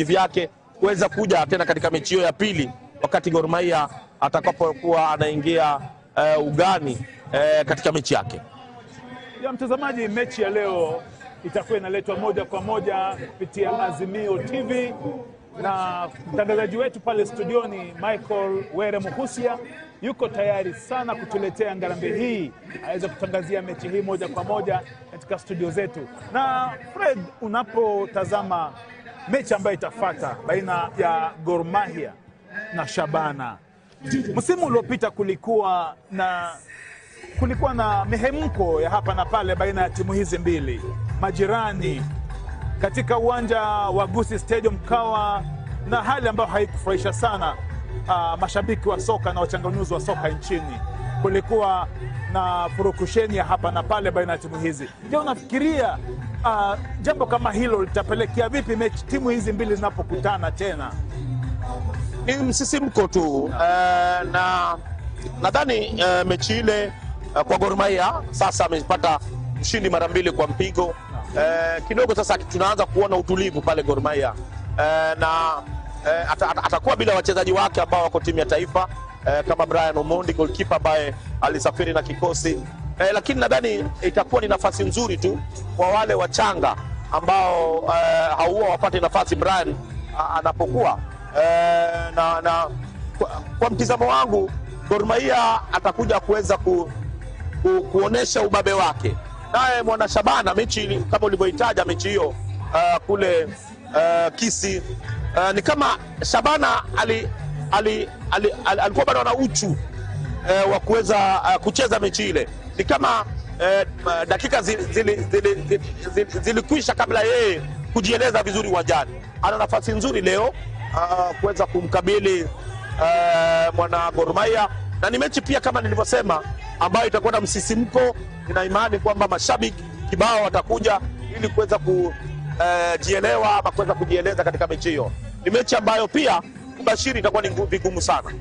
vyake kuweza kuja tena katika mechi hiyo ya pili wakati Gor Mahia atakapokuwa anaingia ugani katika mechi yake. Ya mtazamaji, mechi ya leo itakuwa inaletwa moja kwa moja kupitia Azimio TV na mtangazaji wetu pale studioni Michael Were Muhusia yuko tayari sana kutuletea ngarambe hii, aweze kutangazia mechi hii moja kwa moja katika studio zetu. Na Fred, unapotazama mechi ambayo itafuata baina ya Gor Mahia na Shabana, msimu uliopita kulikuwa na mihemko ya hapa na pale baina ya timu hizi mbili majirani katika uwanja wa Gusii Stadium, kawa na hali ambayo haikufurahisha sana mashabiki wa soka na wachanganuzi wa soka nchini. Kulikuwa na furukusheni ya hapa na pale baina ya timu hizi. Je, unafikiria jambo kama hilo litapelekea vipi mechi timu hizi mbili zinapokutana tena? Ni msisimko tu na nadhani mechi ile kwa Gor Mahia sasa amepata mshindi mara mbili kwa mpigo. Kidogo sasa tunaanza kuona utulivu pale Gor Mahia na atakuwa bila wachezaji wake ambao wako timu ya taifa kama Brian Omondi goalkeeper ambaye alisafiri na kikosi, lakini nadhani itakuwa ni nafasi nzuri tu kwa wale wachanga ambao hauwa wapate nafasi Brian anapokuwa na kwa mtizamo wangu Gor Mahia atakuja kuweza kuonesha ubabe wake. Naye mwana Shabana mechi kama ulivyoitaja mechi hiyo kule Kisii, ni kama Shabana alikuwa bado na uchu wa kuweza kucheza mechi ile. Ni kama dakika zilikwisha kabla yeye kujieleza vizuri uwanjani. Ana nafasi nzuri leo kuweza kumkabili mwana Gor Mahia, na ni mechi pia kama nilivyosema ambayo itakuwa na msisimko. Nina imani kwamba mashabiki kibao watakuja ili kuweza kujielewa ama kuweza kujieleza katika mechi hiyo. Ni mechi ambayo pia kubashiri itakuwa ni vigumu sana.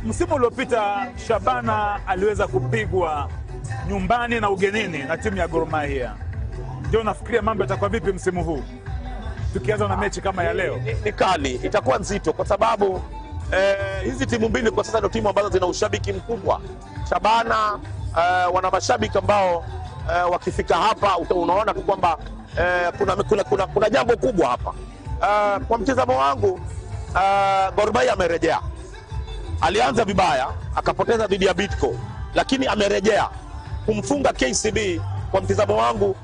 Msimu uliopita Shabana aliweza kupigwa nyumbani na ugenini na timu ya Gor Mahia. Je, unafikiria mambo yatakuwa vipi msimu huu tukianza na mechi kama ya leo? Ni kali, itakuwa nzito kwa sababu hizi timu mbili kwa sasa ndio timu ambazo zina ushabiki mkubwa. Shabana wana mashabiki ambao wakifika hapa unaona tu kwamba kuna jambo kubwa hapa. Kwa mtazamo wangu Gor Mahia amerejea. Alianza vibaya akapoteza dhidi ya Bidco, lakini amerejea kumfunga KCB. Kwa mtazamo wangu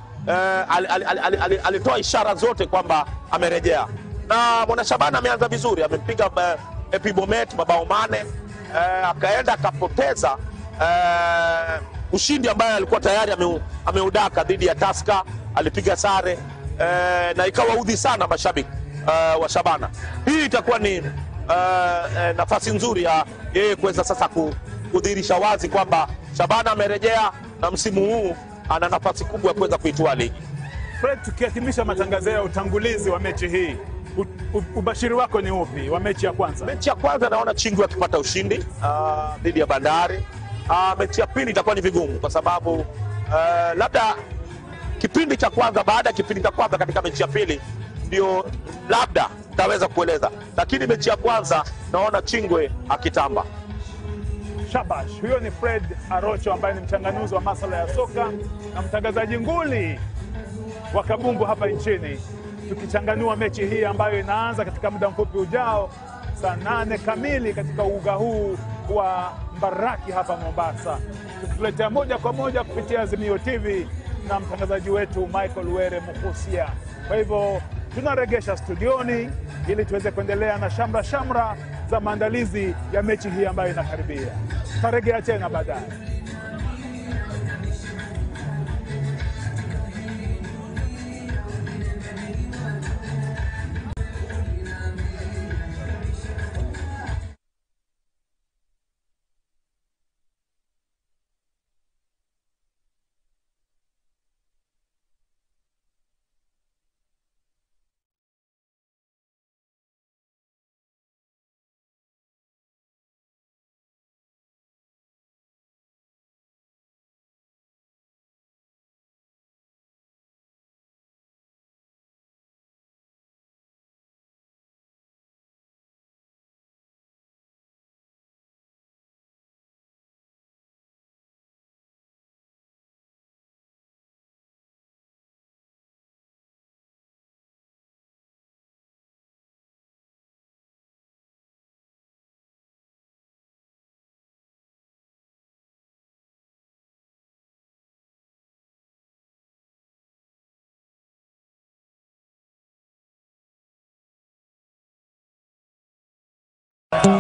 alitoa ishara zote kwamba amerejea, na mwana Shabana ameanza vizuri, amepiga Epi Bomet mabao mane, akaenda akapoteza ushindi ambaye alikuwa tayari ameudaka dhidi ya Tusker, alipiga sare na ikawaudhi sana mashabiki wa Shabana. Hii itakuwa ni nafasi nzuri ya yeye kuweza sasa kudhihirisha wazi kwamba Shabana amerejea na msimu huu ana nafasi kubwa ya kuweza kuitwaa ligi. Fred, tukihitimisha matangazo ya utangulizi wa mechi hii, ubashiri wako ni upi wa mechi ya kwanza? Mechi ya kwanza naona Chingwe akipata ushindi dhidi ya Bandari. Mechi ya pili itakuwa ni vigumu kwa sababu labda kipindi cha kwanza, baada ya kipindi cha kwanza katika mechi ya pili ndio labda taweza kueleza, lakini mechi ya kwanza naona Chingwe akitamba. Shabash, huyo ni Fred Arocho ambaye ni mchanganuzi wa masuala ya soka na mtangazaji nguli wa kabumbu hapa nchini, tukichanganua mechi hii ambayo inaanza katika muda mfupi ujao saa 8 kamili katika uga huu wa Mbaraki hapa Mombasa, tukikuletea moja kwa moja kupitia Azimio TV na mtangazaji wetu Michael Were Muhusia. Kwa hivyo tunaregesha studioni ili tuweze kuendelea na shamra za maandalizi ya mechi hii ambayo inakaribia. Tutarejea tena baadaye.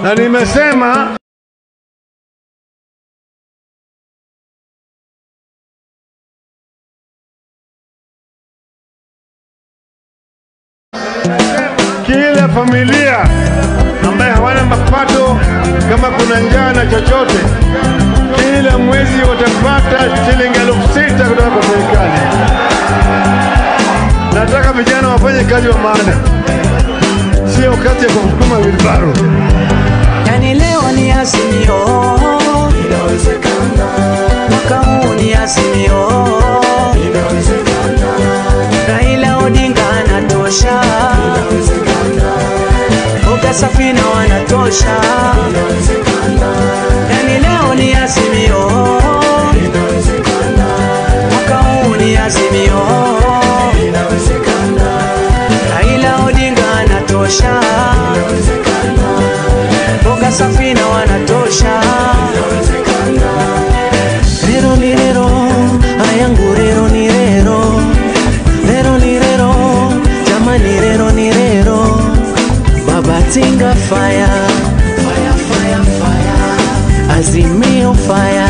na nimesema kila familia ambaye hawana mapato, kama kuna njaa na chochote, kila mwezi watapata shilingi 6,000 kutoka kwa serikali. Nataka vijana wafanye kazi wa maana, sio kazi ya kusukuma wilbaro. Yani leo ni Azimio, mwaka huu ni Azimio, Raila Odinga anatosha, Boga Safina wanatosha. Yani leo ni Azimio, mwaka huu ni Azimio, Raila Odinga anatosha, Boga Safina wanatosha. Rero ni rero, ayangu rero ni rero, rero ni rero, jamani rero ni rero. Baba Tinga fire, fire, fire, fire, Azimio fire,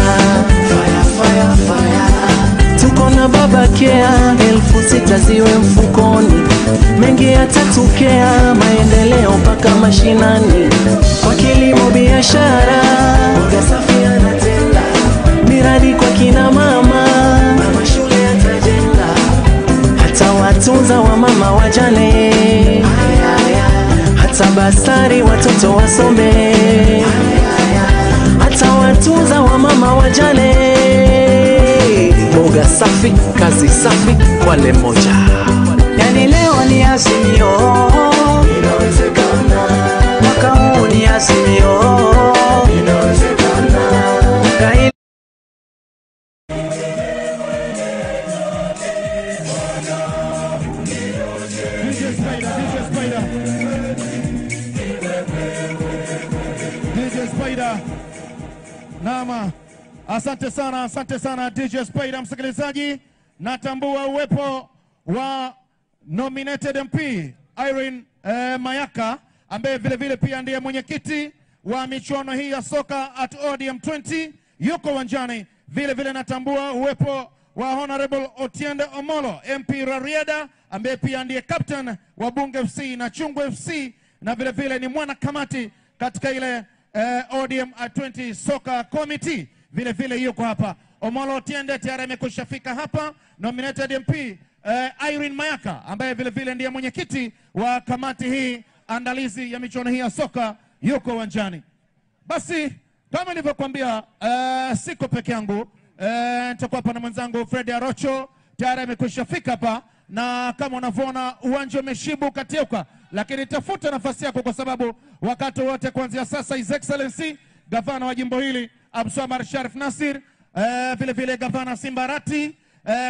fire, fire, fire. Tuko na Baba Kea, 6,000 ziwe mfukoni, mengi yatatokea, maendeleo mpaka mashinani, kwa kilimo biashara, Boga Safi anatenda, miradi kwa kina mama, mama shule yatajenga, hata watunza wa mama wajane, hata basari watoto wasome, hata watunza wa mama wajane. Boga Safi, kazi safi, wale moja. Yani leo ni Azimio, mwaka huu ni Azimio, DJ Spider. Naam, asante sana DJ Spider. Msikilizaji, natambua uwepo wa nominated MP Irene Mayaka ambaye vile vile pia ndiye mwenyekiti wa michuano hii ya soka at ODM 20, yuko uwanjani. Vile vile natambua uwepo wa Honorable Otiende Omolo MP Rarieda ambaye pia ndiye captain wa Bunge FC na Chungu FC, na vile vile ni mwana kamati katika ile ODM 20 Soccer Committee. Vile vile yuko hapa. Omolo Otiende tayari amekushafika hapa. Nominated MP Irene Mayaka ambaye vile vile ndiye mwenyekiti wa kamati hii andalizi ya michuano hii ya soka yuko uwanjani. Basi kama nilivyokuambia, siko peke yangu, nitakuwa hapa na mwenzangu Fred Arocho, tayari amekushafika hapa, na kama unavyoona uwanja umeshibu katiuka, lakini tafuta nafasi yako, kwa sababu wakati wote kuanzia sasa His Excellency gavana wa jimbo hili Abdulswamad Sharif Nassir, vile vile gavana Simbarati,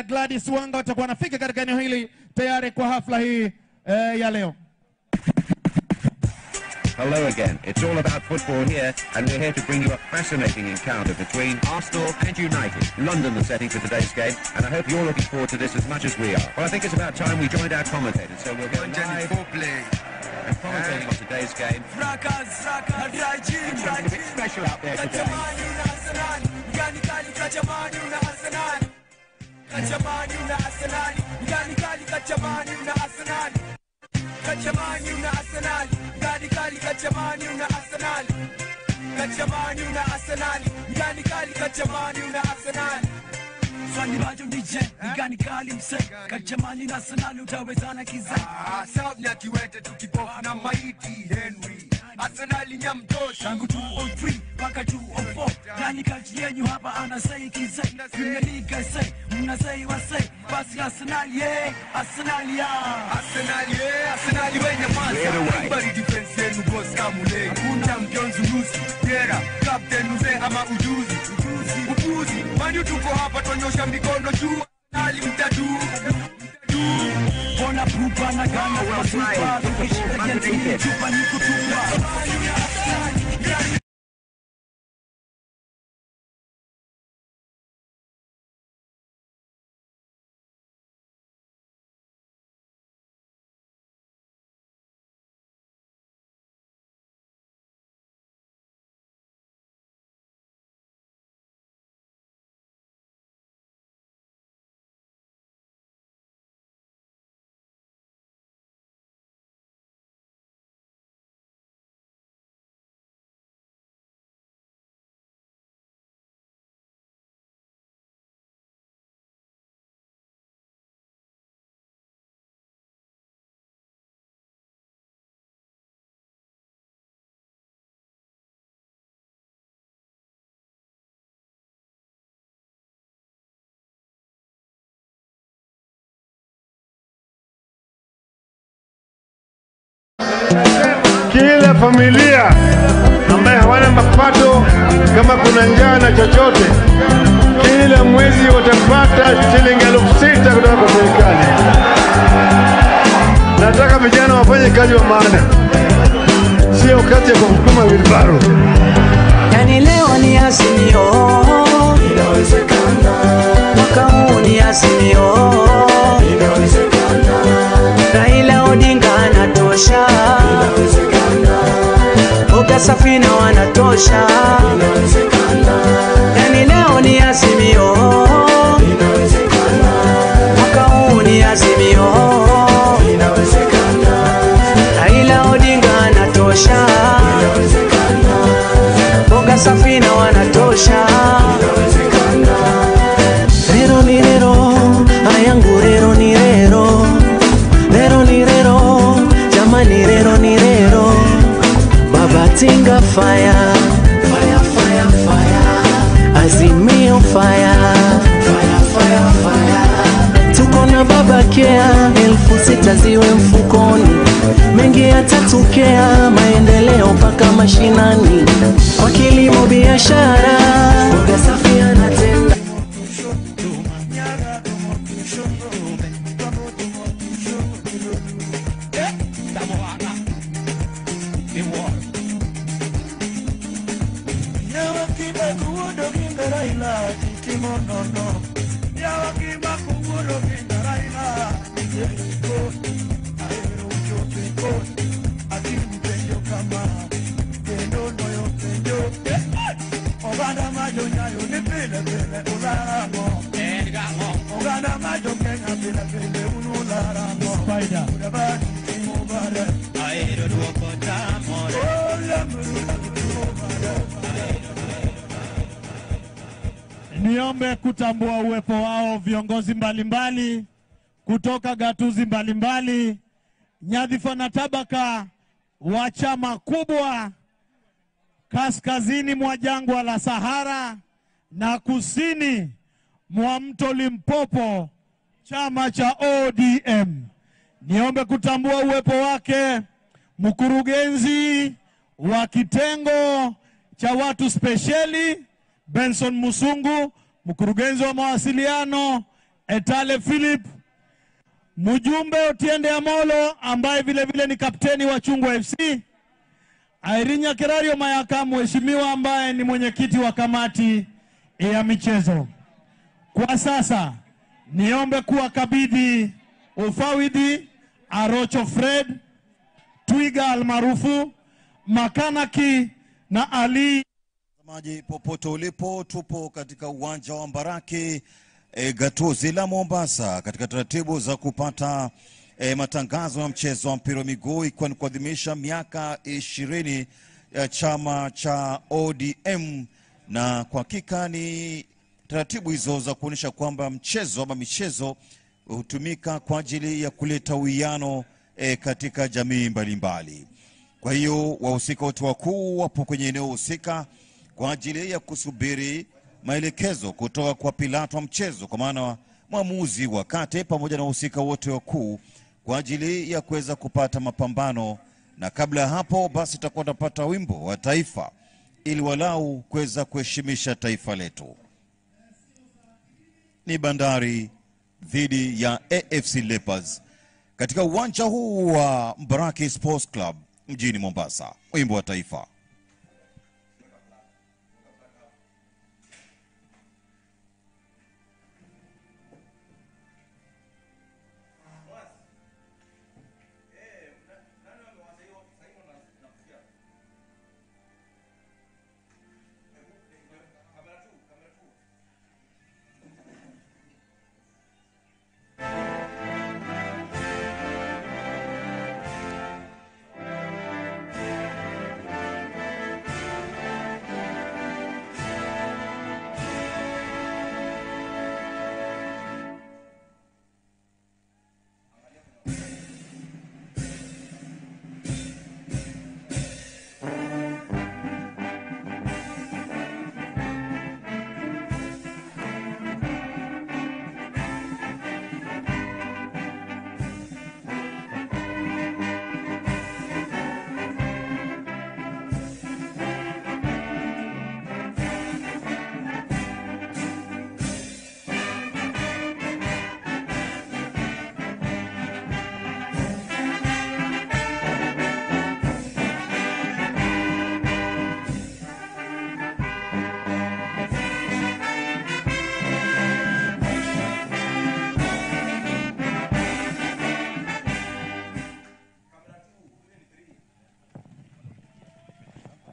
Gladys Wanga watakuwa wanafika katika eneo hili tayari kwa hafla hii ya leo. Hello again. It's all about football here, and we're here to bring you a fascinating encounter between Arsenal and United. London the setting for today's game, and I hope you're looking forward to this as much as we are. Well, I think it's about time we joined our commentators, so we'll go live and commentating on today's game. It's something a bit special out there today. Kachamani una Arsenal, gani kali kachamani una Arsenal. Kachamani una Arsenal, gani kali kachamani una Arsenal. Swali bajo DJ, gani kali mse, kachamani na Arsenal utawezana kiza. South na kiwete tukipo na maiti Henry. Arsenal nyamtosha tangu 203 mpaka 204. Gani kati yenyu hapa anasei kize. Premier League say, mnasei wasei. Basi Arsenal yeah, Arsenal yeah. Arsenal yeah, Arsenal wenye masa. Everybody defense yenu boss kamule. Champions Lucy, Yera, Captain Mzee ama ujuzi. Upuzi, mani tuko hapa tuonyosha mikono juu. Arsenal mtadu. Bona pupa na gana kwa super. Tukishika yetu chupa ni kutupa. kila familia ambaye hawana mapato, kama kuna njaa na chochote, kila mwezi watapata shilingi 6,000 kutoka kwa serikali. Nataka vijana wafanye kazi wa maana, sio kazi ya kusukuma wilbaro. Yani leo ni Azimio, inawezekana. Mwaka huu ni Azimio, inawezekana. Raila Odinga anatosha, inawezekana. Boga Safina wanatosha, inawezekana. Yani leo ni Azimio, inawezekana. Mwaka huu ni Azimio, inawezekana. Raila Odinga anatosha, inawezekana. Boga Safina wanatosha, inawezekana. Rero ni rero, ayangu rero ni rero. Rero ni rero, jamani rero ni rero. Baba Tinga fire, fire, fire, fire. Azimio fire, fire, fire, fire. Tuko na Baba Kea, 6,000 ziwe mfukoni. Mengi yatatokea, maendeleo mpaka mashinani. Kwa kilimo biashara, Boga Safi anatenda. Niombe kutambua uwepo wao viongozi mbalimbali kutoka gatuzi mbalimbali, nyadhifa na tabaka wa chama kubwa kaskazini mwa jangwa la Sahara na kusini mwa mto Limpopo, chama cha ODM. Niombe kutambua uwepo wake mkurugenzi wa kitengo cha watu spesheli Benson Musungu, mkurugenzi wa mawasiliano Etale Philip, mjumbe Otiende Amolo ambaye vile vile ni kapteni wa Chungwa FC, Airinya Kerario Mayaka mheshimiwa ambaye ni mwenyekiti wa kamati ya michezo. Kwa sasa niombe kuwakabidhi ufawidhi Arocho Fred, Twiga almaarufu Makanaki na Ali. Maji popote ulipo, tupo katika uwanja wa Mbaraki gatuzi la Mombasa katika taratibu za kupata matangazo ya mchezo wa mpira wa miguu, ikiwa ni kuadhimisha miaka 20 ya chama cha ODM, na kwa hakika ni taratibu hizo za kuonyesha kwamba mchezo ama michezo hutumika kwa ajili ya kuleta uwiano katika jamii mbalimbali. Kwa hiyo wahusika wote wakuu wapo kwenye eneo husika kwa ajili ya kusubiri maelekezo kutoka kwa Pilato wa mchezo, kwa maana mwamuzi wa kate pamoja na wahusika wote wakuu kwa ajili ya kuweza kupata mapambano, na kabla ya hapo basi tutakuwa tunapata wimbo wa taifa ili walau kuweza kuheshimisha taifa letu. Ni Bandari dhidi ya AFC Leopards katika uwanja huu wa Mbaraki Sports Club mjini Mombasa. Wimbo wa taifa.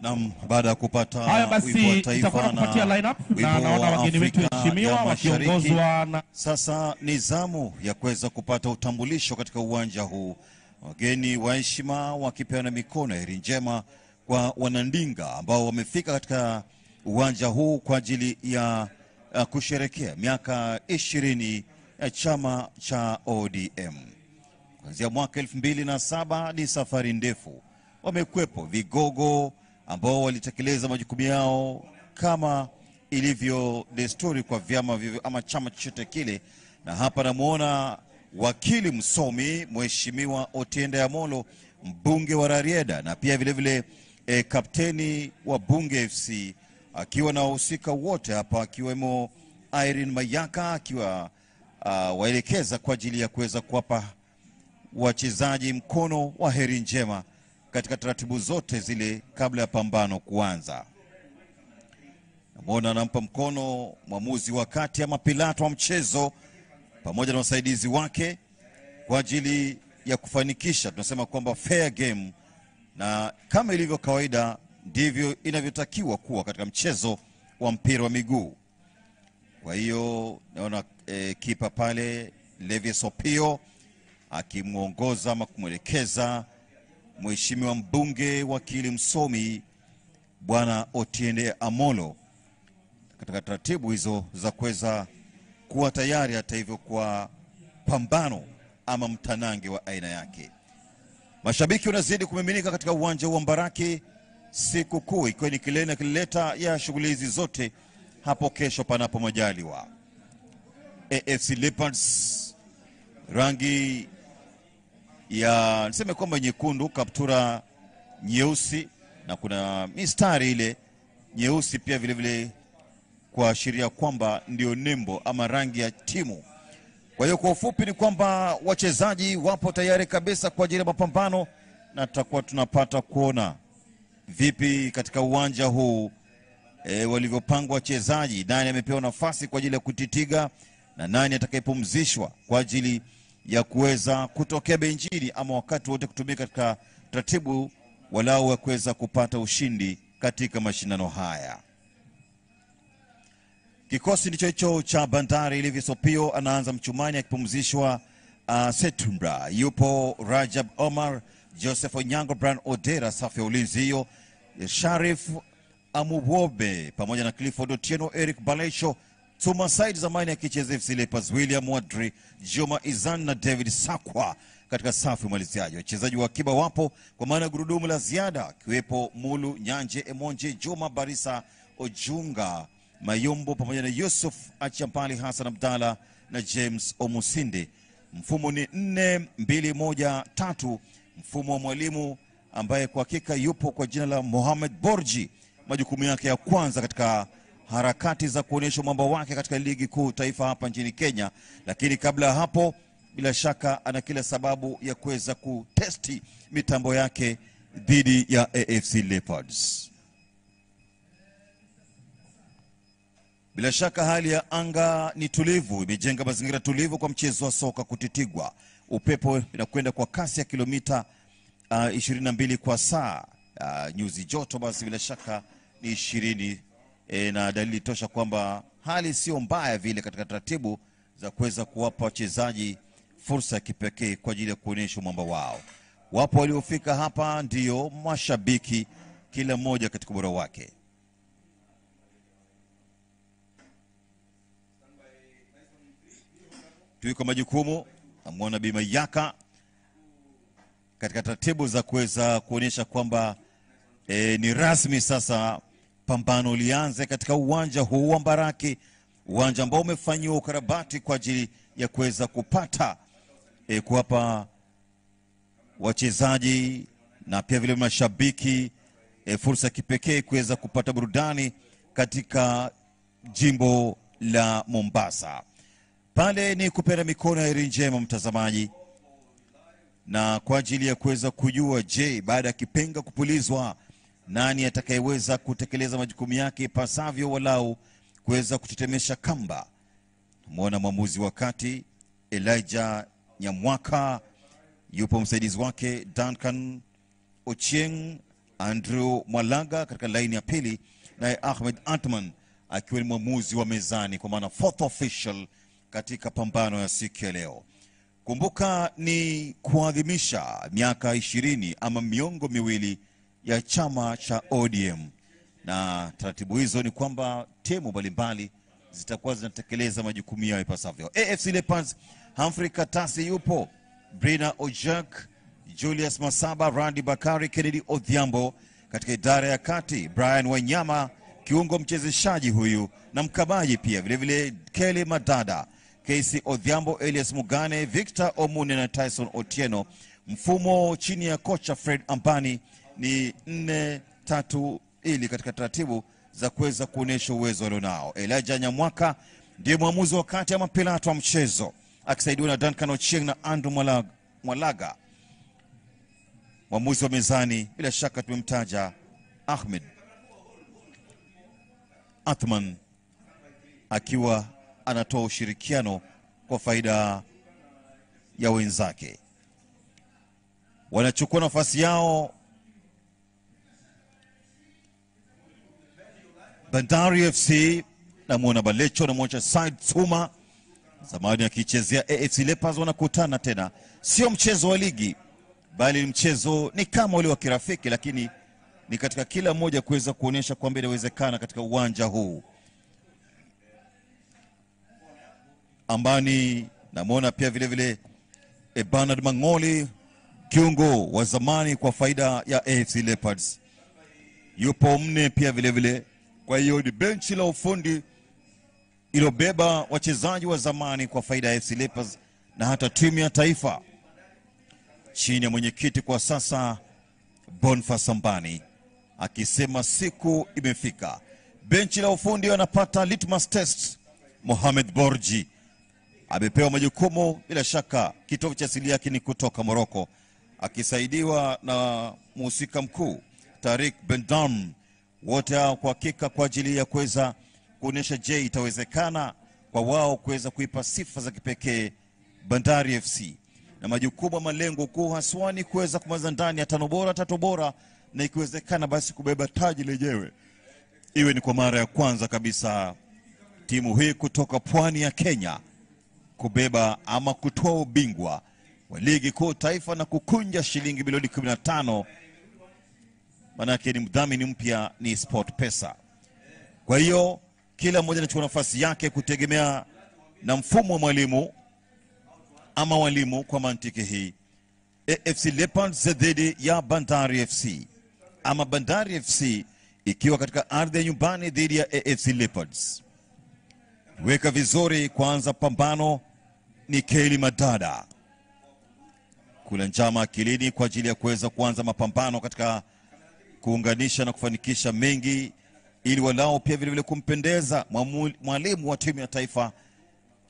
Naam, baada ya kupata Haya basi, wimbo wa taifa itakuwa kupatia na lineup wimbo na naona wa wageni wetu Afrika heshimiwa ya Mashariki, wakiongozwa na sasa ni zamu ya kuweza kupata utambulisho katika uwanja huu. Wageni wa heshima wakipeana mikono heri njema kwa wanandinga ambao wamefika katika uwanja huu kwa ajili ya kusherekea miaka 20 ya chama cha ODM. Kuanzia mwaka 2007 ni safari ndefu. Wamekwepo vigogo ambao walitekeleza majukumu yao kama ilivyo desturi kwa vyama ama chama chochote kile, na hapa namuona wakili msomi Mheshimiwa Otiende Amolo, mbunge wa Rarieda, na pia vile vile kapteni wa Bunge FC, akiwa na wahusika wote hapa, akiwemo Irene Mayaka, akiwa waelekeza kwa ajili ya kuweza kuwapa wachezaji mkono wa heri njema katika taratibu zote zile kabla ya pambano kuanza. Namwona anampa mkono mwamuzi wa kati ama pilato wa mchezo pamoja na wasaidizi wake kwa ajili ya kufanikisha, tunasema kwamba fair game, na kama ilivyo kawaida ndivyo inavyotakiwa kuwa katika mchezo wa mpira wa miguu. Kwa hiyo naona kipa pale Levis Opio akimuongoza ama kumwelekeza Mheshimiwa mbunge wakili msomi Bwana Otiende Amolo katika taratibu hizo za kuweza kuwa tayari hata hivyo kwa pambano ama mtanange wa aina yake. Mashabiki wanazidi kumiminika katika uwanja wa Mbaraki, siku kuu ikiwa ni kilele kilileta ya shughuli hizi zote hapo kesho panapo majaliwa. AFC Leopards rangi ya niseme kwamba nyekundu, kaptura nyeusi na kuna mistari ile nyeusi pia vile vile kuashiria kwamba ndio nembo ama rangi ya timu. Kwa hiyo kwa ufupi ni kwamba wachezaji wapo tayari kabisa kwa ajili ya mapambano, na tutakuwa tunapata kuona vipi katika uwanja huu walivyopangwa wachezaji, nani amepewa nafasi kwa ajili ya kutitiga na nani atakayepumzishwa kwa ajili ya kuweza kutokea benchini ama wakati wote kutumika katika taratibu walau ya kuweza kupata ushindi katika mashindano haya. Kikosi ndicho hicho cha Bandari. Levis Opio anaanza mchumani akipumzishwa Setumbra, yupo Rajab Omar, Joseph Onyango, Brian Odera, safu ya ulinzi hiyo, Sharif Amuwobe pamoja na Clifford Otieno, Eric Balesho, Tuma Said zamani akicheza FC Leopards, William Wadri, Joma Izan na David Sakwa katika safu ya maliziaji. Wachezaji wa akiba wapo kwa maana gurudumu la ziada, akiwepo Mulu Nyanje, Emonje, Joma Barisa, Ojunga Mayombo pamoja na Yusuf Achampali, Hassan Abdalla na James Omusinde. Mfumo ni 4-2-1-3, mfumo wa mwalimu ambaye kwa hakika yupo kwa jina la Mohamed Borji. Majukumu yake ya kwanza katika harakati za kuonyesha mwamba wake katika ligi kuu taifa hapa nchini Kenya, lakini kabla ya hapo bila shaka ana kila sababu ya kuweza kutesti mitambo yake dhidi ya AFC Leopards. Bila shaka hali ya anga ni tulivu, imejenga mazingira tulivu kwa mchezo wa soka kutitigwa. Upepo inakwenda kwa kasi ya kilomita 22 kwa saa. Nyuzi joto basi bila shaka ni 20, na dalili tosha kwamba hali sio mbaya vile katika taratibu za kuweza kuwapa wachezaji fursa ya kipekee kwa ajili ya kuonyesha mwamba wao. Wapo waliofika hapa ndio mashabiki, kila mmoja katika ubora wake. Tuiko majukumu, amwona Bima Yaka katika taratibu za kuweza kuonyesha kwamba ni rasmi sasa pambano lianze katika uwanja huu wa Mbaraki, uwanja ambao umefanyiwa ukarabati kwa ajili ya kuweza kupata kuwapa wachezaji na pia vile mashabiki fursa kipekee kuweza kupata burudani katika jimbo la Mombasa. Pale ni kupenda mikono ya heri njema mtazamaji, na kwa ajili ya kuweza kujua je, baada ya kipenga kupulizwa nani atakayeweza kutekeleza majukumu yake pasavyo walau kuweza kutetemesha kamba. Tumeona mwamuzi wakati Elijah Nyamwaka, yupo msaidizi wake Duncan Ochieng Andrew Mwalaga katika laini ya pili, naye Ahmed Atman akiwa ni mwamuzi wa mezani, kwa maana fourth official katika pambano ya siku ya leo. Kumbuka ni kuadhimisha miaka 20 ama miongo miwili ya chama cha ODM, na taratibu hizo ni kwamba timu mbalimbali zitakuwa zinatekeleza majukumu yao ipasavyo. AFC Leopards, Humphrey Katasi yupo, Brina Ojak, Julius Masaba, Randy Bakari, Kennedy Odhiambo katika idara ya kati, Brian Wanyama kiungo mchezeshaji huyu na mkabaji pia vile vile Kelly Madada, Casey Odhiambo, Elias Mugane, Victor Omune na Tyson Otieno. Mfumo chini ya kocha Fred Ambani ni 4-3 katika taratibu za kuweza kuonesha uwezo walionao. Elijah Nyamwaka ndiye mwamuzi wa kati ama pilato wa mchezo, akisaidiwa na Duncan Ochieng na Andrew Mwalaga. Mwamuzi wa mezani bila shaka tumemtaja Ahmed Atman, akiwa anatoa ushirikiano kwa faida ya wenzake. Wanachukua nafasi yao Bandari FC na Mwana Balecho na Mwacha Said Tsuma, zamani akichezea AFC Leopards. Wanakutana tena, sio mchezo wa ligi bali ni mchezo ni kama ule wa kirafiki, lakini ni katika kila mmoja kuweza kuonesha kwamba inawezekana katika uwanja huu. Ambani namuona pia vile vile Bernard Mangoli, kiungo wa zamani kwa faida ya AFC Leopards, yupo mne pia vile vile. Kwa hiyo ni benchi la ufundi ilobeba wachezaji wa zamani kwa faida ya AFC Leopards na hata timu ya taifa chini ya mwenyekiti kwa sasa Boniface Ambani, akisema siku imefika. Benchi la ufundi wanapata litmus test. Mohamed Borji amepewa majukumu, bila shaka kitovu cha asili yake ni kutoka Morocco, akisaidiwa na mhusika mkuu Tariq Bendam. Wote hao kwa hakika kwa ajili ya kuweza kuonesha je itawezekana kwa wao kuweza kuipa sifa za kipekee Bandari FC, na majukumu malengo kuu haswa ni kuweza kumaliza ndani ya 5 bora 3 bora, na ikiwezekana basi kubeba taji lenyewe. Iwe ni kwa mara ya kwanza kabisa timu hii kutoka pwani ya Kenya kubeba ama kutoa ubingwa wa ligi kuu taifa na kukunja shilingi milioni 15. Manake ni mdhamini mpya ni Sport Pesa. Kwa hiyo kila mmoja anachukua nafasi yake kutegemea na mfumo wa mwalimu ama walimu. Kwa mantiki hii, AFC Leopards dhidi ya Bandari FC, ama Bandari FC ikiwa katika ardhi ya nyumbani dhidi ya AFC Leopards. Weka vizuri kwanza, pambano ni Kelly Madada kula njama akilini kwa ajili ya kuweza kuanza mapambano katika kuunganisha na kufanikisha mengi, ili walao pia vile vile kumpendeza mwalimu wa timu ya taifa,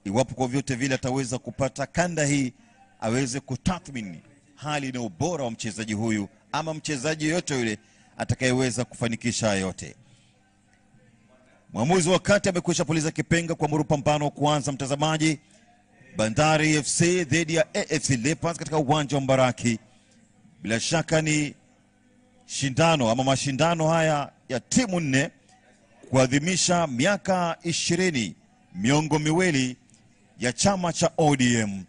iwapo kwa vyote vile ataweza kupata kanda hii, aweze kutathmini hali na ubora wa mchezaji huyu ama mchezaji yote yule atakayeweza kufanikisha yote. Mwamuzi wakati amekwisha puliza kipenga kwa muru pambano kuanza. Mtazamaji, Bandari FC dhidi ya AFC Leopards katika uwanja wa Mbaraki. Bila shaka ni shindano ama mashindano haya ya timu 4 kuadhimisha miaka 20 miongo miwili ya chama cha ODM.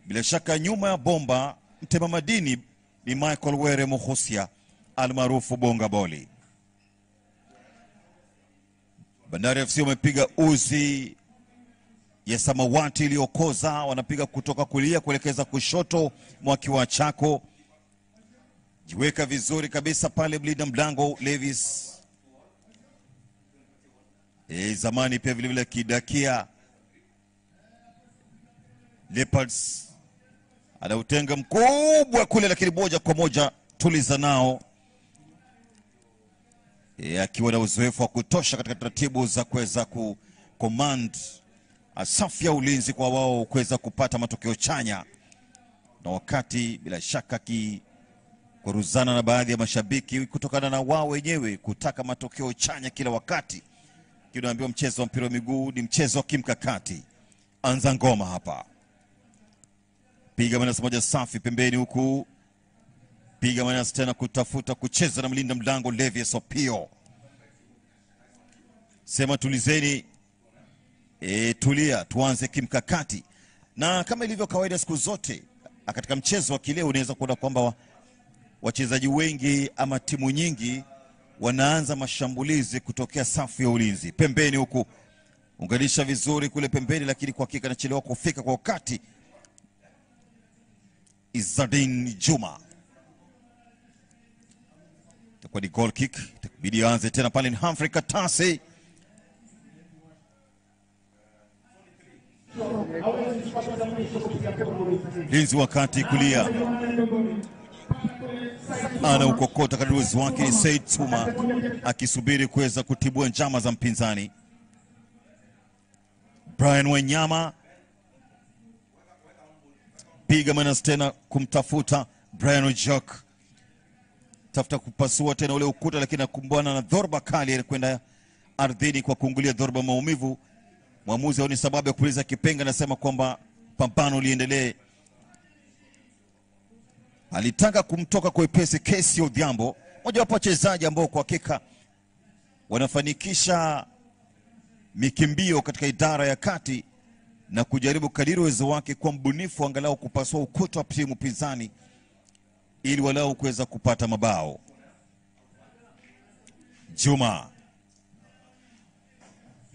Bila shaka nyuma ya bomba mtema madini ni Michael Were Muhusia almaarufu Bonga Boli. Bandari FC wamepiga uzi ya samawati iliyokoza, wanapiga kutoka kulia kuelekeza kushoto mwa kiwanja chako. Jiweka vizuri kabisa pale mlinda mlango Levis. Zamani pia vile vile kidakia Leopards ana utenga mkubwa kule, lakini moja kwa moja tuliza nao. Akiwa na uzoefu wa kutosha katika taratibu za kuweza kucommand safu ya ulinzi kwa wao kuweza kupata matokeo chanya, na wakati bila shaka kuruzana na baadhi ya mashabiki kutokana na wao wenyewe kutaka matokeo chanya kila wakati. Kinaambiwa mchezo wa mpira wa miguu ni mchezo wa kimkakati. Anza ngoma hapa, piga manasi moja safi pembeni huku Piga manasi tena kutafuta kucheza na mlinda mlango Levius Opio. Sema tulizeni, tulia, tuanze kimkakati. Na kama ilivyo kawaida siku zote katika mchezo wa kileo, unaweza kuona kwamba wachezaji wengi ama timu nyingi wanaanza mashambulizi kutokea safu ya ulinzi. Pembeni huku unganisha vizuri kule pembeni, lakini kwa hakika anachelewa kufika kwa wakati. Izzadin Juma. Itakuwa ni goal kick. Itabidi aanze tena pale ni Humphrey Katase. Linzi wakati kulia. Ana ukokota kaduzi wake ni Said Tuma, akisubiri kuweza kutibua njama za mpinzani. Brian Wanyama. Piga manasi tena kumtafuta Brian Ojok. Tafuta kupasua tena ule ukuta, lakini akumbana na dhorba kali, anakwenda ardhini kwa kuungulia dhorba maumivu. Mwamuzi haoni sababu ya kupuliza kipenga, anasema kwamba pambano liendelee. Alitaka kumtoka kwa epesi Casey Odhiambo, mmoja wapo wachezaji ambao kwa hakika wanafanikisha mikimbio katika idara ya kati na kujaribu kadiri uwezo wake kwa mbunifu, angalau kupasua ukuta wa timu pinzani ili walau kuweza kupata mabao. Juma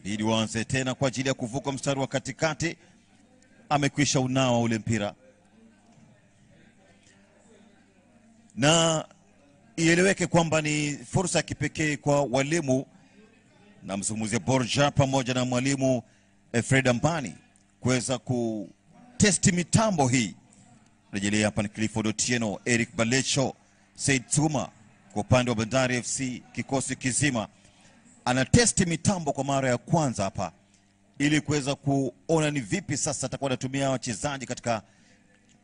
ili waanze tena kwa ajili ya kuvuka mstari wa katikati. Amekwisha unawa ule mpira. Na ieleweke kwamba ni fursa ya kipekee kwa walimu na mzungumzia Borja pamoja na mwalimu Fred Ambani kuweza kutesti mitambo hii. Rejelea hapa ni Clifford Otieno, Eric Balecho, Said Tuma kwa upande wa Bandari FC. Kikosi kizima anatesti mitambo kwa mara ya kwanza hapa ili kuweza kuona ni vipi sasa atakuwa anatumia wachezaji katika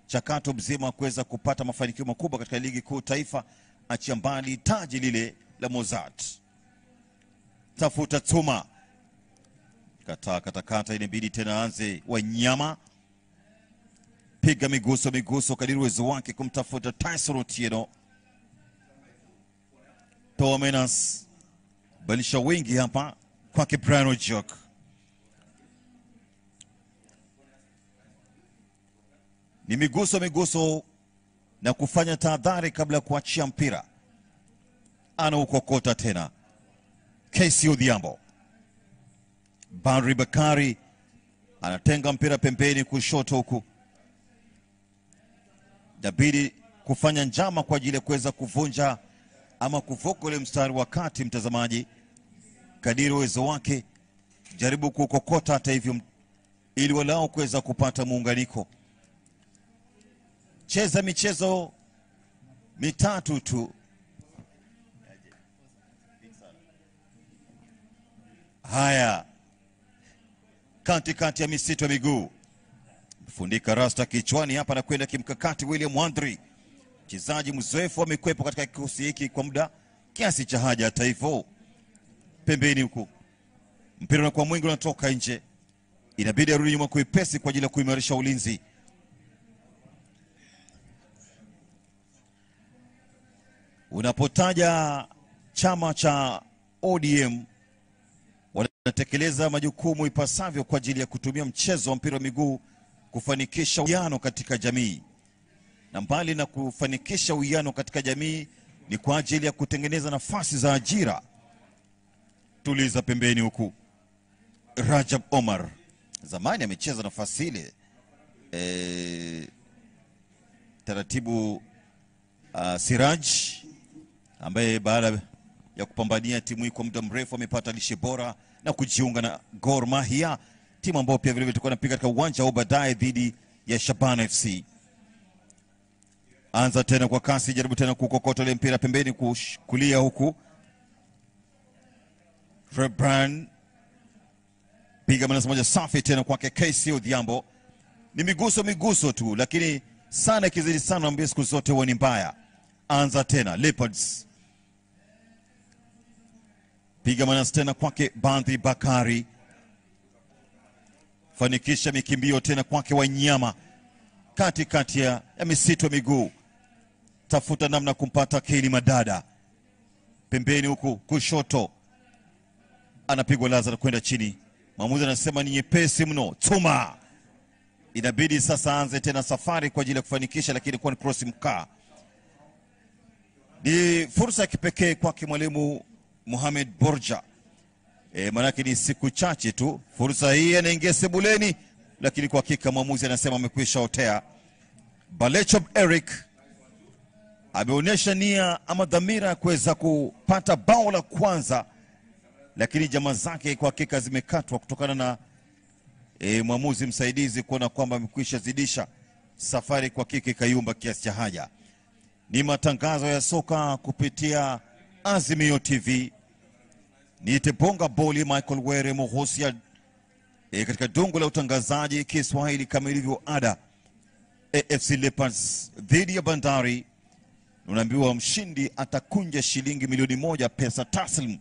chakato mzima kuweza kupata mafanikio makubwa katika ligi kuu taifa, achia mbali taji lile la Mozart. Tafuta Tuma. Katakata inabidi tena anze Wanyama. Piga miguso kadiri uwezo wake kumtafuta Tyson Otieno. Toa menas. Balisha wengi hapa kwa Brian Ojok. Ni miguso na kufanya tahadhari kabla ya kuachia mpira. Ana ukokota tena Casey Odhiambo. Barry Bakari anatenga mpira pembeni kushoto huku. Dabidi kufanya njama kwa ajili ya kuweza kuvunja ama kuvuka ule mstari wa kati, mtazamaji. Kadiri uwezo wake jaribu kukokota hata hivyo ili walao kuweza kupata muunganiko. Cheza michezo mitatu tu. Haya, katikati ya misitu ya miguu. Mfundika rasta kichwani hapa na kwenda kimkakati. William Wandri, mchezaji mzoefu, amekwepo katika kikosi hiki kwa muda kiasi cha haja. Hata hivyo pembeni huku mpira unakuwa mwingi, unatoka nje. Inabidi arudi nyuma kwa ipesi kwa ajili ya kuimarisha ulinzi. Unapotaja chama cha ODM, wanatekeleza majukumu ipasavyo kwa ajili ya kutumia mchezo wa mpira wa miguu kufanikisha uwiano katika jamii. Na mbali na kufanikisha uwiano katika jamii, ni kwa ajili ya kutengeneza nafasi za ajira. Tuliza pembeni huku Rajab Omar, zamani amecheza nafasi ile taratibu. Siraj ambaye baada ya kupambania timu hii kwa muda mrefu amepata lishe bora na kujiunga na Gor Mahia, timu ambayo pia vile vile tulikuwa tunapiga katika uwanja wa baadaye dhidi ya Shabana FC. Anza tena kwa kasi, jaribu tena kukokota ile mpira pembeni kulia huku. Frebran piga manasi moja safi tena kwake Casey Odhiambo. Ni miguso tu, lakini sana kizidi sana ambia siku zote huwa ni mbaya. Anza tena Leopards. Piga manasi tena kwake Bandhi Bakari. Fanikisha mikimbio tena kwake Wanyama katikati ya misitu ya miguu. tafuta namna kumpata Keli Madada. Pembeni huku kushoto anapigwa Lazaro kwenda chini. Mwamuzi anasema ni nyepesi mno. Tuma. Inabidi sasa aanze tena safari kwa ajili ya kufanikisha, lakini kwa ni cross mkaa. Ni fursa ya kipekee kwake mwalimu Mohamed Borja. Manake ni siku chache tu fursa hii anaingia sebuleni, lakini kwa hakika mwamuzi anasema amekwisha otea. Balecho Eric ameonyesha nia ama dhamira ya kuweza kupata bao la kwanza, lakini jamaa zake kwa hakika zimekatwa kutokana na mwamuzi msaidizi kuona kwamba amekwisha zidisha safari, kwa hakika kayumba kiasi cha haja. Ni matangazo ya soka kupitia Azimio TV. Niite Bonga Boli Michael Were Mohosia katika dongo la utangazaji Kiswahili kama ilivyo ada. AFC Leopards dhidi ya Bandari. Unaambiwa mshindi atakunja shilingi milioni 1 pesa taslim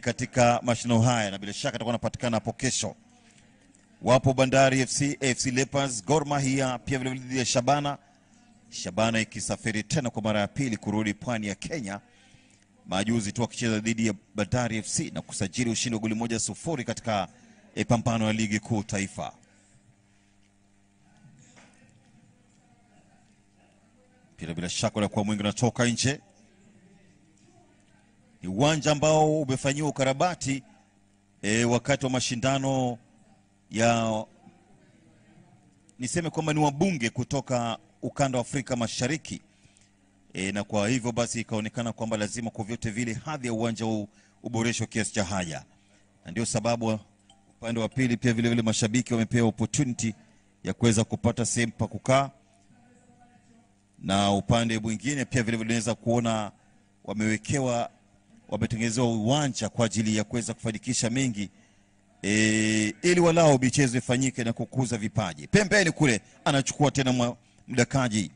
katika mashindano haya, na bila shaka atakuwa anapatikana hapo kesho. Wapo Bandari FC, AFC Leopards, Gor Mahia pia vile vile Shabana. Shabana ikisafiri tena kwa mara ya pili kurudi pwani ya Kenya. Majuzi tu akicheza dhidi ya Bandari FC na kusajili ushindi wa goli 1-0 katika pambano ya ligi kuu taifa. Pia bila shaka la kwa mwingi unatoka nje. Ni uwanja ambao umefanyiwa ukarabati wakati wa mashindano ya niseme kwamba ni wabunge kutoka ukanda wa Afrika Mashariki. Na kwa hivyo basi ikaonekana kwamba lazima kwa vyote vile hadhi ya uwanja huu uboreshwe kiasi cha haja. Na ndio sababu upande wa pili pia vile vile mashabiki wamepewa opportunity ya kuweza kupata sehemu pa kukaa. Na upande mwingine pia vile vile unaweza kuona wametengenezewa uwanja kwa ajili ya kuweza kufanikisha mengi ili walao michezo ifanyike na kukuza vipaji. Pembeni kule anachukua tena mdakaji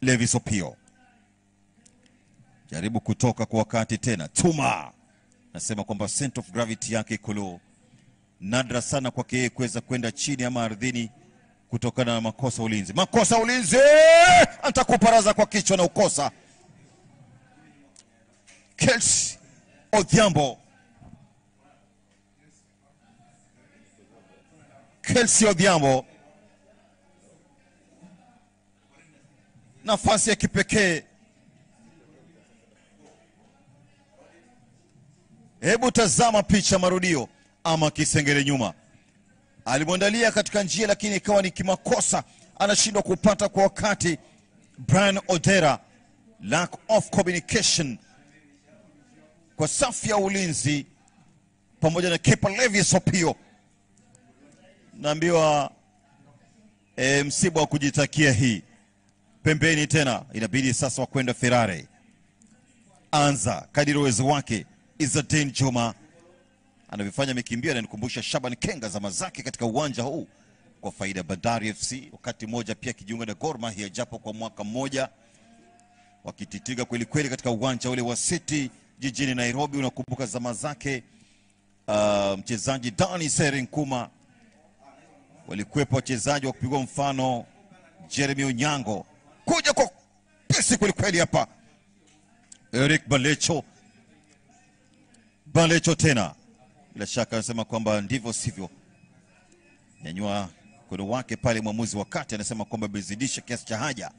Levis Opio. Jaribu kutoka kwa wakati tena. Tuma. Nasema kwamba center of gravity yake iko nadra sana kwake yeye kuweza kwenda chini ama ardhini kutokana na makosa ulinzi. Makosa ulinzi! Atakuparaza kwa kichwa na ukosa. Kelsey Odhiambo. Kelsey Odhiambo. Nafasi ya kipekee. Hebu tazama picha marudio ama kisengele nyuma. Alimwandalia katika njia lakini ikawa ni kimakosa, anashindwa kupata kwa wakati. Brian Odera, lack of communication kwa safu ya ulinzi pamoja na keeper Levis Opio. Naambiwa msiba wa kujitakia hii. Pembeni tena inabidi sasa wakwenda Ferrari. Anza kadiri uwezo wake. Izzadin Juma anavyofanya mikimbio na nikumbusha Shaban Kenga zama zake katika uwanja huu kwa faida Bandari FC, wakati mmoja pia kijiunga na Gor Mahia japo kwa mwaka mmoja, wakititiga kweli kweli katika uwanja ule wa City jijini Nairobi. Unakumbuka zama zake mchezaji Dani Serinkuma, walikuwepo wachezaji wa kupigwa mfano Jeremy Onyango, kuja kwa pesi kweli kweli hapa Eric Balecho tena. Bila shaka anasema kwamba ndivyo sivyo. Nyanyua kono wake pale mwamuzi wakati anasema kwamba bezidisha kiasi cha haja.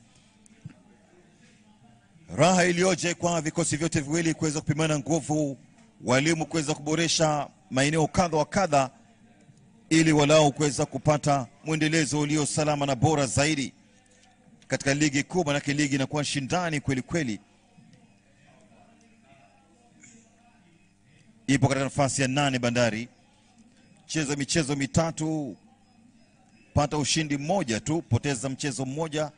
Raha ilioje kwa vikosi vyote viwili kuweza kupimana nguvu, walimu kuweza kuboresha maeneo kadha wa kadha ili walao kuweza kupata mwendelezo ulio salama na bora zaidi katika ligi kuu, manake ligi inakuwa shindani kweli kweli. Ipo katika nafasi ya 8 Bandari. Cheza michezo 3, pata ushindi mmoja tu, poteza mchezo mmoja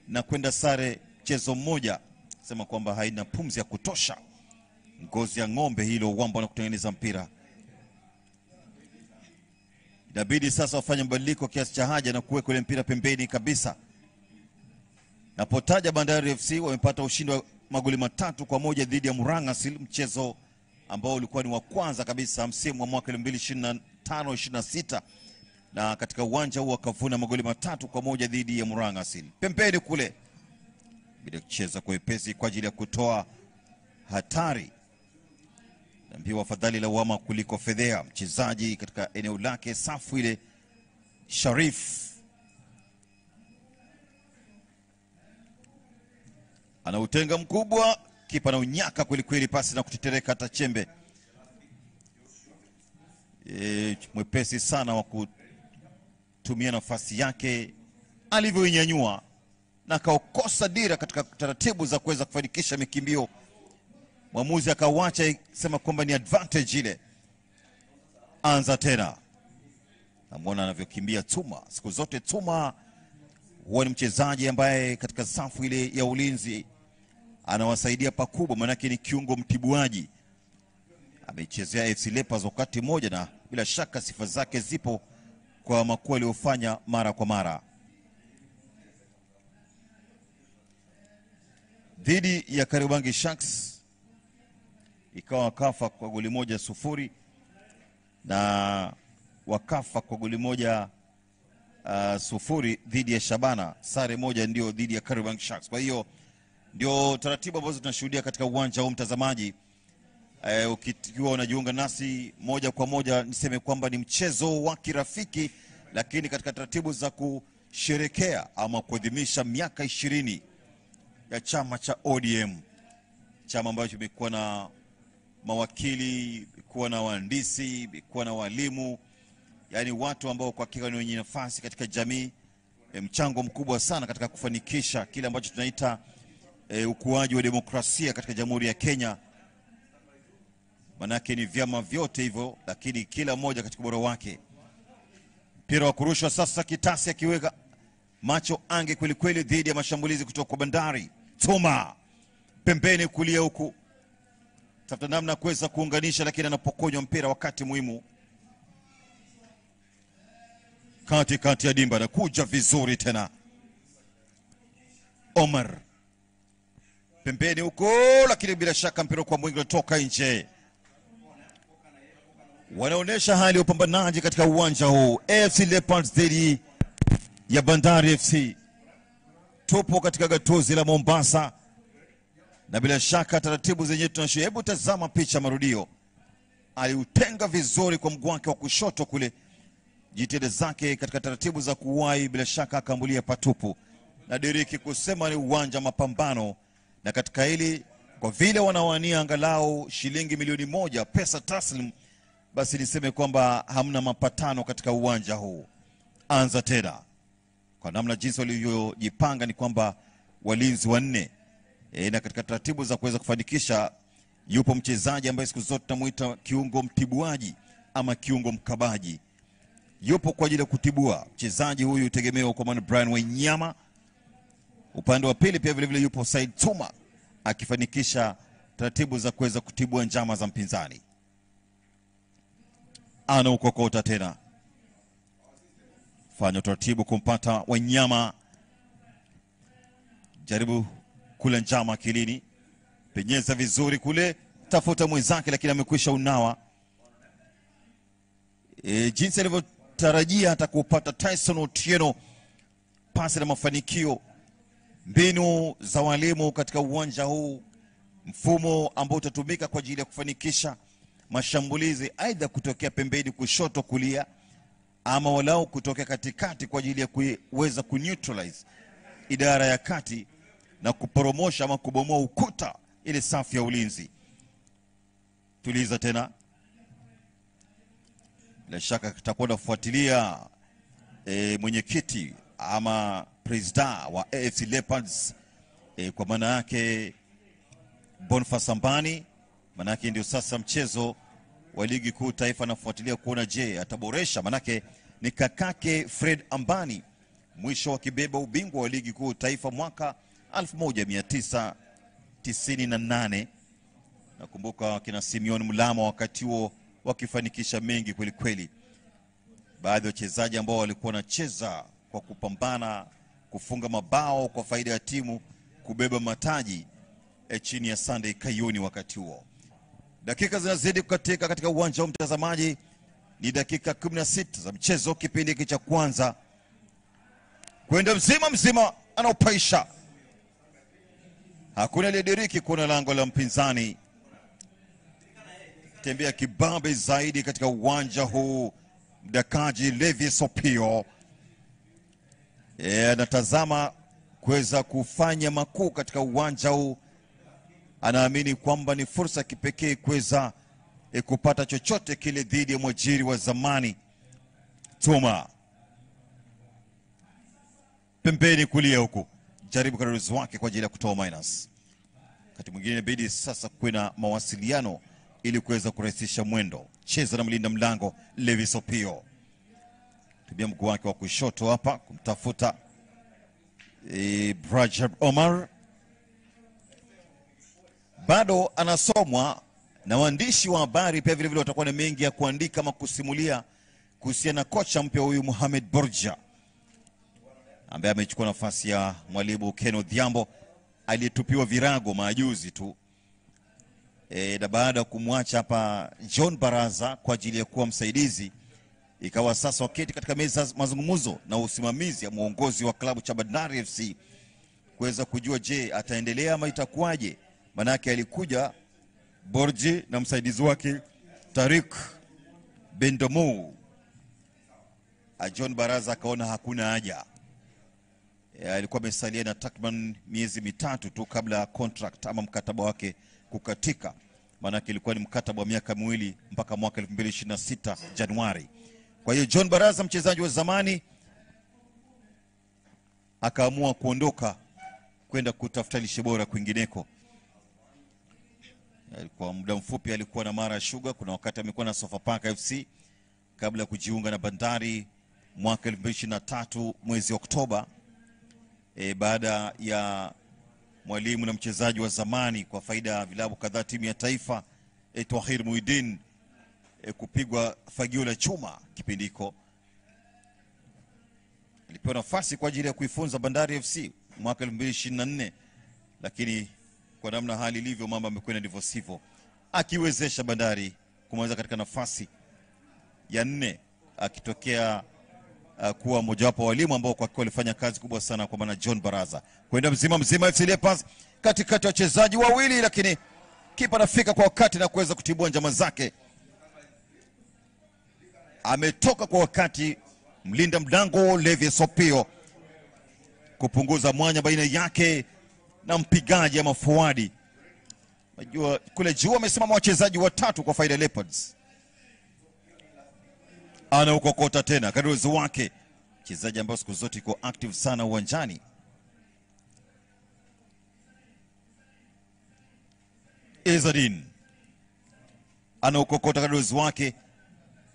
na kwenda sare mchezo mmoja. Sema kwamba haina pumzi ya kutosha. Ngozi ya ng'ombe hilo wamba na kutengeneza mpira. Inabidi sasa wafanye mabadiliko kiasi cha haja na kuweka ile mpira pembeni kabisa. Napotaja Bandari FC wamepata ushindi wa magoli 3-1 dhidi ya Murangasil, mchezo ambao ulikuwa ni wa kwanza kabisa msimu wa mwaka 2025-26, na katika uwanja huu wakavuna magoli 3-1 dhidi ya Murangasil. Pembeni kule bila kucheza kwa wepesi kwa ajili ya kutoa hatari. Naambiwa afadhali lawama kuliko fedhea. Mchezaji katika eneo lake safu ile Sharif ana utenga mkubwa, kipa na unyaka kweli kweli, pasi na kutetereka hata chembe. Mwepesi sana wa kutumia nafasi yake alivyoinyanyua na kaokosa dira katika taratibu za kuweza kufanikisha mikimbio. Mwamuzi akawacha sema kwamba ni advantage ile. Anza tena. Namuona anavyokimbia Tuma. Siku zote Tuma huwa ni mchezaji ambaye katika safu ile ya ulinzi anawasaidia pakubwa, manake ni kiungo mtibuaji. Amechezea FC Leopards wakati mmoja na bila shaka sifa zake zipo kwa makuu aliyofanya mara kwa mara. Dhidi ya Kariobangi Sharks ikawa wakafa kwa goli 1-0 na wakafa kwa goli 1-0 dhidi ya Shabana. Sare moja ndio dhidi ya Kariobangi Sharks. Kwa hiyo ndio taratibu ambazo tunashuhudia katika uwanja huu mtazamaji. Ukiwa unajiunga nasi moja kwa moja, niseme kwamba ni mchezo wa kirafiki, lakini katika taratibu za kusherekea ama kuadhimisha miaka 20 ya chama cha ODM, chama ambacho kimekuwa na mawakili, kuwa na wahandisi, kuwa na walimu, yani watu ambao kwa hakika ni wenye nafasi katika jamii, mchango mkubwa sana katika kufanikisha kile ambacho tunaita ukuaji wa demokrasia katika Jamhuri ya Kenya. Manake ni vyama vyote hivyo, lakini kila mmoja katika ubora wake. Mpira wa kurushwa sasa, Kitasi akiweka macho ange kweli kweli dhidi ya mashambulizi kutoka kwa Bandari. Tuma pembeni kulia huku, tafuta namna kuweza kuunganisha, lakini anapokonywa mpira wakati muhimu. Kati ya dimba na kuja vizuri tena. Omar pembeni huko, lakini bila shaka mpira kwa mwingi unatoka nje. Wanaonesha hali ya upambanaji katika uwanja huu. FC Leopards dhidi ya Bandari FC. Tupo katika gatuzi la Mombasa na bila shaka taratibu zenyewe tunashuhudia. Hebu tazama picha marudio. Aliutenga vizuri kwa mguu wake wa kushoto kule. Jitihada zake katika taratibu za kuwahi bila shaka akambulia patupu. Na Deriki kusema ni uwanja mapambano, na katika hili kwa vile wanawania angalau shilingi milioni 1 pesa taslim, basi niseme kwamba hamna mapatano katika uwanja huu. Anza tena. Kwa namna jinsi walivyojipanga ni kwamba walinzi 4. Na katika taratibu za kuweza kufanikisha, yupo mchezaji ambaye siku zote tunamuita kiungo mtibuaji ama kiungo mkabaji. Yupo kwa ajili ya kutibua. Mchezaji huyu tegemeo kwa maana Brian Wanyama. Upande wa pili pia vile vile yupo Said Tuma akifanikisha taratibu za kuweza kutibua njama za mpinzani. Ana ukokota tena. Fanya taratibu kumpata Wanyama. Jaribu kule njama akilini. Penyeza vizuri kule, tafuta mwenzake lakini amekwisha unawa. Jinsi alivyotarajia hata kupata Tyson Otieno, pasi na mafanikio. Mbinu za walimu katika uwanja huu, mfumo ambao utatumika kwa ajili ya kufanikisha mashambulizi aidha kutokea pembeni kushoto kulia ama walau kutokea katikati kwa ajili ya kuweza kuneutralize idara ya kati na kuporomosha ama kubomoa ukuta ile safu ya ulinzi. Tuliza tena. Bila shaka tutakwenda kufuatilia mwenyekiti ama presida wa AFC Leopards kwa maana yake Boniface Ambani. Manake ndio sasa mchezo wa ligi kuu taifa nafuatilia kuona je ataboresha, manake ni kakake Fred Ambani mwisho wakibeba ubingwa wa ligi kuu taifa mwaka 1998. Nakumbuka kina Simeon Mulama wakati huo wakifanikisha mengi kweli kweli. Baadhi ya wachezaji ambao walikuwa wanacheza kwa kupambana, kufunga mabao kwa faida ya timu, kubeba mataji chini ya Sunday Kayuni wakati huo. Dakika zinazidi kukatika katika uwanja wa mtazamaji. Ni dakika 16 za mchezo kipindi hiki cha kwanza. Kwenda mzima anaupaisha. Hakuna aliyediriki kuona lango la mpinzani. Tembea kibabe zaidi katika uwanja huu mdakaji Levis Opio. Anatazama kuweza kufanya makuu katika uwanja huu. Anaamini kwamba ni fursa kipekee kuweza kupata chochote kile dhidi ya mwajiri wa zamani Tuma. Pembeni kulia huku, jaribu karuzi wake kwa ajili ya kutoa minus. Wakati mwingine inabidi sasa kuwe na mawasiliano ili kuweza kurahisisha mwendo. Cheza na mlinda mlango Levis Opio. Tumia mguu wake wa kushoto hapa kumtafuta Rajab Omar. Bado anasomwa na waandishi wa habari, pia vile vile watakuwa na mengi ya kuandika ama kusimulia kuhusiana na kocha mpya huyu Mohamed Borja, ambaye amechukua nafasi ya mwalimu Ken Odhiambo aliyetupiwa virago majuzi tu. Na baada ya kumwacha hapa John Baraza kwa ajili ya kuwa msaidizi, ikawa sasa wakati katika meza mazungumzo na usimamizi ya muongozi wa klabu cha Bandari FC kuweza kujua je, ataendelea ama itakuwaje. Manake alikuja Borji na msaidizi wake Tariq Bendomo. John Baraza akaona hakuna haja. Alikuwa amesalia na takriban miezi mitatu tu kabla contract ama mkataba wake kukatika. Manake ilikuwa ni mkataba wa miaka miwili mpaka mwaka 2026 Januari. Kwa hiyo John Baraza, mchezaji wa zamani, akaamua kuondoka kwenda kutafuta lishe bora kwingineko. Kwa muda mfupi alikuwa na Mara Sugar, kuna wakati amekuwa na Sofapaka FC kabla ya kujiunga na Bandari mwaka 2023 mwezi Oktoba. Baada ya mwalimu na mchezaji wa zamani kwa faida ya vilabu kadhaa timu ya taifa Twahir Muhidin kupigwa fagio la chuma kipindiko, alipewa nafasi kwa ajili ya kuifunza Bandari FC mwaka 2024, lakini kwa namna hali ilivyo mambo yamekwenda ndivyo sivyo, akiwezesha Bandari kumaliza katika nafasi ya 4, akitokea kuwa mojawapo wa walimu ambao kwa kweli walifanya kazi kubwa sana kwa maana John Baraza. Kwenda mzima FC Leopards katikati ya wachezaji wawili, lakini kipa anafika kwa wakati na kuweza kutibua njama zake. Ametoka kwa wakati mlinda mlango Levis Opio kupunguza mwanya baina yake na mpigaji ama forward. Unajua kule juu wamesimama wachezaji watatu kwa faida Leopards. Ana ukokota tena kadozi wake, mchezaji ambaye siku zote iko active sana uwanjani. Ezadin ana ukokota kadozi wake,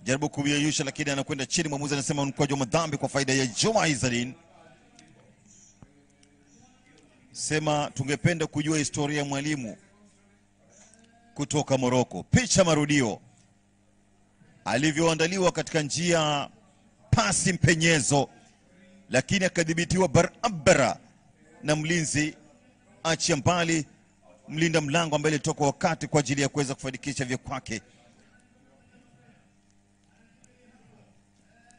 jaribu kuyeyusha lakini anakwenda chini. Mwamuzi anasema mkwaju wa madhambi kwa faida ya Juma Ezadin. Sema tungependa kujua historia ya mwalimu kutoka Morocco. Picha marudio alivyoandaliwa katika njia pasi mpenyezo, lakini akadhibitiwa barabara na mlinzi achia mbali mlinda mlango ambaye alitoka wakati kwa ajili ya kuweza kufanikisha vya kwake.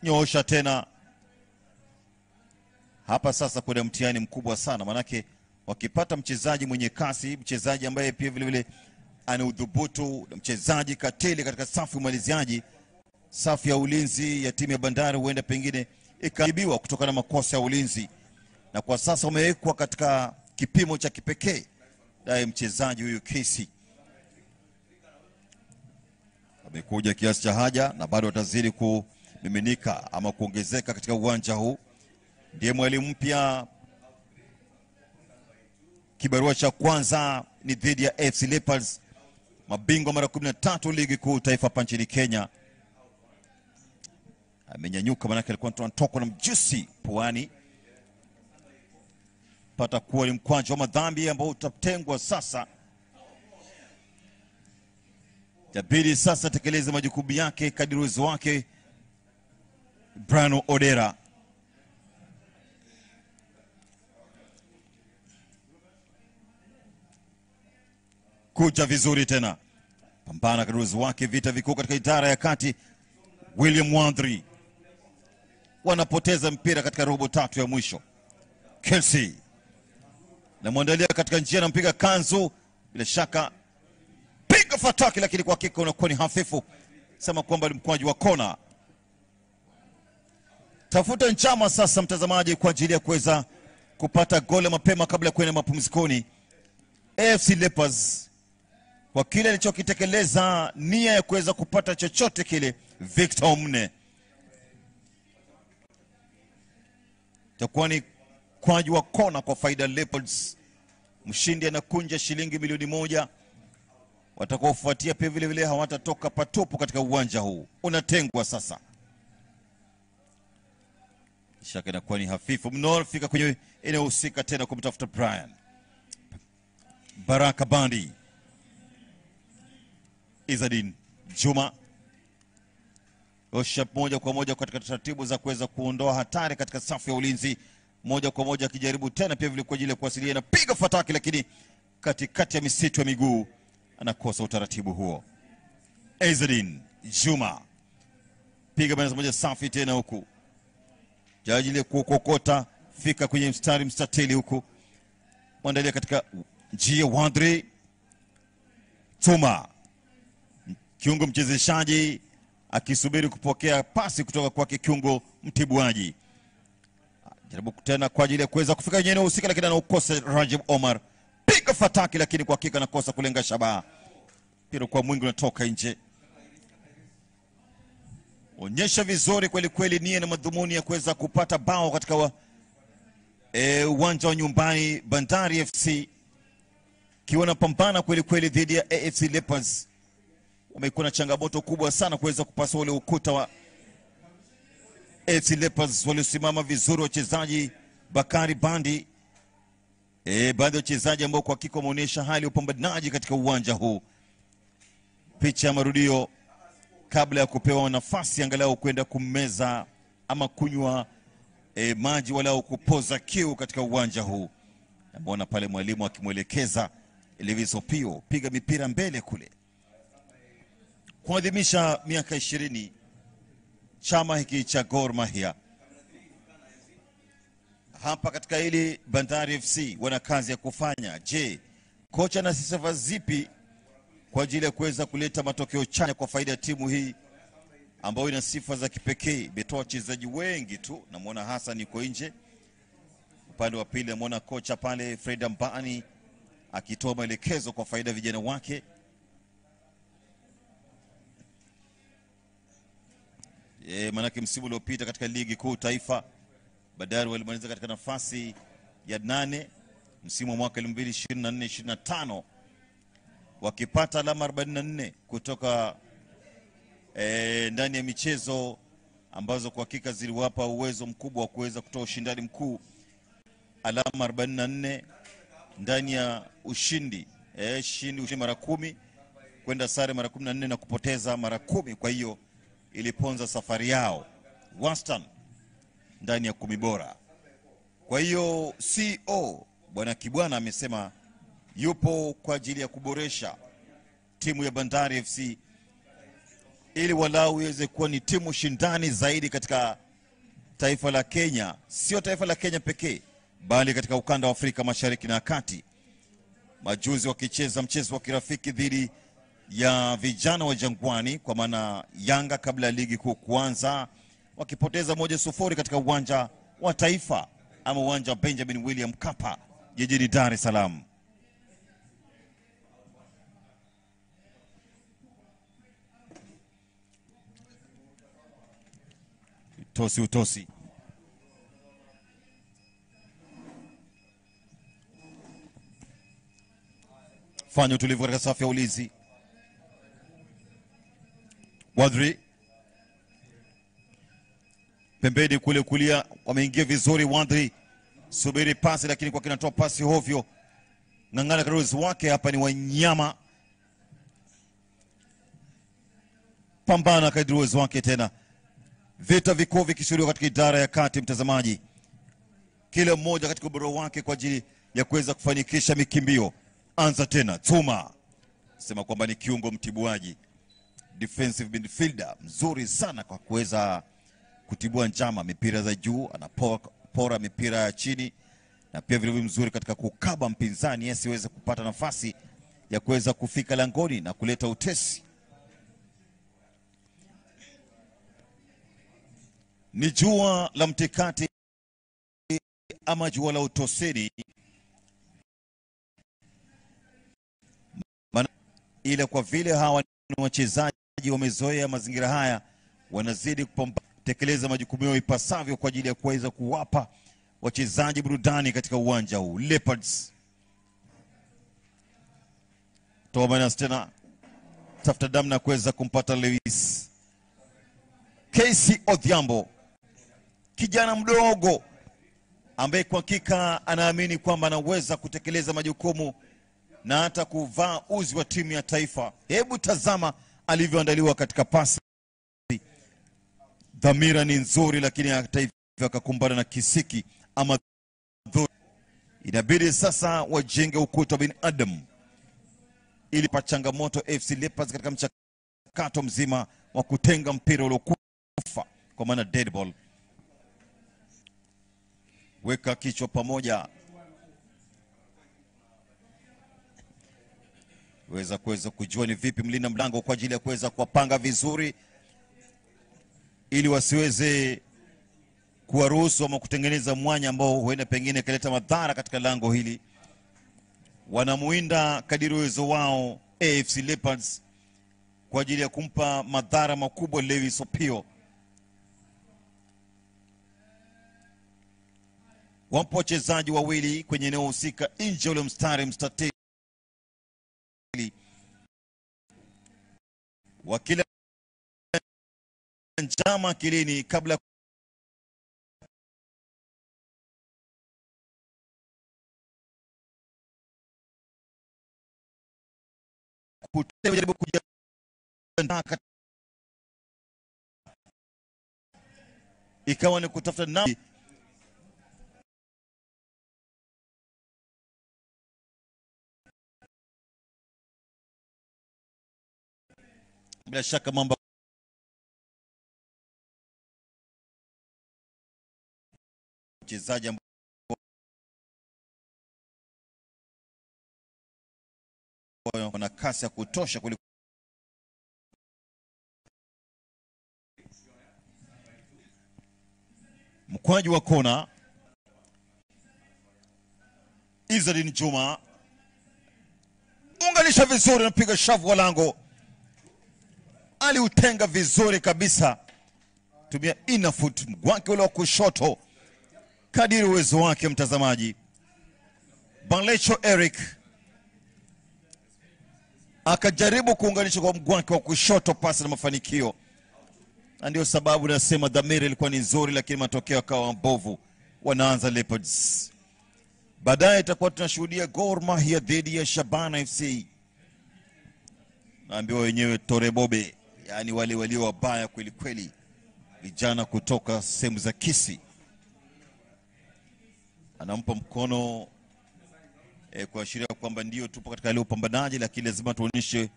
Nyoosha tena hapa. Sasa kuna mtihani mkubwa sana, manake wakipata mchezaji mwenye kasi, mchezaji ambaye pia vile vile ana udhubutu, mchezaji katili katika safu umaliziaji, safu ya ulinzi ya timu ya Bandari huenda pengine ikaibiwa kutokana na makosa ya ulinzi, na kwa sasa umewekwa katika kipimo cha kipekee naye mchezaji huyu Casey. Amekuja kiasi cha haja na bado atazidi kumiminika ama kuongezeka katika uwanja huu. Ndiye mwalimu mpya. Kibarua cha kwanza ni dhidi ya FC Leopards, mabingwa mara 13 ligi kuu taifa hapa nchini Kenya. Amenyanyuka manake alikuwa anatoka na mjusi puani. Pata kuwa ni mkwanja wa madhambi ambao utatengwa sasa. Jabiri sasa tekeleza majukumu yake kadiri uwezo wake Brano Odera. Kuja vizuri tena. Pambana kadiri uwezo wake, vita vikuu katika idara ya kati. William Wandri wanapoteza mpira katika robo tatu ya mwisho. Kelsey na mwandalia katika njia na mpiga kanzu, bila shaka piga fataki, lakini kwa hakika unakuwa ni hafifu, sema kwamba ni mkwaji wa kona. Tafuta njama sasa mtazamaji kwa ajili ya kuweza kupata goli mapema kabla ya kwenda mapumzikoni. AFC Leopards kwa kile alichokitekeleza, nia ya kuweza kupata chochote kile. Victor Omune itakuwa ni mkwaji wa kona kwa faida Leopards. Mshindi anakunja shilingi milioni 1. Watakaofuatia pia vile vile hawatatoka patupu katika uwanja huu. Unatengwa sasa. Shaka inakuwa ni hafifu mno, fika kwenye eneo husika tena kumtafuta Brian. Baraka Bandi. Izadin Juma. Osha moja kwa moja katika taratibu za kuweza kuondoa hatari katika safu ya ulinzi. Moja kwa moja akijaribu tena pia vile kwa ajili ya kuwasiliana, piga fataki, lakini katikati ya misitu ya miguu anakosa utaratibu huo. Izadin Juma. Piga bana moja safi tena huku. Jaji ile kukokota, fika kwenye mstatili huku. Mwandalia katika njia Wadri. Tuma. Kiungo mchezeshaji akisubiri kupokea pasi kutoka kwa kiungo mtibuaji. Jaribu tena kwa ajili ya kuweza kufika kwenye eneo husika, lakini anakosa Rajib Omar. Piga fataki, lakini kwa hakika anakosa kulenga shabaha. Pira kwa mwingi unatoka nje. Onyesha vizuri kweli kweli nia na madhumuni ya kuweza kupata bao katika uwanja wa nyumbani. Bandari FC kiona pambana kweli kweli dhidi ya AFC Leopards. Wamekuwa na changamoto kubwa sana kuweza kupasua ule ukuta wa AFC Leopards. Waliosimama vizuri wachezaji Bakari Bandi, baadhi ya wachezaji ambao kwa hakika wameonyesha hali ya upambanaji katika uwanja huu. Picha ya marudio kabla ya kupewa nafasi angalau kwenda kumeza ama kunywa maji walau kupoza kiu katika uwanja huu. Namuona pale mwalimu akimwelekeza Elvis Opio, piga mipira mbele kule. Kuadhimisha miaka 20 chama hiki cha Gor Mahia. Hapa katika hili Bandari FC wana kazi ya kufanya. Je, kocha na sifa zipi kwa ajili ya kuweza kuleta matokeo chanya kwa faida ya timu hii ambayo ina sifa za kipekee? Imetoa wachezaji wengi tu. Namuona Hassan yuko nje. Upande wa pili namuona kocha pale Fred Mbani akitoa maelekezo kwa faida ya vijana wake. Manake msimu uliopita katika ligi kuu taifa Bandari walimaliza katika nafasi ya 8 msimu wa mwaka 2024-25 wakipata alama 44 kutoka ndani ya michezo ambazo kwa hakika ziliwapa uwezo mkubwa wa kuweza kutoa ushindani mkuu. Alama 44 ndani ya ushindi mara 10, kwenda sare mara 14 na kupoteza mara 10. Kwa hiyo iliponza safari yao wastani ndani ya 10 bora. Kwa hiyo CEO Bwana Kibwana amesema yupo kwa ajili ya kuboresha timu ya Bandari FC ili walau iweze kuwa ni timu shindani zaidi katika taifa la Kenya, sio taifa la Kenya pekee bali katika ukanda wa Afrika Mashariki na Kati. Majuzi wakicheza mchezo wa kirafiki dhidi ya vijana wa Jangwani kwa maana Yanga kabla ya ligi kuu kuanza, wakipoteza 1-0 katika uwanja wa Taifa ama uwanja wa Benjamin William Mkapa jijini Dar es Salaam. Utosi. Fanya utulivu katika safu ya ulinzi. Wadri pembeni kule kulia wameingia vizuri. Wadri subiri pasi, lakini kwa kinatoa pasi hovyo. Ngangana Karuzi wake hapa ni Wanyama. Pambana Karuzi wake tena. Vita vikuu vikishuhudiwa katika idara ya kati mtazamaji. Kila mmoja katika ubora wake kwa ajili ya kuweza kufanikisha mikimbio. Anza tena Tuma. Sema kwamba ni kiungo mtibuaji. Defensive midfielder mzuri sana kwa kuweza kutibua njama, mipira za juu, anapora mipira ya chini, na pia vile mzuri katika kukaba mpinzani asiweze kupata nafasi ya kuweza kufika langoni na kuleta utesi. Ni jua la mtikati ama jua la utosini, ila kwa vile hawa ni wachezaji wamezoea mazingira haya, wanazidi kutekeleza majukumu yao ipasavyo kwa ajili ya kuweza kuwapa wachezaji burudani katika uwanja huu. Leopards Thomas tena tafuta damu na kuweza kumpata Lewis. Casey Odhiambo, kijana mdogo ambaye kwa hakika anaamini kwamba anaweza kutekeleza majukumu na hata kuvaa uzi wa timu ya taifa. Hebu tazama alivyoandaliwa katika pasi. Dhamira ni nzuri, lakini hata hivyo akakumbana na kisiki ama dhuri. Inabidi sasa wajenge ukuta wa binadamu ili pa changamoto FC Leopards katika mchakato mzima wa kutenga mpira uliokufa kwa maana dead ball. Weka kichwa pamoja, kuweza kujua ni vipi mlinda mlango kwa ajili ya kuweza kuwapanga vizuri ili wasiweze kuwaruhusu ama kutengeneza mwanya ambao huenda pengine kaleta madhara katika lango hili. Wanamuinda kadiri uwezo wao AFC Leopards kwa ajili ya kumpa madhara makubwa Lewis Opio. Wapo wachezaji wawili kwenye eneo husika nje ule mstatili wakila njama kilini kabla kujaribu kujiandaa, ikawa ni kutafuta nani bila shaka mambo mchezaji ambao wana kasi ya kutosha kuliko mkwaji wa kona. Izadin Juma unganisha vizuri, napiga shavu wa lango, aliutenga vizuri kabisa, tumia inner foot wake ule wa kushoto kadiri uwezo wake. Mtazamaji, Banlecho Eric akajaribu kuunganisha kwa mguu wake wa kushoto, pasi na mafanikio, na ndio sababu nasema dhamira ilikuwa ni nzuri, lakini matokeo yakawa mbovu. Wanaanza Leopards. Baadaye itakuwa tunashuhudia Gor Mahia dhidi ya Shabana FC. Naambiwa wenyewe Torebobe, yani wale walio wabaya kweli kweli, vijana kutoka sehemu za Kisii. Anampa mkono kuashiria kwamba ndio tupo katika hali ya upambanaji, lakini lazima tuonyeshe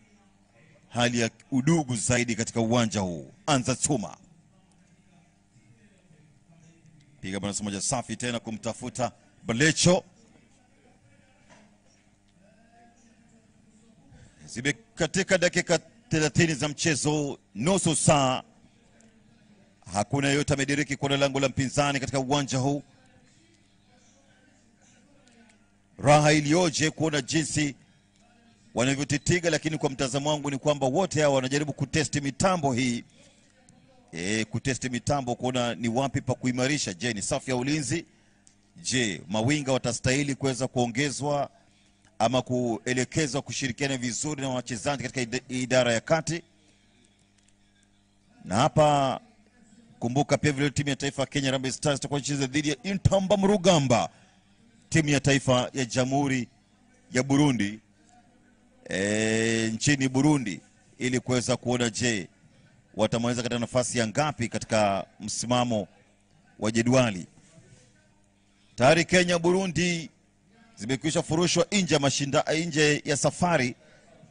hali ya udugu zaidi katika uwanja huu. Anza Chuma piga bwana moja safi tena kumtafuta Balecho. Zibe katika dakika 30 za mchezo, nusu saa, hakuna yote amediriki kwa lango la mpinzani katika uwanja huu. Raha ilioje kuona jinsi wanavyotitiga, lakini kwa mtazamo wangu ni kwamba wote hao wanajaribu kutesti mitambo hii. Kutesti mitambo kuona ni wapi pa kuimarisha. Je, ni safu ya ulinzi? Je, mawinga watastahili kuweza kuongezwa ama kuelekezwa kushirikiana vizuri na wachezaji katika idara ya kati? Na hapa kumbuka pia vile timu ya taifa ya Kenya Harambee Stars itakuwa inacheza dhidi ya Intamba Mrugamba, timu ya taifa ya Jamhuri ya Burundi, nchini Burundi, ili kuweza kuona je watamaliza katika nafasi ya ngapi katika msimamo wa jedwali. Tayari Kenya Burundi zimekwisha furushwa nje ya safari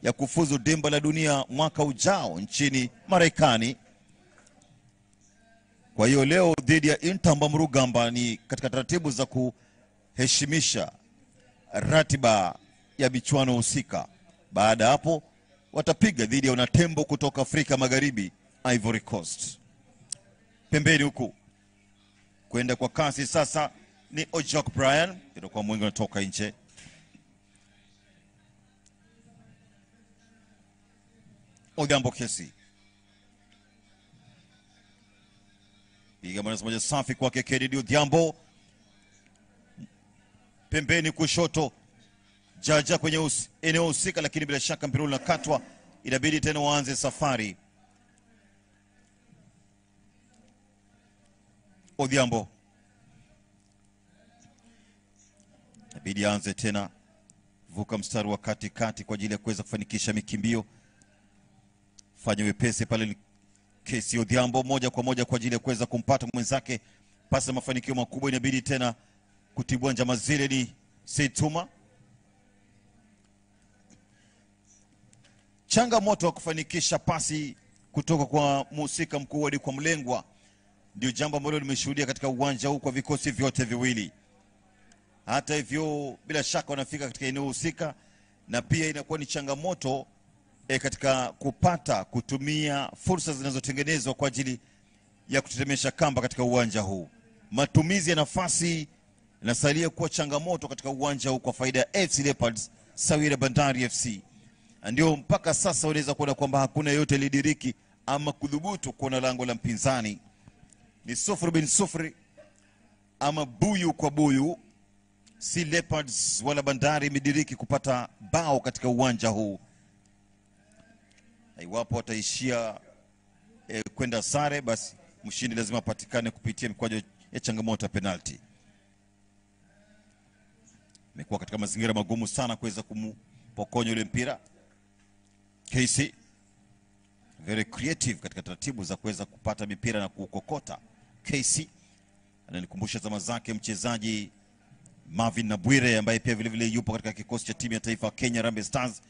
ya kufuzu dimba la dunia mwaka ujao nchini Marekani. Kwa hiyo leo dhidi ya Intamba Mrugamba ni katika taratibu za kuheshimisha ratiba ya michuano husika. Baada hapo watapiga dhidi ya wanatembo kutoka Afrika Magharibi, Ivory Coast. Pembeni huku kwenda kwa kasi sasa ni Ojok Brian, ndio kwa mwingi anatoka nje. Odhiambo Kesi piga moja safi kwake Kennedy Odhiambo. Pembeni kushoto Jaja kwenye eneo husika, lakini bila shaka mpira unakatwa, inabidi tena waanze safari. Odhiambo inabidi aanze tena, vuka mstari wa katikati kwa ajili ya kuweza kufanikisha mikimbio. Fanya wepesi pale Kesi Odhiambo moja kwa moja kwa ajili ya kuweza kumpata mwenzake. Pasi mafanikio makubwa, inabidi tena kutibua njama zile ni Seituma. Changamoto wa kufanikisha pasi kutoka kwa mhusika mkuu hadi kwa mlengwa ndio jambo ambalo limeshuhudia katika uwanja huu kwa vikosi vyote viwili. Hata hivyo bila shaka wanafika katika eneo husika, na pia inakuwa ni changamoto katika kutumia fursa zinazotengenezwa kwa ajili ya kutetemesha kamba katika uwanja huu. Matumizi ya nafasi inasalia kuwa changamoto katika uwanja huu kwa faida ya FC Leopards sawira Bandari FC. Ndio mpaka sasa unaweza kuona kwamba hakuna yote lidiriki ama kudhubutu kuona lango la mpinzani. Ni 0-0 ama buyu kwa buyu. Si Leopards wala Bandari midiriki kupata bao katika uwanja huu. Iwapo wataishia kwenda sare, basi mshindi lazima patikane kupitia mikwaju ya changamoto ya penalty. Imekuwa katika mazingira magumu sana kuweza kumpokonya ule mpira. KC very creative katika taratibu za kuweza kupata mipira na kukokota. KC ananikumbusha zama zake mchezaji Marvin Nabwire ambaye pia vile vile yupo katika kikosi cha timu ya taifa Kenya Harambee Stars,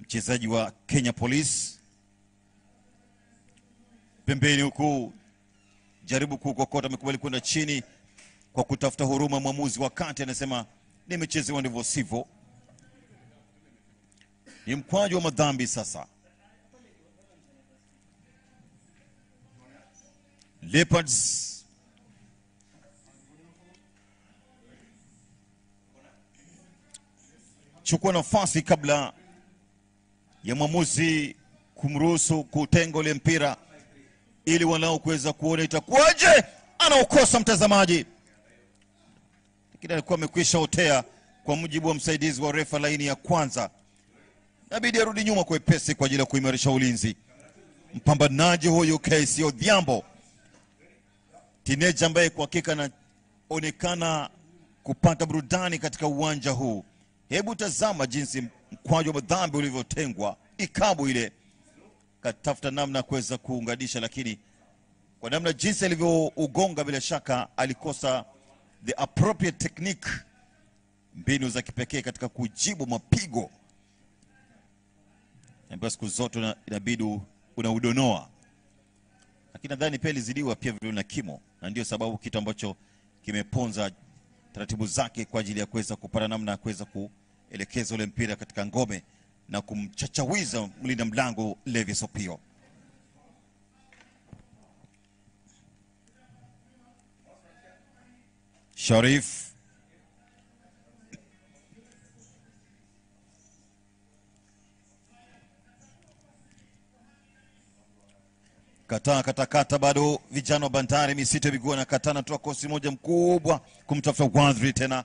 mchezaji wa Kenya Police. Pembeni huku jaribu kukokota, amekubali kwenda chini kwa kutafuta huruma. Mwamuzi wa kati anasema nimechezewa ndivyo sivyo. Ni mkwaju wa madhambi sasa. Leopards chukua nafasi kabla ya mwamuzi kumruhusu kutenga ule mpira ili wanao kuweza kuona itakuwaje. Anaokosa mtazamaji, lakini alikuwa amekwisha otea kwa mujibu wa msaidizi wa refa laini ya kwanza. Inabidi arudi nyuma kwa epesi kwa ajili ya kuimarisha ulinzi. Mpambanaji huyu KC Odhiambo, teenager ambaye kwa hakika anaonekana kupata burudani katika uwanja huu. Hebu tazama jinsi mkwaju wa madhambi ulivyotengwa. Ikabu ile katafuta namna kuweza kuunganisha, lakini kwa namna jinsi alivyougonga bila shaka alikosa the appropriate technique, mbinu za kipekee katika kujibu mapigo ambayo siku zote inabidi unaudonoa. Lakini nadhani pia lizidiwa pia vile na kimo, na ndio sababu kitu ambacho kimeponza taratibu zake kwa ajili ya kuweza kupata namna ya kuweza kuelekeza ule mpira katika ngome na kumchachawiza mlinda mlango Levis Opio. Sharif katakata bado vijana wa Bandari misito miguu na katana toa kosi moja mkubwa kumtafuta Wadri tena.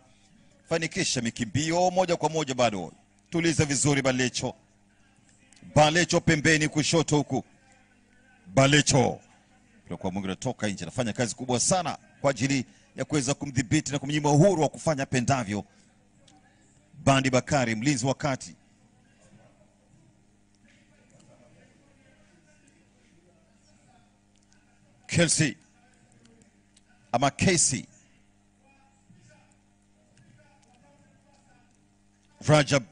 Fanikisha mikimbio moja kwa moja bado. Tuliza vizuri Balecho. Balecho pembeni kushoto huku. Balecho kwa Mungu natoka nje, anafanya kazi kubwa sana kwa ajili ya kuweza kumdhibiti na kumnyima uhuru wa kufanya pendavyo. Bandi Bakari mlinzi wa kati. Kelsey ama Casey Rajab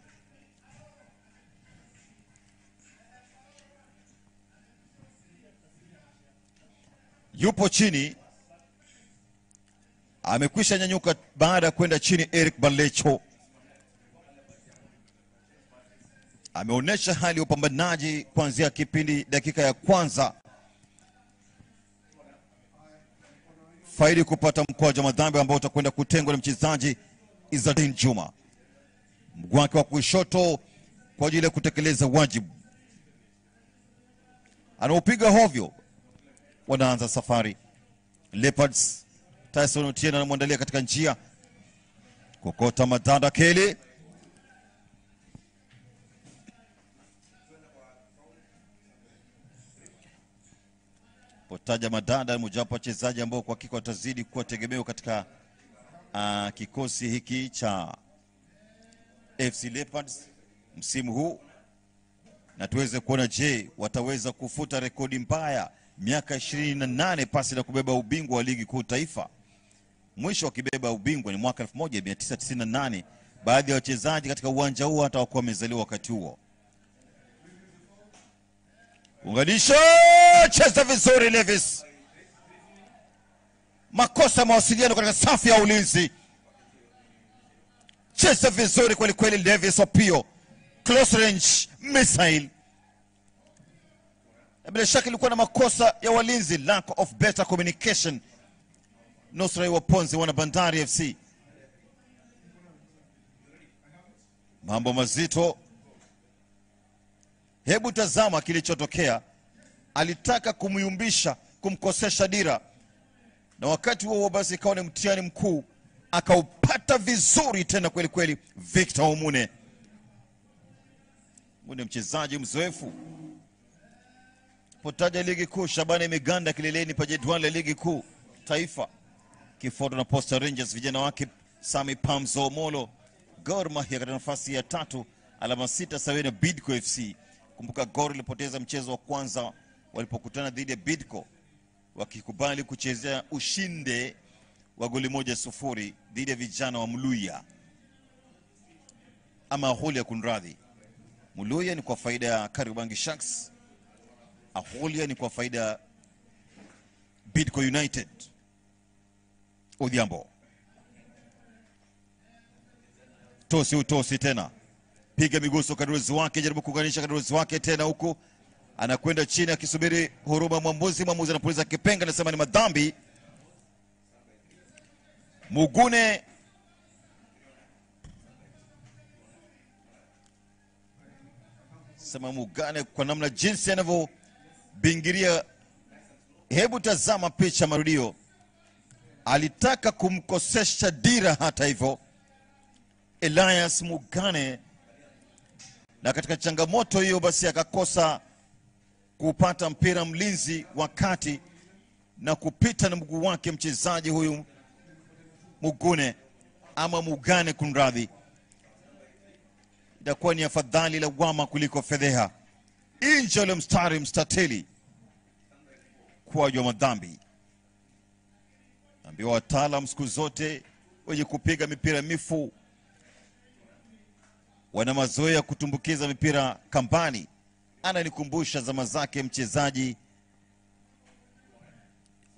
yupo chini, amekwisha nyanyuka baada ya kwenda chini. Eric Balecho ameonyesha hali ya upambanaji kuanzia kipindi dakika ya kwanza. Faidi kupata mkwaju wa madhambi ambao utakwenda kutengwa na mchezaji Izzadin Juma. Mguu wake wa kushoto kwa ajili ya kutekeleza wajibu. Anaupiga hovyo. Wanaanza safari. Leopards. Tyson Otieno anamwandalia katika njia. Kokota Madada Kelly. Potaja Madada mojawapo wachezaji ambao kwa hakika watazidi kuwa tegemeo katika kikosi hiki cha FC Leopards msimu huu, na tuweze kuona je wataweza kufuta rekodi mbaya miaka 28 pasi na kubeba ubingwa wa ligi kuu taifa. Mwisho wakibeba ubingwa ni mwaka 1998. Baadhi ya wachezaji katika uwanja huu hata wakuwa wamezaliwa wakati huo. Unganisho, cheza vizuri Levis. Makosa mawasiliano katika safu ya ulinzi. Cheza vizuri kweli kweli Levis Opio. Close range missile. Bila shaka ilikuwa na makosa ya walinzi, lack of better communication. Nusra Waponzi wana Bandari FC. Mambo mazito. Hebu tazama kilichotokea. Alitaka kumyumbisha, kumkosesha dira. Na wakati huo basi ikawa ni mtihani mkuu. Akaupata vizuri tena kweli kweli Victor Omune. Mune mchezaji mzoefu. Potaja ligi kuu, Shabani imeganda kileleni pa jedwali la ligi kuu taifa. Kifuatwa na Posta Rangers, vijana wake Sami Pamzo Molo. Gor Mahia katika nafasi ya 3, alama 6 sawa na Bidco FC. Kumbuka Gor ilipoteza mchezo wa kwanza walipokutana dhidi ya Bidco, wakikubali kuchezea ushinde wa goli 1-0 dhidi ya vijana wa Muluya. Ama Ahulia kunradhi. Muluya ni kwa faida ya Kariobangi Sharks. Ahulia ni kwa faida ya Bidco United. Odhiambo. Tosi tena. Piga miguso kadrozi wake, jaribu kuunganisha kadrozi wake tena huku. Anakwenda chini akisubiri huruma mwamuzi. Mwamuzi anapuliza kipenga, anasema ni madhambi. Mugune sema Mugane kwa namna jinsi anavyobingiria. Hebu tazama picha marudio. Alitaka kumkosesha dira hata hivyo Elias Mugane, na katika changamoto hiyo basi akakosa kupata mpira mlinzi wakati na kupita na mguu wake mchezaji huyu Mugune ama Mugane kunradhi. Itakuwa ni afadhali lawama kuliko fedheha. Inje ule mstatili kwa jua madhambi. Ambiwa wataalamu siku zote wenye kupiga mipira mifu wana mazoea kutumbukiza mipira kambani. Ananikumbusha zama zake mchezaji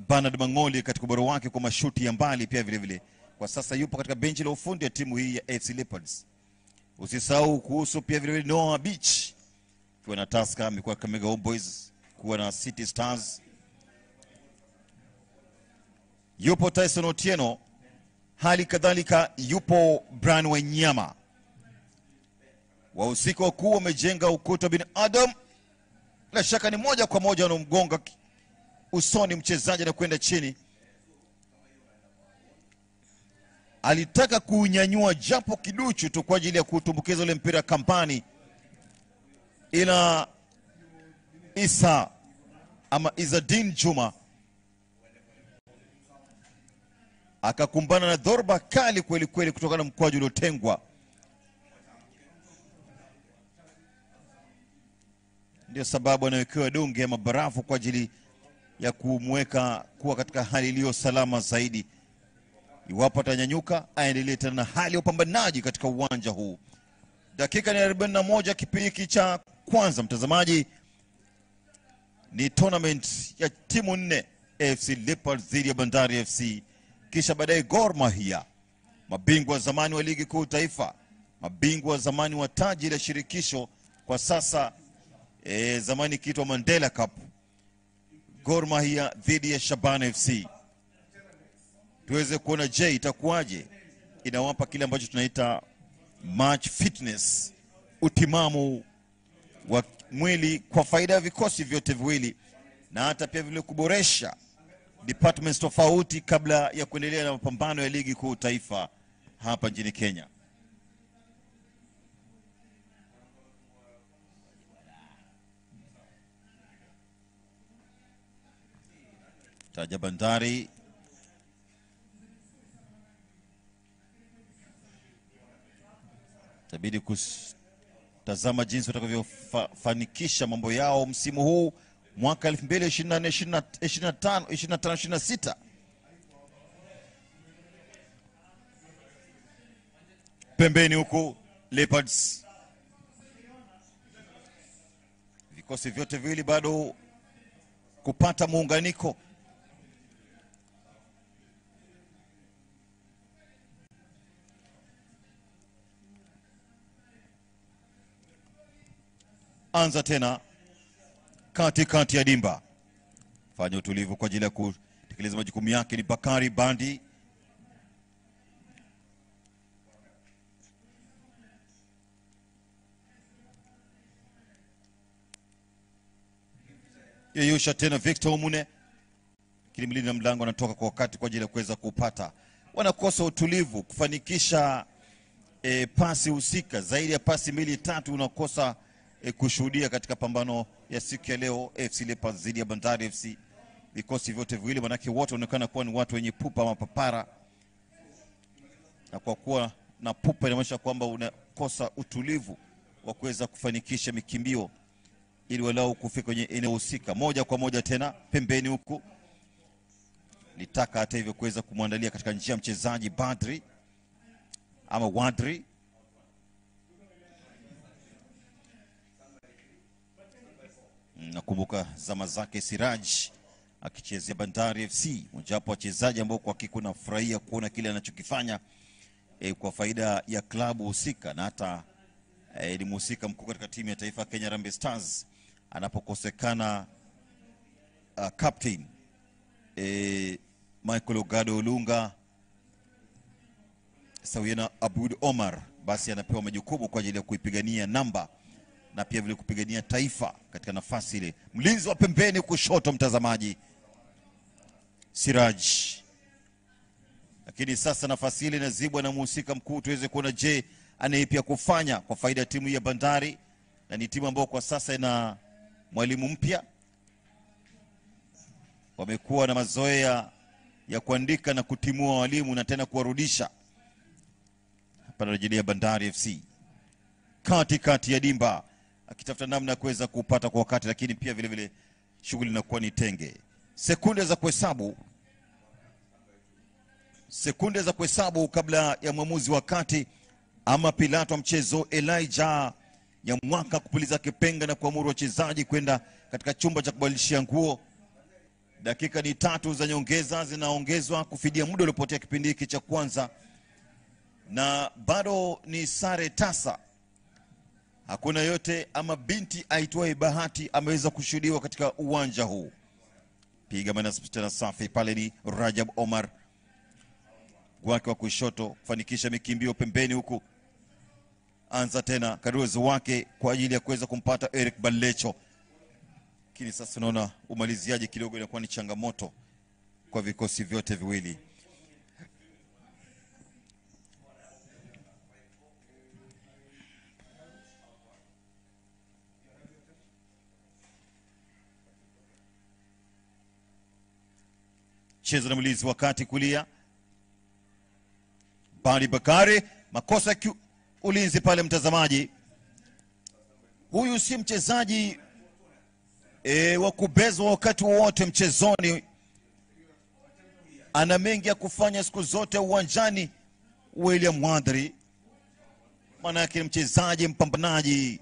Bernard Mangoli katika ubora wake kwa mashuti ya mbali pia vile vile. Kwa sasa yupo katika benchi la ufundi ya timu hii ya FC Leopards. Usisahau kuhusu pia vile vile Noah Beach. Kwa na Tusker, amekuwa Kakamega Homeboys, kuwa na City Stars. Yupo Tyson Otieno, hali kadhalika yupo Brian Wanyama. Wahusika wakuu wamejenga ukuta bin Adam. La shaka ni moja kwa moja wanamgonga usoni mchezaji na kwenda chini. Alitaka kuunyanyua japo kiduchu tu kwa ajili ya kutumbukiza ule mpira kampani, ila Izzadin Juma akakumbana na dhoruba kali kweli kweli kutokana na mkwaju uliotengwa. Ndio sababu anawekewa donge ama barafu kwa ajili ya kumweka kuwa katika hali iliyo salama zaidi. Iwapo atanyanyuka aendelee tena na hali ya upambanaji katika uwanja huu. Dakika ni 41 kipindi cha kwanza, mtazamaji. Ni tournament ya timu 4, AFC Leopards dhidi ya Bandari FC, kisha baadaye Gor Mahia, mabingwa zamani wa ligi kuu taifa, mabingwa zamani wa taji la shirikisho kwa sasa zamani kiitwa Mandela Cup. Gor Mahia dhidi ya Shabana FC. Tuweze kuona je itakuwaje, inawapa kile ambacho tunaita match fitness, utimamu wa mwili kwa faida ya vikosi vyote viwili, na hata pia vile kuboresha departments tofauti kabla ya kuendelea na mapambano ya ligi kuu taifa hapa nchini Kenya. Taja Bandari tabidi kutazama jinsi watakavyofanikisha mambo yao msimu huu mwaka 2024-25-26. Pembeni huku Leopards, vikosi vyote viwili bado kupata muunganiko. Anza tena katikati ya dimba, fanya utulivu kwa ajili ya kutekeleza majukumu yake ni Bakari Bandi. Yeyusha tena Victor Omune, kile mlinda mlango anatoka kwa wakati kwa ajili ya kuweza kupata. Wanakosa utulivu kufanikisha pasi husika, zaidi ya pasi 2-3 unakosa kushuhudia katika pambano ya siku ya leo FC Leopards dhidi ya Bandari FC. Vikosi vyote viwili manake wote wanaonekana kuwa ni watu wenye pupa mapapara, na kwa kuwa na pupa inamaanisha kwamba unakosa utulivu wa kuweza kufanikisha mikimbio ili walau kufika kwenye eneo husika. Moja kwa moja tena pembeni huku, litaka hata hivyo kuweza kumwandalia katika njia mchezaji Badri ama Wadri. Nakumbuka zama zake Siraj akichezea Bandari FC, mojawapo wachezaji ambao kwa hakika nafurahia kuona kile anachokifanya kwa faida ya klabu husika, na hata ni mhusika mkuu katika timu ya taifa Kenya Harambee Stars anapokosekana captain Michael Ogado Olunga sawia na Abud Omar, basi anapewa majukumu kwa ajili ya kuipigania namba na pia vile kupigania taifa katika nafasi ile. Mlinzi wa pembeni kushoto, mtazamaji, Siraj. Lakini sasa nafasi ile inazibwa na mhusika mkuu. Tuweze kuona je anayepia kufanya kwa faida ya timu ya Bandari, na ni timu ambayo kwa sasa ina mwalimu mpya. Wamekuwa na mazoea ya kuandika na kutimua walimu na tena kuwarudisha. Hapa narejelea Bandari FC katikati ya dimba akitafuta namna ya kuweza kupata kwa wakati, lakini pia vile vile shughuli inakuwa ni tenge. Sekunde za kuhesabu kabla ya mwamuzi wa kati ama Pilato wa mchezo Elijah ya mwaka kupuliza kipenga na kuamuru wachezaji kwenda katika chumba cha kubadilishia nguo. Dakika ni 3 za nyongeza zinaongezwa kufidia muda uliopotea kipindi hiki cha kwanza, na bado ni sare tasa. Hakuna yote ama binti aitwaye Bahati ameweza kushuhudiwa katika uwanja huu. Piga manastana safi pale ni Rajab Omar, wake wa kushoto kufanikisha mikimbio pembeni huku. Anza tena karuzi wake kwa ajili ya kuweza kumpata Eric Balecho. Lakini sasa unaona umaliziaji kidogo inakuwa ni changamoto kwa vikosi vyote viwili. Chezo na mlizi wakati kulia Bani Bakari, makosa ulinzi pale mtazamaji. Huyu si mchezaji wa kubezwa wakati wote mchezoni. Ana mengi ya kufanya siku zote uwanjani William Wadri. Maana yake mchezaji mpambanaji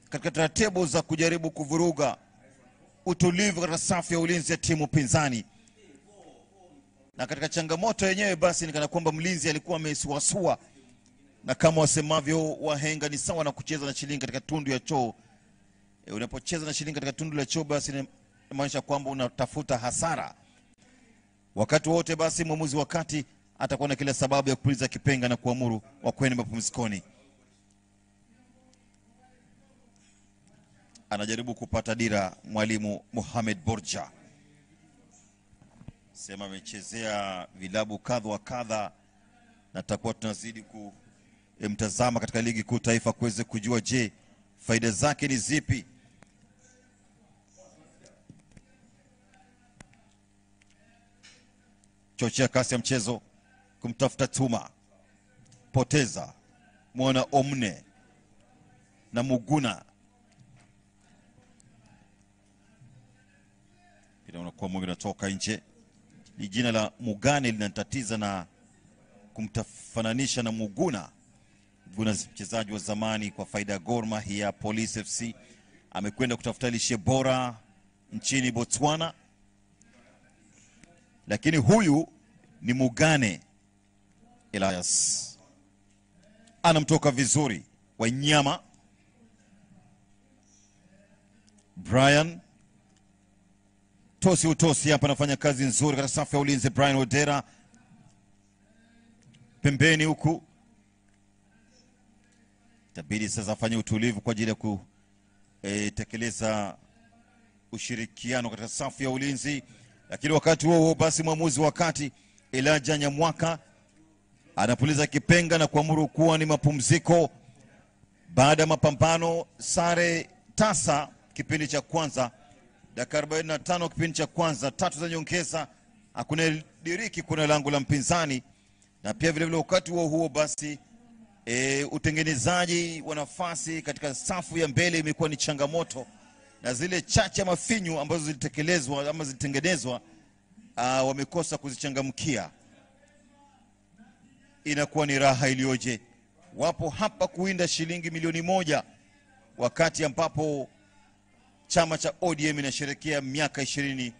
katika taratibu za kujaribu kuvuruga utulivu katika safu ya ulinzi ya timu pinzani. na katika changamoto yenyewe basi ni kana kwamba mlinzi alikuwa amesuasua, na kama wasemavyo wahenga ni sawa na kucheza na shilingi katika tundu ya choo. Unapocheza na shilingi katika tundu la choo basi inamaanisha kwamba unatafuta hasara. Wakati wote basi mwamuzi wakati atakuwa na kila sababu ya kupuliza kipenga na kuamuru wakwende mapumzikoni. Anajaribu kupata dira mwalimu Mohamed Borja. Sema amechezea vilabu kadha wa kadha, na tutakuwa tunazidi kumtazama katika ligi kuu taifa kuweze kujua je, faida zake ni zipi. Chochea kasi ya mchezo kumtafuta Tuma. Poteza muona Omne na Muguna. Ila unakuwa mwingi natoka nje. Ni jina la Mugane linatatiza na kumtafananisha na Muguna. Muguna mchezaji wa zamani kwa faida ya Gor Mahia, Police FC. Amekwenda kutafuta lishe bora nchini Botswana. Lakini huyu ni Mugane Elias. Anamtoka vizuri Wanyama. Brian Tosi hapa anafanya kazi nzuri katika safu ya ulinzi. Brian Odera pembeni huku. Itabidi sasa afanye utulivu kwa ajili ya kutekeleza ushirikiano katika safu ya ulinzi. Lakini wakati huo basi mwamuzi wakati Elijah Nyamwaka anapuliza kipenga na kuamuru kuwa ni mapumziko baada ya mapambano. Sare tasa kipindi cha kwanza, dakika 45 kipindi cha kwanza, 3 za nyongeza, hakuna diriki kuna lango la mpinzani. Na pia vile vile wakati huo basi utengenezaji wa nafasi katika safu ya mbele imekuwa ni changamoto, na zile chache mafinyu ambazo zilitekelezwa ama zilitengenezwa wamekosa kuzichangamkia. Inakuwa ni raha iliyoje. Wapo hapa kuinda shilingi milioni 1 wakati ambapo chama cha ODM inasherehekea miaka 20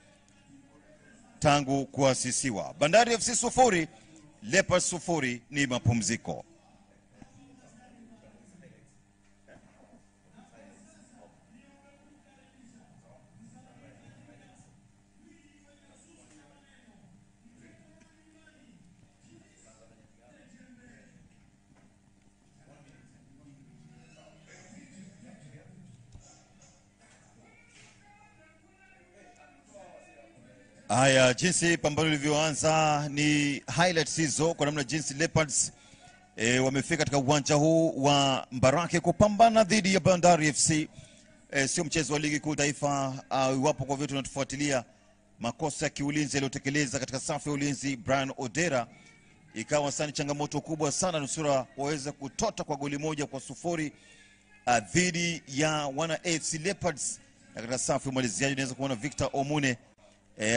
tangu kuasisiwa. Bandari FC 0, Leopards 0, ni mapumziko. Haya, jinsi pambano lilivyoanza ni highlights hizo kwa namna jinsi Leopards wamefika katika uwanja huu wa Mbaraki kupambana dhidi ya Bandari FC. Sio mchezo wa ligi kuu taifa. Iwapo kwa vile tunatufuatilia makosa ya kiulinzi yaliyotekeleza katika safu ya ulinzi Brian Odera, ikawa sana changamoto kubwa sana nusura waweza kutota kwa goli 1-0 dhidi ya wana AFC Leopards. Na katika safu ya maliziaji unaweza kuona Victor Omune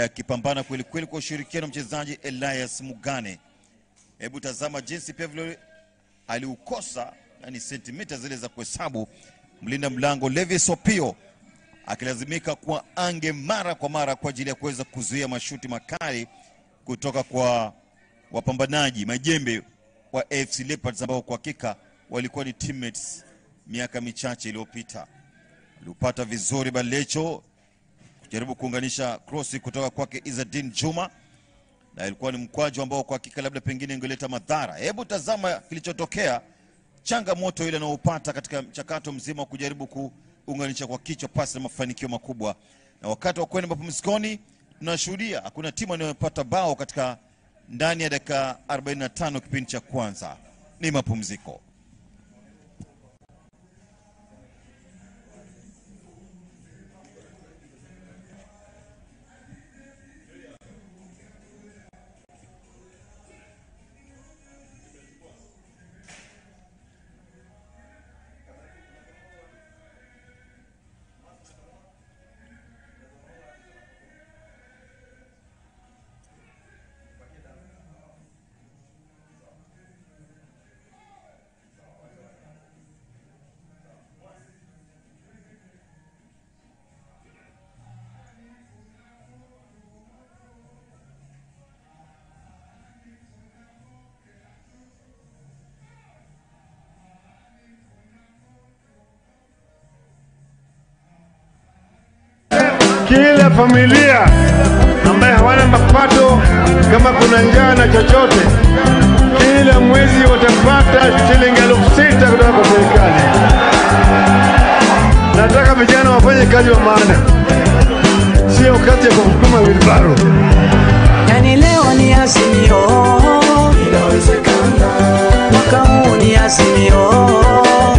akipambana kweli kweli kwa ushirikiano mchezaji Elias Mugane. Hebu tazama jinsi pia vile aliukosa, yani sentimita zile za kuhesabu, mlinda mlango Levis Opio akilazimika kwa ange mara kwa mara kwa ajili ya kuweza kuzuia mashuti makali kutoka kwa wapambanaji majembe wa AFC Leopards ambao kwa hakika walikuwa ni teammates miaka michache iliyopita. Alipata vizuri Balecho kujaribu kuunganisha crossi kutoka kwake Izadin Juma, na ilikuwa ni mkwaju ambao kwa hakika labda pengine ingeleta madhara. Hebu tazama kilichotokea, changamoto ile anaopata katika mchakato mzima wa kujaribu kuunganisha kwa kichwa pasi na mafanikio makubwa. Na wakati wa kwenda mapumzikoni tunashuhudia hakuna timu inayopata bao katika ndani ya dakika 45 kipindi cha kwanza. Ni mapumziko. kila familia ambaye hawana mapato, kama kuna njaa na chochote, kila mwezi watapata shilingi 6,000 kutoka kwa serikali. Nataka vijana wafanye kazi wa maana, sio kazi ya kusukuma wilbaro. Yani leo ni Azimio, inawezekana. Mwaka huu ni Azimio,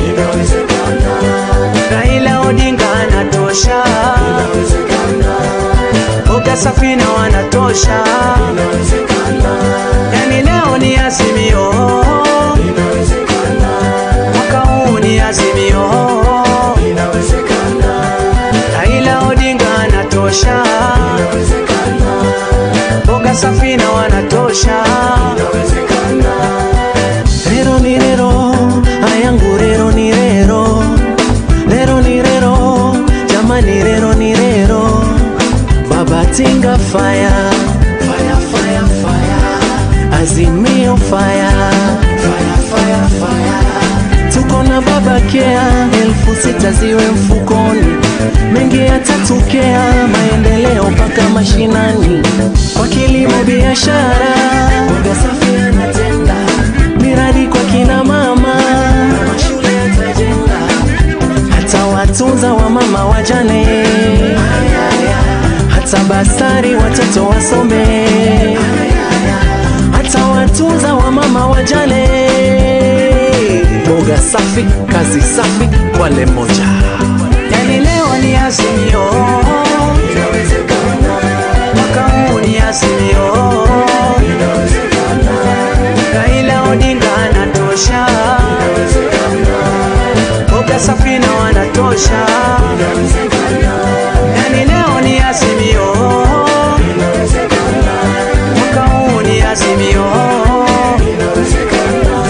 inawezekana. Raila Odinga anatosha, inawezekana. Boga Safina wanatosha, inawezekana. Yani leo ni Azimio, inawezekana. Mwaka huu ni Azimio, inawezekana. Raila Odinga anatosha, inawezekana. Boga Safina wanatosha, inawezekana. Rero ni rero, ayangu rero ni rero. Rero ni rero, jamani rero ni rero. Baba Tinga fire, fire, fire, fire. Azimio fire, fire, fire, fire. Tuko na Baba Kea, 6,000 ziwe mfukoni. Mengi yatatokea, maendeleo mpaka mashinani. Kwa kilimo biashara, Boga Safi anatenda. Miradi kwa kina mama, mashule yatajenga. Hata watunza wa mama wajane, hata basari watoto wasome. Hata watunza wa mama wajane. Boga Safi, kazi safi kwa lemoja. Yani leo ni Azimio, inawezekana. Mwaka huu ni Azimio, inawezekana. Raila Odinga anatosha, inawezekana. Boga Safina wanatosha, inawezekana. Yani leo ni Azimio, inawezekana. Mwaka huu ni Azimio, inawezekana.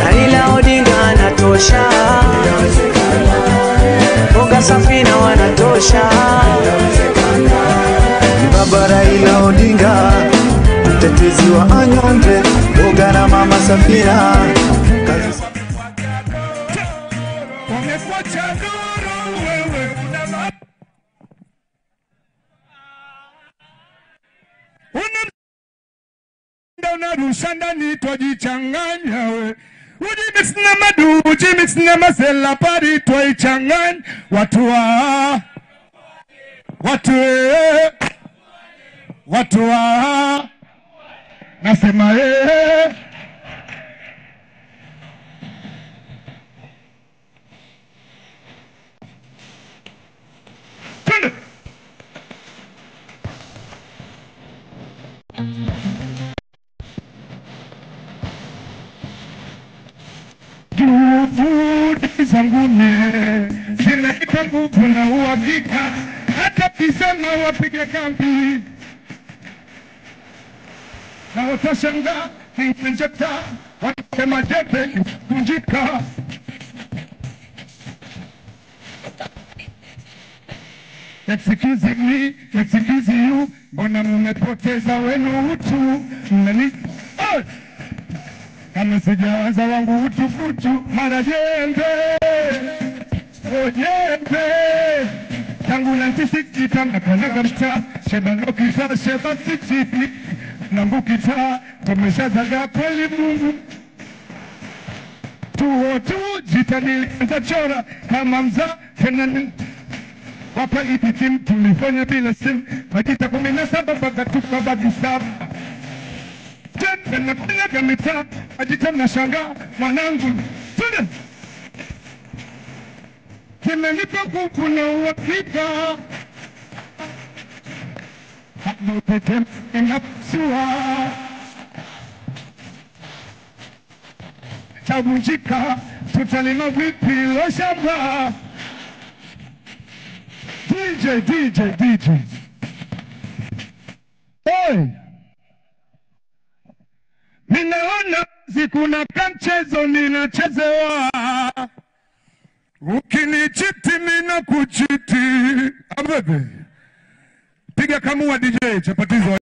Raila Odinga anatosha, inawezekana. Boga Safina wanatosha, inawezekana. Baba Raila Odinga, mtetezi wa anyonge. Boga na mama Safina, kazi unarusha ndani twajichanganya we. Ujimix na madu, ujimix na masela pari twaichanganya. Watu wa nasema juhudi zangu zinanipa nguvu na uhakika, hata kisema wapige kambi na watashangaa kinjeta wakisema jebe kunjika. Excuse me, excuse you, mbona mmepoteza wenu utu? Kama sijawaza wangu utufutu, mara jembe, ojembe. Tangu na ntisikita, nakanaga mta, sheba nokita, sheba sitipi. Nambukita, tumesha zaga kweli Mungu. Tuo tu, jita nilianza chora, kama mza, tena wapa ititim, tulifanya bila sim. Majita 17, baka tuka bagi 7. Tena kuna kamita, ajita na shanga, mwanangu. Tuna kimenipa kuku na uhakika. Hapo pete inapsua. Chabunjika, tutalima vipi lo shamba. DJ. Oi! Ninaona zikuna kamchezo ninachezewa. Ukinichiti mina kuchiti. Abebe. Piga kamua DJ chapatizo.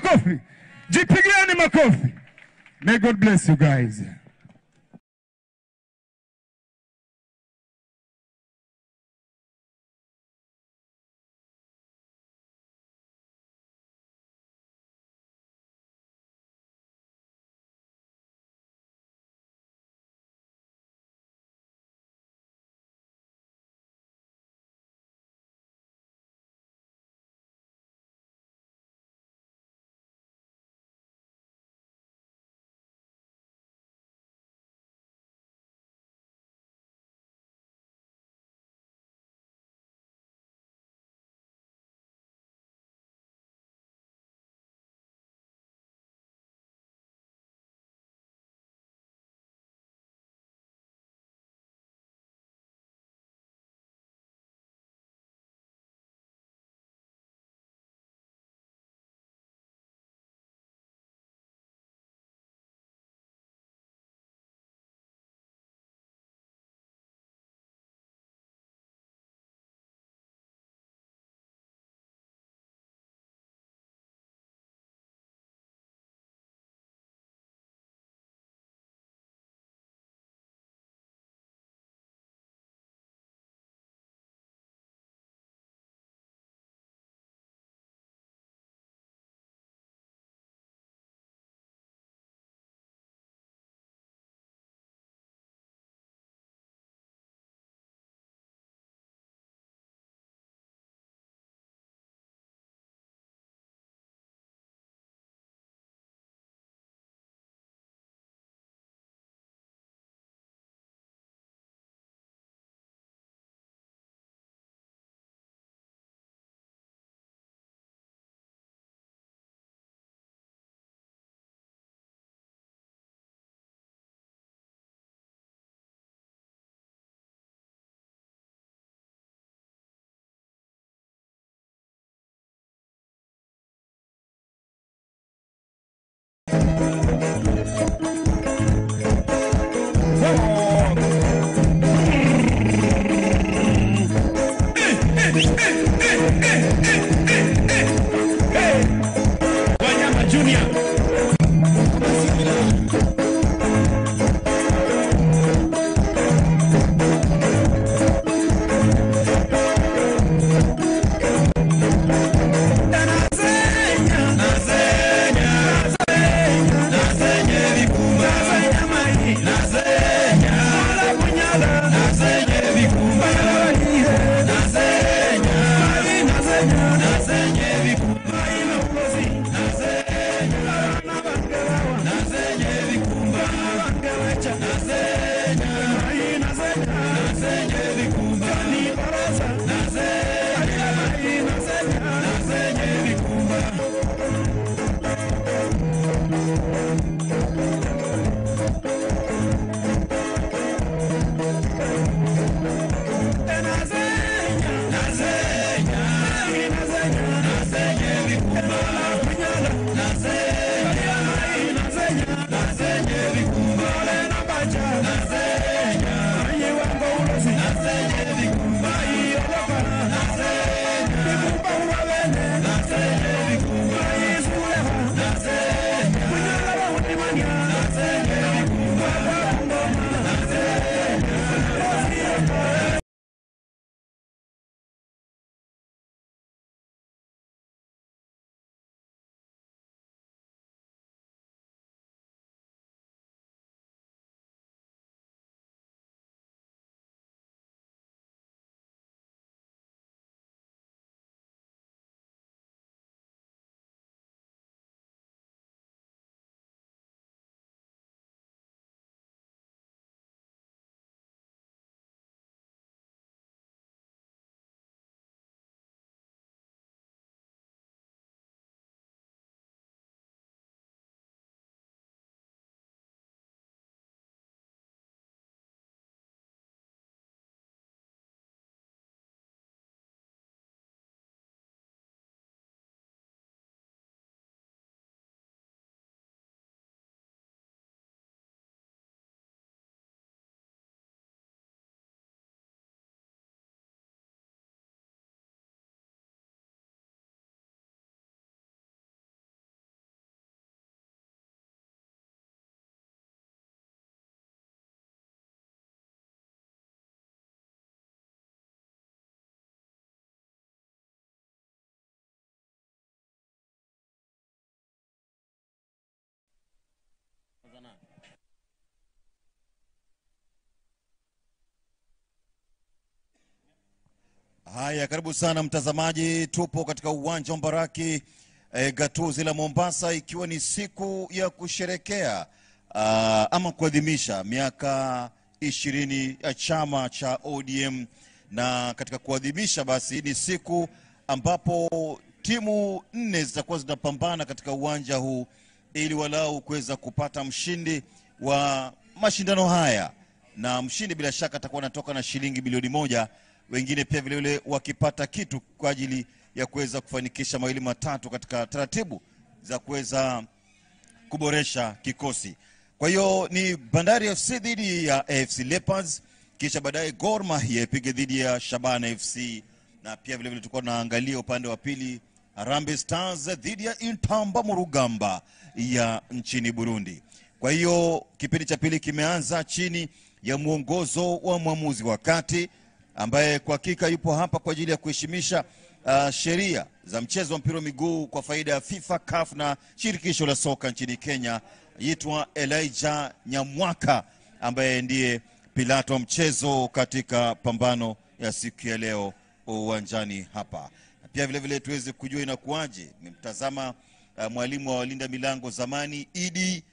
makofi. Jipigieni makofi. May God bless you guys. Wanyama Junior. Nazenya, Haya, karibu sana mtazamaji, tupo katika uwanja wa Mbaraki gatuzi la Mombasa, ikiwa ni siku ya kusherekea ama kuadhimisha miaka 20 ya chama cha ODM. Na katika kuadhimisha basi ni siku ambapo timu 4 zitakuwa zinapambana katika uwanja huu ili walau kuweza kupata mshindi wa mashindano haya, na mshindi bila shaka atakuwa anatoka na shilingi bilioni 1, wengine pia vile vile wakipata kitu kwa ajili ya kuweza kufanikisha mawili matatu katika taratibu za kuweza kuboresha kikosi. Kwa hiyo ni Bandari FC dhidi ya AFC Leopards, kisha baadaye Gor Mahia ipige dhidi ya Shabana FC, na pia vile vile tulikuwa tunaangalia upande wa pili Harambee Stars dhidi ya Intamba Murugamba ya nchini Burundi. Kwa hiyo kipindi cha pili kimeanza chini ya mwongozo wa mwamuzi wa kati ambaye kwa hakika yupo hapa kwa ajili ya kuheshimisha sheria za mchezo wa mpira wa miguu kwa faida ya FIFA, CAF na shirikisho la soka nchini Kenya. Yitwa Elijah Nyamwaka ambaye ndiye pilato wa mchezo katika pambano ya siku ya leo uwanjani hapa. Na pia vile vile tuweze kujua inakuaje. Nimemtazama mwalimu wa walinda milango zamani Idi,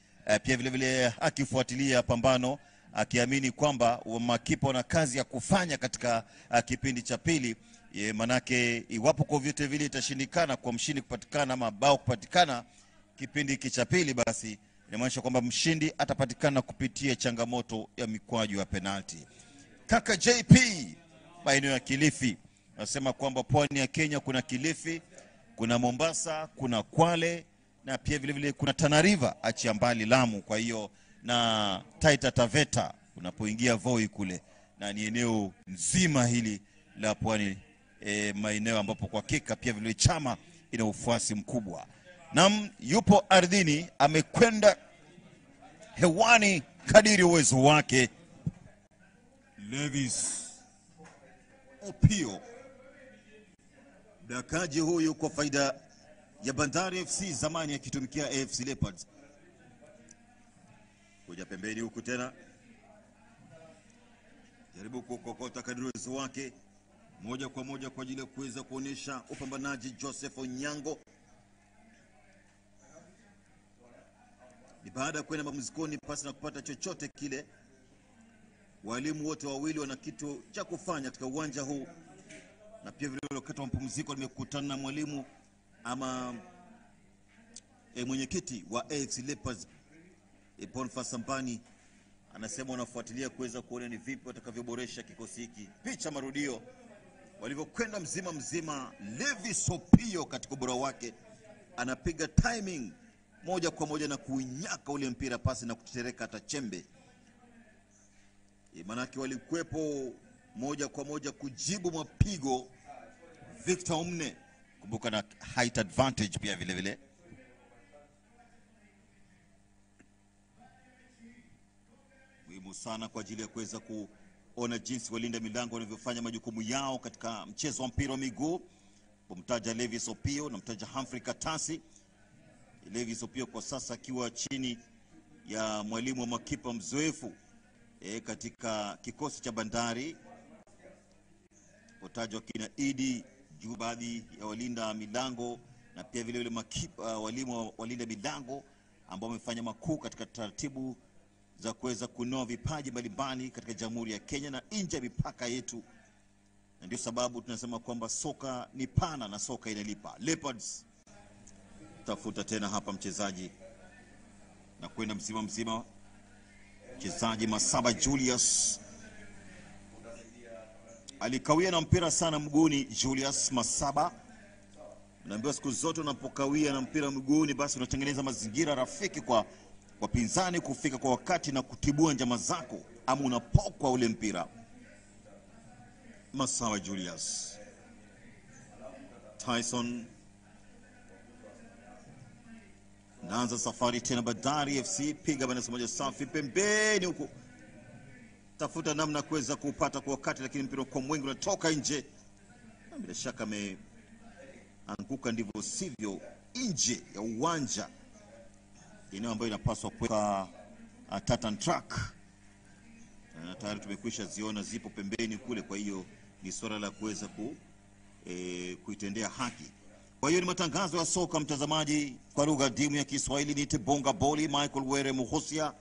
pia vile vile akifuatilia pambano, akiamini kwamba makipa wana kazi ya kufanya katika kipindi cha pili. Manake iwapo kwa vyote vile itashindikana kwa mshindi kupatikana ama bao kupatikana kipindi cha pili, basi inamaanisha kwamba mshindi atapatikana kupitia changamoto ya mikwaju ya penalti. Kaka JP maeneo ya Kilifi nasema kwamba pwani ya Kenya kuna Kilifi, kuna Mombasa, kuna Kwale na pia vile vile kuna Tana River achia mbali Lamu. Kwa hiyo na Taita Taveta unapoingia Voi kule, na ni eneo nzima hili la pwani maeneo ambapo kwa hakika pia vile chama ina ufuasi mkubwa. Nam yupo ardhini, amekwenda hewani kadiri uwezo wake. Levis Opio, dakaji huyu kwa faida ya Bandari FC, zamani akitumikia AFC Leopards. Kuja pembeni huku tena, jaribu kukokota kadiri uwezo wake, moja kwa moja kwa ajili ya kuweza kuonesha upambanaji. Joseph Onyango ni baada ya kwenda mapumzikoni pasi na kupata chochote kile. Walimu wote wawili wana kitu cha kufanya katika uwanja huu, na pia vile wakati wa mapumziko nimekutana na mwalimu ama mwenyekiti wa AFC Leopards Boniface Sambani, anasema wanafuatilia kuweza kuona ni vipi watakavyoboresha kikosi hiki. Picha marudio walivyokwenda mzima. Levis Opio katika ubora wake anapiga timing moja kwa moja na kuinyaka ule mpira pasi na kutetereka hata chembe. Manake walikuwepo moja kwa moja kujibu mapigo. Victor Omne, kumbuka na height advantage pia vile vile. Muhimu sana kwa ajili ya kuweza kuona jinsi walinda milango wanavyofanya majukumu yao katika mchezo wa mpira wa miguu. Pomtaja Levis Opio na mtaja Humphrey Katasi. Levis Opio kwa sasa akiwa chini ya mwalimu wa makipa mzoefu katika kikosi cha Bandari. Potajwa kina Idi juu baadhi ya walinda milango na pia vile vile makipa walimu walinda milango ambao wamefanya makuu katika taratibu za kuweza kunoa vipaji mbalimbali katika Jamhuri ya Kenya na nje ya mipaka yetu. Na ndio sababu tunasema kwamba soka ni pana na soka inalipa. Leopards tafuta tena hapa mchezaji na kwenda mzima. Mchezaji Masaba Julius alikawia na mpira sana mguuni. Julius Masaba, unaambiwa siku zote unapokawia na mpira mguuni basi unatengeneza mazingira rafiki kwa wapinzani kufika kwa wakati na kutibua njama zako, ama unapokwa ule mpira. Masaba Julius, Tyson naanza safari tena. Bandari FC piga bana moja safi pembeni huko, tafuta namna kuweza kupata kwa wakati, lakini mpira kwa mwingi unatoka nje. Bila shaka ameanguka ndivyo sivyo nje ya uwanja, eneo ambayo inapaswa kuweka tartan truck. Tayari tumekwisha ziona zipo pembeni kule, kwa hiyo ni swala la kuweza kuitendea haki. Kwa hiyo ni matangazo ya soka, mtazamaji, kwa lugha adimu ya Kiswahili. Ni Tebonga Boli, Michael Were Muhosia,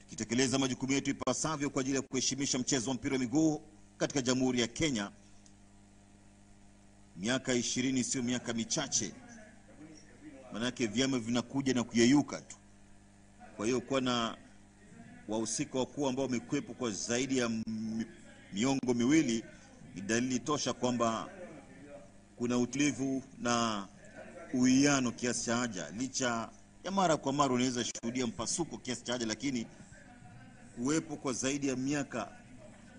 tukitekeleza majukumu yetu ipasavyo kwa ajili ya kuheshimisha mchezo wa mpira wa miguu katika Jamhuri ya Kenya. Miaka 20 sio miaka michache, manake vyama vinakuja na kuyeyuka tu. Kwa hiyo kwa na wahusika wakuu ambao wamekwepo kwa zaidi ya miongo miwili ni dalili tosha kwamba kuna utulivu na uwiano kiasi cha haja. Licha ya mara kwa mara unaweza shuhudia mpasuko kiasi cha haja, lakini kuwepo kwa zaidi ya miaka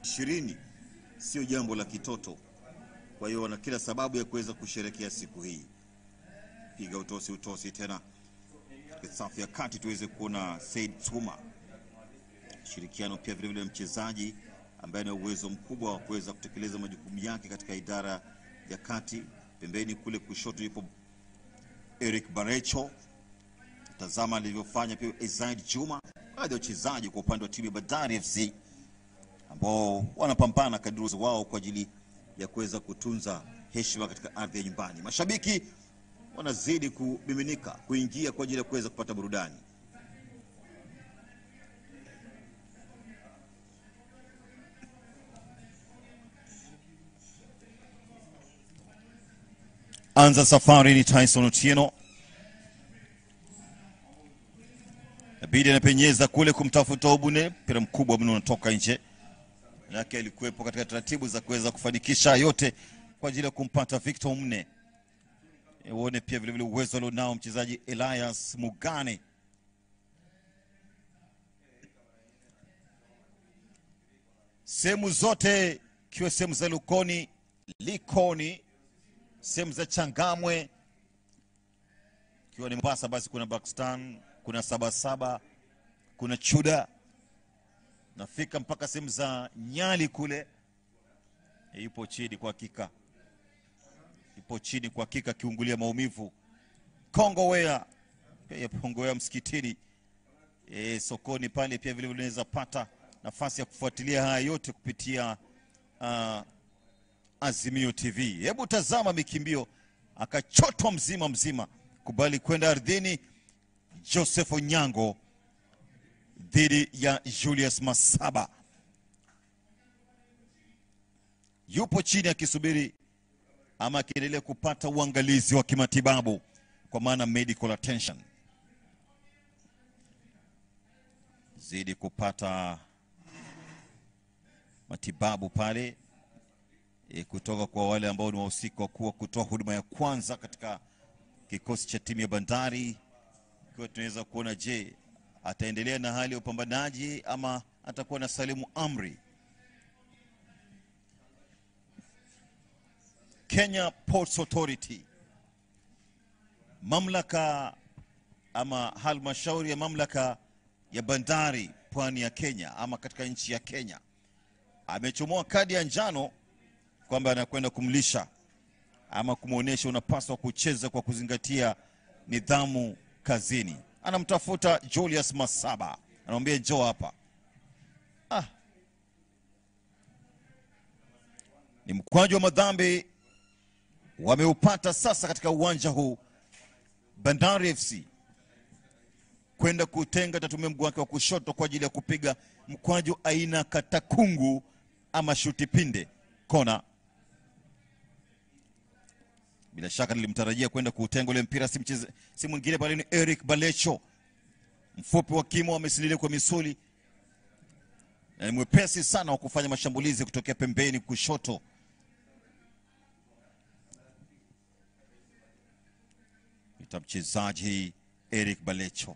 20 sio jambo la kitoto. Kwa hiyo wana kila sababu ya kuweza kusherehekea siku hii. Piga utosi tena katika safu ya kati tuweze kuona Said Tsuma. Shirikiano pia vile vile mchezaji ambaye ana uwezo mkubwa wa kuweza kutekeleza majukumu yake katika idara ya kati. Pembeni kule kushoto yupo Eric Barecho. Tazama alivyofanya pia Ezaid Juma. Baadhi ya wachezaji kwa upande wa timu ya Bandari FC ambao wanapambana kadri wao kwa ajili ya kuweza kutunza heshima katika ardhi ya nyumbani. Mashabiki wanazidi kumiminika kuingia kwa ajili ya kuweza kupata burudani. Anza safari ni Tyson Otieno. Abidi anapenyeza kule kumtafuta Obune, mpira mkubwa mno unatoka nje. Yake alikuwepo katika taratibu za kuweza kufanikisha yote kwa ajili ya kumpata Victor Mne. Uone pia vile vile uwezo alionao mchezaji Elias Mugane. Sehemu zote kiwe sehemu za Lukoni, Likoni, sehemu za Changamwe, kiwa ni Mombasa basi kuna Pakistan, kuna Sabasaba, kuna Chuda. Nafika mpaka sehemu za Nyali kule. Yupo chini kwa hakika. Yupo chini kwa hakika kiungulia maumivu. Kongowea. Pia Kongowea msikitini. Sokoni pale pia vile unaweza pata nafasi ya kufuatilia haya yote kupitia Azimio TV. Hebu tazama mikimbio, akachotwa mzima kubali kwenda ardhini. Joseph Onyango dhidi ya Julius Masaba. Yupo chini akisubiri ama akiendelea kupata uangalizi wa kimatibabu, kwa maana medical attention. Zidi kupata matibabu pale kutoka kwa wale ambao ni wahusika wa kutoa huduma ya kwanza katika kikosi cha timu ya Bandari. Kwa tunaweza kuona je, ataendelea na hali ya upambanaji ama atakuwa na salimu amri. Kenya Ports Authority, mamlaka ama halmashauri ya mamlaka ya bandari pwani ya Kenya ama katika nchi ya Kenya, amechomoa kadi ya njano kwamba anakwenda kumlisha ama kumuonesha unapaswa kucheza kwa kuzingatia nidhamu kazini. Anamtafuta Julius Masaba, anamwambia njoo hapa. Ni mkwaju wa madhambi wameupata sasa katika uwanja huu. Bandari FC kwenda kutenga, tatumia mguu wake wa kushoto kwa ajili ya kupiga mkwaju aina katakungu ama shuti pinde kona. Bila shaka nilimtarajia kwenda kuutenga ule mpira, si mwingine bali ni Eric Balecho. Mfupi wa kimo, amesililia kwa misuli na ni mwepesi sana wa kufanya mashambulizi kutokea pembeni kushoto. Mchezaji Eric Balecho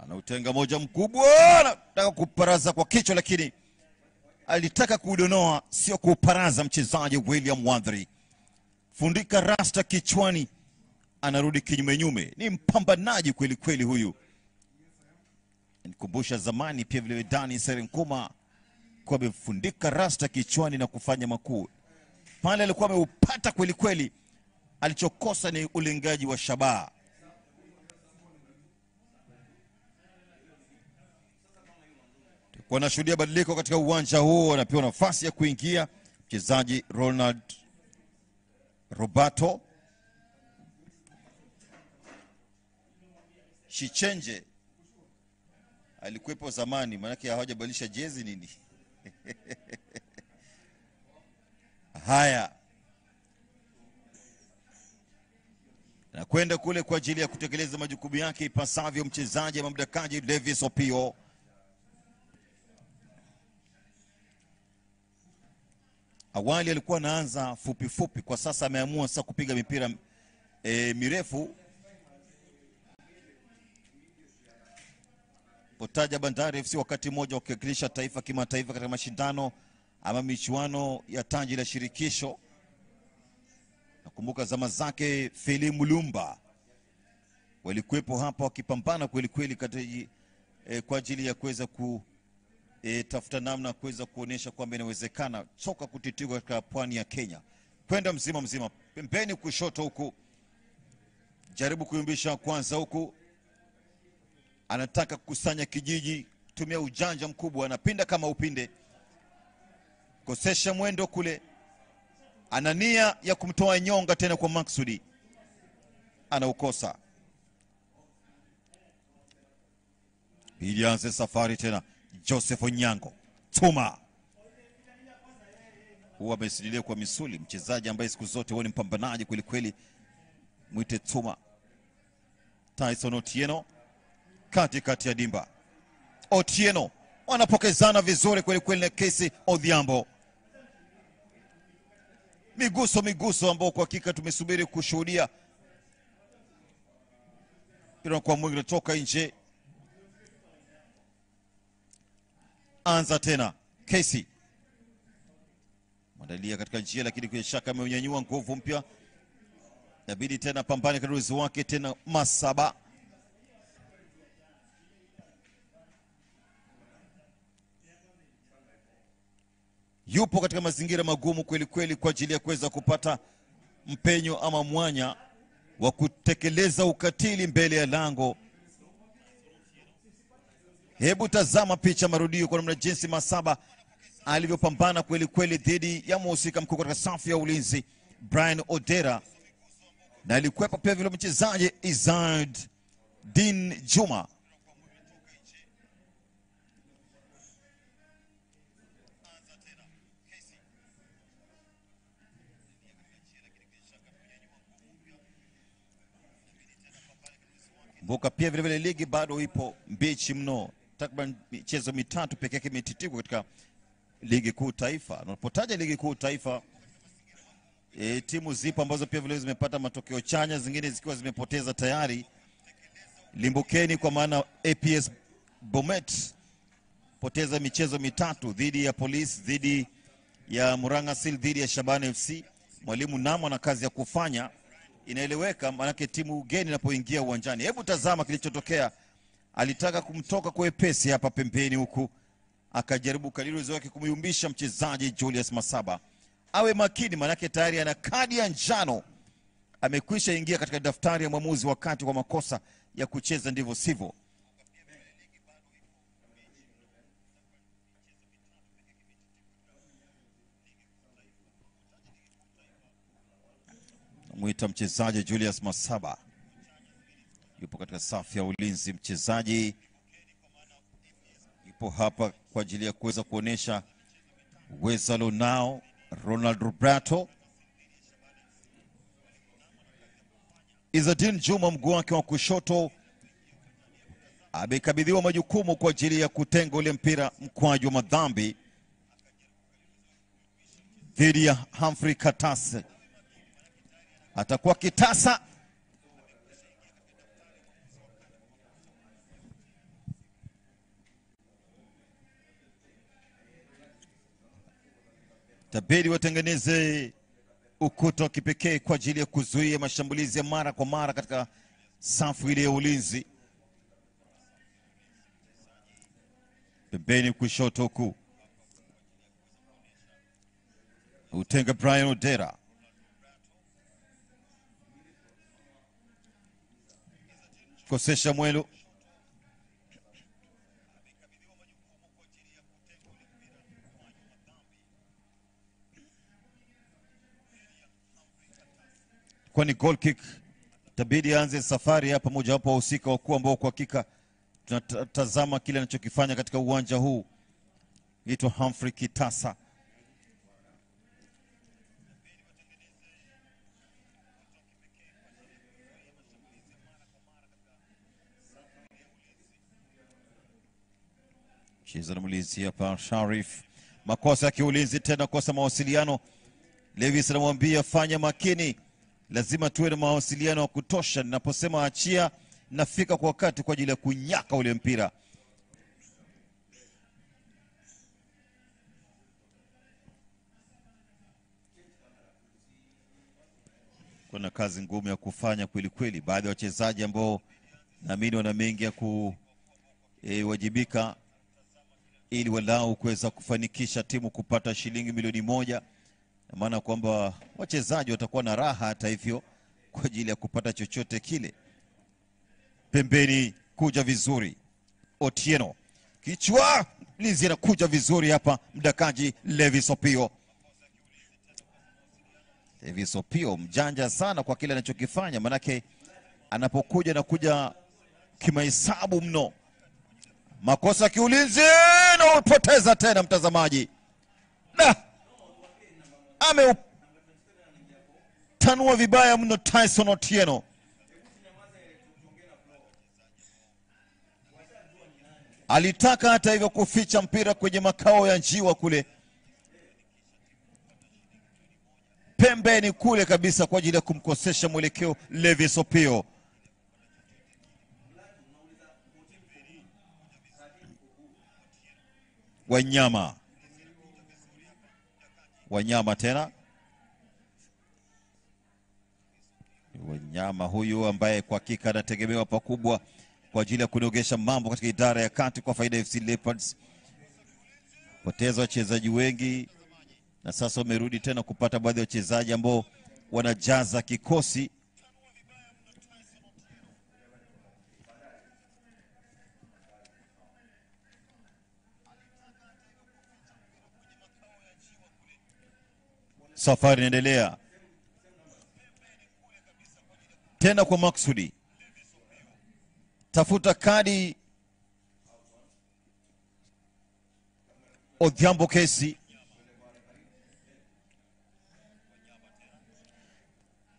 anautenga moja mkubwa, anataka kuparaza kwa kichwa, lakini alitaka kudonoa, sio kuparaza. Mchezaji William Wadhri fundika rasta kichwani, anarudi kinyume. Ni mpambanaji kweli kweli huyu. Nikumbusha zamani pia vile Dani Serenkuma kwa amefundika rasta kichwani na kufanya makuu. pale alikuwa ameupata kweli kweli, alichokosa ni ulengaji wa shabaha. Wanashuhudia badiliko katika uwanja huo, anapewa nafasi ya kuingia mchezaji Ronald Roberto Shichenje. Alikuwepo zamani, maanake hawajabadilisha jezi nini. Haya, na kwenda kule kwa ajili ya kutekeleza majukumu yake ipasavyo mchezaji mamdakaji Davis Opio. Awali alikuwa anaanza fupi fupi, kwa sasa ameamua sasa kupiga mipira mirefu. Potaja Bandari FC wakati mmoja wakiwakilisha taifa kimataifa katika mashindano ama michuano ya taji la shirikisho. Nakumbuka zama zake Feli Mulumba walikuwepo hapa wakipambana kweli kweli kwa ajili ya kuweza tafuta namna kuweza kuonesha kwamba inawezekana soka kutitigwa katika pwani ya Kenya. Kwenda mzima mzima pembeni kushoto huku, jaribu kuyumbisha kwanza huku, anataka kukusanya kijiji, tumia ujanja mkubwa, anapinda kama upinde, kosesha mwendo kule, ana nia ya kumtoa nyonga tena kwa maksudi, anaukosa. Ili anze safari tena Joseph Onyango Tuma, huwa amesidilia kwa misuli, mchezaji ambaye siku zote huwa ni mpambanaji kweli kweli, mwite Tuma. Tyson Otieno kati ya dimba, Otieno wanapokezana vizuri kweli kweli na Kesi Odhiambo. Miguso ambao kwa hakika tumesubiri kushuhudia. Mpira kwa mwingi unatoka nje. Anza tena Kesi, mwandalia katika njia, lakini kwa shaka ameunyanyua nguvu mpya, inabidi tena pambane kwa uwezo wake tena. Masaba yupo katika mazingira magumu kweli kweli kwa ajili ya kuweza kupata mpenyo ama mwanya wa kutekeleza ukatili mbele ya lango. Hebu tazama picha marudio kwa namna jinsi Masaba alivyopambana kweli kweli dhidi ya mhusika mkuu katika safu ya ulinzi Brian Odera, na alikuwepo pia vile mchezaji Izard Din Juma. Mboka pia vile vile ligi bado ipo mbichi mno, takriban michezo mitatu pekee yake imetitikwa katika ligi kuu taifa. Unapotaja ligi kuu taifa, timu zipo ambazo pia vile zimepata matokeo chanya, zingine zikiwa zimepoteza tayari. Limbukeni kwa maana APS Bomet poteza michezo mitatu dhidi ya Police, dhidi ya Murang'a Seal, dhidi ya Shabana FC. Mwalimu Namo na kazi ya kufanya, inaeleweka manake timu geni inapoingia uwanjani. Hebu tazama kilichotokea, alitaka kumtoka kwa wepesi hapa pembeni huku, akajaribu kadiri uwezo wake kumyumbisha mchezaji Julius Masaba. Awe makini manake tayari ana kadi ya njano, amekwisha ingia katika daftari ya mwamuzi wakati kwa makosa ya kucheza ndivyo sivyo. Mwita mchezaji Julius Masaba yupo katika safu ya ulinzi. Mchezaji yupo hapa kwa ajili ya kuweza kuonesha uwezo alionao. Ronald Roberto Izadin Juma, mguu wake wa kushoto, amekabidhiwa majukumu kwa ajili ya kutenga ule mpira mkwaju wa madhambi dhidi ya Humphrey Katase. Atakuwa kitasa. Tabidi watengeneze ukuta wa kipekee kwa ajili ya kuzuia mashambulizi ya mara kwa mara katika safu ile ya ulinzi. Pembeni kushoto huku Kutenga Brian Odera. Kosesha Mwelu. Kwani goal kick tabidi aanze safari hapa, moja wapo wahusika wakuu ambao kwa hakika tunatazama kile anachokifanya katika uwanja huu. Itwa Humphrey Kitasa. Cheza na mlinzi hapa Sharif. Makosa ya kiulinzi tena, kosa mawasiliano. Levis anamwambia fanya makini, lazima tuwe na mawasiliano ya kutosha. Ninaposema achia, nafika kwa wakati kwa ajili ya kunyaka ule mpira. Kuna kazi ngumu ya kufanya kweli kweli. Baadhi ya wachezaji ambao naamini wana mengi ya kuwajibika ili walau kuweza kufanikisha timu kupata shilingi milioni 1. Na maana kwamba wachezaji watakuwa na raha hata hivyo kwa ajili ya kupata chochote kile. Pembeni kuja vizuri Otieno. Kichwa Lizi anakuja vizuri hapa, mdakaji Levis Opio. Levis Opio mjanja sana kwa kile anachokifanya, manake anapokuja na kuja kimahesabu mno. Makosa kiulinzi na upoteza tena mtazamaji. Na ameutanua vibaya mno Tyson Otieno. Alitaka hata hivyo kuficha mpira kwenye makao ya njiwa kule pembeni kule kabisa kwa ajili ya kumkosesha mwelekeo Levis Opio. Wanyama tena. Wanyama huyu ambaye kwa hakika anategemewa pakubwa kwa ajili ya kunogesha mambo katika idara ya kati kwa faida ya FC Leopards. Poteza wachezaji wengi na sasa wamerudi tena kupata baadhi ya wachezaji ambao wanajaza kikosi. Safari inaendelea tena kwa maksudi. Tafuta kadi Odhiambo Kesi.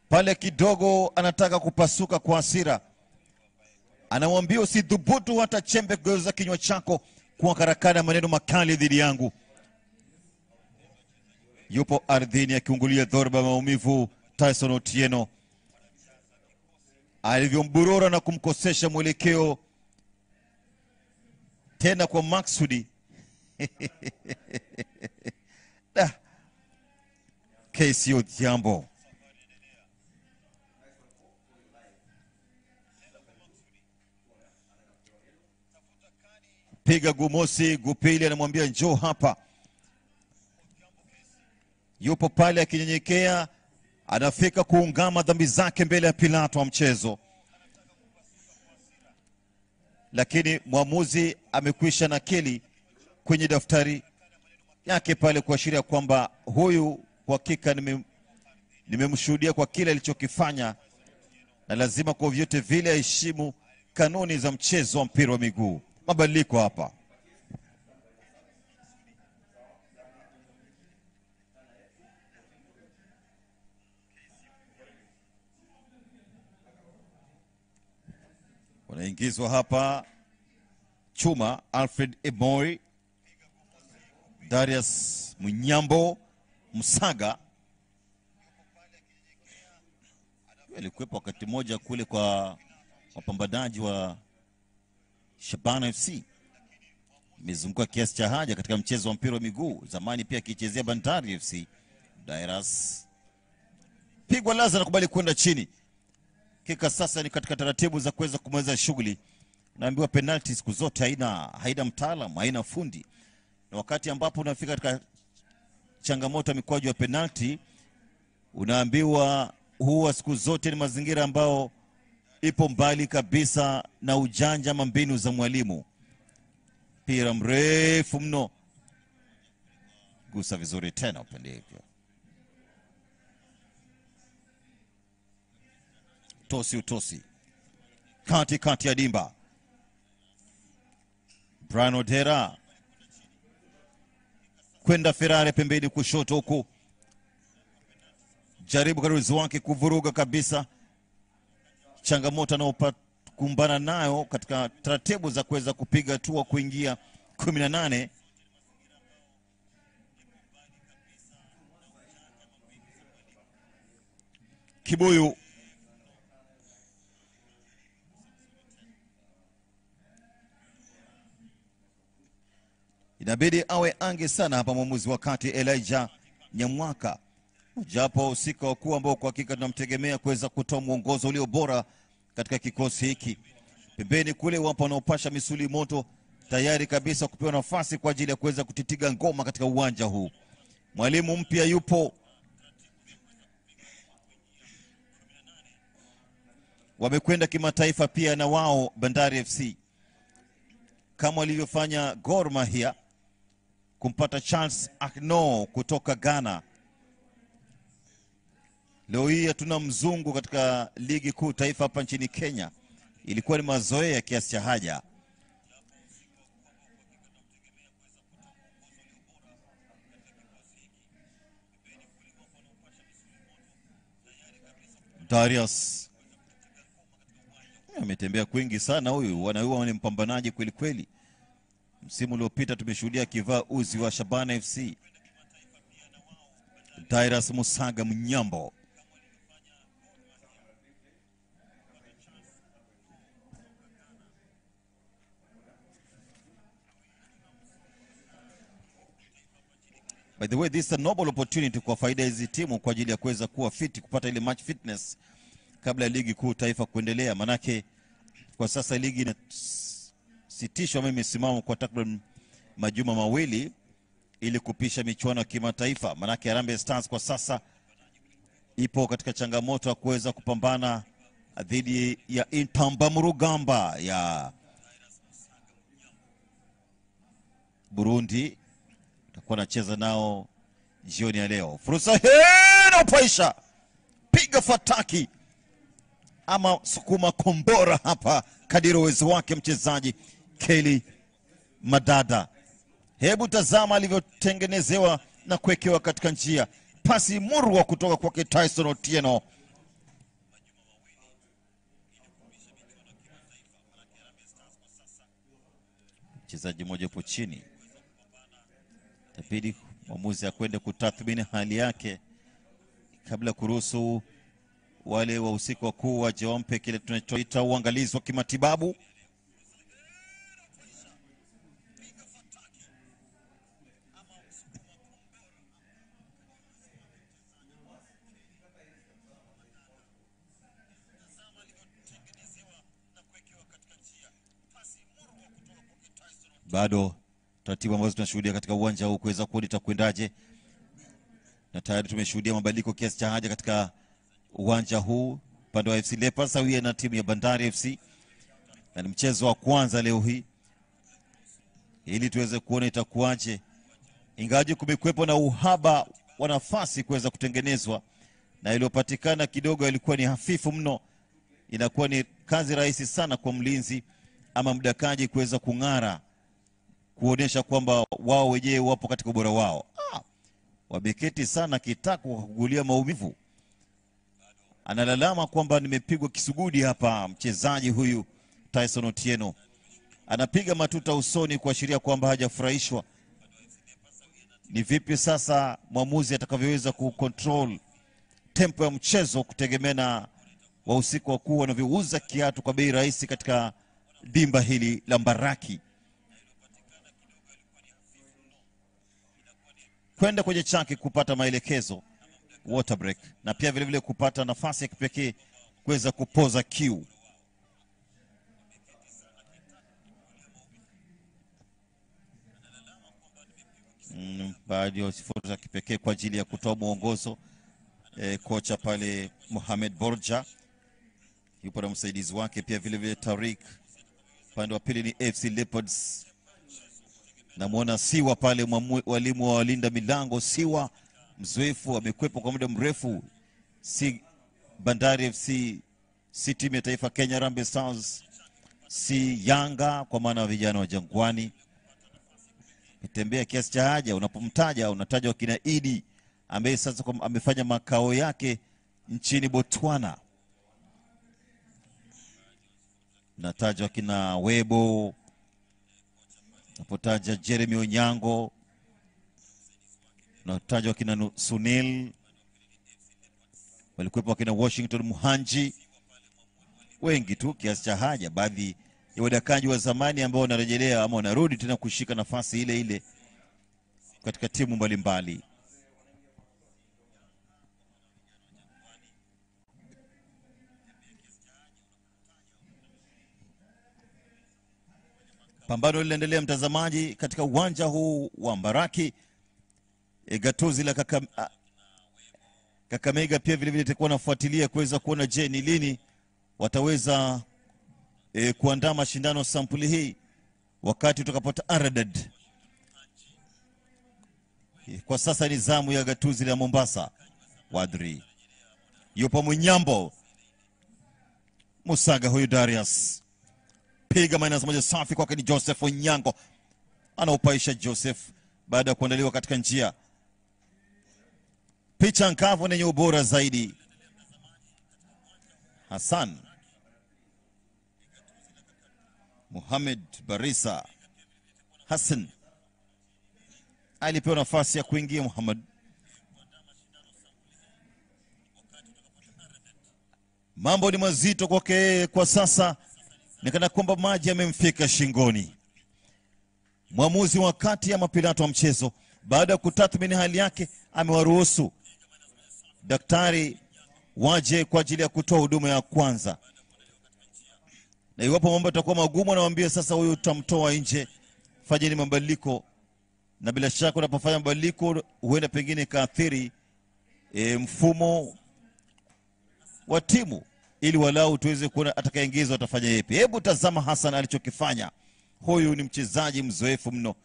Pale kidogo anataka kupasuka kwa hasira. Anamwambia usidhubutu hata chembe kugeuza kinywa chako kwa karakana maneno makali dhidi yangu. Yupo ardhini akiungulia dhoruba maumivu Tyson Otieno. Alivyomburura na kumkosesha mwelekeo tena kwa maksudi. Kesi Odhiambo. Piga gumosi, Gupili anamwambia njoo hapa. Yupo pale akinyenyekea, anafika kuungama dhambi zake mbele ya Pilato wa mchezo. Lakini mwamuzi amekwisha nakili kwenye daftari yake pale kuashiria kwamba huyu kwa hakika nimemshuhudia kwa kile alichokifanya, na lazima kwa vyote vile aheshimu kanuni za mchezo wa mpira wa miguu. Mabadiliko hapa. Wanaingizwa hapa chuma Alfred Emoy, Darius Munyambo, Msaga. Alikuwepo wakati moja kule kwa wapambanaji wa Shabana FC. Mezunguka kiasi cha haja katika mchezo wa mpira wa miguu. Zamani pia akichezea Bandari FC. Darius pigwa laza na kubali kwenda chini. Kika sasa ni katika taratibu za kuweza kumaliza shughuli. Naambiwa penalty siku zote haina mtaalamu, haina fundi. Na wakati ambapo unafika katika changamoto ya mikwaju ya penalti, unaambiwa huwa siku zote ni mazingira ambao ipo mbali kabisa na ujanja ama mbinu za mwalimu. Mpira mrefu mno, gusa vizuri tena upande hivyo. Utosi kati ya dimba. Brian Odera kwenda Ferrari pembeni kushoto huku, jaribu karuzi wake kuvuruga kabisa changamoto anayokumbana nayo katika taratibu za kuweza kupiga hatua kuingia 18. Kibuyu inabidi awe ange sana hapa mwamuzi wakati Elijah Nyamwaka, japo usika wakuu ambao kwa hakika tunamtegemea kuweza kutoa mwongozo ulio bora katika kikosi hiki. Pembeni kule wapo wanaopasha misuli moto tayari kabisa kupewa nafasi kwa ajili ya kuweza kutitiga ngoma katika uwanja huu. Mwalimu mpya yupo, wamekwenda kimataifa pia na wao Bandari FC kama walivyofanya Gor Mahia kumpata Charles Akno kutoka Ghana. Leo hii hatuna mzungu katika ligi kuu taifa hapa nchini Kenya. Ilikuwa ni mazoea kiasi cha haja. Darius ametembea kwingi sana huyu, wanaua ni mpambanaji kweli kweli. Msimu uliopita tumeshuhudia kivaa uzi wa Shabana FC. Darius Musaga Mnyambo by the way, this is a noble opportunity kwa faida hizi timu kwa ajili ya kuweza kuwa fit, kupata ile match fitness kabla ya ligi kuu taifa kuendelea. Manake kwa sasa ligi inasitishwa mimi simamo kwa takriban majuma mawili ili kupisha michuano ya kimataifa. Manake Harambee Stars kwa sasa ipo katika changamoto ya kuweza kupambana dhidi ya Intamba Murugamba ya Burundi. Takuwa nacheza nao jioni ya leo. Fursa hii na upaisha, piga fataki ama sukuma kombora hapa kadiri uwezo wake mchezaji Kelly Madada. Hebu tazama alivyotengenezewa na kuwekewa katika njia. Pasi murwa kutoka kwake Tyson Otieno. Mchezaji mmoja yupo chini, itabidi mwamuzi akwende kutathmini hali yake kabla kuruhusu wale wahusika wakuu waje wampe kile tunachoita uangalizi wa kimatibabu. Bado taratibu ambazo tunashuhudia katika uwanja huu kuweza kuona itakwendaje, na tayari tumeshuhudia mabadiliko kiasi cha haja katika uwanja huu upande wa FC Leopards sawia na timu ya Bandari FC, na ni mchezo wa kwanza leo hii ili tuweze kuona itakuwaje, ingawaje kumekuwepo na uhaba wa nafasi kuweza kutengenezwa, na iliyopatikana kidogo ilikuwa ni hafifu mno. Inakuwa ni kazi rahisi sana kwa mlinzi ama mdakaji kuweza kung'ara, kuonesha kwamba wao wenyewe wapo katika ubora wao. Wabeketi sana kitako kugulia maumivu. Analalama kwamba nimepigwa kisugudi hapa. Mchezaji huyu Tyson Otieno anapiga matuta usoni kuashiria kwamba hajafurahishwa. Ni vipi sasa mwamuzi atakavyoweza kucontrol tempo ya mchezo kutegemea na wahusika wakuu wanavyouza kiatu kwa bei rahisi katika dimba hili la Mbaraki. Kwenda kwenye chaki kupata maelekezo, water break, na pia vile vile kupata nafasi ya kipekee kuweza kupoza kiu. baada ya sifa za kipekee kwa ajili ya kutoa mwongozo. Kocha pale Mohamed Borja yupo na msaidizi wake pia vile vile Tariq. Upande wa pili ni FC Leopards. Namuona Siwa pale, walimu wa walinda milango. Siwa mzoefu, amekwepo kwa muda mrefu, si Bandari FC, si timu ya taifa Kenya Harambee Stars, si Yanga kwa maana wa vijana wa Jangwani. Metembea kiasi cha haja. Unapomtaja unataja wakina Idi ambaye sasa amefanya makao yake nchini Botswana. Nataja wakina Webo, napotaja Jeremy Onyango, nataja wakina Sunil, walikuwepo wakina Washington Muhanji, wengi tu kiasi cha haja. Baadhi ya wadakaji wa zamani ambao wanarejelea ama wanarudi tena kushika nafasi ile ile katika timu mbalimbali. Pambano linaendelea mtazamaji katika uwanja huu wa Mbaraki. Gatuzi la Kakamega pia vile vile itakuwa nafuatilia kuweza kuona je ni lini wataweza kuandaa mashindano sampuli hii wakati utakapota Aradad. Kwa sasa ni zamu ya gatuzi la Mombasa. Wadri yupo Munyambo, Musaga huyu Darius, piga -1 safi kwake ni Joseph Onyango, anaupaisha Joseph baada ya kuandaliwa katika njia. Picha nkavu yenye ubora zaidi. Hassan Mohamed Barisa Hassan alipewa nafasi ya kuingia. Muhammad mambo ni mazito kwake kwa sasa, ni kana kwamba maji yamemfika shingoni. Mwamuzi wa kati ya mapilato wa mchezo baada ya kutathmini hali yake amewaruhusu daktari waje kwa ajili ya kutoa huduma ya kwanza, na iwapo mambo yatakuwa magumu anawaambia sasa huyu utamtoa nje, fanyeni mabadiliko. Na bila shaka unapofanya mabadiliko huenda pengine kaathiri mfumo wa timu, ili walau tuweze kuona atakayeingizwa atafanya yapi. Hebu tazama Hassan alichokifanya. Huyu ni mchezaji mzoefu mno,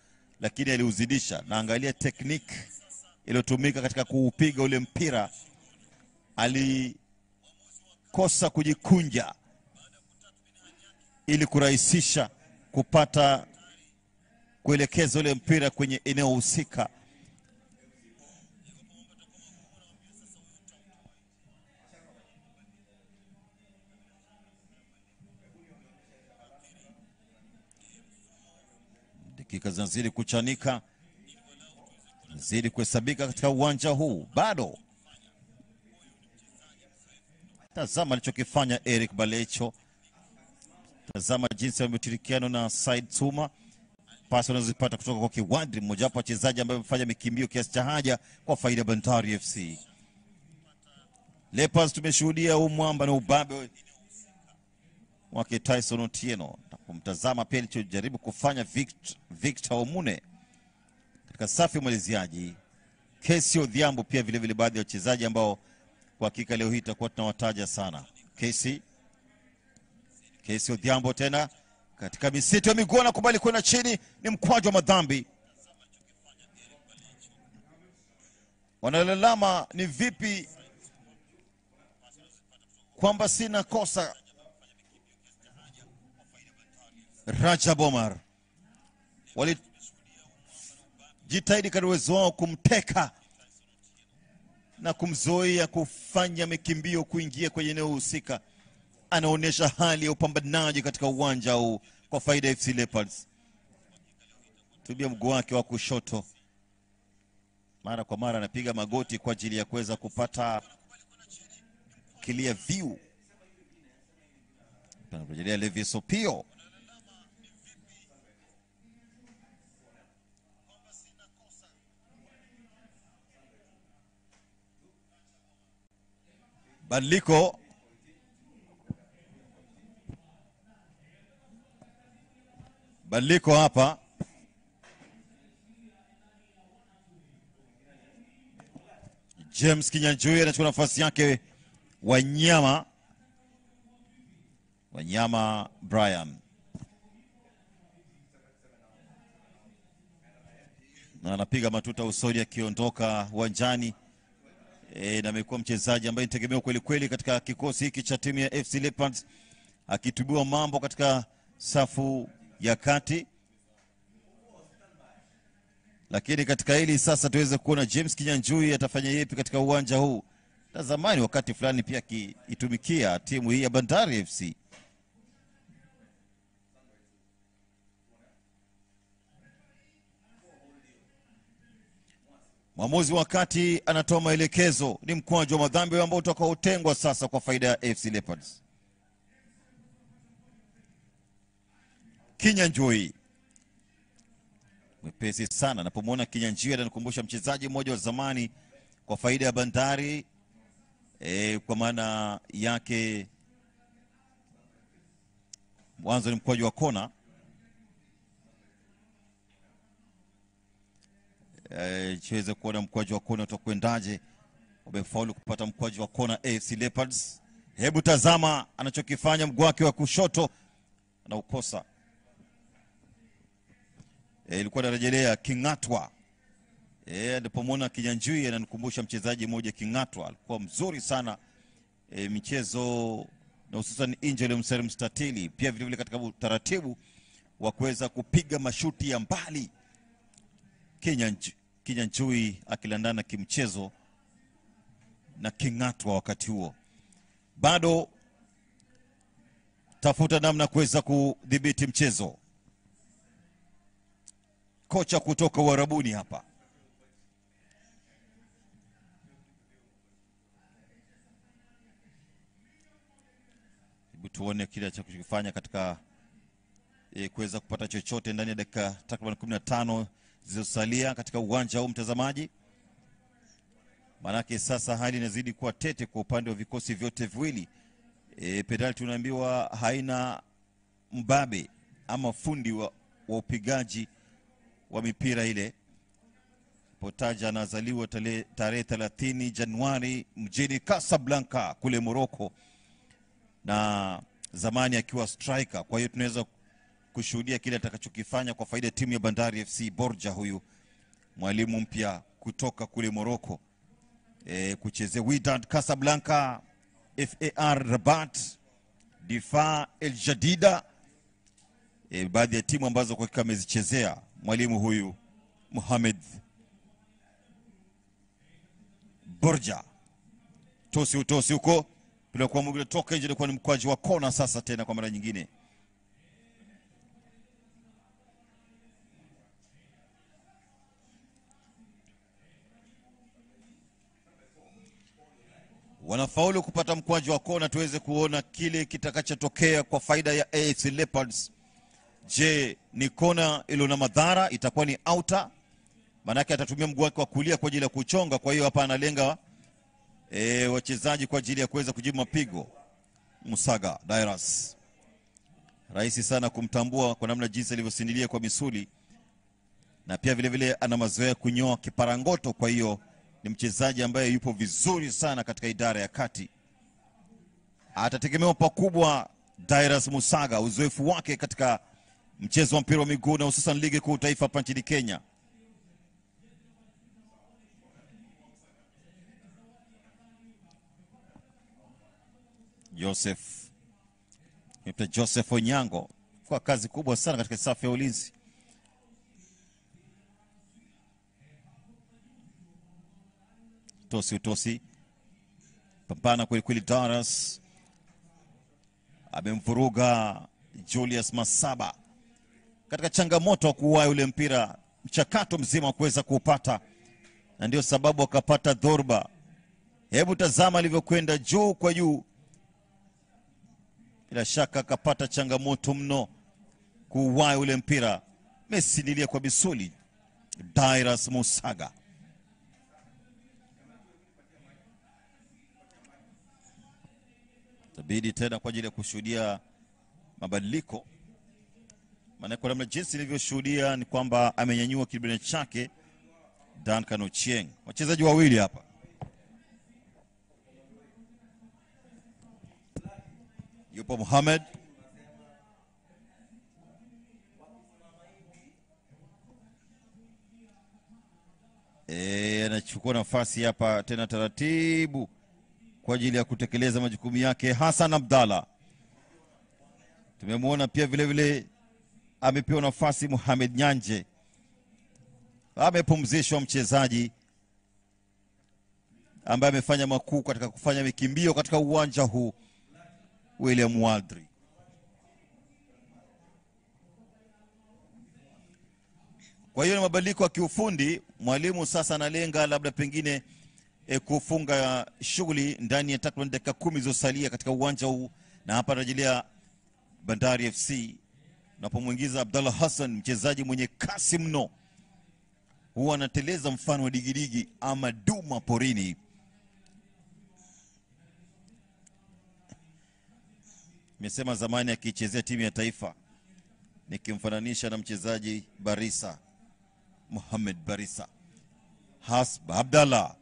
lakini aliuzidisha. Na angalia technique iliyotumika katika kuupiga ule mpira. Alikosa kujikunja ili kurahisisha kupata kuelekeza ule mpira kwenye eneo husika. Dakika zinazidi kuchanika, zidi kuhesabika katika uwanja huu. Bado tazama alichokifanya Eric Balecho. Tazama jinsi wameshirikiana na Said Suma. Pasi wanazopata kutoka kwa Kiwandri, mmoja wapo wachezaji ambaye amefanya mikimbio kiasi cha haja kwa faida ya Bandari FC. Leopards tumeshuhudia umwamba na ubabe wake Tyson Otieno. Kumtazama pia alichojaribu kufanya Victor Omune katika safu ya maliziaji. Kesi Odhiambo pia vile vile baadhi ya wachezaji ambao kwa hakika leo hii itakuwa tunawataja sana. Kesi Odhiambo tena katika misitu ya miguu anakubali kwenda chini, ni mkwaju wa madhambi. Wanalalama ni vipi kwamba sina kosa. Rajab Omar walijitahidi kadri uwezo wao kumteka na kumzoea kufanya mikimbio kuingia kwenye eneo husika. Anaonyesha hali ya upambanaji katika uwanja huu kwa faida ya FC Leopards. Tumia mguu wake wa kushoto, mara kwa mara anapiga magoti kwa ajili ya kuweza kupata clear view. Tunarejelea Levi Sopio. Badiliko hapa. James Kinyanjui anachukua nafasi yake Wanyama Brian. Na anapiga matuta usoni akiondoka uwanjani. Na amekuwa mchezaji ambaye nitegemea kweli kweli katika kikosi hiki cha timu ya FC Leopards, akitubua mambo katika safu ya kati. Lakini katika hili sasa tuweze kuona James Kinyanjui atafanya yepi katika uwanja huu. Na zamani wakati fulani pia itumikia timu hii ya Bandari FC. Mwamuzi wakati anatoa maelekezo, ni mkwaju wa madhambi ambao utakaotengwa sasa kwa faida ya FC Leopards. Kinyanjui mwepesi sana. Napomwona Kinyanjui ananikumbusha mchezaji mmoja wa zamani kwa faida ya Bandari, kwa maana yake mwanzo ni mkwaju wa kona. Chweze kuona mkwaju wa kona utakwendaje. Wamefaulu kupata mkwaju wa kona AFC Leopards. Hebu tazama anachokifanya mguu wake wa kushoto na ukosa. Ilikuwa narejelea Kingatwa. Ndipomwona Kinyanjui ananikumbusha mchezaji mmoja Kingatwa. Alikuwa mzuri sana michezo na hususan Injili mstatili. Pia vile vile katika utaratibu wa kuweza kupiga mashuti ya mbali. Kinyanjui akilandana kimchezo na Kingatwa wakati huo. Bado tafuta namna kuweza kudhibiti mchezo. Kocha kutoka Uarabuni hapa. Hebu tuone kile cha kufanya katika kuweza kupata chochote ndani ya dakika takriban 15 zilizosalia katika uwanja huu, mtazamaji. Manake sasa hali inazidi kuwa tete kwa upande wa vikosi vyote viwili. Penalty unaambiwa haina mbabe ama fundi wa upigaji wa mipira ile. Potaja anazaliwa tarehe 30 Januari mjini Casablanca kule Morocco, na zamani akiwa striker. Kwa hiyo tunaweza kushuhudia kile atakachokifanya kwa faida ya timu ya Bandari FC. Borja huyu mwalimu mpya kutoka kule Morocco, kuchezea Wydad Casablanca, FAR Rabat, Difa El Jadida, baadhi ya timu ambazo kwa hakika amezichezea mwalimu huyu Mohamed Borja. Tosi huko bila kwa mwingine toka nje, ilikuwa ni mkwaji wa kona sasa tena kwa mara nyingine. Wanafaulu kupata mkwaji wa kona. Tuweze kuona kile kitakachotokea kwa faida ya AFC Leopards. Je, ni kona ilo na madhara? Itakuwa ni outer, manake atatumia mguu wake wa kulia kwa ajili ya kuchonga. Kwa hiyo hapa analenga wachezaji kwa ajili ya kuweza kujibu mapigo. Musaga Dairas, rahisi sana kumtambua kwa namna jinsi alivyosindilia kwa misuli, na pia vile vile ana mazoea kunyoa kiparangoto. Kwa hiyo ni mchezaji ambaye yupo vizuri sana katika idara ya kati. Atategemewa pakubwa Dairas Musaga, uzoefu wake katika mchezo wa mpira wa miguu na hususan ligi kuu taifa hapa nchini Kenya. Joseph Onyango kwa kazi kubwa sana katika safu ya ulinzi. Tosi pambana kweli kweli. Dairas amemvuruga Julius Masaba katika changamoto wa kuwa ule mpira, mchakato mzima wa kuweza kuupata, na ndio sababu akapata dhorba. Hebu tazama alivyokwenda juu kwa juu, bila shaka akapata changamoto mno kuwa ule mpira. Mesindilia kwa misuli Dairas Musaga. Tabidi tena kwa ajili ya kushuhudia mabadiliko, maana kwa namna jinsi nilivyoshuhudia ni kwamba amenyanyua kibele chake Duncan Ochieng. Wachezaji wawili hapa. Yupo Mohamed. Anachukua nafasi hapa tena taratibu kwa ajili ya kutekeleza majukumu yake. Hassan Abdalla tumemwona pia vile vile amepewa nafasi. Mohamed Nyanje amepumzishwa, mchezaji ambaye amefanya makuu katika kufanya mikimbio katika uwanja huu, William Wadri. Kwa hiyo ni mabadiliko ya kiufundi. Mwalimu sasa analenga labda pengine kufunga shughuli ndani ya takriban dakika 10 zilizosalia katika uwanja huu, na hapa anarejelea Bandari FC unapomwingiza Abdallah Hassan, mchezaji mwenye kasi mno, huwa anateleza mfano wa digidigi ama duma porini. Nimesema zamani akichezea timu ya taifa nikimfananisha na mchezaji Barisa, Mohamed Barisa. Hasba Abdallah,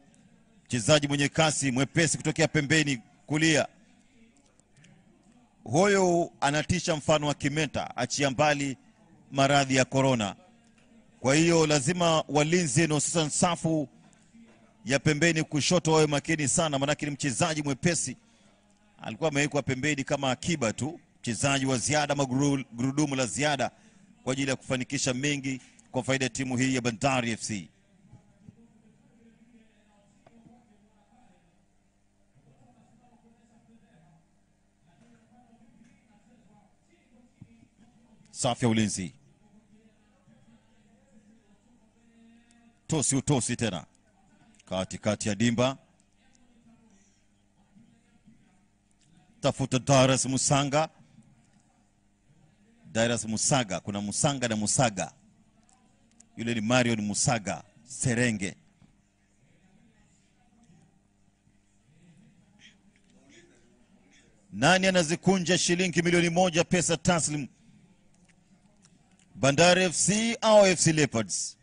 mchezaji mwenye kasi, mwepesi kutokea pembeni kulia. Huyo anatisha mfano wa Kimeta, achia mbali maradhi ya corona. Kwa hiyo lazima walinzi na hususan safu ya pembeni kushoto wawe makini sana, manake ni mchezaji mwepesi. Alikuwa amewekwa pembeni kama akiba tu, mchezaji wa ziada, magurudumu la ziada kwa ajili ya kufanikisha mengi kwa faida ya timu hii ya Bandari FC. Safi ya ulinzi. Utosi tena kati ya dimba, tafuta Dairas Musanga. Dairas Musaga, kuna Musanga na Musaga. Yule ni Marion Musaga Serenge. Nani anazikunja shilingi milioni 1 pesa taslim? Bandari FC au FC Leopards?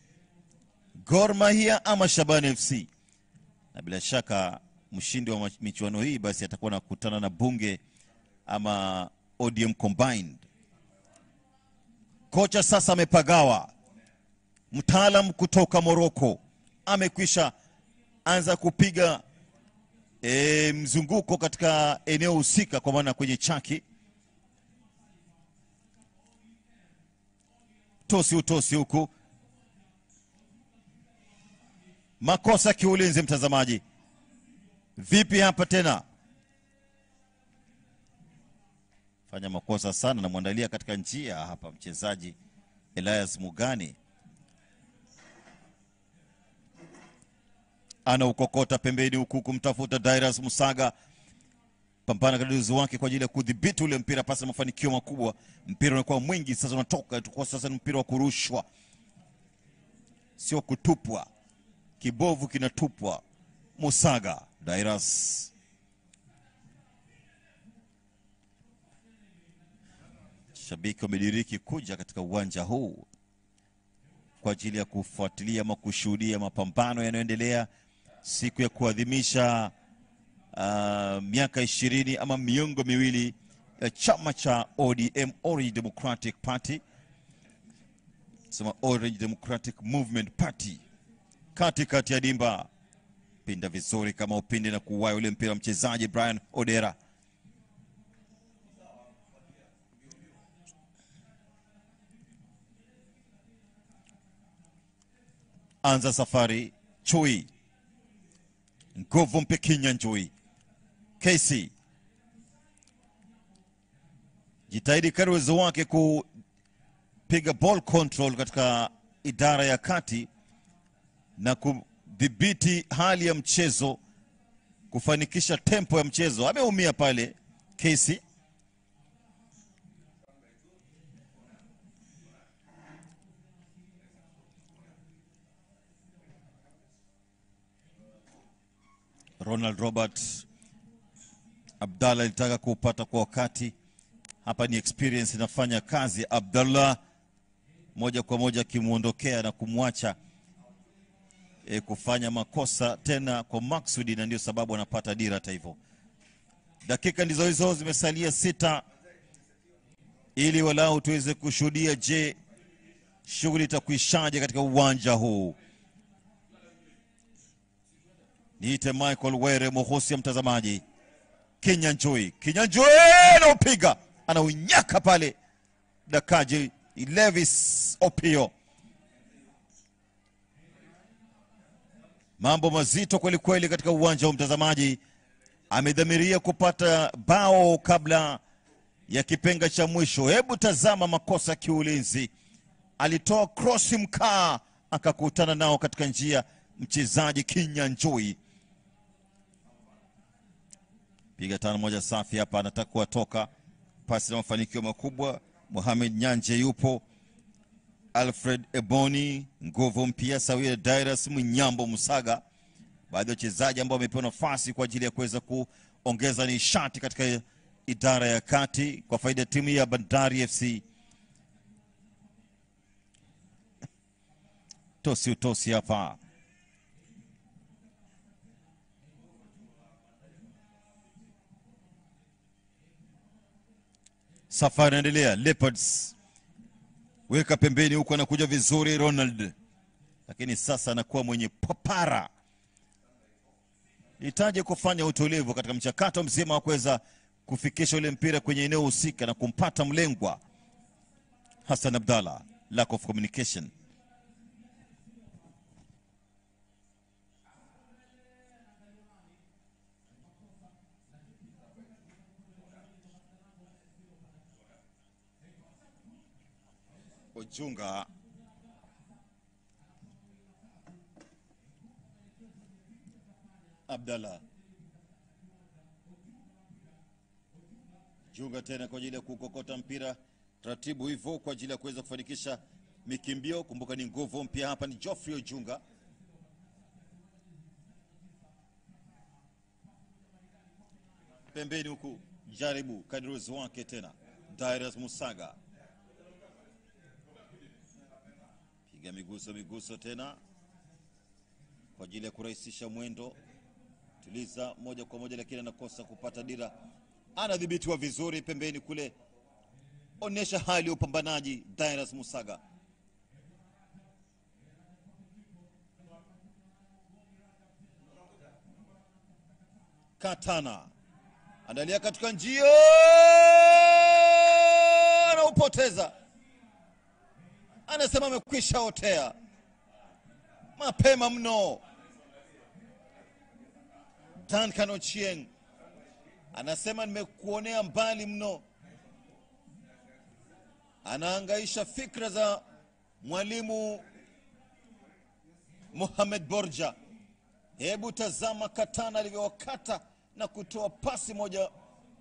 Gor Mahia ama Shabana FC? Na bila shaka mshindi wa michuano hii basi atakuwa nakutana na Bunge ama ODM Combined. Kocha sasa amepagawa, mtaalam kutoka Morocco amekwisha anza kupiga mzunguko katika eneo husika, kwa maana kwenye chaki. Utosi huku, makosa kiulinzi. Mtazamaji, vipi hapa tena? Fanya makosa sana na muandalia katika njia hapa mchezaji Elias Mugani. Ana ukokota pembeni huku kumtafuta Dairas Musaga. Pambana kadirizo wake kwa ajili ya kudhibiti ule mpira, pasi mafanikio makubwa. Mpira unakuwa mwingi sasa, unatoka tukua sasa ni mpira wa kurushwa, sio kutupwa. Kibovu kinatupwa. Musaga, Dairas. Shabiki wamediriki kuja katika uwanja huu kwa ajili ya kufuatilia ama kushuhudia mapambano yanayoendelea siku ya kuadhimisha miaka 20 ama miongo miwili ya chama cha ODM, Orange Democratic Party, sema Orange Democratic Movement Party. Kati ya dimba, pinda vizuri kama upinde na kuwai ule mpira mchezaji Brian Odera. Anza safari Chui, nguvu Mpekinya Njui. KC jitahidi kadri uwezo wake kupiga ball control katika idara ya kati na kudhibiti hali ya mchezo, kufanikisha tempo ya mchezo. Ameumia pale KC. Ronald Robert Abdallah alitaka kupata kwa wakati. Hapa ni experience inafanya kazi. Abdallah moja kwa moja kimuondokea na kumwacha kufanya makosa tena kwa maksudi, na ndio sababu anapata dira. Hata hivyo Dakika ndizo hizo zimesalia 6 ili walau tuweze kushuhudia, je, shughuli itakuishaje katika uwanja huu. Niite Michael Were Mohosi, mtazamaji. Kinyanjui anaupiga, anaunyaka pale Dakaji Levis Opio. Mambo mazito kweli kweli katika uwanja wa mtazamaji. Amedhamiria kupata bao kabla ya kipenga cha mwisho. Hebu tazama makosa kiulinzi. Alitoa cross mkaa, akakutana nao katika njia mchezaji Kinyanjui. Piga tano moja safi hapa, anataka kutoka. Pasi na mafanikio makubwa. Mohamed Nyanje yupo. Alfred Eboni, nguvu mpya sawia Dairas Mnyambo Musaga. Baadhi ya wachezaji ambao wamepewa nafasi kwa ajili ya kuweza kuongeza nishati katika idara ya kati kwa faida ya timu ya Bandari FC. Tosi hapa. Safari inaendelea. Leopards weka pembeni huko, anakuja vizuri Ronald, lakini sasa anakuwa mwenye papara. Hitaji kufanya utulivu katika mchakato mzima wa kuweza kufikisha ule mpira kwenye eneo husika na kumpata mlengwa. Hassan Abdalla, lack of communication. Ojunga Abdalla Junga tena kwa ajili ya kukokota mpira taratibu hivyo kwa ajili ya kuweza kufanikisha mikimbio. Kumbuka ni nguvu mpya hapa, ni Geoffrey Ojunga. Pembeni huku jaribu kadrozi wake tena Dairas Musaga. Piga miguso tena kwa ajili ya kurahisisha mwendo. Tuliza moja kwa moja, lakini anakosa kupata dira. Anadhibitiwa vizuri pembeni kule. Onesha hali ya upambanaji Dairas Musaga. Katana andalia katika njia, anaupoteza. Anasema amekwisha otea mapema mno. Duncan Ochieng anasema nimekuonea mbali mno. Anaangaisha fikra za mwalimu Mohamed Borja. Hebu tazama Katana alivyowakata na kutoa pasi moja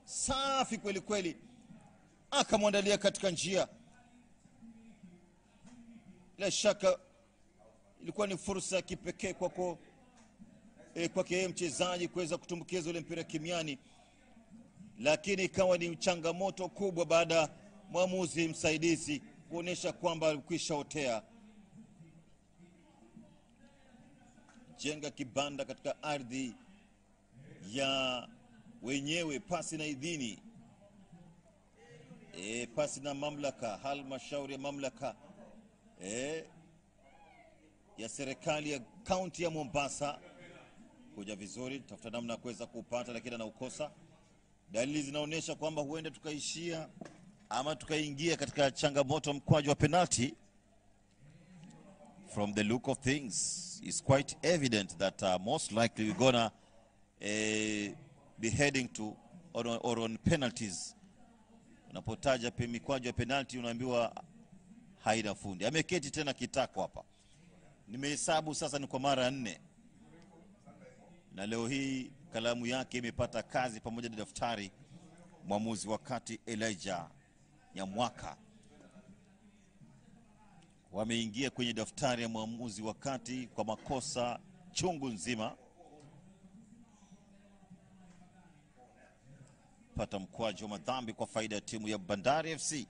safi kweli kweli, akamwandalia katika njia. Bila shaka ilikuwa ni fursa ya kipekee kwake yeye mchezaji kuweza kutumbukiza ule mpira kimiani, lakini ikawa ni changamoto kubwa baada mwamuzi msaidizi kuonesha kwamba alikwisha otea. Jenga kibanda katika ardhi ya wenyewe pasi na idhini, pasi na mamlaka, halmashauri ya mamlaka ya serikali ya kaunti ya Mombasa. Kuja vizuri, tafuta namna kuweza kupata, lakini anaukosa. Dalili zinaonyesha kwamba huenda tukaishia ama tukaingia katika changamoto mkwaju wa penalty. From the look of things, it's quite evident that most likely we're gonna be heading to or on penalties. Unapotaja mikwaju ya penalty unaambiwa haina fundi. Ameketi tena kitako hapa. Nimehesabu sasa ni kwa mara 4. Na leo hii kalamu yake imepata kazi pamoja na daftari. Mwamuzi wakati Elijah Nyamwaka wameingia kwenye daftari ya mwamuzi wakati kwa makosa chungu nzima. Pata mkwaju wa madhambi kwa faida ya timu ya Bandari FC.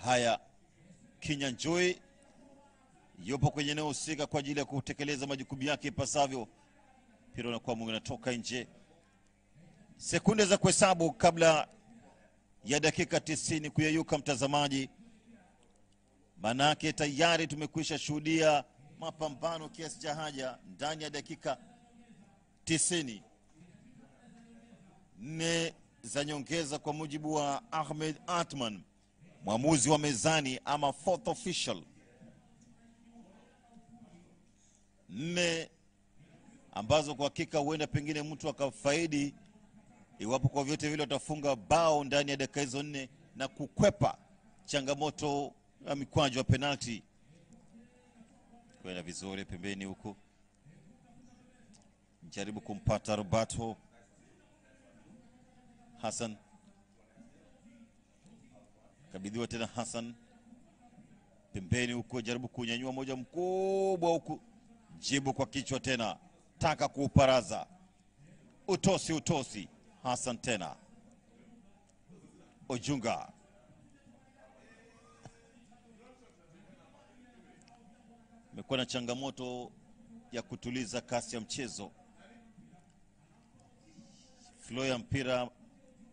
Haya, Kinyanjui yupo kwenye eneo husika kwa ajili ya kutekeleza majukumu yake ipasavyo. Mpira unakuwa mwingi, unatoka nje. Sekunde za kuhesabu kabla ya dakika 90 kuyeyuka, mtazamaji. Manake tayari tumekwisha shuhudia mapambano kiasi cha haja ndani ya dakika 90. 4 za nyongeza kwa mujibu wa Ahmed Atman, mwamuzi wa mezani ama fourth official. 4 ambazo kwa hakika huenda pengine mtu akafaidi iwapo kwa vyote vile watafunga bao ndani ya dakika hizo 4 na kukwepa changamoto ya mikwaju wa penalty. Kwenda vizuri pembeni huko, jaribu kumpata Roberto Hassan, kabidhiwa tena Hassan pembeni huko, jaribu kunyanyua moja mkubwa huko, jibu kwa kichwa tena, taka kuuparaza, utosi Hassan tena, Ojunga amekuwa na changamoto ya kutuliza kasi ya mchezo. Flow ya mpira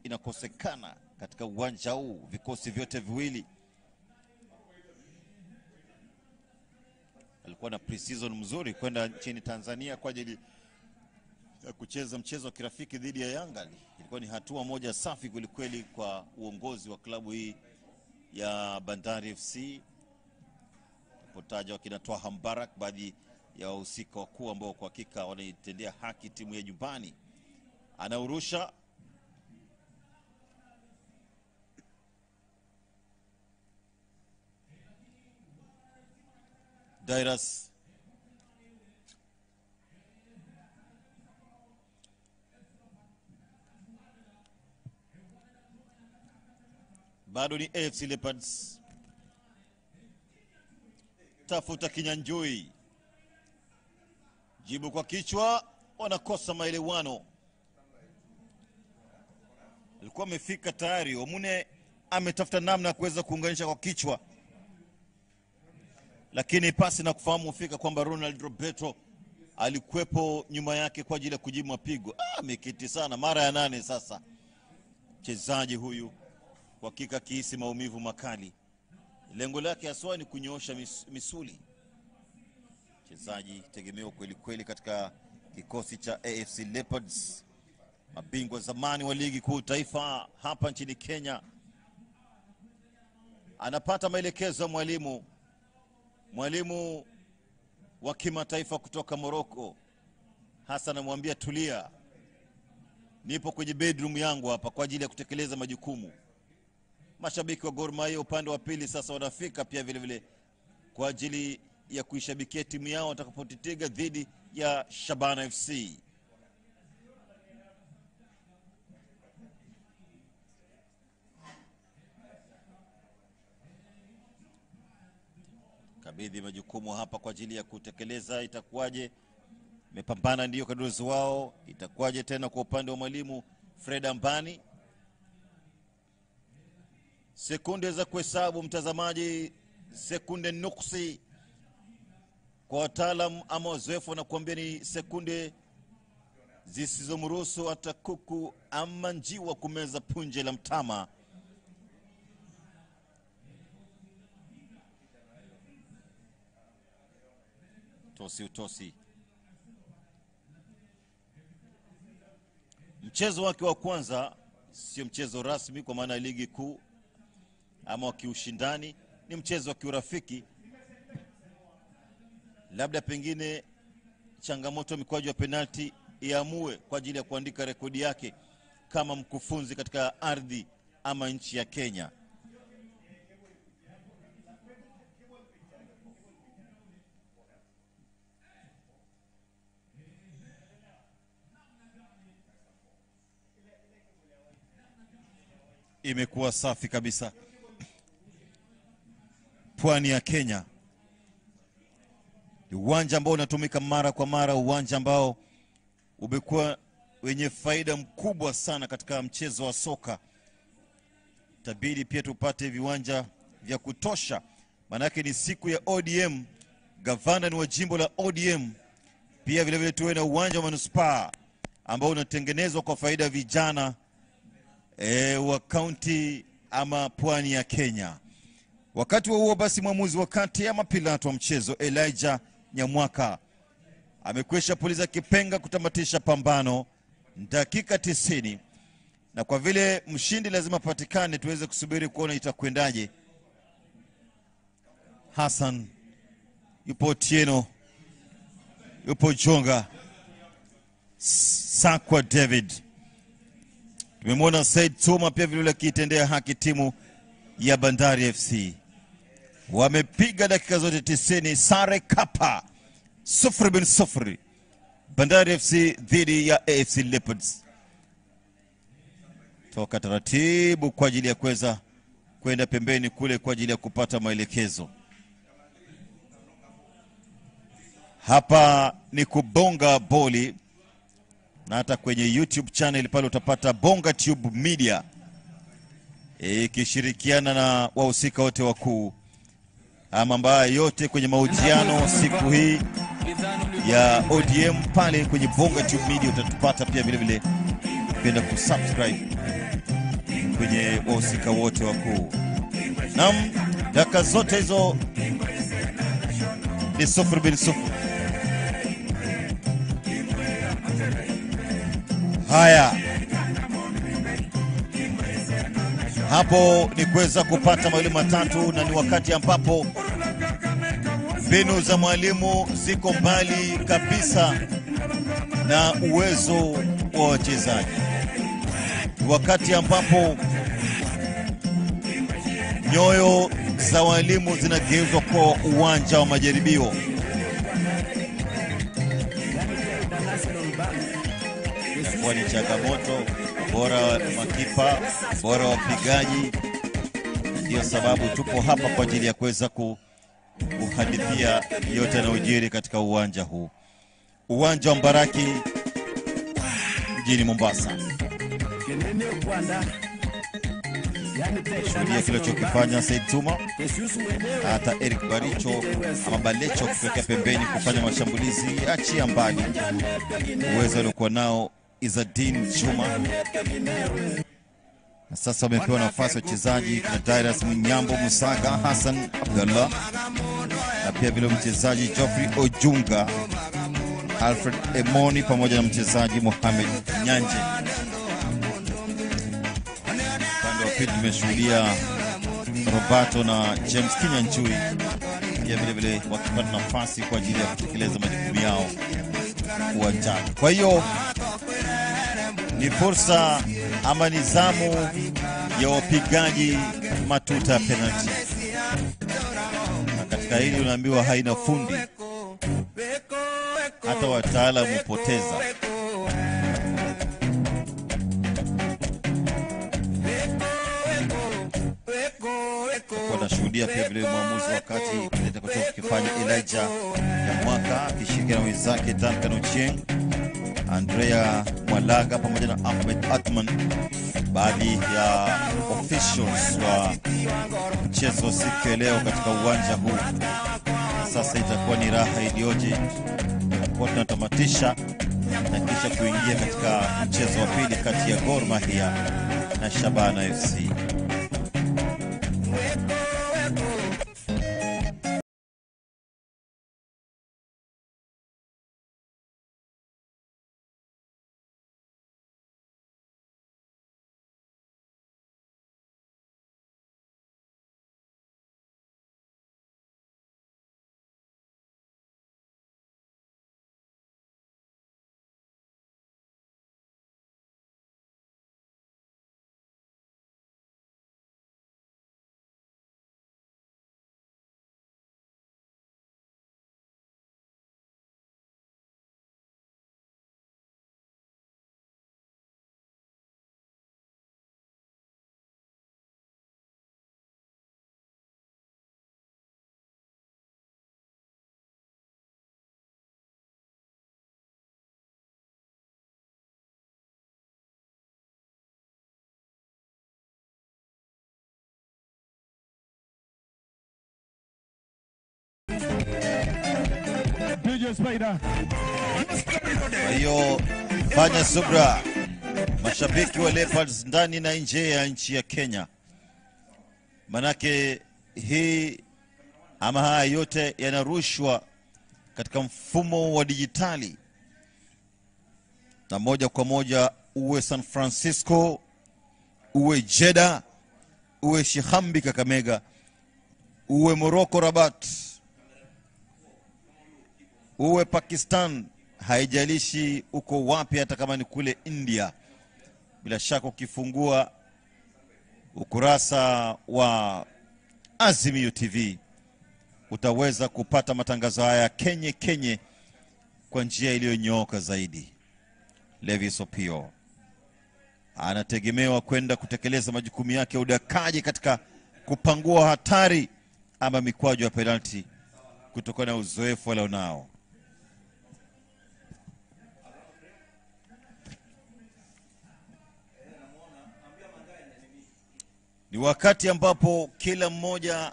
inakosekana katika uwanja huu, vikosi vyote viwili. Alikuwa na pre-season mzuri kwenda nchini Tanzania kwa ajili ya kucheza mchezo wa kirafiki dhidi ya Yanga. Ilikuwa ni hatua moja safi kwelikweli kwa uongozi wa klabu hii ya Bandari FC. Potaja wakina Twaha Mbarak, baadhi ya wahusika wakuu ambao kwa hakika wanaitendea haki timu ya nyumbani. Anaurusha Dairas, bado ni AFC Leopards. Tafuta Kinyanjui, jibu kwa kichwa, wanakosa maelewano. Alikuwa amefika tayari, Omune ametafuta namna ya kuweza kuunganisha kwa kichwa, lakini pasi na kufahamu ufika kwamba Ronald Roberto alikuwepo nyuma yake kwa ajili ya kujibu mapigo. Amekiti sana mara ya 8 sasa. Mchezaji huyu kwa hakika kihisi maumivu makali. Lengo lake haswa ni kunyoosha misuli. Mchezaji tegemeo kweli kweli katika kikosi cha AFC Leopards, mabingwa zamani wa ligi kuu taifa hapa nchini Kenya. Anapata maelekezo ya mwalimu wa kimataifa kutoka Morocco. Hassan anamwambia tulia, nipo kwenye bedroom yangu hapa kwa ajili ya kutekeleza majukumu. Mashabiki wa Gor Mahia upande wa pili sasa wanafika pia vile vile kwa ajili ya kuishabikia timu yao watakapotitega dhidi ya Shabana FC. Kabidhi majukumu hapa kwa ajili ya kutekeleza. Itakuwaje? Mepambana ndio kadrozi wao. Itakuwaje tena kwa upande wa mwalimu Fred Ambani? Sekunde za kuhesabu, mtazamaji, sekunde nuksi. Kwa wataalam ama wazoefu wanakuambia ni sekunde zisizomruhusu hata kuku ama njiwa kumeza punje la mtama. Utosi. Mchezo wake wa kwanza sio mchezo rasmi kwa maana ya ligi kuu ama wa kiushindani, ni mchezo wa kiurafiki. Labda pengine changamoto ya mikwaju ya penalti iamue kwa ajili ya kuandika rekodi yake kama mkufunzi katika ardhi ama nchi ya Kenya. Imekuwa safi kabisa. Pwani ya Kenya, uwanja ambao unatumika mara kwa mara, uwanja ambao umekuwa wenye faida mkubwa sana katika mchezo wa soka. Tabidi pia tupate viwanja vya kutosha, manake ni siku ya ODM gavana ni wa jimbo la ODM. Pia vile vile tuwe na uwanja wa manispaa ambao unatengenezwa kwa faida ya vijana wa kaunti ama pwani ya Kenya. Wakati huo basi mwamuzi wa kati ama pilato wa mchezo Elijah Nyamwaka amekwisha puliza kipenga kutamatisha pambano dakika 90. Na kwa vile mshindi lazima patikane, tuweze kusubiri kuona itakwendaje. Hassan yupo, Tieno yupo, Jonga, Sakwa David. Tumemwona Said Tuma pia vile akiitendea haki timu ya Bandari FC. Wamepiga dakika zote 90, sare kapa 0-0 Bandari FC dhidi ya AFC Leopards. Toka taratibu kwa ajili ya kuweza kwenda pembeni kule kwa ajili ya kupata maelekezo. Hapa ni kubonga boli, na hata kwenye YouTube channel pale utapata Bonga Tube Media ikishirikiana na wahusika wote wakuu ama ambaye yote kwenye mahojiano siku hii ya ODM pale kwenye Bonga Tube Media utatupata pia vile vile. Penda kusubscribe kwenye wahusika wote wakuu. Naam, dakika zote hizo ni 0-0. Haya, hapo ni kuweza kupata mawili matatu, na ni wakati ambapo mbinu za mwalimu ziko mbali kabisa na uwezo wa wachezaji. Wakati ambapo nyoyo za walimu zinageuzwa kwa uwanja wa majaribio. Kwa ni changamoto, bora makipa, bora wapigaji. Ndio sababu tupo hapa kwa ajili ya kuweza kuhadithia yote yanayojiri katika uwanja huu. Uwanja wa Mbaraki mjini Mombasa. Shuhudia kile chokifanya Said Tuma, hata Eric Baricho ama Balecho kutokea pembeni kufanya mashambulizi, achia mbali uwezo aliokuwa nao Izadin Juma. Na sasa wamepewa nafasi wachezaji kina Dairas Mnyambo, Musaga, Hassan Abdullah, na pia vile mchezaji Geoffrey Ojunga, Alfred Emoni pamoja na mchezaji Mohamed Nyanje. Upande wa pili tumeshuhudia Roberto na James Kinyanjui pia vile vile wakipata nafasi kwa ajili ya kutekeleza majukumu yao uwanjani. Kwa hiyo ni fursa ama nizamu ya wapigaji matuta ya penalty. Na katika hili unaambiwa haina fundi, hata wataalamu hupoteza. Kwa nashuhudia pia vile mwamuzi wakati kitakachokuwa kifanya Elijah Nyamwaka akishirikiana na wenzake Duncan Ochieng, Andrea Mwalaga pamoja na Ahmed Atman, baadhi ya officials wa mchezo siku ya leo katika uwanja huu. Sasa itakuwa ni raha iliyoje kwa tunatamatisha na kisha kuingia katika mchezo wa pili kati ya Gor Mahia na Shabana FC. DJ Spider. Kwa hiyo fanya subra, mashabiki wa Leopards ndani na nje ya nchi ya Kenya, manake hii ama haya yote yanarushwa katika mfumo wa dijitali, na moja kwa moja, uwe San Francisco, uwe Jeddah, uwe Shihambi Kakamega, uwe Morocco Rabat, uwe Pakistan, haijalishi uko wapi, hata kama ni kule India. Bila shaka ukifungua ukurasa wa Azimio TV utaweza kupata matangazo haya kenye kwa njia iliyonyooka zaidi. Levis Opio anategemewa kwenda kutekeleza majukumu yake ya udakaji katika kupangua hatari ama mikwaju ya penalti kutokana na uzoefu alionao. Ni wakati ambapo kila mmoja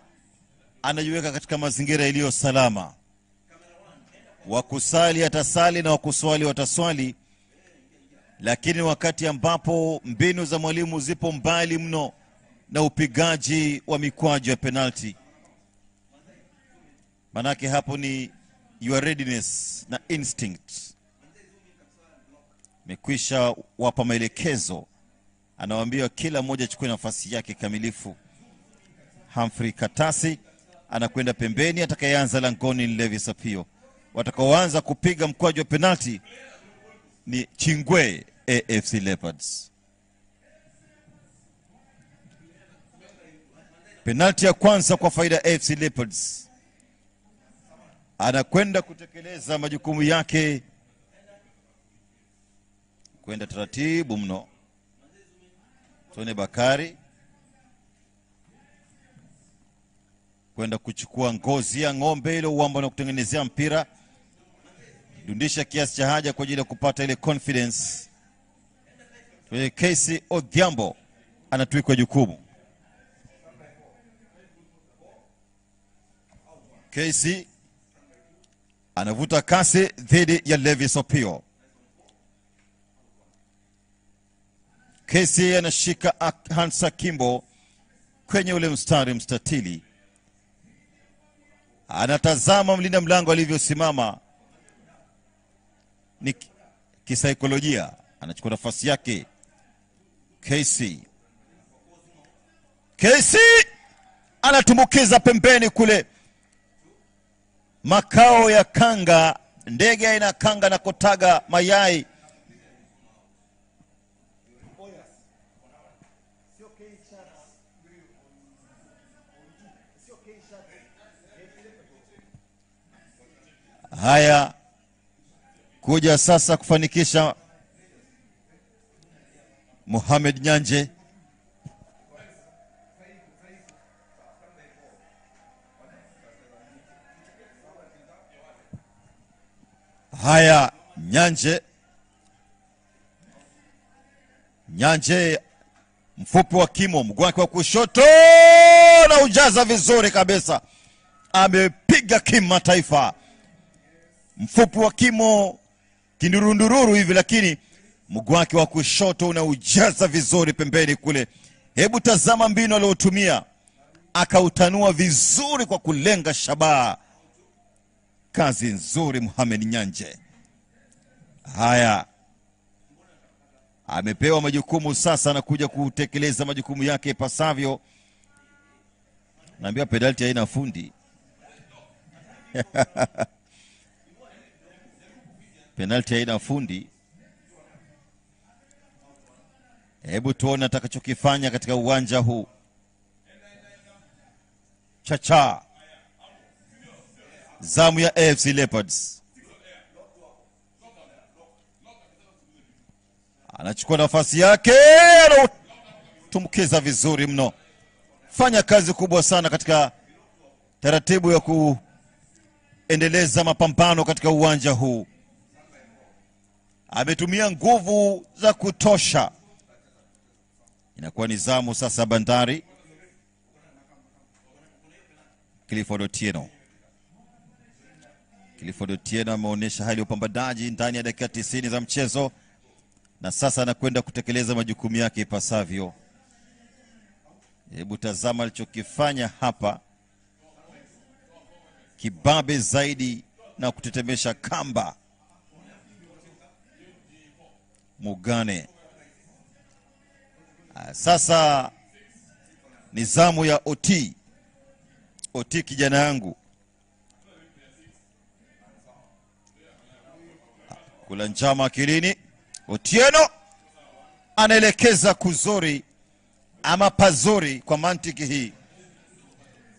anajiweka katika mazingira iliyo salama. Wakusali atasali na wakuswali wataswali, lakini wakati ambapo mbinu za mwalimu zipo mbali mno na upigaji wa mikwaju ya penalti, manake hapo ni your readiness na instinct. Mekwisha wapa maelekezo, anawaambia kila mmoja chukue nafasi yake kamilifu. Humphrey Katasi anakwenda pembeni, atakayeanza langoni ni Levis Opio. Watakaoanza kupiga mkwaju wa penalti ni Chingwe AFC Leopards. Penalti ya kwanza kwa faida AFC Leopards. Anakwenda kutekeleza majukumu yake, kwenda taratibu mno. Tone Bakari kwenda kuchukua ngozi ya ng'ombe ile uwamba na kutengenezea mpira, dundisha kiasi cha haja kwa ajili ya kupata ile confidence. Casey Odhiambo anatuikwa jukumu. Casey anavuta kasi dhidi ya Levis Opio. Casey anashika Hansa Kimbo kwenye ule mstatili. Anatazama mlinda mlango alivyosimama. Ni kisaikolojia, anachukua nafasi yake. Casey anatumbukiza pembeni kule. Makao ya kanga, ndege aina kanga na kotaga mayai. Haya, kuja sasa kufanikisha Mohamed Nyanje. Haya, Nyanje mfupi wa kimo, mguu wake wa kushoto na ujaza vizuri kabisa. Amepiga kimataifa. Mfupi wa kimo, kindurundururu hivi, lakini mguu wake wa kushoto unaujaza vizuri pembeni kule. Hebu tazama mbinu aliyotumia, akautanua vizuri kwa kulenga shabaha. Kazi nzuri Mohamed Nyanje. Haya, amepewa majukumu sasa na kuja kutekeleza majukumu yake ipasavyo. Naambia penalti haina fundi. Penalti haina fundi. Hebu tuone atakachokifanya katika uwanja huu. Chacha. Zamu ya AFC Leopards. Anachukua nafasi yake, tumkiza vizuri mno. Fanya kazi kubwa sana katika taratibu ya kuendeleza mapambano katika uwanja huu. Ametumia nguvu za kutosha. Inakuwa ni zamu sasa Bandari. Clifford Otieno. Clifford Otieno ameonyesha hali ya upambanaji ndani ya dakika 90 za mchezo, na sasa anakwenda kutekeleza majukumu yake ipasavyo. Hebu tazama alichokifanya hapa, kibabe zaidi na kutetemesha kamba. Mugane. Sasa ni zamu ya Oti. Oti kijana yangu. Kula njama akilini. Otieno anaelekeza kuzuri ama pazuri kwa mantiki hii.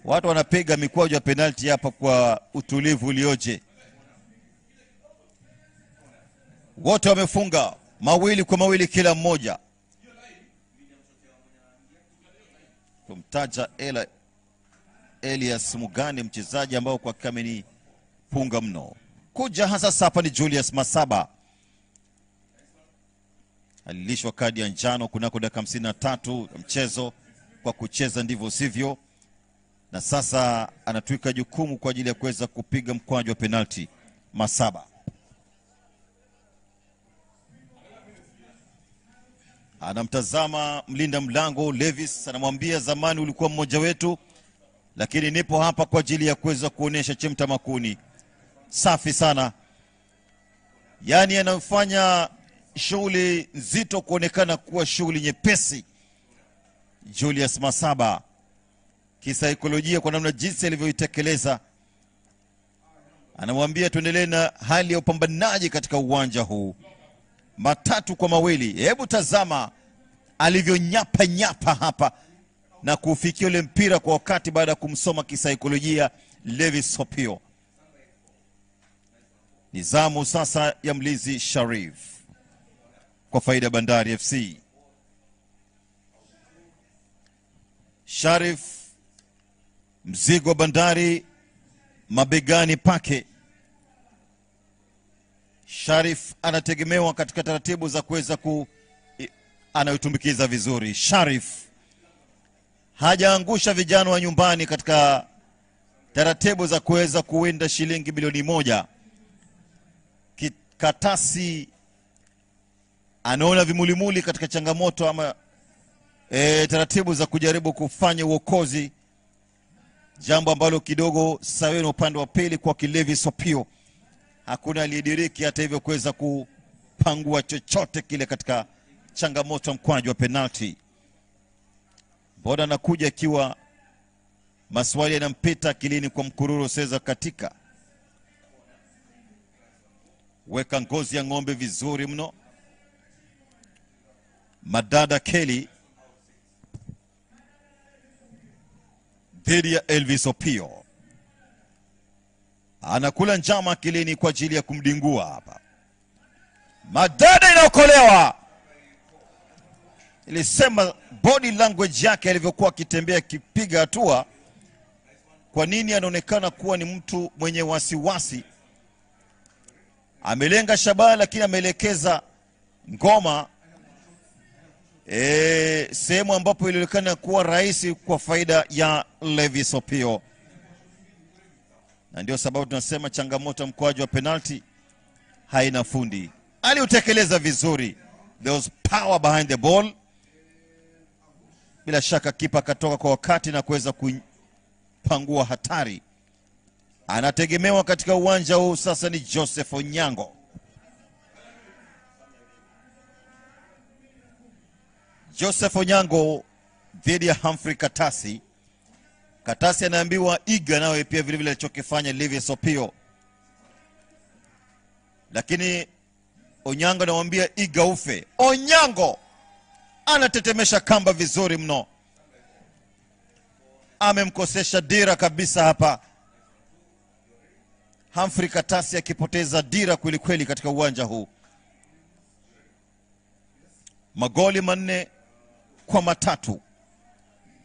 Watu wanapiga mikwaju ya penalti hapa kwa utulivu ulioje. Wote wamefunga 2-2 kila mmoja. Tumtaja Elias Mugane, mchezaji ambao kwa kameni punga mno. Kuja hasa hapa ni Julius Masaba. Alilishwa kadi ya njano kunako dakika 53 ya mchezo kwa kucheza ndivyo sivyo, na sasa anatwika jukumu kwa ajili ya kuweza kupiga mkwaju wa penalti. Masaba anamtazama mlinda mlango Levis, anamwambia zamani ulikuwa mmoja wetu, lakini nipo hapa kwa ajili ya kuweza kuonesha chemta makuni. Safi sana. Yani anafanya shughuli nzito kuonekana kuwa shughuli nyepesi. Julius Masaba kisaikolojia kwa namna jinsi alivyoitekeleza, anamwambia tuendelee na hali ya upambanaji katika uwanja huu. 3-2. Hebu tazama alivyonyapa hapa na kufikia ule mpira kwa wakati baada ya kumsoma kisaikolojia Levis Opio. Nizamu sasa ya mlinzi Sharif kwa faida Bandari FC. Sharif, mzigo wa Bandari mabegani pake. Sharif anategemewa katika taratibu za kuweza anayotumbikiza vizuri. Sharif hajaangusha vijana wa nyumbani katika taratibu za kuweza kuwinda shilingi milioni 1. Katasi anaona vimulimuli katika changamoto ama taratibu za kujaribu kufanya uokozi, jambo ambalo kidogo sawa na upande wa pili kwa Kilevi Sopio. Hakuna aliyediriki hata hivyo kuweza kupangua chochote kile katika changamoto mkwaju wa penalti. Boda anakuja ikiwa maswali yanampita kilini kwa mkururu seza katika. Weka ngozi ya ng'ombe vizuri mno. Madada Kelly dhidi ya Elvis Opio. Anakula njama kilini kwa ajili ya kumdingua hapa. Madada inaokolewa. Ilisema body language yake alivyokuwa akitembea kipiga hatua. Kwa nini anaonekana kuwa ni mtu mwenye wasiwasi. Amelenga shabaha lakini ameelekeza ngoma sehemu ambapo ilionekana kuwa rahisi kwa faida ya Levis Opio. Na ndio sababu tunasema changamoto mkwaju wa penalti haina fundi. Aliutekeleza vizuri. There was power behind the ball. Bila shaka kipa katoka kwa wakati na kuweza kupangua hatari. Anategemewa katika uwanja huu sasa ni Joseph Onyango. Joseph Onyango dhidi ya Humphrey Katasi. Katasi anaambiwa iga nawe pia vile vile alichokifanya Levis Opio. Lakini Onyango anamwambia iga ufe. Onyango anatetemesha kamba vizuri mno. Amemkosesha dira kabisa hapa. Humphrey Katasi akipoteza dira kweli kweli katika uwanja huu. Magoli 4-3.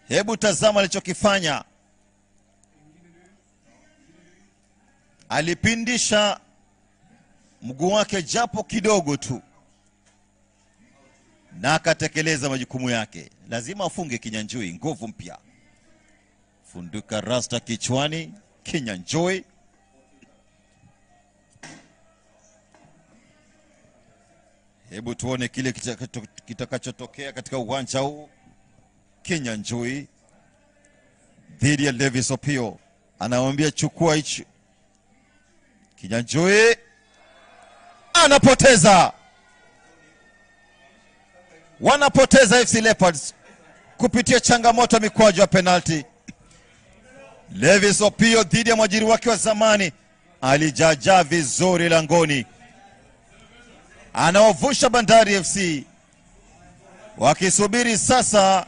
Hebu tazama alichokifanya. Alipindisha mguu wake japo kidogo tu na akatekeleza majukumu yake. Lazima afunge Kinyanjui, nguvu mpya. Funduka rasta kichwani, Kinyanjui. Hebu tuone kile kitakachotokea katika uwanja huu. Kinyanjui dhidi ya Levis Opio, anamwambia chukua hichi. Kinyanjui anapoteza, wanapoteza FC Leopards kupitia changamoto ya mikwaju ya penalti. Levis Opio dhidi ya mwajiri wake wa zamani, alijaja vizuri langoni, anawavusha Bandari FC, wakisubiri sasa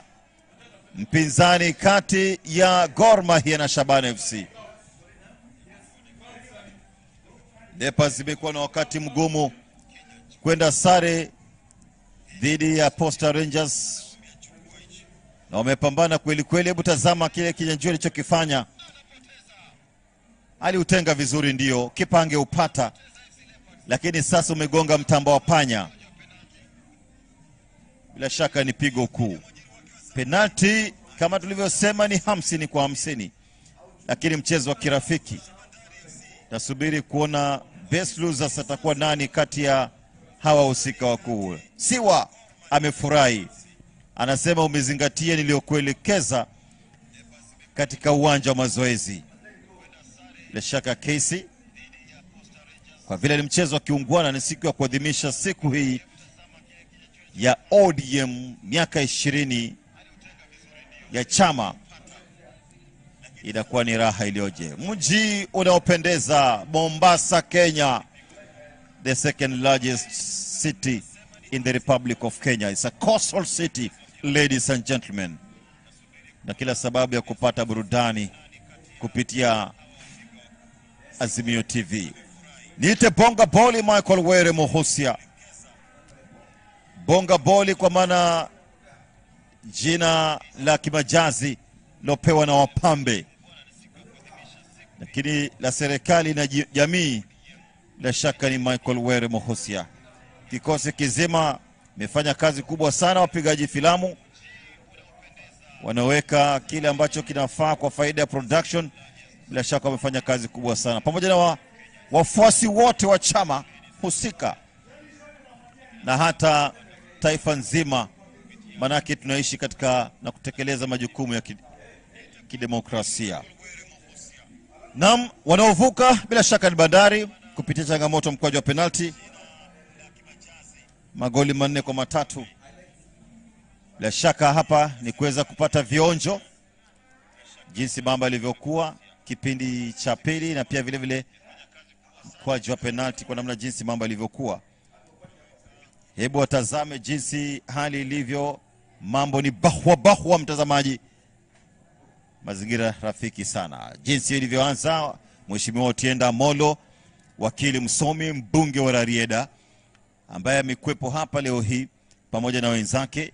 mpinzani kati ya Gor Mahia na Shabana FC. Leopards imekuwa na wakati mgumu kwenda sare dhidi ya Posta Rangers na wamepambana kweli kweli. Hebu tazama kile Kinyanjui alichokifanya, aliutenga vizuri, ndio kipange upata, lakini sasa umegonga mtamba wa panya. Bila shaka ni pigo kuu. Penalti kama tulivyosema ni 50 kwa 50, lakini mchezo wa kirafiki. Nasubiri kuona best losers atakuwa nani kati ya hawa husika wakuu. Siwa amefurahi, anasema umezingatia niliokuelekeza katika uwanja wa mazoezi. Bila shaka Casey, kwa vile ni mchezo wa kiungwana, ni siku ya kuadhimisha siku hii ya ODM miaka 20 ya chama, inakuwa ni raha iliyoje. Mji unaopendeza Mombasa, Kenya, the second largest city in the Republic of Kenya. It's a coastal city, ladies and gentlemen, na kila sababu ya kupata burudani kupitia Azimio TV. Niite Bonga Boli Michael Were Mohosia. Bonga Boli kwa maana jina la kimajazi lopewa na wapambe, lakini la serikali na jamii la shaka ni Michael Were Mohosia. Kikosi kizima imefanya kazi kubwa sana, wapigaji filamu wanaweka kile ambacho kinafaa kwa faida ya production. Bila shaka wamefanya kazi kubwa sana, pamoja na wafuasi wote wa chama husika na hata taifa nzima, manake tunaishi katika na kutekeleza majukumu ya kidemokrasia. Naam, wanaovuka bila shaka ni Bandari kupitia changamoto mkwaju wa penalti, magoli 4 kwa 3. Bila shaka hapa ni kuweza kupata vionjo jinsi mambo yalivyokuwa kipindi cha pili, na pia vile vile mkwaju wa penalti kwa namna jinsi mambo yalivyokuwa. Hebu watazame jinsi hali ilivyo. Mambo ni bahwa mtazamaji, mazingira rafiki sana. Jinsi ilivyoanza, Mheshimiwa Otienda Molo, wakili msomi, mbunge wa Rarieda, ambaye amekwepo hapa leo hii pamoja na wenzake.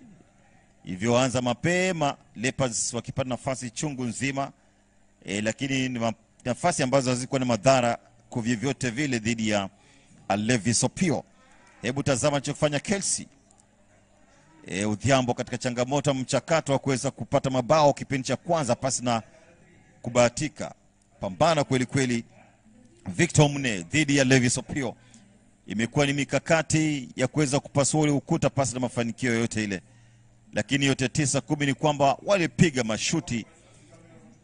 Ilivyoanza mapema, Leopards wakipata nafasi chungu nzima, lakini ni nafasi ambazo hazikuwa na madhara kwa vyovyote vile dhidi ya Levis Opio. Hebu tazama alichofanya Kelsey Odhiambo katika changamoto mchakato wa kuweza kupata mabao kipindi cha kwanza pasi na kubahatika. Pambana kweli kweli Victor Mune dhidi ya Levis Opio. Imekuwa ni mikakati ya kuweza kupasua ule ukuta pasi na mafanikio yote ile, lakini yote 9-10 ni kwamba walipiga mashuti,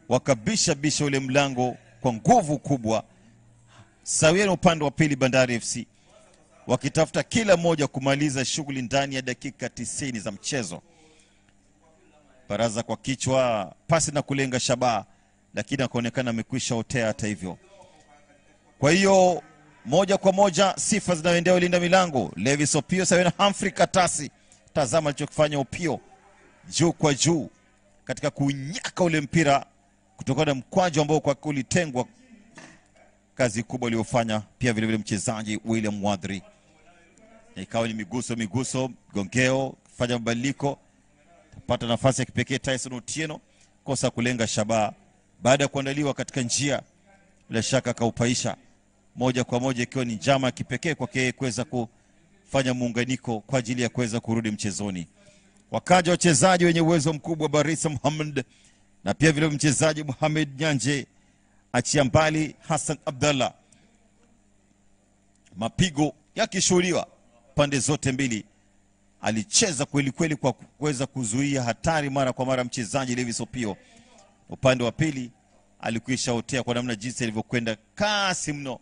wakabisha ule mlango kwa nguvu kubwa. Sawia na upande wa pili Bandari FC, wakitafuta kila moja kumaliza shughuli ndani ya dakika 90 za mchezo. Baraza kwa kichwa, pasi na kulenga shabaha, lakini akaonekana amekwisha otea hata hivyo. Kwa hiyo moja kwa moja sifa zinaendea walinda milango Levis Opio sawa na Humphrey Katasi. Tazama alichokifanya Opio juu kwa juu katika kunyaka ule mpira kutokana na mkwaju ambao kwa kulitengwa. Kazi kubwa aliyofanya pia vile vile mchezaji William Wadri. Ikawa ni miguso gongeo, fanya mabadiliko, tapata nafasi ya kipekee Tyson Otieno, kosa kulenga shabaha baada ya kuandaliwa katika njia, bila shaka kaupaisha moja kwa moja, ikiwa ni njama kipekee kwake kuweza kufanya muunganiko kwa ajili ya kuweza kurudi mchezoni. Wakaja wachezaji wenye uwezo mkubwa, Barisa Muhammad na pia vile mchezaji Mohamed Nyanje, achia mbali Hassan Abdallah. Mapigo yakishuhudiwa pande zote mbili. Alicheza kweli kweli kwa kuweza kuzuia hatari mara kwa mara mchezaji Levis Opio. Upande wa pili alikwisha hotea kwa namna jinsi alivyokwenda kasi mno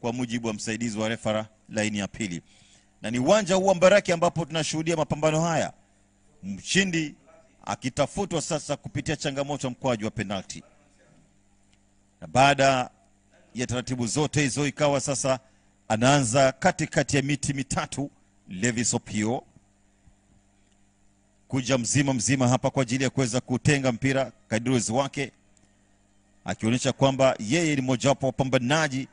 kwa mujibu wa msaidizi wa refara laini ya pili. Na ni uwanja huu wa Mbaraki ambapo tunashuhudia mapambano haya. Mshindi akitafutwa sasa kupitia changamoto mkwaju wa penalti. Na baada ya taratibu zote hizo ikawa sasa anaanza katikati ya miti mitatu Levis Opio kuja mzima hapa kwa ajili ya kuweza kutenga mpira kadri wake, akionyesha kwamba yeye ni mmoja wapo wapambanaji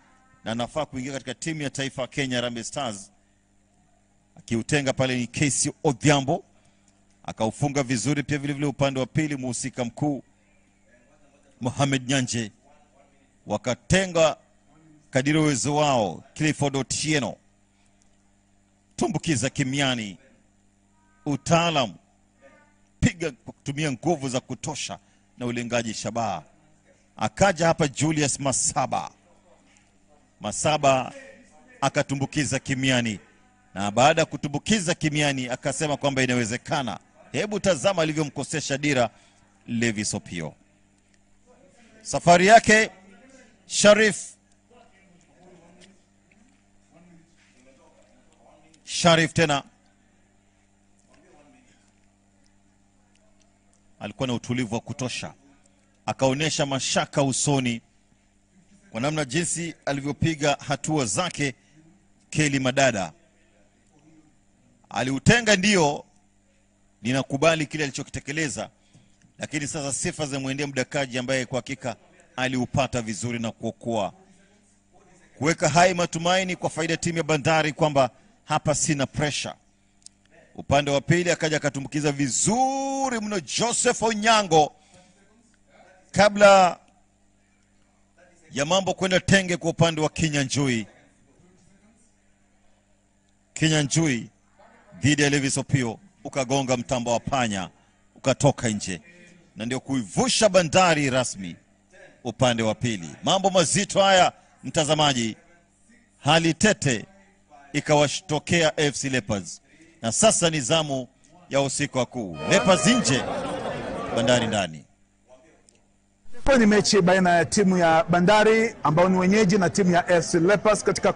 na anafaa kuingia katika timu ya taifa Kenya Harambee Stars. Akiutenga pale ni Casey Odhiambo, akaufunga vizuri pia vile vile upande wa pili mhusika mkuu Mohamed Nyanje. Wakatenga kadiri uwezo wao Clifford Otieno, tumbukiza kimiani, utaalamu, piga kutumia nguvu za kutosha na ulengaji shabaha. Akaja hapa Julius Masaba akatumbukiza kimiani, na baada ya kutumbukiza kimiani akasema kwamba inawezekana. Hebu tazama alivyomkosesha dira Levis Opio. Safari yake Sharif tena alikuwa na utulivu wa kutosha, akaonesha mashaka usoni kwa namna jinsi alivyopiga hatua zake. Kelly Madada aliutenga, ndio ninakubali kile alichokitekeleza, lakini sasa sifa za muendea mdakaji ambaye kwa hakika aliupata vizuri na kuokoa, kuweka hai matumaini kwa faida timu ya Bandari kwamba hapa sina pressure. Upande wa pili akaja akatumbukiza vizuri mno Joseph Onyango kabla ya mambo kwenda tenge kwa upande wa Kinyanjui dhidi ya Levis Opio, ukagonga mtambo wa panya ukatoka nje, na ndio kuivusha Bandari rasmi upande wa pili. Mambo mazito haya mtazamaji, hali tete ikawashtokea FC Leopards, na sasa ni zamu ya usiku wa kuu. Leopards nje, Bandari ndani. Kwa ni mechi baina ya timu ya Bandari ambao ni wenyeji na timu ya FC Leopards katika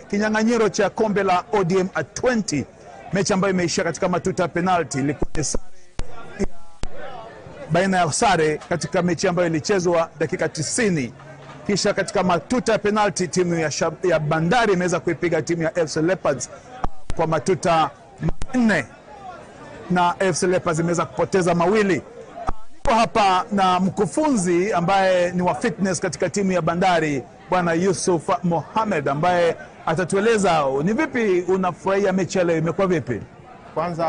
kinyang'anyiro cha kombe la ODM at 20, mechi ambayo imeishia katika matuta penalty. Ilikuwa ni baina ya sare katika mechi ambayo ilichezwa dakika 90. Kisha katika matuta penalty timu ya Bandari imeweza kuipiga timu ya FC Leopards kwa matuta 4 na FC Leopards imeweza kupoteza mawili. Niko hapa na mkufunzi ambaye ni wa fitness katika timu ya Bandari, Bwana Yusuf Mohamed, ambaye atatueleza ni vipi unafurahia mechi leo, imekuwa vipi? Kwanza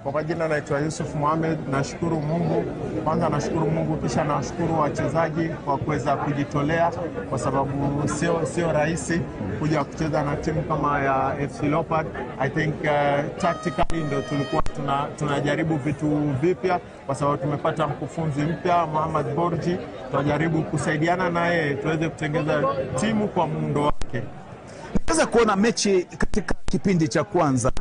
kwa jina naitwa Yusuf Mohamed. Nashukuru Mungu. Kwanza nashukuru Mungu, kisha nashukuru wachezaji kwa kuweza kujitolea, kwa sababu sio rahisi kuja kucheza na timu kama ya FC Leopard. I think tactically ndio tulikuwa tunajaribu vitu vipya, kwa sababu tumepata mkufunzi mpya Muhammad Borji. Tunajaribu kusaidiana naye tuweze kutengeza timu kwa muundo wake. Naweza kuona mechi katika kipindi cha kwanza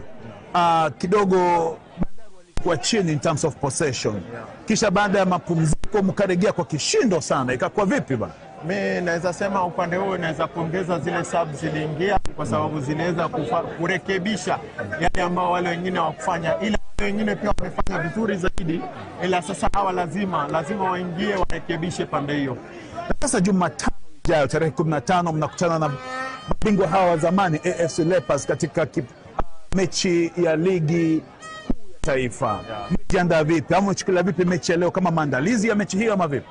kidogo Bandari walikuwa chini in terms of possession. Kisha baada ya mapumziko mkarejea kwa kishindo sana. Ikakuwa vipi bana? Mimi naweza sema upande huo naweza kuongeza zile subs ziliingia, kwa sababu ziliweza kurekebisha yale ambao wale wengine hawakufanya, ila wengine pia wamefanya vizuri zaidi, ila sasa hawa lazima waingie warekebishe pande hiyo. Sasa Jumatano ijayo tarehe 15 mnakutana na mabingwa hawa wa zamani AFC Leopards katika mechi ya ligi ya taifa. Mjiandaa vipi? Ama mchukulia vipi mechi ya leo kama maandalizi ya mechi hiyo ama vipi?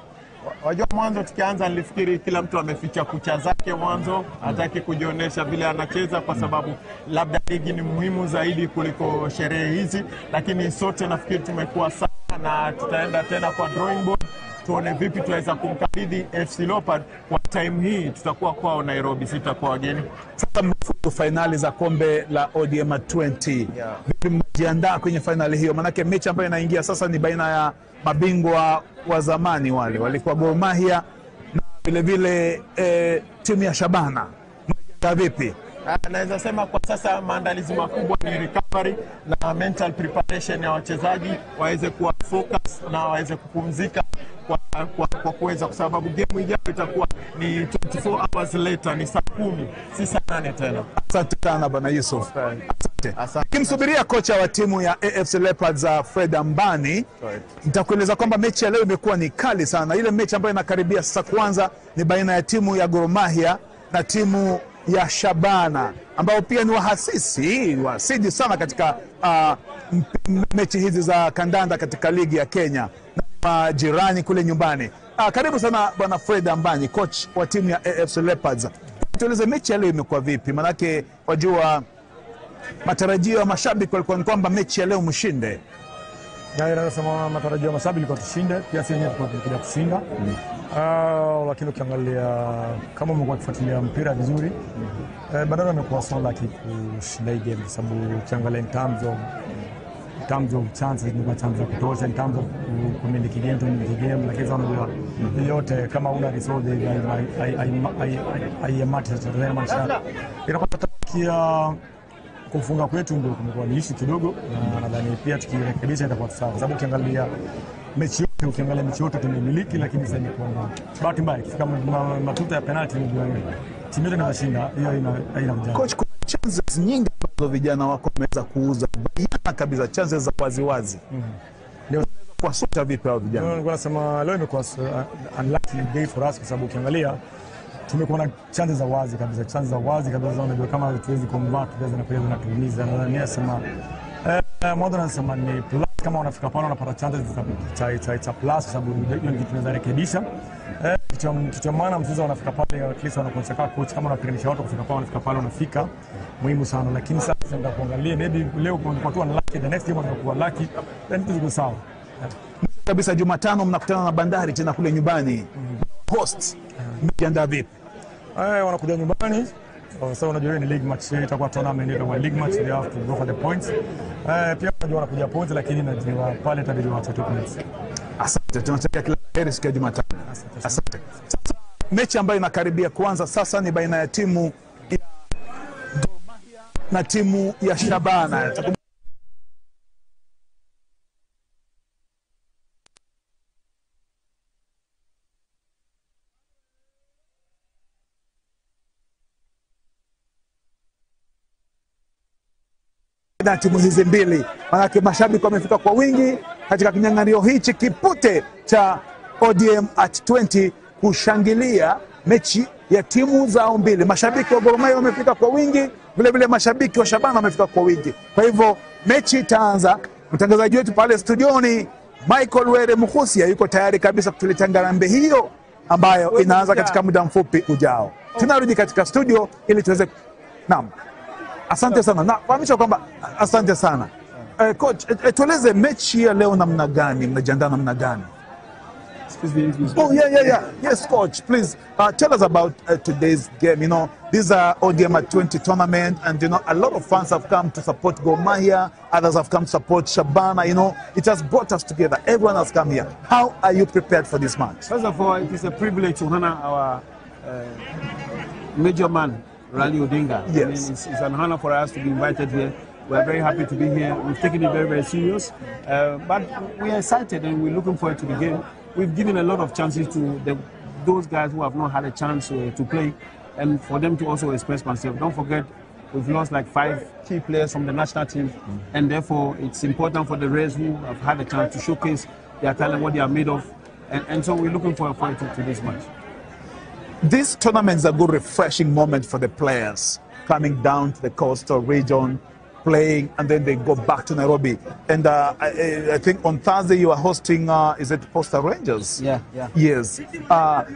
Wajua, mwanzo tukianza nilifikiri kila mtu ameficha kucha zake mwanzo, hataki kujionyesha vile anacheza, kwa sababu labda ligi ni muhimu zaidi kuliko sherehe hizi, lakini sote nafikiri tumekuwa sawa, na tutaenda tena kwa drawing board tuone vipi tunaweza kumkabidhi FC Leopard. Kwa time hii tutakuwa kwao Nairobi, sitakuwa wageni. Sasa mfuko finali za kombe la ODM 20. Vipi mjiandaa kwenye finali hiyo? Manake mechi ambayo inaingia sasa ni baina ya mabingwa wa zamani, wale walikuwa Gor Mahia na vile vile timu ya Shabana. Mjiandaa vipi? Naweza sema kwa sasa maandalizi makubwa ni recovery na mental preparation ya wachezaji waweze kuwa focus na waweze kupumzika kwa kuweza, kwa sababu game ijayo itakuwa ni 24 hours later, ni saa 10 si saa 8 tena. Asante sana bwana Yusuf. Asante. Kimsubiria kocha wa timu ya AFC Leopards Fred Ambani, nitakueleza kwamba mechi ya leo imekuwa ni kali sana. Ile mechi ambayo inakaribia sasa kwanza ni baina ya timu ya Gor Mahia na timu ya Shabana ambao pia ni wahasidi sana katika mechi hizi za kandanda katika ligi ya Kenya na jirani kule nyumbani. Karibu sana bwana Fred Ambani, coach wa timu ya AFC Leopards. Tueleze mechi ya leo imekuwa vipi? Manake wajua matarajio ya mashabiki walikuwa ni kwamba mechi ya leo mshinde. Nasema matarajio ya mashabiki kwa tushinde, pia sisi wenyewe tulikuja kushinda. Lakini ukiangalia kama umekuwa kufuatilia mpira vizuri, Bandari amekuwa so lucky kushinda hii game, sababu ukiangalia in terms of chances, ni chance za kutosha, in terms of kumiliki game, lakini sana yote kama una result I match inakuwa kufunga kwetu ndio kumekuwa ni issue kidogo, na nadhani pia tukirekebisha itakuwa sawa, sababu ukiangalia mechi yote tumemiliki, lakini sasa ni kwa bahati mbaya ikifika matuta ya penalty timu yote inashinda, hiyo haina mjadala. Coach, kuna chances nyingi ambazo vijana wako wameweza kuuza bayana kabisa, chances za wazi. Ndio kwa sota vipi hao vijana? Ndio nasema leo imekuwa unlucky day for us, kwa sababu ukiangalia tumekuwa na chances za wazi kabisa, unajua kama tuwezi convert tuweza na kuweza na tuumiza, na nasema mwanzo nasema ni plus, kama unafika pale unapata chances za plus, sababu hiyo kitu tunaweza rekebisha. Kitu maana mchezo unafika pale at least wanakoncheka coach, kama unapiganisha watu kufika pale unafika pale unafika muhimu sana, lakini sasa tunataka kuangalia maybe leo kwa tu unlucky, the next game unakuwa lucky, then tuko sawa kabisa. Jumatano mnakutana na Bandari tena kule nyumbani. Host mjiandaa vipi? Wanakuja nyumbani. Sasa unajua ni league match, itakuwa tournament, itakuwa league match, they have to go for the points. Pia unajua wanakuja points, lakini najua pale itabidi waache tu points. Asante, tunatakia kila heri siku ya Jumatano. Asante. Sasa mechi ambayo inakaribia kuanza sasa ni baina ya timu ya Gor Mahia na timu ya Shabana. Na timu hizi mbili, manake mashabiki wamefika kwa wingi katika kinyang'anyiro hichi kipute cha ODM at 20 kushangilia mechi ya timu zao mbili. Mashabiki wa Gor Mahia wamefika kwa wingi, vile vile mashabiki wa Shabana wamefika kwa wingi. Kwa hivyo mechi itaanza. Mtangazaji wetu pale studioni Michael Were Mukhusia yuko tayari kabisa kutuletea ngarambe hiyo ambayo inaanza katika muda mfupi ujao. Tunarudi katika studio ili tuweze asante sana. Na fahamisha kwamba asante sana. Coach, tueleze mechi ya leo namna gani, mnajiandaa namna gani? Oh yeah. Yes, coach, please tell us about today's game. You know, these are ODM at 20 tournament, and you know a lot of fans have come to support Gor Mahia, others have come to support Shabana. You know, it has brought us together. Everyone has come here. How are you prepared for this match? First of all, it is a privilege to honor our major man, Raila Odinga. Yes. I mean, it's an honor for us to be invited here. We are very happy to be here. We've taken it very, very serious. But we are excited and we're looking forward to the game. We've given a lot of chances to those guys who have not had a chance to play, and for them to also express themselves. Don't forget, we've lost like 5 key players from the national team, and therefore it's important for the rest who have had a chance to showcase their talent, what they are made of. And so we're looking forward to this match. This tournament is a good refreshing moment for the players coming down to the coastal region, playing, and then they go back to Nairobi. And I think on Thursday you are hosting, is it Posta Rangers? Yeah. Yes. Are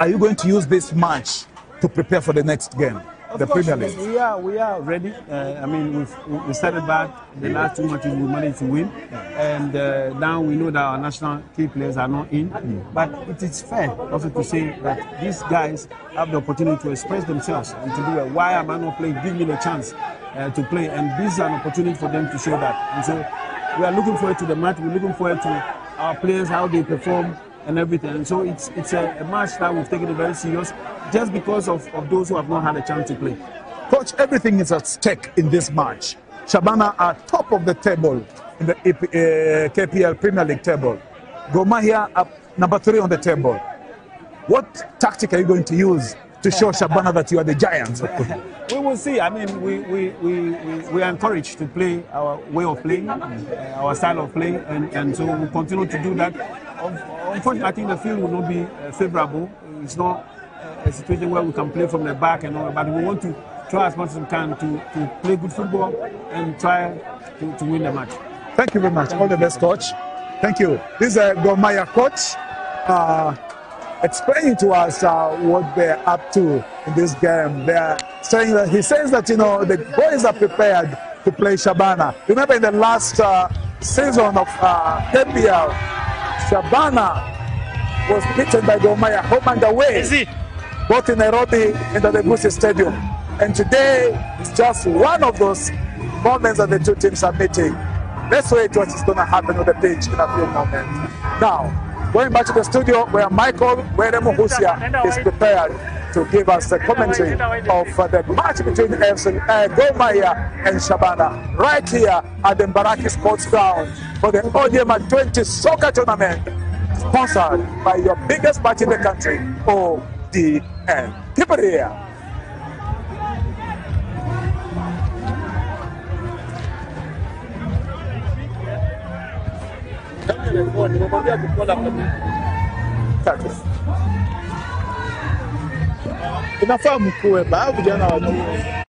you going to use this match to prepare for the next game, the Premier League? We are ready. I mean, we started back. The last 2 matches we managed to win, and now we know that our national key players are not in. But it is fair also to say that these guys have the opportunity to express themselves and to do it. Why am I not playing? Give me the chance to play, and this is an opportunity for them to show that. And so we are looking forward to the match. We're looking forward to our players, how they perform and everything. And so it's a match that we've taken it very serious, just because of those who have not had a chance to play. Coach, everything is at stake in this match. Shabana are top of the table in the KPL Premier League table. Gor Mahia are number 3 on the table. What tactic are you going to use to show Shabana that you are the giants? We will see. I mean, we are encouraged to play our way of playing, our style of play, and so we'll continue to do that. Unfortunately, I think the field will not be favorable. It's not a situation where we can play from the back and all, but we want to try as much as we can to play good football and try to win the match. Thank you very much. All the best, coach. Thank you. This is Gor Mahia coach explaining to us what they're up to in this game. They're saying that he says that, you know, the boys are prepared to play Shabana. Remember in the last season of KPL, Shabana was beaten by Gor Mahia home and away, both in Nairobi and at the Gusii Stadium. And today is just one of those moments that the two teams are meeting. Let's wait what is going to happen on the pitch in a few moments. Now, going back to the studio where Michael Weremuhusia is prepared to give us the commentary of the match between Gor Mahia and Shabana right here at the Mbaraki Sports Ground for the ODM 20 Soccer Tournament, sponsored by your biggest match in the country, ODM. Keep it here. Inafaa mkue baadhi vijana wajue.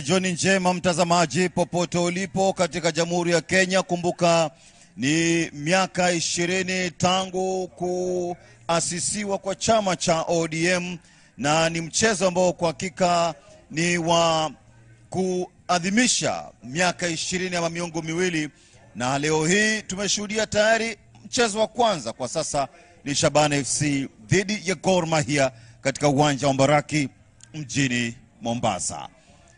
Jioni njema mtazamaji popote ulipo katika Jamhuri ya Kenya. Kumbuka ni miaka 20 tangu kuasisiwa kwa chama cha ODM, na ni mchezo ambao kwa hakika ni wa kuadhimisha miaka 20 ama miongo miwili, na leo hii tumeshuhudia tayari mchezo wa kwanza. Kwa sasa ni Shabana FC dhidi ya Gor Mahia katika uwanja wa Mbaraki mjini Mombasa.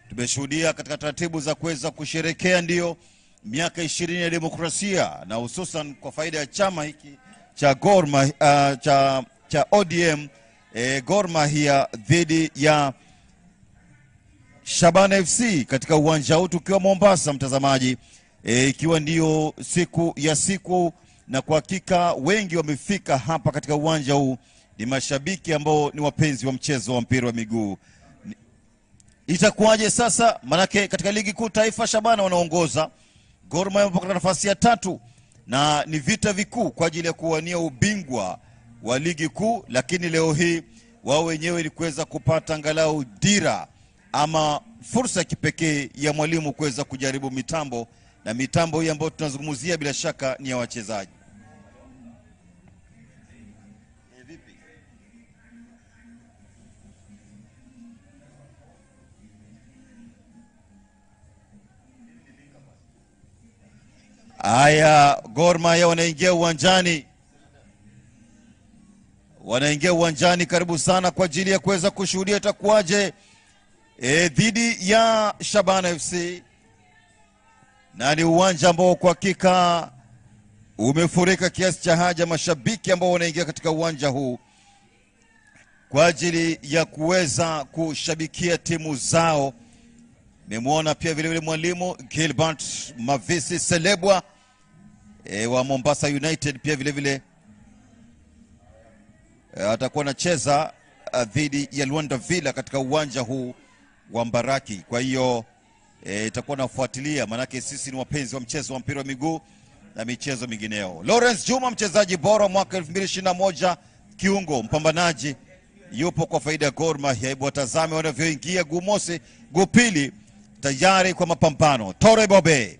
Tumeshuhudia katika taratibu za kuweza kusherekea ndio miaka 20 ya demokrasia, na hususan kwa faida ya chama hiki cha Gor Mahia, cha ODM, Gor Mahia dhidi ya Shabana FC katika uwanja huu tukiwa Mombasa mtazamaji, ikiwa ndio siku, na kwa hakika wengi wamefika hapa katika uwanja huu. Ni mashabiki ambao ni wapenzi wa mchezo wa mpira wa miguu. Itakuwaje sasa? Manake katika ligi kuu taifa Shabana wanaongoza, Gor Mahia wapo katika nafasi ya 3, na ni vita vikuu kwa ajili ya kuwania ubingwa wa ligi kuu. Lakini leo hii wao wenyewe ni kuweza kupata angalau dira ama fursa ya kipekee ya mwalimu kuweza kujaribu mitambo, na mitambo hii ambayo tunazungumzia bila shaka ni ya wachezaji. Aya, Gor Mahia wanaingia uwanjani, karibu sana kwa ajili ya kuweza kushuhudia itakuwaje dhidi ya Shabana FC. Na ni uwanja ambao kwa hakika umefurika kiasi cha haja, mashabiki ambao wanaingia katika uwanja huu kwa ajili ya kuweza kushabikia timu zao. Nimemuona pia vile vile mwalimu Gilbert Mavisi Selebwa wa Mombasa United, pia vile vile atakuwa anacheza dhidi ya Luanda Villa katika uwanja huu wa Mbaraki. Kwa hiyo itakuwa nafuatilia, manake sisi ni wapenzi wa mchezo wa mpira wa miguu na michezo mingineo. Lawrence Juma, mchezaji bora mwaka 2021, kiungo mpambanaji, yupo kwa faida ya Gor Mahia. Hebu watazame wanavyoingia gumosi gupili tayari kwa mapambano. Tore Bobe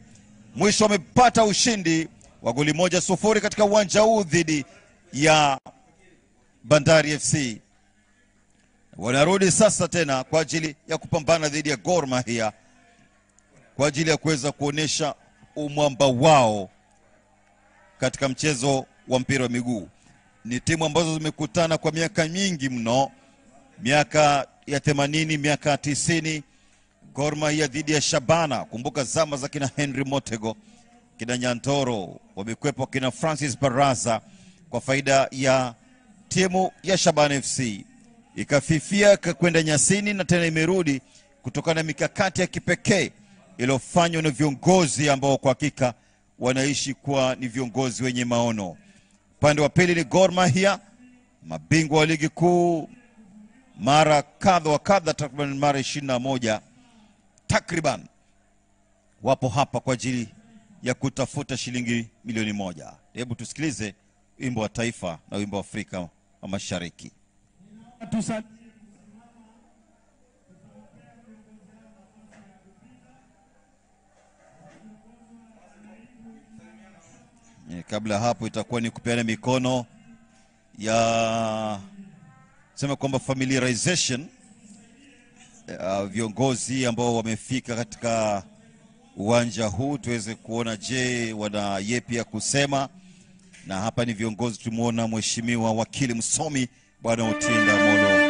mwisho wamepata ushindi wa goli 1-0 katika uwanja huu dhidi ya Bandari FC. Wanarudi sasa tena kwa ajili ya kupambana dhidi ya Gor Mahia kwa ajili ya kuweza kuonesha umwamba wao katika mchezo wa mpira wa miguu. Ni timu ambazo zimekutana kwa miaka mingi mno, miaka ya 80, miaka 90. Gor Mahia dhidi ya Shabana, kumbuka zama za kina Henry Motego, kina Nyantoro, wamekwepo kina Francis Baraza, kwa faida ya timu ya Shaban FC. Ikafifia kwenda nyasini na tena imerudi kutokana na mikakati ya kipekee iliyofanywa na viongozi ambao kwa hakika wanaishi kuwa ni viongozi wenye maono. Upande wa pili ni Gor Mahia, mabingwa wa ligi kuu mara kadha wa kadha, takriban mara 21 takriban, wapo hapa kwa ajili ya kutafuta shilingi milioni 1. Hebu tusikilize wimbo wa taifa na wimbo wa Afrika wa Mashariki. Kabla hapo itakuwa ni kupeana mikono ya sema kwamba familiarization, viongozi ambao wamefika katika uwanja huu tuweze kuona je wana yepi ya kusema. Na hapa ni viongozi, tumuona mheshimiwa wakili msomi Bwana Otiende Amollo.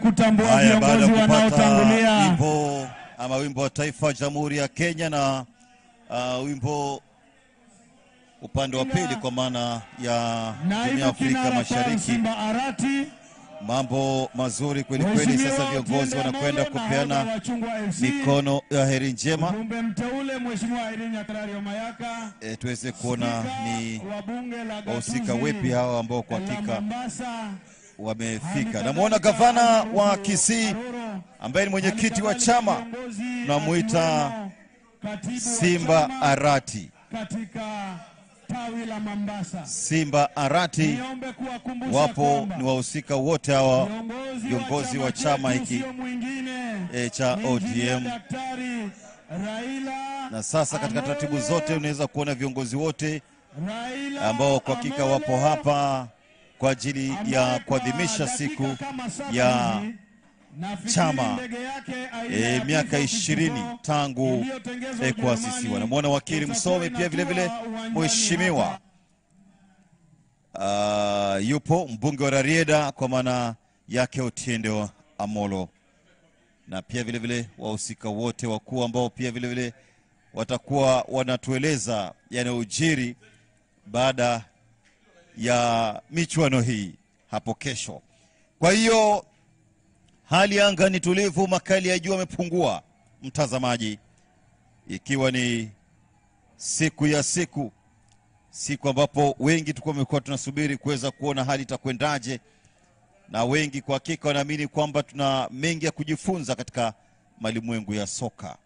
Kutambua viongozi wanaotangulia wimbo ama wimbo wa taifa Jamhuri ya Kenya na wimbo upande wa pili kwa maana ya Jumuiya ya Afrika Mashariki. Mambo mazuri kweli kweli. Sasa viongozi wanakwenda kupeana mikono ya heri njema. Tuweze kuona ni wahusika wepi hawa ambao kwa hakika wamefika. Namuona gavana wa Kisii ambaye ni mwenyekiti wa chama, tunamuita Simba Arati. Katika tawi la Mombasa, Simba Arati, wapo ni wahusika wote hawa viongozi wa chama hiki cha ODM. Na sasa katika taratibu zote unaweza kuona viongozi wote ambao kwa hakika wapo hapa kwa ajili ya kuadhimisha siku ya chama miaka 20 tangu kuasisiwa. Namuona wakili msomi pia vile vile mheshimiwa yupo mbunge wa Rarieda kwa maana yake Otiende Amollo, na pia vile vile wahusika wote wakuu ambao pia vile vile watakuwa wanatueleza yanayojiri baada ya michuano hii hapo kesho. Kwa hiyo hali ya anga ni tulivu, makali ya jua yamepungua mtazamaji, ikiwa ni siku ya siku ambapo wengi tulikuwa tunasubiri kuweza kuona hali itakwendaje, na wengi kwa hakika wanaamini kwamba tuna mengi ya kujifunza katika malimwengu ya soka.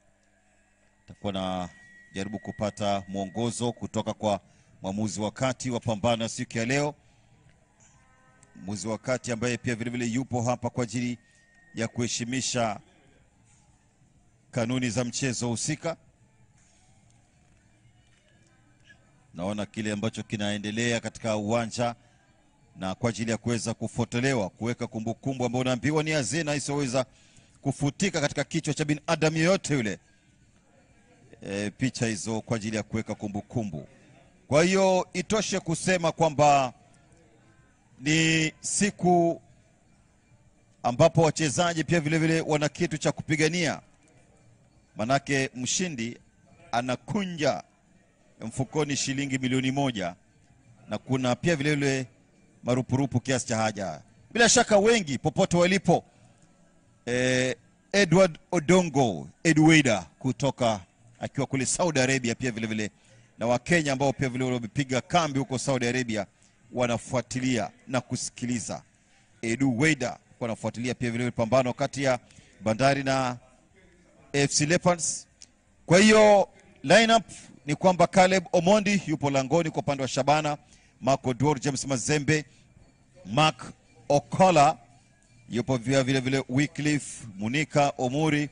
Tutakuwa na jaribu kupata mwongozo kutoka kwa mwamuzi wa kati wa pambano siku ya leo, mwamuzi wa kati ambaye pia vile vile yupo hapa kwa ajili ya kuheshimisha kanuni za mchezo husika. Naona kile ambacho kinaendelea katika uwanja na kwa ajili ya kuweza kufuatelewa, kuweka kumbukumbu ambayo unaambiwa ni hazina isiyoweza kufutika katika kichwa cha binadamu yoyote yule. Picha hizo kwa ajili ya kuweka kumbukumbu. Kwa hiyo itoshe kusema kwamba ni siku ambapo wachezaji pia vile vile wana kitu cha kupigania. Manake mshindi anakunja mfukoni shilingi milioni 1 na kuna pia vile vile marupurupu kiasi cha haja. Bila shaka wengi popote walipo, Edward Odongo, Edwida kutoka akiwa kule Saudi Arabia pia vile vile, na Wakenya ambao pia vile wamepiga kambi huko Saudi Arabia wanafuatilia na kusikiliza. Edwida wanafuatilia pia vile vile pambano kati ya Bandari na FC Leopards. Kwa hiyo lineup ni kwamba Caleb Omondi yupo langoni kwa upande wa Shabana, Marco Dwor, James Mazembe, Mark Okola yupo vile vile, Wycliffe Munika, Omuri,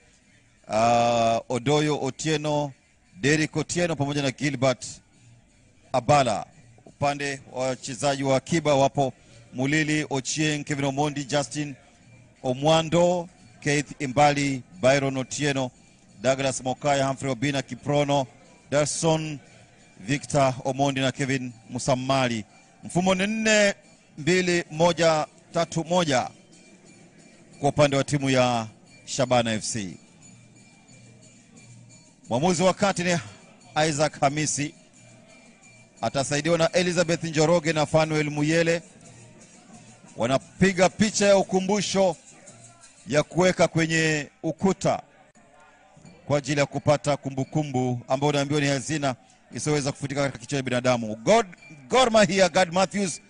Odoyo Otieno, Derek Otieno pamoja na Gilbert Abala. Upande wa wachezaji wa akiba wapo Mulili Ochieng, Kevin Omondi, Justin Omwando, Keith Imbali, Byron Otieno, Douglas Mokaya, Humphrey Obina, Kiprono, Darson, Victor Omondi na Kevin Musamali. Mfumo ni 4-2-1-3-1 kwa upande wa timu ya Shabana FC. Mwamuzi wa kati ni Isaac Hamisi, atasaidiwa na Elizabeth Njoroge na Fanuel Muyele. Wanapiga picha ya ukumbusho ya kuweka kwenye ukuta kwa ajili ya kupata kumbukumbu ambayo naambiwa ni hazina isiyoweza kufutika katika kichwa cha binadamu. Gor Mahia, Gad Matthews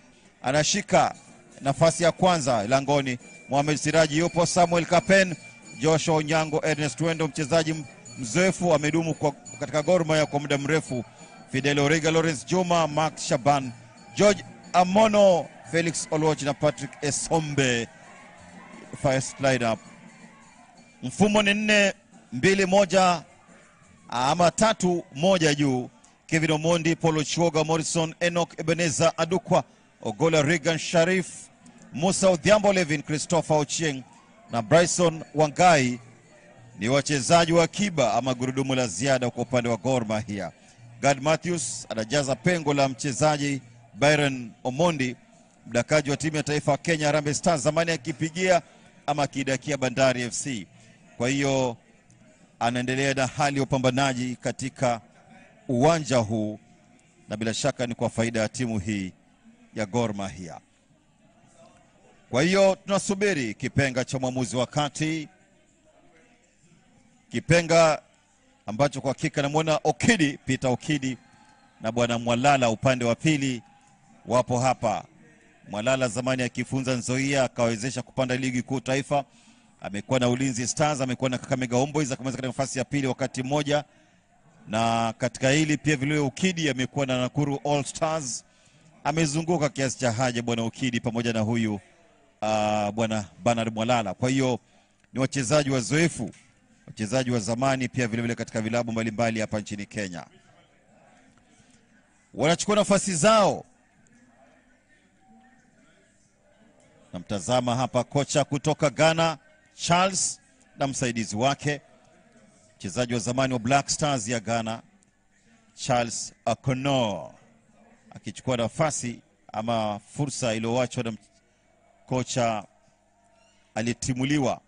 anashika nafasi ya kwanza langoni. Mohamed Siraji yupo, Samuel Kapen, Joshua Onyango, Ernest Wendo mchezaji mzoefu amedumu katika Gor Mahia kwa muda mrefu, Fidel Orega, Lawrence Juma, Mark Shaban, George Amono, Felix Oluoch na Patrick Esombe. First lineup. Mfumo ni 4-2-1 ama 3-1 juu. Kevin Omondi, Paulo Chuoga, Morrison, Enoch Ebeneza Adukwa, Ogola Regan Sharif, Musa Odhiambo, Levin Christopher Ochieng na Bryson Wangai ni wachezaji wa akiba ama gurudumu la ziada kwa upande wa Gor Mahia. Gad Matthews anajaza pengo la mchezaji Byron Omondi, mdakaji wa timu ya taifa Kenya Harambee Stars, zamani akipigia ama akidakia Bandari FC. Kwa hiyo anaendelea na hali ya upambanaji katika uwanja huu, na bila shaka ni kwa faida ya timu hii ya Gor Mahia. Kwa hiyo tunasubiri kipenga cha mwamuzi wa kati, kipenga ambacho kwa hakika namuona Okidi, Peter Okidi na bwana Mwalala upande wa pili wapo hapa. Mwalala zamani akifunza Nzoia akawezesha kupanda ligi kuu taifa, amekuwa na Ulinzi Stars, amekuwa na Kakamega Homeboyz, akamaliza katika nafasi ya pili wakati mmoja, na katika hili pia vile Okidi amekuwa na Nakuru All Stars, amezunguka kiasi cha haja bwana Okidi pamoja na huyu bwana Bernard Mwalala. Kwa hiyo ni wachezaji wazoefu, wachezaji wa zamani pia vile vile katika vilabu mbalimbali hapa nchini Kenya. Wanachukua nafasi zao. Namtazama hapa kocha kutoka Ghana Charles na msaidizi wake, mchezaji wa zamani wa Black Stars ya Ghana Charles Akono akichukua nafasi ama fursa iliyoachwa na kocha aliyetimuliwa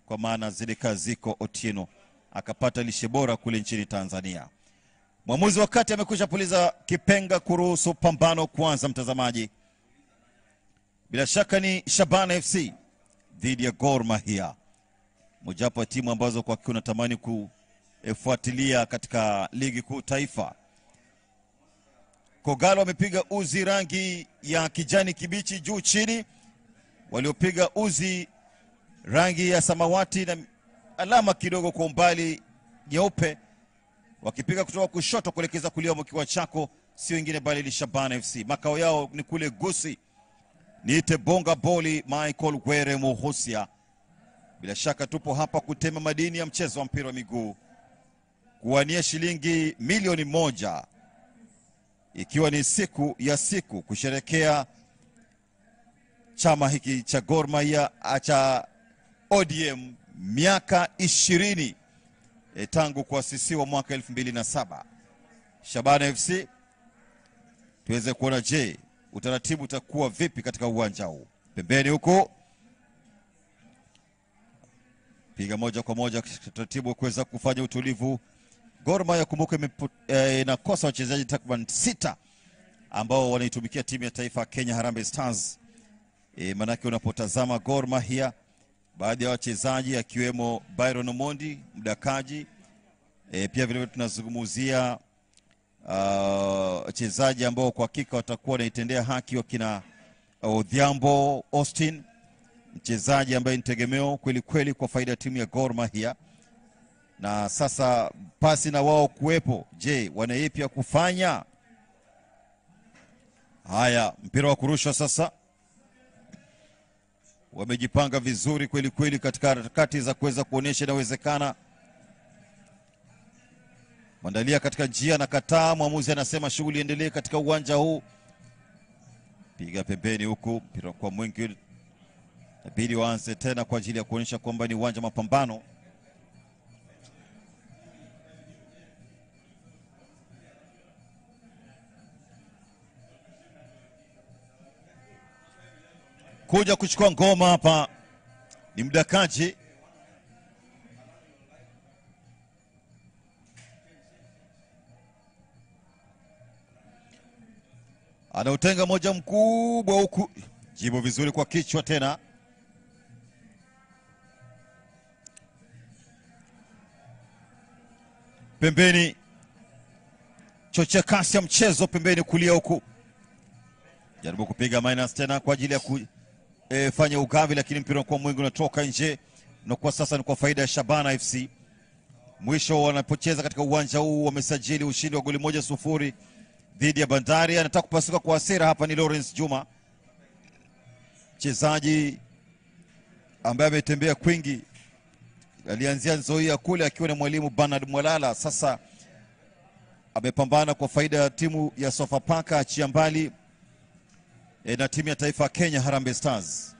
kwa maana Zedeka Ziko Otieno, akapata lishe bora kule nchini Tanzania. Mwamuzi wakati amekwisha puliza kipenga kuruhusu pambano kuanza. Mtazamaji, bila shaka ni Shabana FC dhidi ya Gor Mahia, mojawapo ya timu ambazo kwa hakika unatamani kufuatilia katika ligi kuu taifa. Kogalo wamepiga uzi rangi ya kijani kibichi juu chini, waliopiga uzi rangi ya samawati na alama kidogo kwa umbali nyeupe, wakipiga kutoka kushoto kuelekeza kulia mkiwa chako, sio wengine bali ni Shabana FC. Makao yao ni kule Gusii. Niite Bonga Boli Michael Were Muhusia. Bila shaka tupo hapa kutema madini ya mchezo wa mpira wa miguu, kuwania shilingi milioni 1, ikiwa ni siku ya siku kusherekea chama hiki cha Gor Mahia cha ODM miaka 20 tangu kuasisiwa mwaka 2007. Shabana FC tuweze kuona je, utaratibu utakuwa vipi katika uwanja huu. Pembeni huko piga moja kwa moja taratibu kuweza kufanya utulivu. Gor Mahia kumbuka inakosa wachezaji takriban 6 ambao wanaitumikia timu ya taifa Kenya Harambee Stars. Manake unapotazama Gor Mahia, baadhi ya wachezaji akiwemo Byron Omondi mdakaji, pia vile tunazungumzia wachezaji ambao kwa hakika watakuwa wanaitendea haki wakina Odhiambo Austin, mchezaji ambaye ni tegemeo kweli kweli kwa faida ya timu ya Gor Mahia. Na sasa pasi na wao kuwepo, je, wana yapi ya kufanya? Haya, mpira wa kurusha sasa. Wamejipanga vizuri kweli kweli katika harakati za kuweza kuonesha inawezekana. Mandalia katika njia na kataa, mwamuzi anasema shughuli iendelee katika uwanja huu. Piga pembeni huku, mpira kwa mwingi. Inabidi waanze tena kwa ajili ya kuonesha kwamba ni uwanja mapambano. Kuja kuchukua ngoma hapa ni mdakaji. Anautenga moja mkubwa huku. Jibu vizuri kwa kichwa tena. Pembeni. Chochea kasi ya mchezo pembeni kulia huku. Jaribu kupiga minus tena kwa ajili ya fanya ugavi, lakini mpira kwa mwingi unatoka nje. Na kwa sasa ni kwa faida ya Shabana FC. Mwisho wanapocheza katika uwanja huu wamesajili ushindi wa goli 1-0 dhidi ya Bandari. Anataka kupasuka kwa hasira hapa ni Lawrence Juma, mchezaji ambaye ametembea kwingi. Alianzia Nzoia kule akiwa na mwalimu Bernard Mwalala. Sasa amepambana kwa faida ya timu ya Sofapaka, achia mbali na timu ya taifa Kenya Harambee Stars.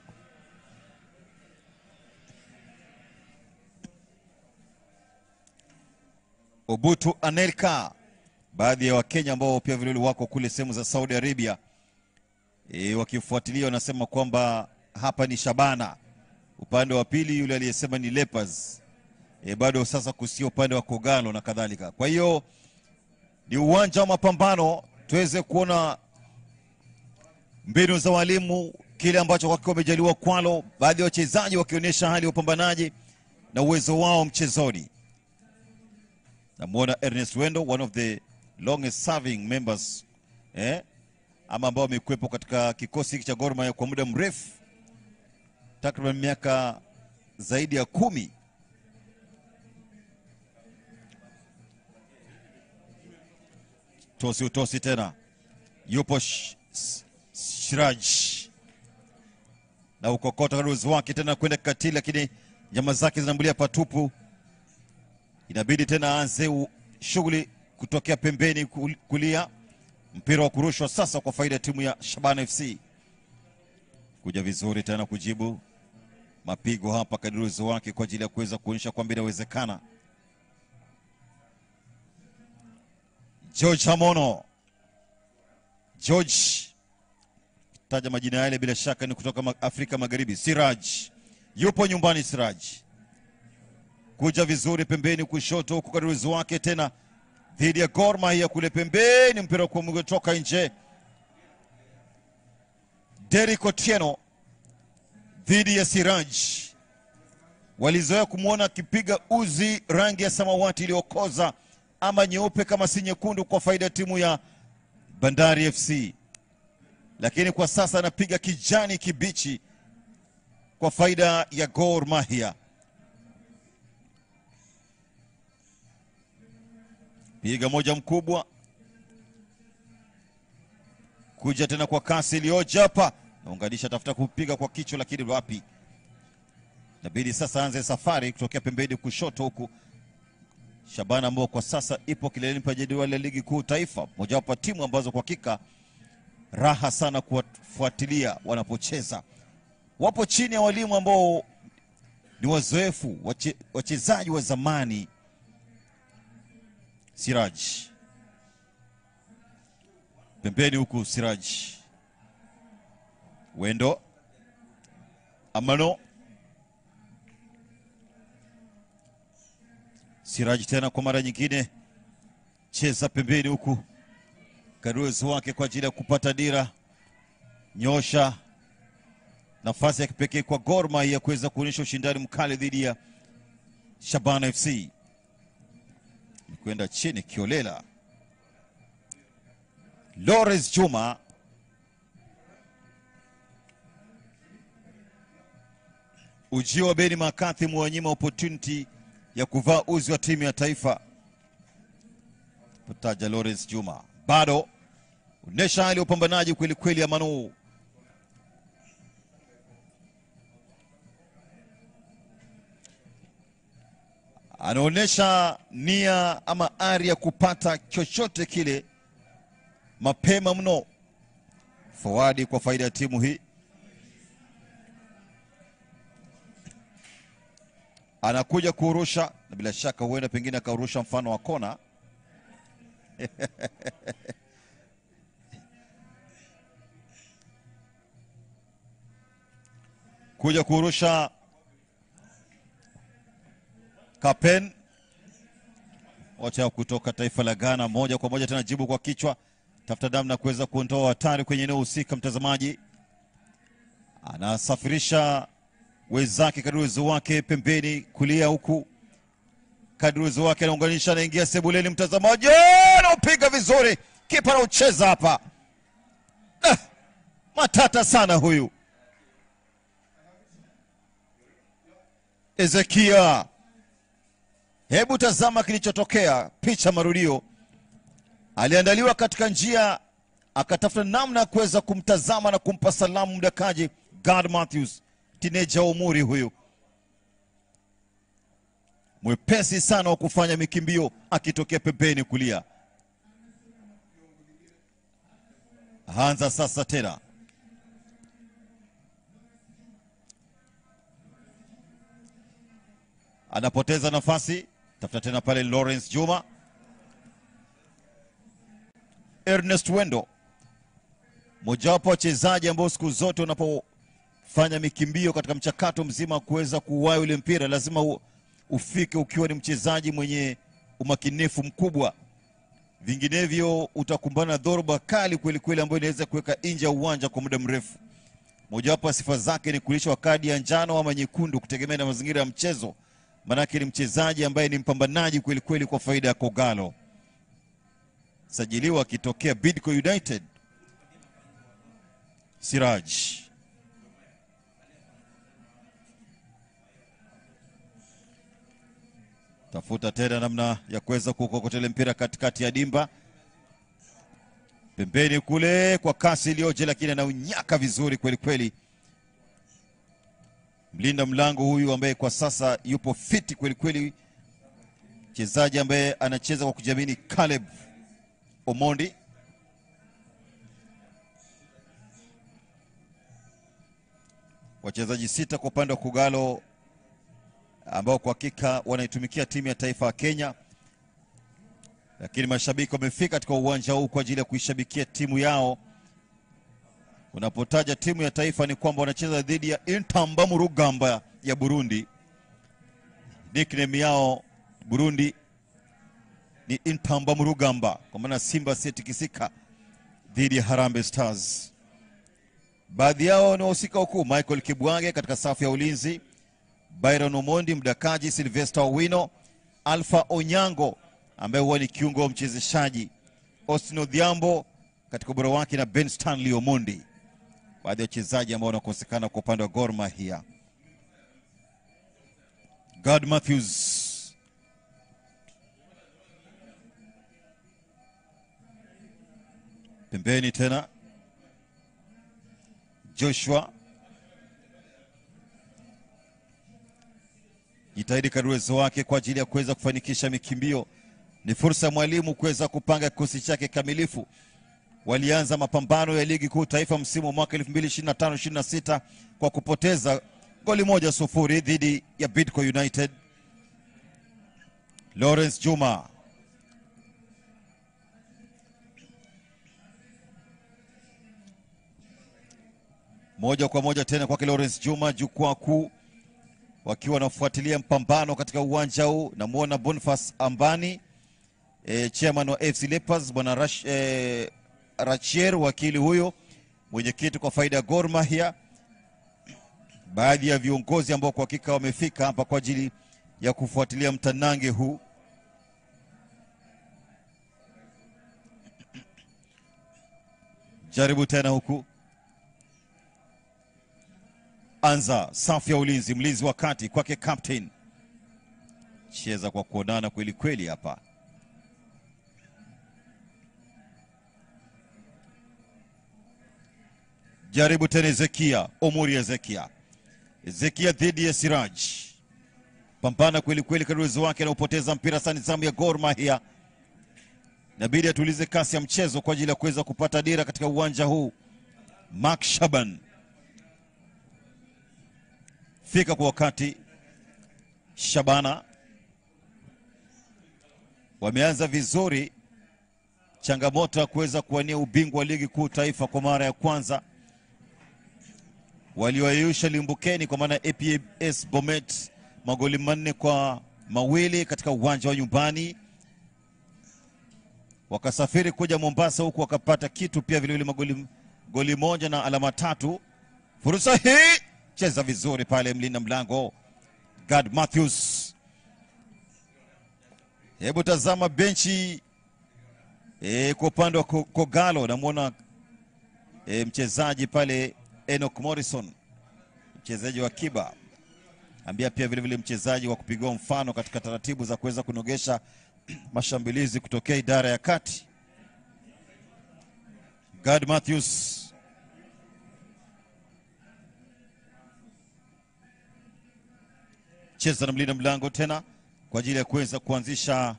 Obutu Anelka, baadhi ya Wakenya ambao pia vile wako kule sehemu za Saudi Arabia wakifuatilia wanasema kwamba hapa ni Shabana. Upande wa pili yule aliyesema ni Lepers. Bado sasa kusio upande wa Kogalo na kadhalika. Kwa hiyo ni uwanja wa mapambano, tuweze kuona mbinu za walimu, kile ambacho wakiwa wamejaliwa kwalo, baadhi ya wachezaji wakionyesha hali ya upambanaji na uwezo wao mchezoni. Namuona Ernest Wendo, one of the longest serving members ama ambao wamekuwepo katika kikosi hiki cha Gor Mahia kwa muda mrefu, takriban miaka zaidi ya 10. Utosi tena. Yupo Siraj na ukokota karuzi wake tena kwenda katili, lakini nyama zake zinambulia patupu. Inabidi tena aanze shughuli kutokea pembeni kulia. Mpira wa kurushwa sasa kwa faida ya timu ya Shabana FC. Kuja vizuri tena kujibu mapigo hapa karuzi wake kwa ajili ya kuweza kuonyesha kwamba inawezekana. George Hamono. George, taja majina yale bila shaka ni kutoka Afrika Magharibi. Siraj yupo nyumbani. Siraj kuja vizuri pembeni kushoto huku karuzi wake tena dhidi ya Gor Mahia kule pembeni, mpira kwa mwingi toka nje. Derrick Otieno dhidi ya Siraj. Walizoea kumwona akipiga uzi rangi ya samawati iliyokoza ama nyeupe kama si nyekundu kwa faida ya timu ya Bandari FC, lakini kwa sasa anapiga kijani kibichi kwa faida ya Gor Mahia. Piga moja mkubwa, kuja tena kwa kasi iliyoja hapa, naunganisha tafuta kupiga kwa kichwa, lakini wapi. Inabidi sasa anze safari kutokea pembeni kushoto huku. Shabana ambao kwa sasa ipo kileleni pa jedwali la ligi kuu taifa, mojawapo timu ambazo kwa hakika raha sana kuwafuatilia wanapocheza. Wapo chini ya walimu ambao ni wazoefu, wachezaji wa zamani. Siraj pembeni huku. Siraj Wendo Amano, Siraji tena kwa mara nyingine, cheza pembeni huku, kadri uwezo wake kwa ajili ya kupata dira, nyosha nafasi ya kipekee kwa Gor Mahia kuweza kuonyesha ushindani mkali dhidi ya Shabana FC. Kwenda chini kiolela. Lawrence Juma, ujio wa Beni Makathi mwanyima opportunity ya kuvaa uzi wa timu ya taifa. Potaja Lawrence Juma bado unesha hali ya upambanaji kweli kweli ya Manu. Anaonesha nia ama ari ya kupata chochote kile mapema mno. Forward kwa faida ya timu hii. Anakuja kurusha na bila shaka huenda pengine akaurusha mfano wa kona. Kuja kurusha Kapen, wacha kutoka taifa la Ghana, moja kwa moja tena jibu kwa kichwa, tafuta damu na kuweza kuondoa hatari kwenye eneo husika. Mtazamaji anasafirisha wenzake kadri uwezo wake pembeni kulia, huku kadri uwezo wake anaunganisha, anaingia sebuleni. Mtazamaji anapiga vizuri, kipa anacheza hapa. Matata sana huyu Ezekia. Hebu tazama kilichotokea, picha marudio. Aliandaliwa katika njia, akatafuta namna ya kuweza kumtazama na kumpa salamu mdakaji God Matthews, teenager umuri huyu. Mwepesi sana wa kufanya mikimbio akitokea pembeni kulia. Hanza sasa tena. Anapoteza nafasi, tafuta tena pale Lawrence Juma. Ernest Wendo, mojawapo wachezaji ambao siku zote unapofanya mikimbio katika mchakato mzima kuweza kuuwai ule mpira, lazima ufike ukiwa ni mchezaji mwenye umakinifu mkubwa. Vinginevyo utakumbana dhoruba kali kweli kweli ambayo inaweza kuweka nje ya uwanja kwa muda mrefu. Mojawapo ya sifa zake ni kulishwa kadi ya njano ama nyekundu kutegemea na mazingira ya mchezo. Manake ni mchezaji ambaye ni mpambanaji kweli kweli kwa faida ya Kogalo. Sajiliwa akitokea Bidco United. Siraj. Tafuta tena namna ya kuweza kukokotele mpira katikati ya dimba. Pembeni kule kwa kasi iliyoje, lakini anaunyaka vizuri kweli kweli. Mlinda mlango huyu ambaye kwa sasa yupo fiti kweli kweli, mchezaji ambaye anacheza kwa kujiamini, Caleb Omondi. Wachezaji 6 kwa upande wa Kogalo ambao kwa hakika wanaitumikia timu ya taifa ya Kenya, lakini mashabiki wamefika katika uwanja huu kwa ajili ya kuishabikia timu yao. Unapotaja timu ya taifa ni kwamba wanacheza dhidi ya Intamba Murugamba ya Burundi. Nickname yao Burundi ni Intamba Murugamba, kwa maana Simba sitikisika dhidi ya Harambee Stars. Baadhi yao ni wahusika wakuu: Michael Kibwange katika safu ya ulinzi, Byron Omondi mdakaji, Sylvester Owino, Alpha Onyango ambaye huwa ni kiungo mchezeshaji, Austin Odhiambo katika ubora wake, na Ben Stanley Omondi. Baadhi ya wachezaji ambao wanakosekana kwa upande wa Gor Mahia. God Matthews, pembeni tena Joshua, jitahidi kadri uwezo wake kwa ajili ya kuweza kufanikisha mikimbio. Ni fursa ya mwalimu kuweza kupanga kikosi chake kamilifu. Walianza mapambano ya ligi kuu taifa msimu wa mwaka 2025-26 kwa kupoteza goli 1-0 dhidi ya Bidco United. Lawrence Juma, Moja kwa moja tena kwa Lawrence Juma, jukwaa kuu, wakiwa wanafuatilia mpambano katika uwanja huu. Namuona Boniface Ambani, chairman wa FC Leopards, bwana Rachier, wakili huyo, mwenyekiti kwa faida ya Gor Mahia. Baadhi ya viongozi ambao kwa hakika wamefika hapa kwa ajili ya kufuatilia mtanange huu. Jaribu tena huku. Anza safu ya ulinzi, mlinzi wa kati kwake captain. Cheza kwa kuonana kweli kweli hapa. Jaribu tena Ezekia, Omuri Ezekia. Ezekia dhidi ya Siraj. Pambana kweli kweli kadri uwezo wake, na upoteza mpira sana zamu ya Gor Mahia. Inabidi atulize kasi ya mchezo kwa ajili ya kuweza kupata dira katika uwanja huu. Mark Shaban. Fika kwa wakati. Shabana. Wameanza vizuri. Changamoto ya kuweza kuwania ubingwa wa ligi kuu taifa kwa mara ya kwanza. Walioyeyusha Limbukeni kwa maana APS Bomet magoli 4-2 katika uwanja wa nyumbani. Wakasafiri kuja Mombasa huku wakapata kitu pia vile vile goli 1 na alama 3. Fursa hii cheza vizuri pale mlinda mlango Gad Matthews. Hebu tazama benchi kwa upande wa Kogalo. Namuona mchezaji pale Enoch Morrison, mchezaji wa kiba, ambia pia vile vile mchezaji wa kupigwa mfano katika taratibu za kuweza kunogesha mashambulizi kutokea idara ya kati. Gad Matthews. Cheza na mlinda mlango tena kwa ajili ya kuweza kuanzisha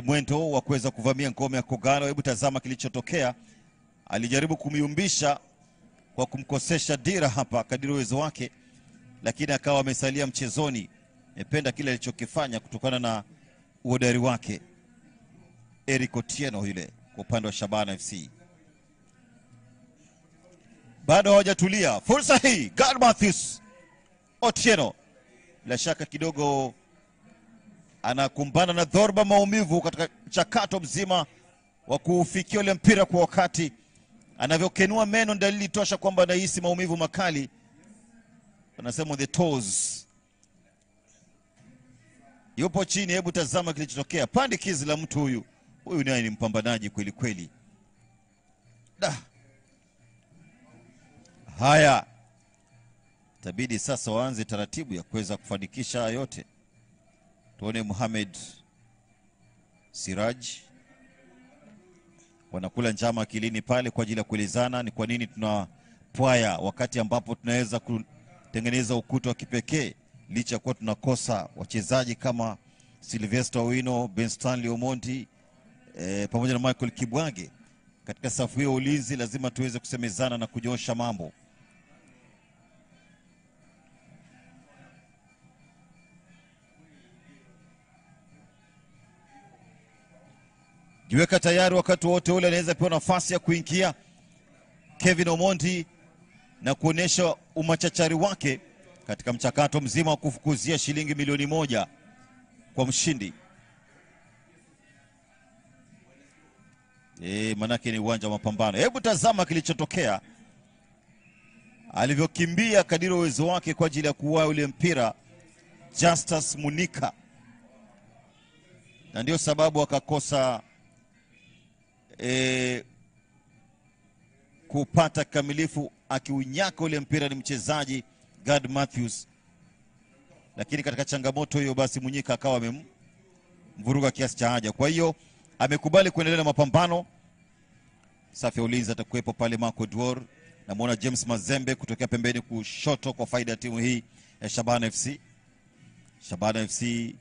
mwendo wa kuweza kuvamia ngome ya Kogalo. Hebu tazama kilichotokea. Alijaribu kumiumbisha kwa kumkosesha dira hapa kadiri uwezo wake, lakini akawa amesalia mchezoni. Nimependa kile alichokifanya kutokana na uhodari wake Eric Otieno yule kwa upande wa Shabana FC. Bado hawajatulia. Fursa hii Gad Matthews. Otieno bila shaka kidogo anakumbana na dhoruba maumivu katika mchakato mzima wa kufikia ule mpira kwa wakati. Anavyokenua meno dalili tosha kwamba anahisi maumivu makali. Wanasema the toes. Yupo chini. Hebu tazama kilichotokea. Pandikizi la mtu huyu. Huyu naye ni mpambanaji kweli kweli. Haya. Tabidi sasa waanze taratibu ya kuweza kufanikisha yote. Tuone Mohamed Siraj. Wanakula njama akilini pale kwa ajili ya kuelezana ni kwa nini tunapwaya wakati ambapo tunaweza kutengeneza ukuta wa kipekee, licha ya kuwa tunakosa wachezaji kama Sylvester Owino, Ben Stanley Omondi pamoja na Michael Kibwage. Katika safu hiyo ulinzi lazima tuweze kusemezana na kunyosha mambo. Jiweka tayari wakati wote ule anaweza pewa nafasi ya kuingia Kevin Omondi na kuonesha umachachari wake katika mchakato mzima wa kufukuzia shilingi milioni 1 kwa mshindi. Manake ni uwanja wa mapambano. Hebu tazama kilichotokea. Alivyokimbia kadiri uwezo wake kwa ajili ya kuua ule mpira Justus Munika. Na ndio sababu akakosa kupata kamilifu akiunyaka ule mpira ni mchezaji Gad Matthews. Lakini katika changamoto hiyo basi Munyika akawa amemvuruga kiasi cha haja. Kwa hiyo amekubali kuendelea na mapambano. Safi ya ulinzi atakuwepo pale Marco Dwor. Namuona James Mazembe kutokea pembeni kushoto kwa faida ya timu hii ya Shabana FC. Shabana FC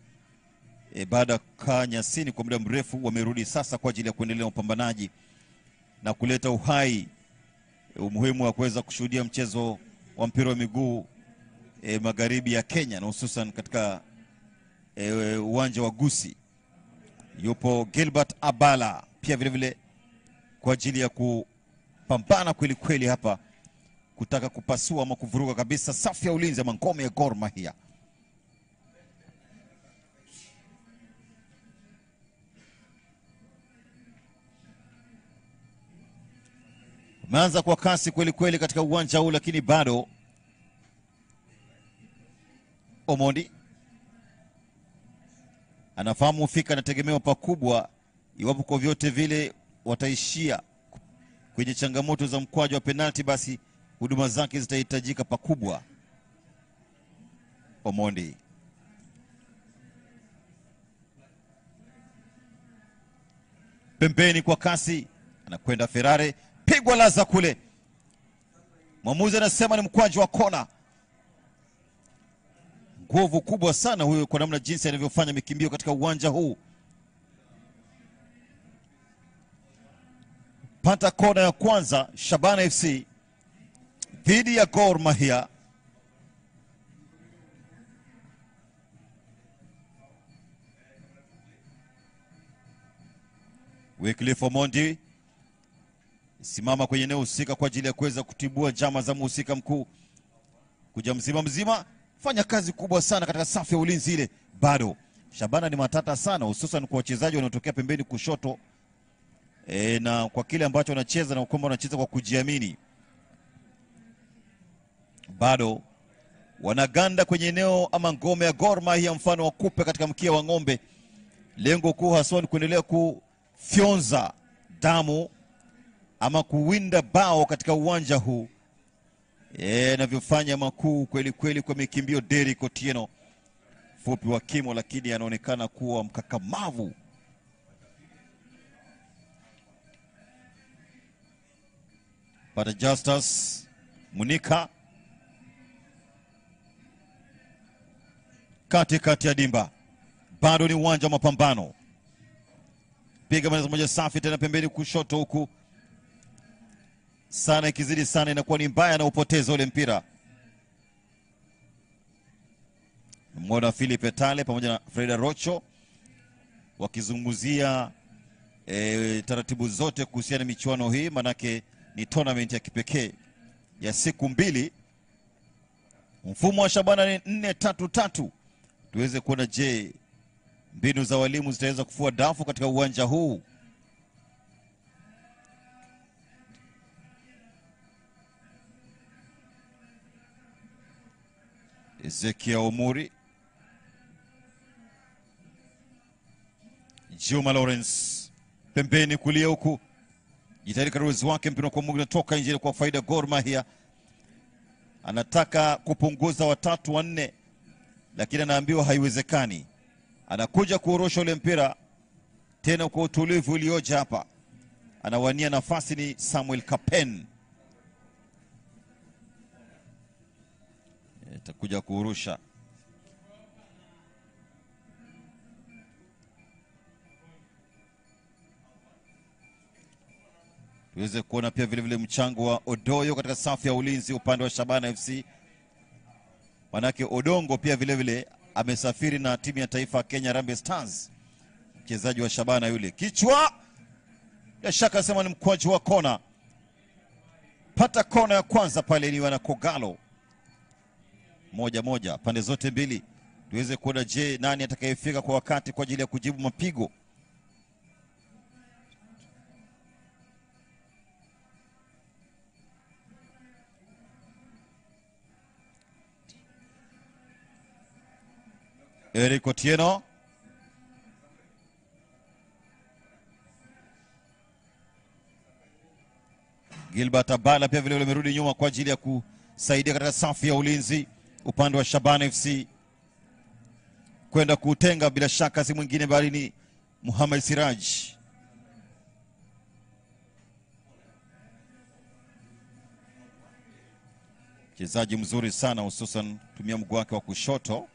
baada ya kukaa nyasini kwa muda mrefu wamerudi sasa kwa ajili ya kuendelea na upambanaji na kuleta uhai, umuhimu wa kuweza kushuhudia mchezo wa mpira wa miguu magharibi ya Kenya, na hususan katika uwanja wa Gusii. Yupo Gilbert Abala pia vile vile kwa ajili ya kupambana kweli kweli hapa kutaka kupasua ama kuvuruga kabisa safu ya ulinzi ama ngome ya Gor Mahia. Umeanza kwa kasi kweli kweli katika uwanja huu, lakini bado Omondi anafahamu fika anategemewa pakubwa. Iwapo kwa vyote vile wataishia kwenye changamoto za mkwaju wa penalti, basi huduma zake zitahitajika pakubwa. Omondi pembeni kwa kasi, anakwenda Ferrari, pigwa laza kule. Mwamuzi anasema ni mkwaju wa kona. Nguvu kubwa sana huyo kwa namna jinsi anavyofanya mikimbio katika uwanja huu. Pata kona ya kwanza Shabana FC dhidi ya Gor Mahia. Wycliffe Omondi simama kwenye eneo husika kwa ajili ya kuweza kutibua jama za mhusika mkuu. Kuja mzima fanya kazi kubwa sana katika safu ya ulinzi ile. Bado Shabana ni matata sana, hususan kwa wachezaji wanaotokea pembeni kushoto. Na kwa kile ambacho wanacheza na kwamba wanacheza kwa kujiamini. Bado wanaganda kwenye eneo ama ngome ya Gor Mahia, mfano wa kupe katika mkia wa ng'ombe. Lengo kuu haswa ni kuendelea kufyonza damu ama kuwinda bao katika uwanja huu. Anavyofanya makuu kweli kweli kwa mikimbio Derrick Otieno, fupi wa kimo lakini anaonekana kuwa mkakamavu. Pata Justus Munika kati ya dimba. Bado ni uwanja wa mapambano. Piga mwanzo moja safi tena pembeni kushoto huku. Sana ikizidi sana inakuwa ni mbaya na upoteza ule mpira. Mmoja Philip Etale pamoja na Freda Rocho wakizungumzia taratibu zote kuhusiana na michuano hii, manake ni tournament ya kipekee ya siku mbili. Mfumo wa Shabana ni 4-3-3. Tuweze kuona je, mbinu za walimu zitaweza kufua dafu katika uwanja huu. Ezekia Omuri, Juma Lawrence pembeni kulia huku. Jitahidi karuzi wake, mpira kwa Mungu unatoka nje kwa faida Gor Mahia. Anataka kupunguza 3-4 lakini anaambiwa haiwezekani. Anakuja kuorosha ule mpira tena kwa utulivu ulioja hapa. Anawania nafasi ni Samuel Kapen. Atakuja kuurusha. Tuweze kuona pia vile vile mchango wa Odoyo katika safu ya ulinzi upande wa Shabana FC. Manake Odongo pia vile vile amesafiri na timu ya taifa Kenya Harambee Stars. Mchezaji wa Shabana yule. Kichwa. Ya shaka sema ni mkwaju wa kona. Pata kona ya kwanza pale ni wana Kogalo. 1-1 pande zote mbili. Tuweze kuona je, nani atakayefika kwa wakati kwa ajili ya kujibu mapigo. Derrick Otieno. Gilbert Abala pia vile vile amerudi nyuma kwa ajili ya kusaidia katika safu ya ulinzi upande wa Shabana FC. Kwenda kutenga bila shaka si mwingine bali ni Muhammad Siraj. Mchezaji mzuri sana, hususan tumia mguu wake wa kushoto.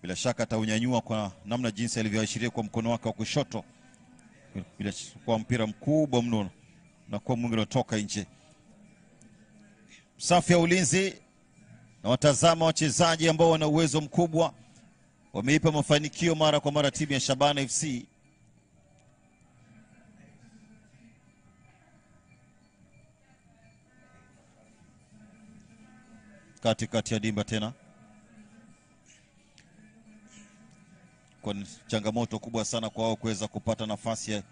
Bila shaka ataunyanyua kwa namna jinsi alivyoashiria kwa mkono wake wa kushoto. Bila kwa mpira mkubwa mno na kwa mwingine unatoka nje. Safu ya ulinzi na watazama wachezaji ambao wana uwezo mkubwa. Wameipa mafanikio mara kwa mara timu ya Shabana FC. katikati ya dimba tena. Kwa changamoto kubwa sana kwa wao kuweza kupata nafasi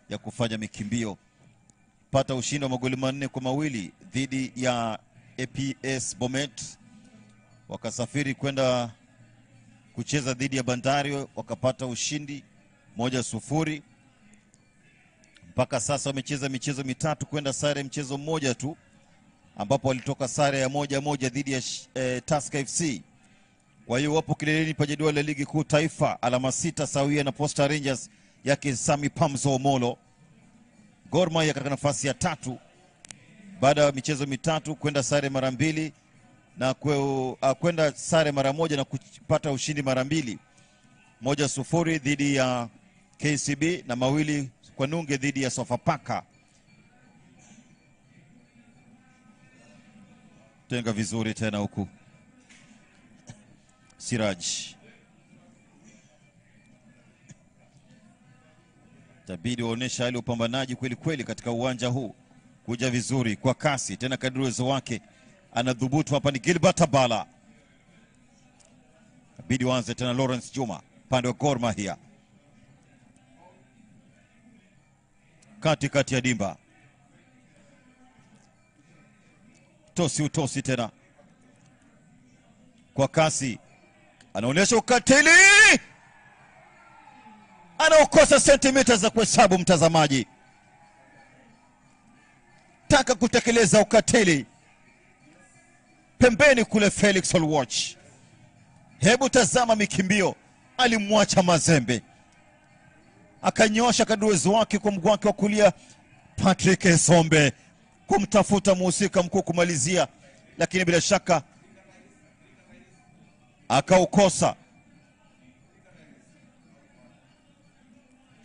ya kufanya mikimbio. Pata ushindi wa magoli 4-2 dhidi ya APS Bomet. Wakasafiri kwenda kucheza dhidi ya Bandari, wakapata ushindi 1-0. Mpaka sasa wamecheza michezo mitatu kwenda sare mchezo mmoja tu, ambapo walitoka sare ya 1-1 dhidi ya Tusker FC. Kwa hiyo wapo kileleni pa jedwali la ligi kuu taifa, alama 6 sawia na Posta Rangers yake Sami Pamzo Omolo. Gor Mahia katika nafasi ya 3 baada ya michezo mitatu kwenda sare mara 2 na kwenda sare mara 1 na kupata ushindi mara 2. 1-0 dhidi ya KCB na 2-0 dhidi ya Sofapaka. Tenga vizuri tena huku Siraj. Tabidi waonesha hali upambanaji kweli kweli katika uwanja huu. Kuja vizuri kwa kasi tena kadri uwezo wake. Anadhubutu hapa ni Gilbert Abala. Tabidi waanze tena Lawrence Juma pande wa Gor Mahia. Katikati ya dimba. Utosi tena. Kwa kasi. Anaonyesha ukatili. Anaokosa sentimita za kuhesabu mtazamaji. Taka kutekeleza ukatili. Pembeni kule Felix Olwatch. Hebu tazama mikimbio. Alimwacha Mazembe. Akanyosha kadri uwezo wake kwa mguu wake wa kulia Patrick Esombe kumtafuta mhusika mkuu kumalizia, lakini bila shaka akaukosa.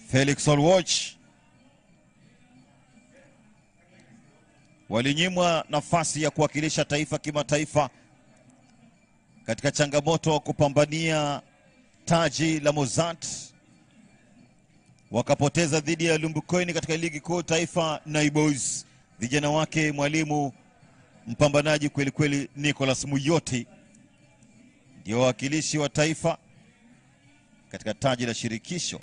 Felix Olwatch walinyimwa nafasi ya kuwakilisha taifa kimataifa katika changamoto kupambania taji la Mozart. Wakapoteza dhidi ya Lumbukoini katika ligi kuu taifa Naiboys. Vijana wake mwalimu mpambanaji kweli kweli Nicholas Muyoti ndio wakilishi wa taifa katika taji la shirikisho,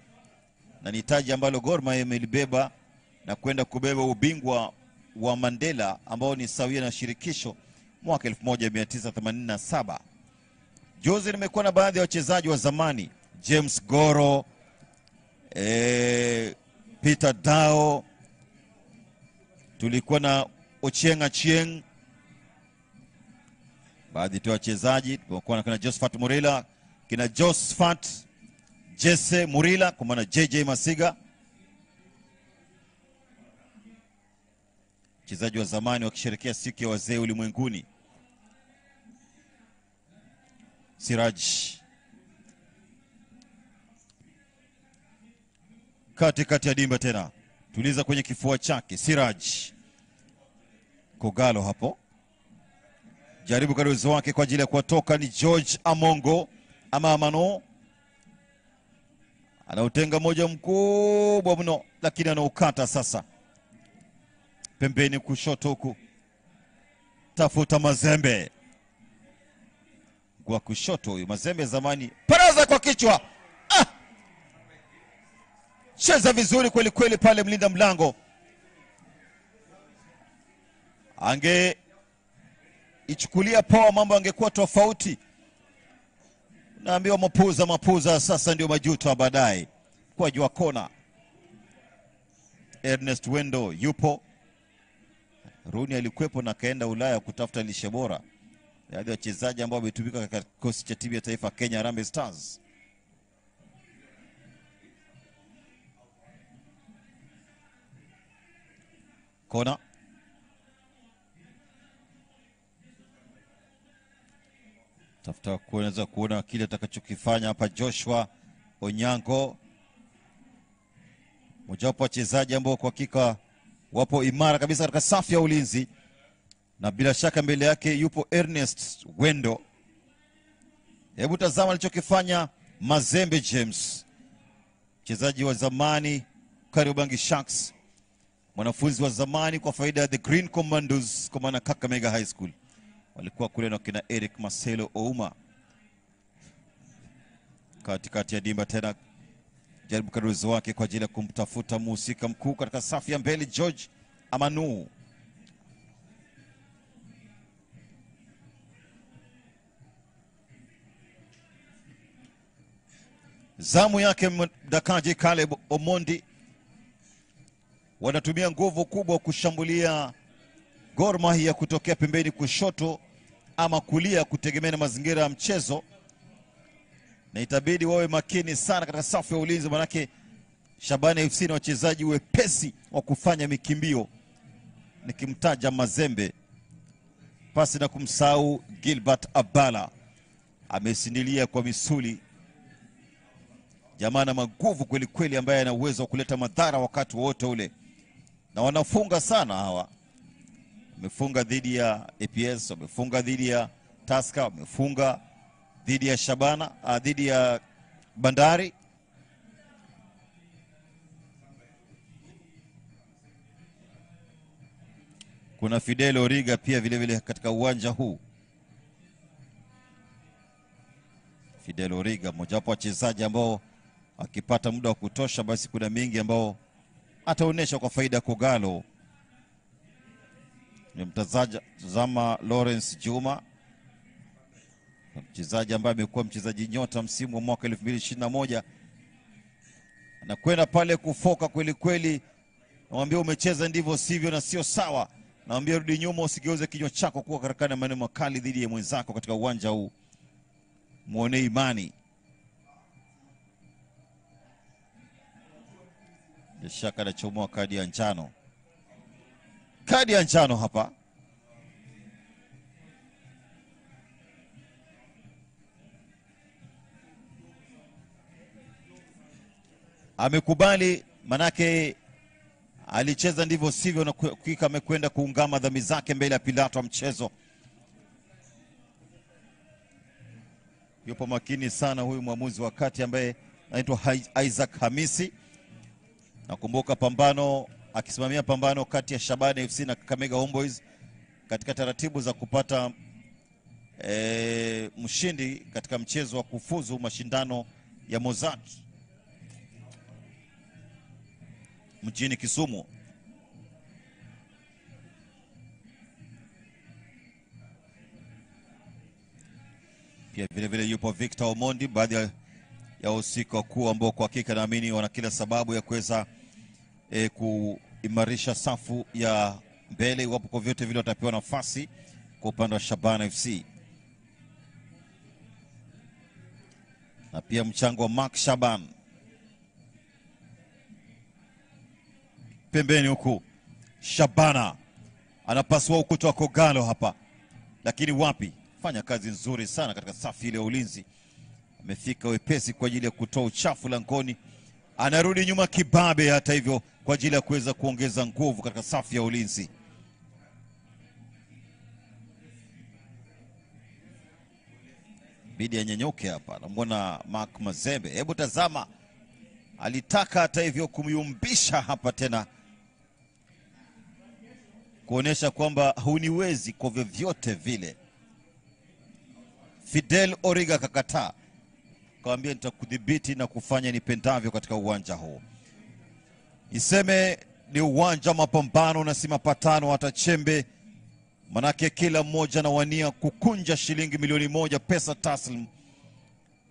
na ni taji ambalo Gor Mahia imelibeba na kwenda kubeba ubingwa wa Mandela ambao ni sawia na shirikisho mwaka 1987. Juzi nimekuwa na baadhi ya wachezaji wa zamani, James Goro, Peter Dao, tulikuwa na Ochieng Achieng, baadhi tu wachezaji. Tulikuwa na kina Josephat Murila, kina Josephat Jesse Murila, kwa maana JJ Masiga, wachezaji wa zamani wakisherehekea siku ya wazee ulimwenguni. Siraj katikati ya dimba tena, tuliza kwenye kifua chake Siraj. Kogalo hapo jaribu kadri uwezo wake kwa ajili ya kuwatoka ni George Amongo ama Amano. Anautenga moja mkubwa mno, lakini anaukata sasa. Pembeni kushoto huku tafuta Mazembe. Kwa kushoto huyu Mazembe zamani, paraza kwa kichwa. Cheza vizuri kweli kweli pale mlinda mlango. Ange ichukulia poa, mambo angekuwa tofauti. Naambiwa mapuza sasa ndio majuto baadaye. Kwa jua kona. Ernest Wendo yupo. Rooney alikuwepo na kaenda Ulaya kutafuta lishe bora. Baadhi ya wachezaji ambao wametumika katika kikosi cha timu ya taifa Kenya Harambee Stars. Kona. Tafuta kuweza kuona kile atakachokifanya hapa Joshua Onyango. Mojawapo wachezaji ambao kwa hakika wapo imara kabisa katika safu ya ulinzi. Na bila shaka mbele yake yupo Ernest Wendo. Hebu tazama alichokifanya Mazembe James. Mchezaji wa zamani Kariobangi Sharks. Mwanafunzi wa zamani kwa faida ya the Green Commandos kwa maana Kakamega High School. walikuwa kule na kina Eric Marcelo Ouma. Katikati ya dimba tena jaribu karuzo wake kwa ajili ya kumtafuta mhusika mkuu katika safu ya mbele George Amanu. Zamu yake mdakaji Caleb Omondi. Wanatumia nguvu kubwa kushambulia Gor Mahia kutokea pembeni kushoto ama kulia kutegemea na mazingira ya mchezo, na itabidi wawe makini sana katika safu ya ulinzi, manake Shabana FC na wachezaji wepesi wa kufanya mikimbio, nikimtaja Mazembe pasi na kumsahau Gilbert Abala, amesindilia kwa misuli, jamaa na maguvu kweli kweli, ambaye ana uwezo wa kuleta madhara wakati wote ule, na wanafunga sana hawa. Wamefunga dhidi ya APS, wamefunga dhidi ya Tusker, wamefunga dhidi ya Shabana, dhidi ya Bandari. Kuna Fidel Origa pia vile vile katika uwanja huu. Fidel Origa mmoja wapo wachezaji ambao akipata muda wa kutosha basi kuna mingi ambao ataonesha kwa faida Kogalo. Nimtazama Lawrence Juma, mchezaji ambaye amekuwa mchezaji nyota msimu wa mwaka 2021. Anakwenda pale kufoka kweli kweli. Namwambia umecheza ndivyo sivyo na sio sawa. Namwambia rudi nyuma, usigeuze kinywa chako kuwa karakana maneno makali dhidi ya mwenzako katika uwanja huu. Muone imani. Shaka anachomoa kadi ya njano. Kadi ya njano hapa. Amekubali, manake alicheza ndivyo sivyo, na kika amekwenda kuungama dhambi zake mbele ya Pilato wa mchezo. Yupo makini sana huyu mwamuzi wa kati ambaye anaitwa Isaac Hamisi. Nakumbuka pambano, akisimamia pambano kati ya Shabana FC na Kakamega Homeboys katika taratibu za kupata mshindi katika mchezo wa kufuzu mashindano ya Mozart mjini Kisumu. Pia vile vile yupo Victor Omondi, baadhi ya wahusika wakuu ambao kwa hakika naamini wana kila sababu ya kuweza kuimarisha safu ya mbele iwapo kwa vyote vile watapewa nafasi kwa upande wa Shabana FC. Na pia mchango wa Mark Shaban pembeni huku. Shabana anapaswa ukuta wa Kogalo hapa, lakini wapi, fanya kazi nzuri sana katika safu ile ya ulinzi. Amefika wepesi kwa ajili ya kutoa uchafu langoni. Anarudi nyuma kibabe hata hivyo kwa ajili ya kuweza kuongeza nguvu katika safu ya ulinzi. Bidi ya nyenyoke hapa. Namwona Mark Mazembe. Hebu tazama. Alitaka hata hivyo kumyumbisha hapa tena, kuonesha kwamba huniwezi kwa vyovyote vile. Fidel Origa kakataa, kaambia nitakudhibiti na kufanya nipendavyo katika uwanja huu. Niseme ni uwanja wa mapambano na si mapatano hata chembe, manake kila mmoja anawania kukunja shilingi milioni 1 pesa taslim.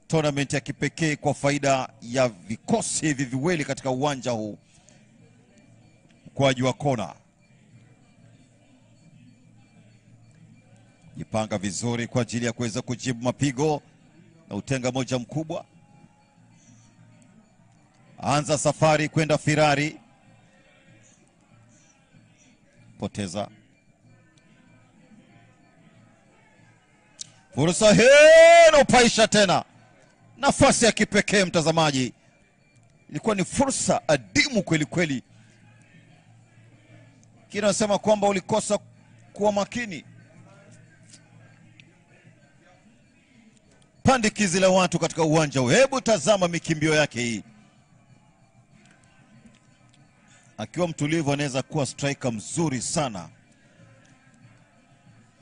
Tournament ya kipekee kwa faida ya vikosi hivi viwili katika uwanja huu. Mkwaju wa kona. Jipanga vizuri kwa ajili ya kuweza kujibu mapigo na utenga moja mkubwa. Anza safari kwenda Firari. Poteza. Fursa hii na upaisha tena. Nafasi ya kipekee mtazamaji. Ilikuwa ni fursa adimu kweli kweli. Kinasema kwamba ulikosa kuwa makini. Pandikizi la watu katika uwanja huu. Hebu tazama mikimbio yake hii. Akiwa mtulivu anaweza kuwa striker mzuri sana.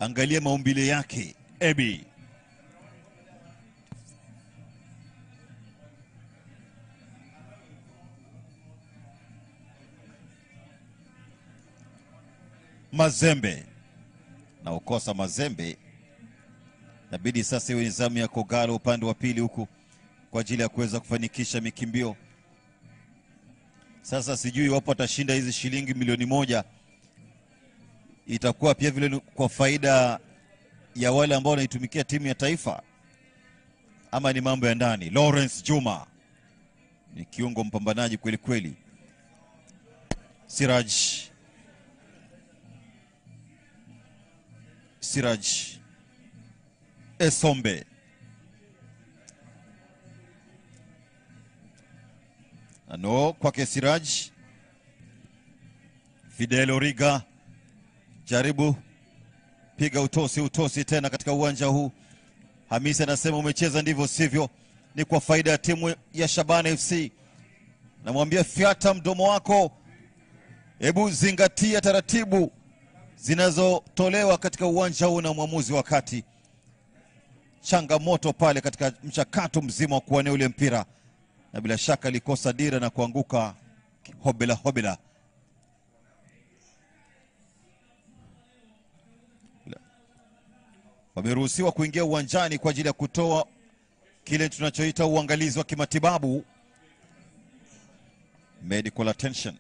Angalia maumbile yake Ebi. Mazembe na ukosa Mazembe, inabidi sasa iwe nizamu ya Kogalo upande wa pili huku kwa ajili ya kuweza kufanikisha mikimbio. Sasa sijui wapo atashinda hizi shilingi milioni 1, itakuwa pia vile kwa faida ya wale ambao wanaitumikia timu ya taifa ama ni mambo ya ndani. Lawrence Juma ni kiungo mpambanaji kweli kweli. Siraj Esombe, ano kwake Siraj. Fidel Origa jaribu piga utosi tena katika uwanja huu. Hamisi anasema umecheza ndivyo sivyo, ni kwa faida ya timu ya Shabana FC. Namwambia fiata mdomo wako, hebu zingatia taratibu zinazotolewa katika uwanja huu na mwamuzi wakati. Changamoto pale katika mchakato mzima wa kuwania ule mpira, na bila shaka alikosa dira na kuanguka hobela. Wameruhusiwa kuingia uwanjani kwa ajili ya kutoa kile tunachoita uangalizi wa kimatibabu, medical attention.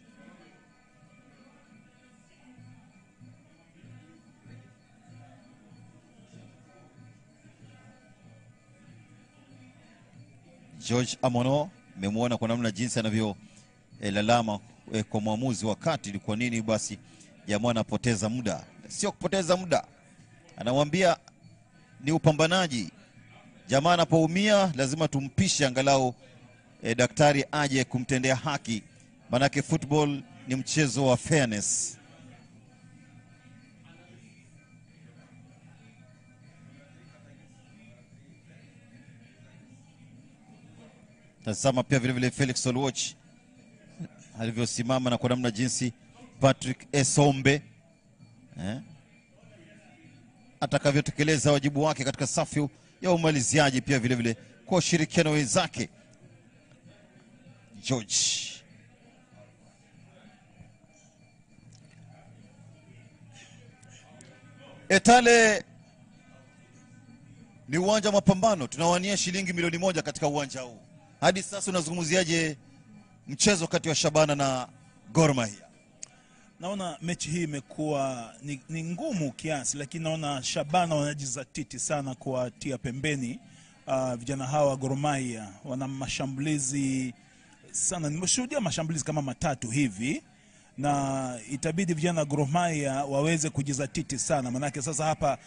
George Amono, memwona kwa namna jinsi anavyo lalama kwa mwamuzi wakati. Ni kwa nini basi jamaa anapoteza muda? Sio kupoteza muda, anamwambia ni upambanaji. Jamaa anapoumia lazima tumpishe angalau daktari aje kumtendea haki, manake football ni mchezo wa fairness. Tazama pia vile vile Felix Oluoch alivyosimama na kwa namna jinsi Patrick Esombe atakavyotekeleza wajibu wake katika safu ya umaliziaji, pia vile vile kwa ushirikiano wenzake. George Etale ni uwanja wa mapambano, tunawania shilingi milioni 1 katika uwanja huu. Hadi sasa unazungumziaje mchezo kati wa Shabana na Gor Mahia? Naona mechi hii imekuwa ni ngumu kiasi, lakini naona Shabana wanajizatiti sana kuwatia pembeni vijana hawa. Gor Mahia wana mashambulizi sana, nimeshuhudia mashambulizi kama 3 hivi, na itabidi vijana Gor Mahia waweze kujizatiti sana, manake sasa hapa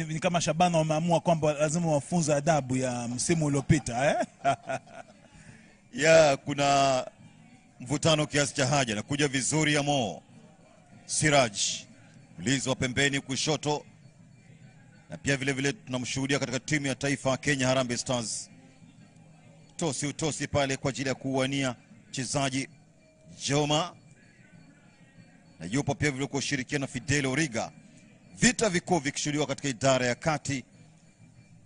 ni kama Shabana wameamua kwamba lazima wafunze adabu ya msimu uliopita ya kuna mvutano kiasi cha haja. Na kuja vizuri ya Mo Siraj, mlinzi wa pembeni kushoto, na pia vile vile tunamshuhudia katika timu ya taifa Kenya Harambee Stars. Utosi pale kwa ajili ya kuwania mchezaji Joma, na yupo pia vile kushirikiana na Fidel Origa. Vita vikuu vikishuhudiwa katika idara ya kati,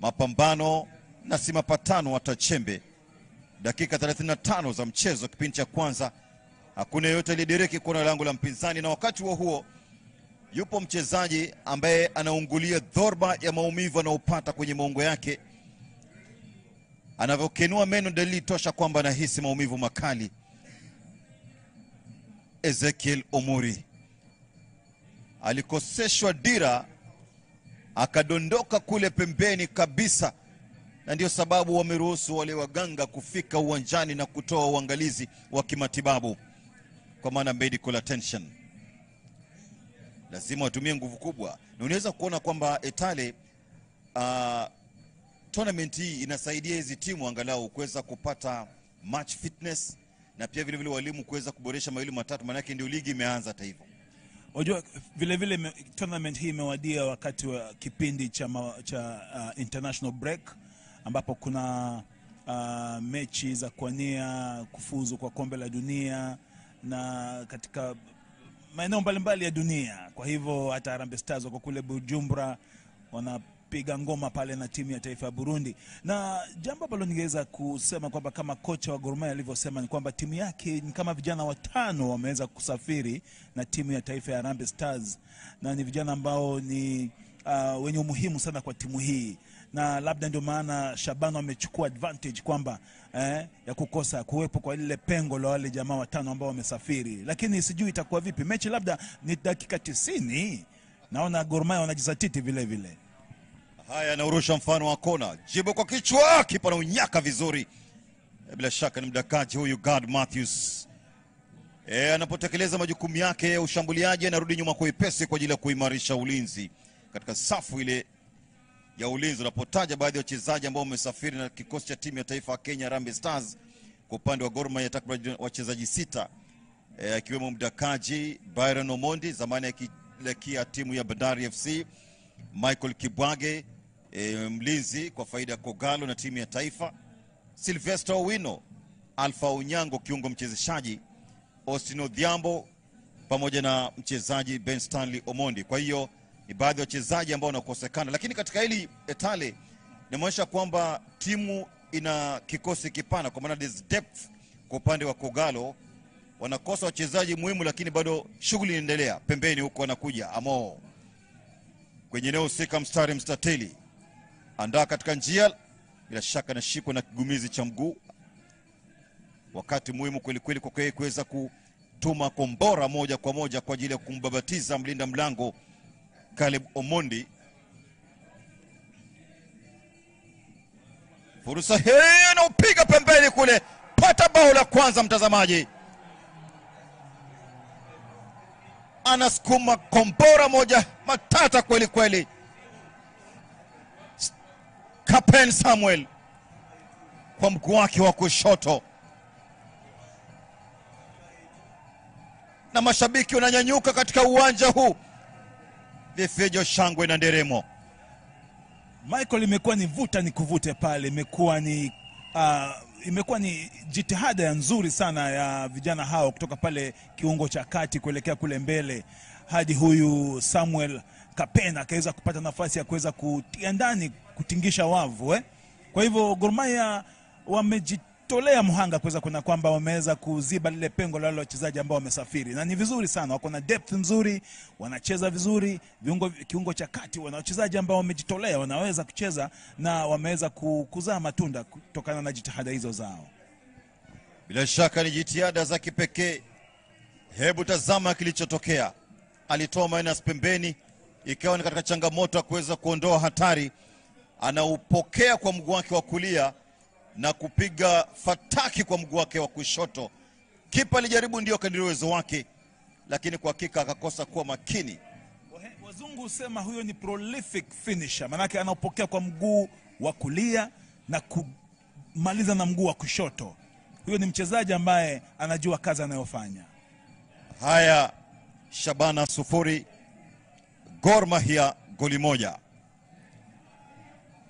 mapambano na si mapatano hata chembe. Dakika 35 za mchezo, kipindi cha kwanza, hakuna yote aliyediriki kuona lango la mpinzani, na wakati huo yupo mchezaji ambaye anaungulia dhorba ya maumivu anaopata kwenye maungo yake. Anavyokenua meno, dalili tosha kwamba anahisi maumivu makali. Ezekiel Omuri alikoseshwa dira, akadondoka kule pembeni kabisa, na ndio sababu wameruhusu wale waganga kufika uwanjani na kutoa uangalizi wa kimatibabu, kwa maana medical attention. Lazima watumie nguvu kubwa, na unaweza kuona kwamba Etale tournament hii inasaidia hizi timu angalau kuweza kupata match fitness, na pia vile vile walimu kuweza kuboresha mawili matatu, maana yake ndio ligi imeanza hata hivyo. Unajua vile vile tournament hii imewadia wakati wa kipindi cha international break, ambapo kuna mechi za kuania kufuzu kwa kombe la dunia, na katika maeneo mbalimbali ya dunia. Kwa hivyo hata Harambee Stars wako kule Bujumbura wanapiga ngoma pale na timu ya taifa ya Burundi. Na jambo ambalo ningeweza kusema kwamba kama kocha wa Gor Mahia alivyosema ni kwamba timu yake ni kama vijana 5 wameweza kusafiri na timu ya taifa ya Harambee Stars, na ni vijana ambao ni wenye umuhimu sana kwa timu hii, na labda ndio maana Shabana amechukua advantage kwamba ya kukosa kuwepo kwa lile pengo la wale jamaa 5 ambao wamesafiri. Lakini sijui itakuwa vipi mechi, labda ni dakika 90. Naona Gor Mahia wanajizatiti vile vile. Haya, anaurusha mfano wa kona, jibu kwa kichwa, kipa na unyaka vizuri. Bila shaka ni mdakaji huyu God Matthews. Anapotekeleza majukumu yake ya ushambuliaji anarudi nyuma kwa upesi kwa ajili ya kuimarisha ulinzi katika safu ile ya ulinzi. Unapotaja baadhi ya wachezaji ambao wamesafiri na kikosi cha timu ya taifa ya Kenya Harambee Stars, kwa upande wa Gor Mahia takriban wachezaji 6 akiwemo mdakaji Byron Omondi, zamani akilekia timu ya Bandari FC, Michael Kibwage mlinzi kwa faida ya Kogalo na timu ya taifa, Sylvester Owino, Alpha Onyango kiungo mchezeshaji, Austin Odhiambo pamoja na mchezaji Ben Stanley Omondi. Kwa hiyo ni baadhi ya wachezaji ambao wanakosekana, lakini katika hili etale inaonyesha kwamba timu ina kikosi kipana, kwa maana there's depth. Kwa upande wa Kogalo wanakosa wachezaji muhimu, lakini bado shughuli inaendelea. Pembeni huko anakuja Amo kwenye eneo husika, mstari mstatili andaa katika njia, bila shaka nashikwa na kigumizi cha mguu. Wakati muhimu kweli kweli kwa kuweza kutuma kombora moja kwa moja kwa ajili ya kumbabatiza mlinda mlango Caleb Omondi. Fursa hii na upiga pembeni kule, pata bao la kwanza mtazamaji. Anasukuma kombora moja matata kweli kweli. Kapen Samuel kwa mguu wake wa kushoto, na mashabiki wananyanyuka katika uwanja huu, vifijo, shangwe na nderemo. Michael, imekuwa ni vuta ni kuvute pale, imekuwa ni jitihada nzuri sana ya vijana hao kutoka pale kiungo cha kati kuelekea kule mbele hadi huyu Samuel Kapena akaweza kupata nafasi ya kuweza kutia ndani, kutingisha wavu. Kwa hivyo Gor Mahia wamejitolea mhanga kuweza kuna kwamba wameweza kuziba lile pengo la wale wachezaji ambao wamesafiri, na ni vizuri sana, wako na depth nzuri, wanacheza vizuri. Kiungo cha kati wana wachezaji ambao wamejitolea, wanaweza kucheza na wameweza kuzaa matunda kutokana na jitihada hizo zao. Bila shaka ni jitihada za kipekee. Hebu tazama kilichotokea. Alitoa minus pembeni, ikawa ni katika changamoto ya kuweza kuondoa hatari. Anaupokea kwa mguu wake wa kulia na kupiga fataki kwa mguu wake wa kushoto. Kipa alijaribu ndio kadiri uwezo wake, lakini kwa hakika akakosa kuwa makini. Wazungu sema huyo ni prolific finisher, manake anaupokea kwa mguu wa kulia na kumaliza na mguu wa kushoto. Huyo ni mchezaji ambaye anajua kazi anayofanya. Haya, Shabana 0, Gor Mahia goli 1.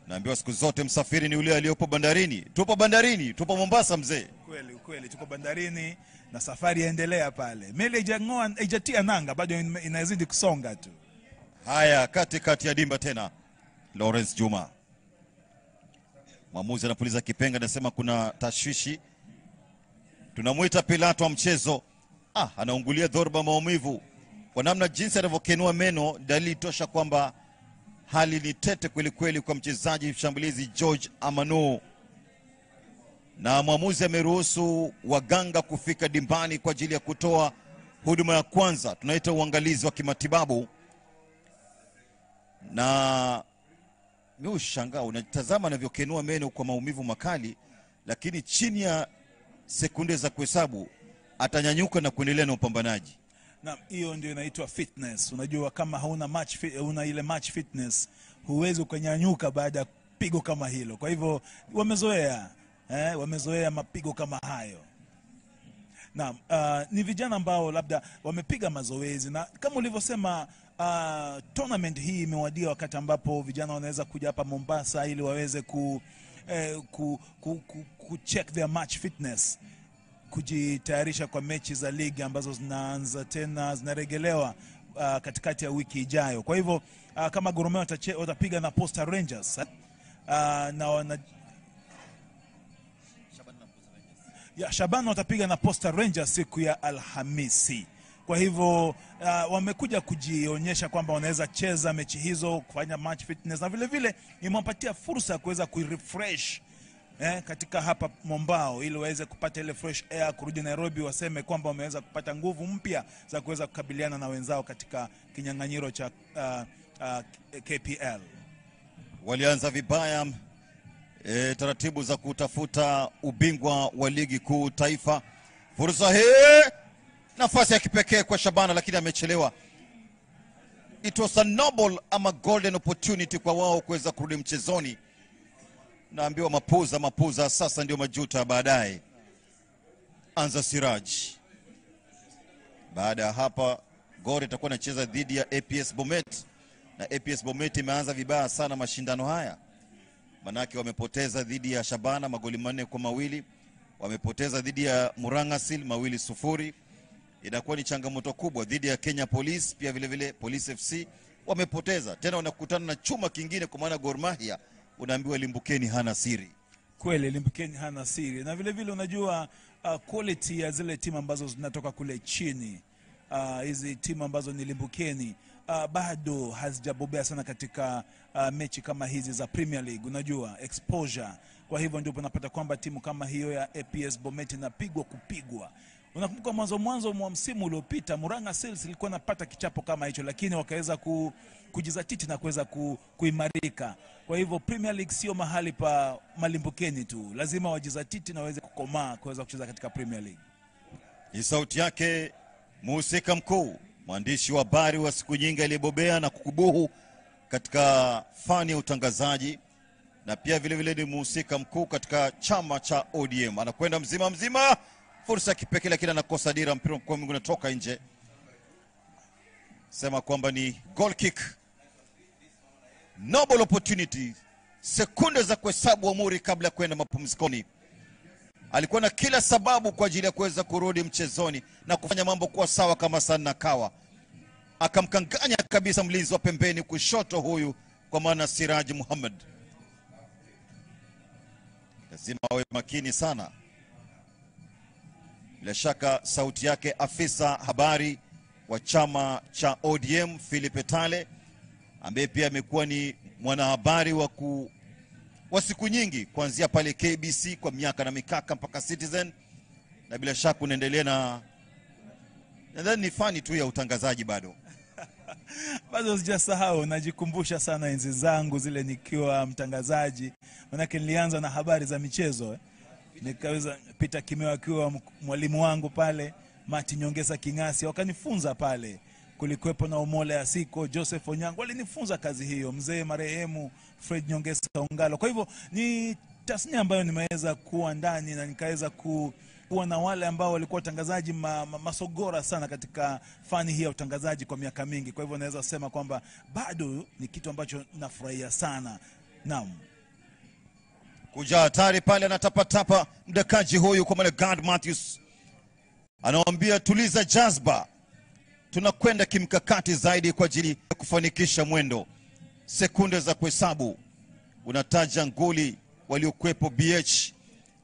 Naambiwa siku zote msafiri ni ule aliyopo bandarini. Tupo bandarini, tupo Mombasa mzee. Kweli tuko bandarini na safari yaendelea pale. Meli haijatia nanga, bado inazidi kusonga tu. Haya, kati ya dimba tena Lawrence Juma. Mwamuzi anapuliza kipenga, anasema kuna tashwishi. Tunamuita Pilato wa mchezo. Anaungulia dhoruba maumivu. Kwa namna jinsi anavyokenua meno, dalili tosha kwamba hali ni tete kweli kweli kwa mchezaji mshambulizi George Amano. Na mwamuzi ameruhusu waganga kufika dimbani kwa ajili ya kutoa huduma ya kwanza, tunaita uangalizi wa kimatibabu. Na mimi ushangaa, unatazama anavyokenua meno kwa maumivu makali, lakini chini ya sekunde za kuhesabu atanyanyuka na kuendelea na upambanaji. Na hiyo ndio inaitwa fitness. Unajua kama hauna ile match fitness, huwezi ukanyanyuka baada ya pigo kama hilo. Kwa hivyo wamezoea mapigo kama hayo. Na ni vijana ambao labda wamepiga mazoezi, na kama ulivyosema tournament hii imewadia wakati ambapo vijana wanaweza kuja hapa Mombasa ili waweze ku check their match fitness. kujitayarisha kwa mechi za ligi ambazo zinaanza tena, zinarejelewa katikati ya wiki ijayo. Kwa hivyo kama Gor Mahia watapiga na Posta Rangers Shabana watapiga na Posta Rangers siku ya Alhamisi. Kwa hivyo wamekuja kujionyesha kwamba wanaweza cheza mechi hizo, kufanya match fitness, na vile vile imewapatia fursa ya kuweza kurefresh katika hapa Mombao, ili waweze kupata ile fresh air, kurudi Nairobi waseme kwamba wameweza kupata nguvu mpya za kuweza kukabiliana na wenzao katika kinyang'anyiro cha KPL. Walianza vibaya taratibu za kutafuta ubingwa wa ligi kuu taifa. Fursa hii, nafasi ya kipekee kwa Shabana, lakini amechelewa. It was a noble ama golden opportunity kwa wao kuweza kurudi mchezoni. Naambiwa mapuza sasa ndio majuta baadaye. Anza Siraj. Baada ya hapa Gor itakuwa inacheza dhidi ya APS Bomet, na APS Bomet imeanza vibaya sana mashindano haya. Manake wamepoteza dhidi ya Shabana magoli 4-2, wamepoteza dhidi ya Murangasil 2-0. Inakuwa ni changamoto kubwa dhidi ya Kenya Police, pia vile vile Police FC wamepoteza. Tena wanakutana na chuma kingine, kwa maana Gor Mahia unaambiwa limbukeni hana siri. Kweli limbukeni hana siri. Na vile vile unajua quality ya zile timu ambazo zinatoka kule chini, hizi timu ambazo ni limbukeni bado hazijabobea sana katika mechi kama hizi za Premier League, unajua exposure. Kwa hivyo ndio unapata kwamba timu kama hiyo ya APS Bomet inapigwa kupigwa. Unakumbuka mwanzo mwa msimu uliopita Murang'a Seals ilikuwa inapata kichapo kama hicho, lakini wakaweza kujizatiti na kuweza kuimarika. Kwa hivyo Premier League sio mahali pa malimbukeni tu, lazima wajizatiti na waweze kukomaa kuweza kucheza katika Premier League. Ni sauti yake mhusika mkuu, mwandishi wa habari wa siku nyingi aliyebobea na kukubuhu katika fani ya utangazaji, na pia vile vile ni mhusika mkuu katika chama cha ODM. Anakwenda mzima, fursa ya kipekee lakini anakosa dira, mpira kwa miguu unatoka nje. Sema kwamba ni goal kick. Noble opportunity. Sekunde za kuhesabu amuri kabla ya kwenda mapumzikoni. Alikuwa na kila sababu kwa ajili ya kuweza kurudi mchezoni na kufanya mambo kuwa sawa kama sana kawa. Akamkanganya kabisa mlinzi wa pembeni kushoto huyu, kwa maana Siraj Muhammad. Lazima awe makini sana. Bila shaka sauti yake afisa habari wa chama cha ODM Philip Etale, ambaye pia amekuwa ni mwanahabari wa siku nyingi kuanzia pale KBC kwa miaka na mikaka mpaka Citizen, na bila shaka unaendelea na nadhani ni fani tu ya utangazaji bado. Bado sijasahau, najikumbusha sana enzi zangu zile nikiwa mtangazaji, manake nilianza na habari za michezo. Nikaweza Peter Kimeo akiwa mwalimu wangu pale, Mati Nyongesa Kingasi wakanifunza pale. Kulikuwepo na Omole Asiko, Joseph Onyango walinifunza kazi hiyo, mzee marehemu Fred Nyongesa Ongalo. Kwa hivyo ni tasnia ambayo nimeweza kuwa ndani na nikaweza kuwa na wale ambao walikuwa watangazaji masogora sana katika fani hii ya utangazaji kwa miaka mingi. Kwa hivyo naweza sema kwamba bado ni kitu ambacho nafurahia sana. Naam. Kuja hatari pale, anatapatapa mdakaji huyu kwa maana God Matthews. Anawaambia tuliza jazba. Tunakwenda kimkakati zaidi kwa ajili ya kufanikisha mwendo. Sekunde za kuhesabu. Unataja nguli waliokuwepo BH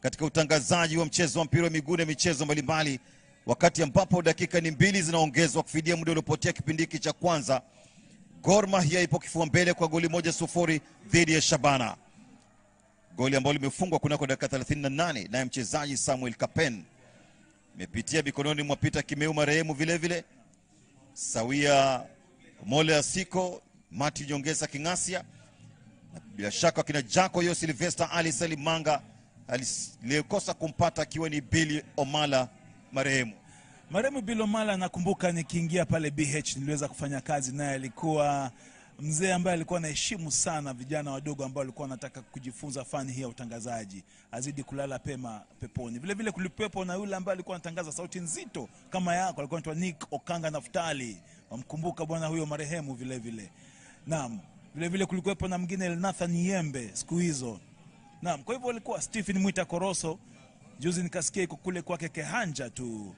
katika utangazaji wa mchezo wa mpira wa miguu na michezo mbalimbali, wakati ambapo dakika ni 2 zinaongezwa kufidia muda uliopotea kipindi hiki cha kwanza. Gor Mahia ipo kifua mbele kwa goli 1-0 dhidi ya Shabana. Goli ambalo limefungwa kunako dakika 38 na mchezaji Samuel Kapen. Imepitia mikononi mwa Peter Kimeu marehemu vile vile. Sawia Mole Asiko, Mati Nyongesa Kingasia. Na bila shaka kina Jako Yo Sylvester Ali Salimanga alikosa kumpata akiwa ni Billy Omala marehemu. Marehemu Billy Omala nakumbuka nikiingia pale BH niliweza kufanya kazi naye. Alikuwa mzee ambaye alikuwa anaheshimu sana vijana wadogo ambao walikuwa wanataka kujifunza fani hii ya utangazaji. Azidi kulala pema peponi. Vile vile kulipepo na yule ambaye alikuwa anatangaza sauti nzito kama yako, alikuwa anaitwa Nick Okanga Naftali. Wamkumbuka bwana huyo marehemu vile vile. Naam. Vile vile kulikuwepo na mwingine Nathan Yembe siku hizo. Naam, kwa hivyo walikuwa Stephen Mwita Koroso Juzi nikasikia iko kule kwake Kehanja tu.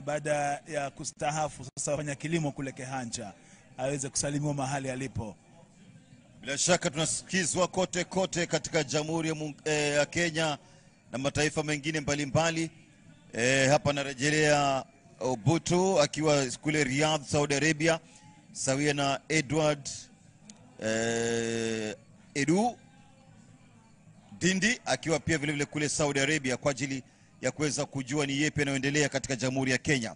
Baada ya kustahafu sasa fanya kilimo kule Kehanja. Aweze kusalimiwa mahali alipo. Bila shaka tunasikizwa kote kote katika Jamhuri ya Kenya na mataifa mengine mbalimbali. Hapa narejelea Obutu akiwa kule Riyadh, Saudi Arabia, sawia na Edward Edu Dindi akiwa pia vile vile kule Saudi Arabia kwa ajili ya kuweza kujua ni yepi yanayoendelea katika Jamhuri ya Kenya.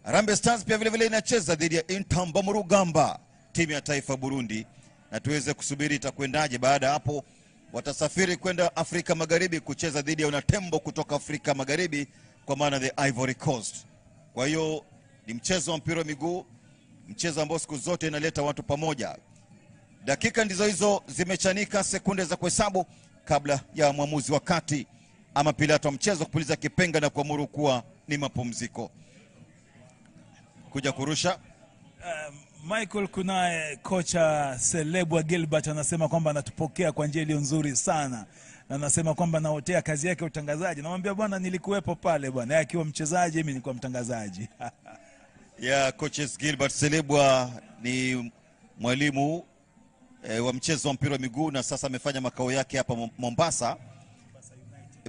Harambee Stars pia vile vile inacheza dhidi ya Intamba Murugamba, timu ya taifa Burundi, na tuweze kusubiri itakwendaje. Baada ya hapo watasafiri kwenda Afrika Magharibi kucheza dhidi ya Unatembo kutoka Afrika Magharibi, kwa maana the Ivory Coast. Kwa hiyo ni mchezo wa mpira wa miguu, mchezo ambao siku zote inaleta watu pamoja. Dakika ndizo hizo zimechanika, sekunde za kuhesabu kabla ya mwamuzi wa kati ama Pilato wa mchezo kupuliza kipenga na kuamuru kuwa ni mapumziko. Kuja kurusha Michael, kunaye kocha Selebwa Gilbert anasema kwamba anatupokea kwa njia iliyo nzuri sana. Na anasema kwamba naotea kazi yake utangazaji. Namwambia bwana, nilikuwepo pale bwana. Yeye akiwa mchezaji, mimi nilikuwa mtangazaji. Coaches Gilbert Selebwa ni mwalimu wa mchezo wa mpira wa miguu, na sasa amefanya makao yake hapa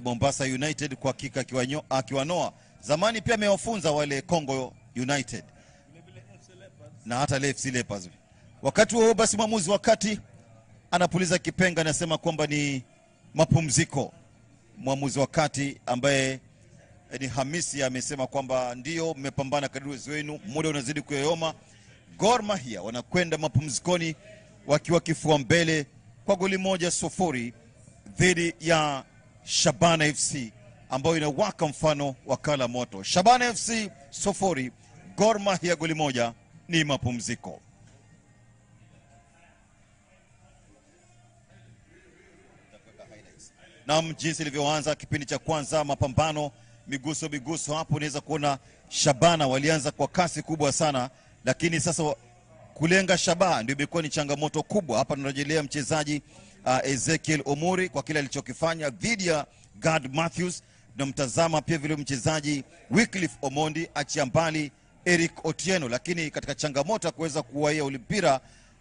Mombasa United kwa hakika akiwanoa. Zamani pia amewafunza wale Congo United na hata FC Leopards. Wakati huo basi mwamuzi wakati anapuliza kipenga, anasema kwamba ni mapumziko. Mwamuzi wakati ambaye ni Hamisi amesema kwamba ndio mmepambana kadri uwezo wenu, muda unazidi kuyoyoma. Gor Mahia wanakwenda mapumzikoni wakiwa kifua mbele kwa goli 1-0 dhidi ya Shabana FC ambayo inawaka mfano wakala moto. Shabana FC 0, Gor Mahia goli 1, ni mapumziko. Na jinsi ilivyoanza kipindi cha kwanza, mapambano miguso hapo, unaweza kuona Shabana walianza kwa kasi kubwa sana, lakini sasa kulenga shabaha ndio imekuwa ni changamoto kubwa. Hapa tunarejelea mchezaji Ezekiel Omuri kwa kile alichokifanya dhidi ya Gad Matthews, na mtazama pia vile mchezaji Wycliffe Omondi achia mbali Eric Otieno, lakini katika changamoto ya kuweza kuwaia mpira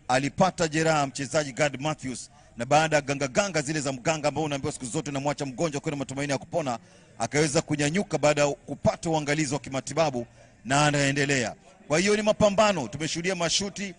alipata jeraha mchezaji Gad Matthews, na baada ya ganga zile za mganga ambao unaambiwa siku zote na mwacha mgonjwa kwa matumaini ya kupona, akaweza kunyanyuka baada ya kupata uangalizi wa kimatibabu na anaendelea. Kwa hiyo ni mapambano, tumeshuhudia mashuti,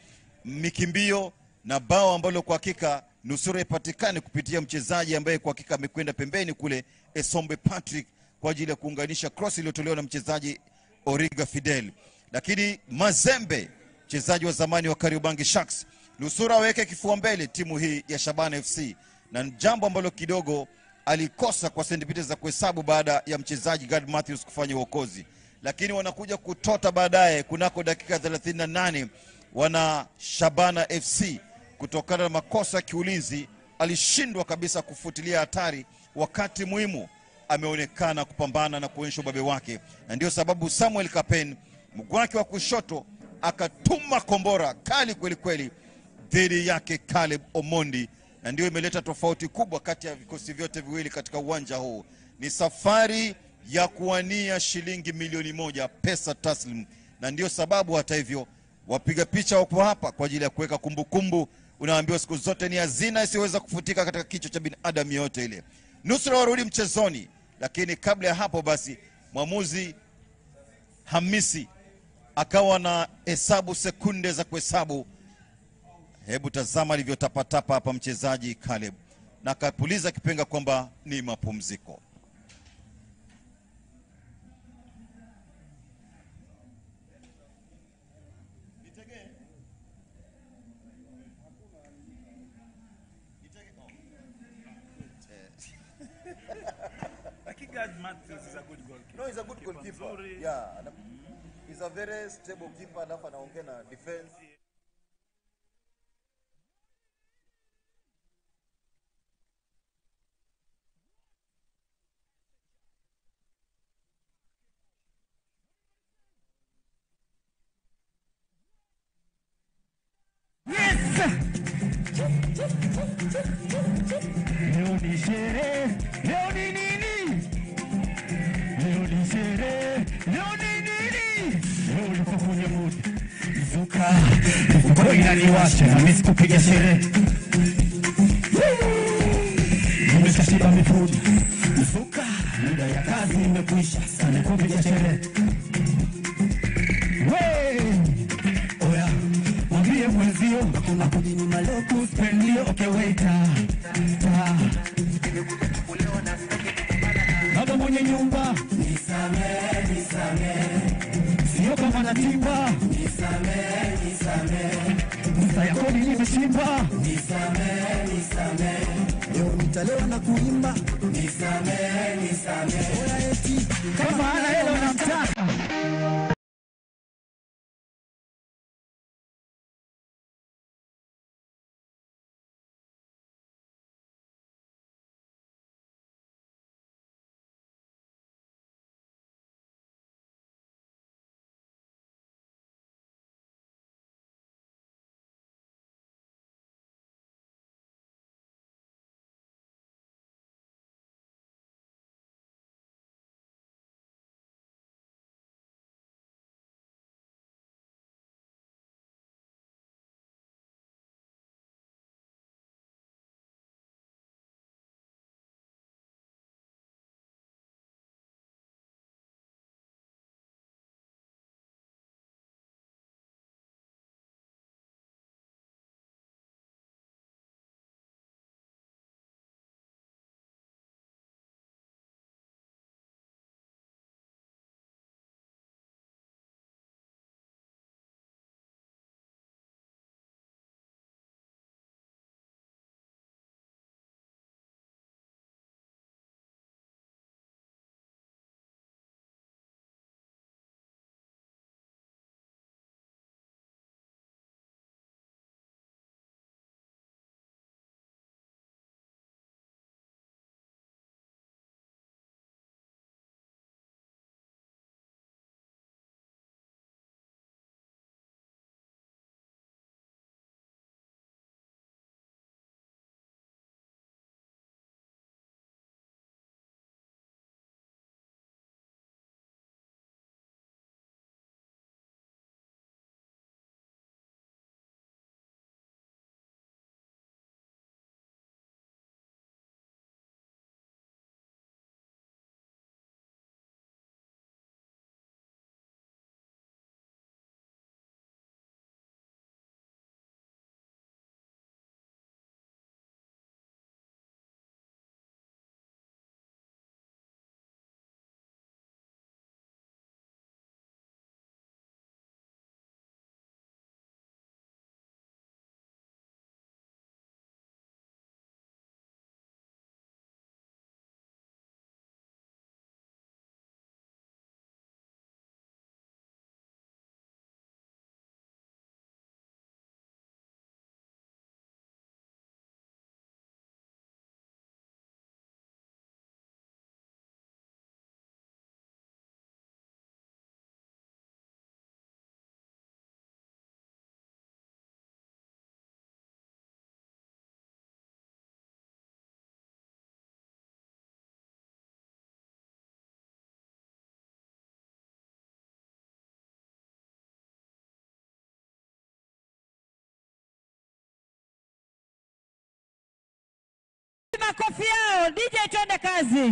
mikimbio na bao ambalo kwa hakika nusura ipatikane kupitia mchezaji ambaye kwa hakika amekwenda pembeni kule, Esombe Patrick, kwa ajili ya kuunganisha cross iliyotolewa na mchezaji Origa Fidel. Lakini Mazembe, mchezaji wa zamani wa Kariobangi Sharks, nusura aweke kifua mbele timu hii ya Shabana FC, na jambo ambalo kidogo alikosa kwa sentipita za kuhesabu baada ya mchezaji Gad Matthews kufanya uokozi. Lakini wanakuja kutota baadaye kunako dakika 38 wana Shabana FC kutokana na makosa ya kiulinzi. Alishindwa kabisa kufutilia hatari wakati muhimu, ameonekana kupambana na kuonyesha ubabe wake, na ndio sababu Samuel Kapen mguu wake wa kushoto akatuma kombora kali kweli kweli dhidi yake Caleb Omondi, na ndio imeleta tofauti kubwa kati ya vikosi vyote viwili katika uwanja huu. Ni safari ya kuwania shilingi milioni 1 pesa taslim, na ndio sababu hata hivyo wapiga picha wako hapa kwa ajili ya kuweka kumbukumbu. Unaambiwa siku zote ni hazina isiyoweza kufutika katika kichwa cha binadamu yote ile. Nusra warudi mchezoni, lakini kabla ya hapo basi mwamuzi Hamisi akawa na hesabu sekunde za kuhesabu. Hebu tazama alivyotapatapa hapa mchezaji Caleb, na akapuliza kipenga kwamba ni mapumziko. Gad Matthews is a good goalkeeper. No, he's a good goalkeeper. Yeah, he's a very stable keeper. Alafu anaongea na defense. Leo ni sherehe, leo ni nini? Mkono inaniwasha na mimi sikupiga sherehe. Nimeshashiba mifugo. Mfuka, muda ya kazi imekwisha. Sana kupiga sherehe. Oya, mwambie mwenzio hakuna kujini maloku spendio. Okay, waiter. Baba mwenye nyumba nisamee, sio kama natimba nisamee, msa ya kodi nimeshimba nisamee, leo nitalewa na kuimba nisamee, oya eti kama ana hela unamtaka. Makofi yao, DJ twende kazi.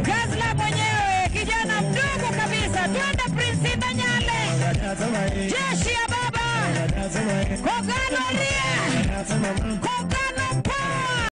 Gazla mwenyewe, kijana mdogo kabisa, twende Prince Ndanyale. Jeshi ya baba. Kogalo ria. Kogalo poa.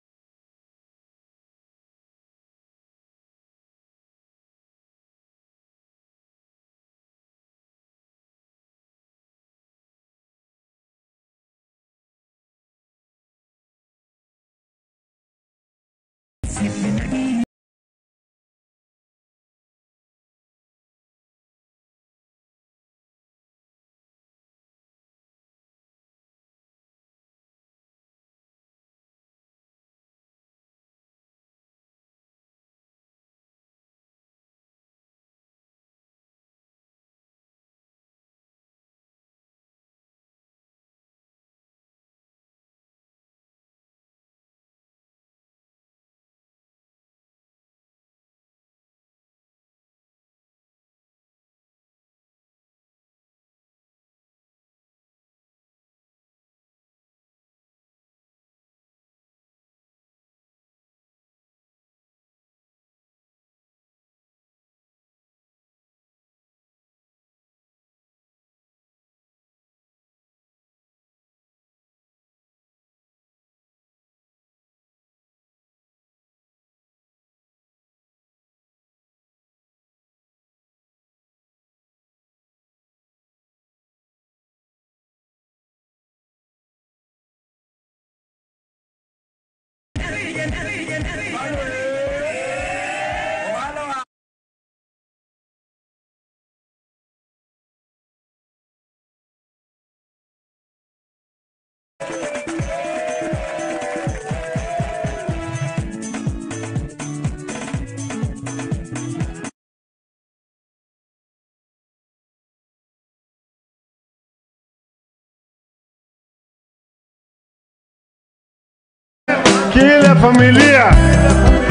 kila familia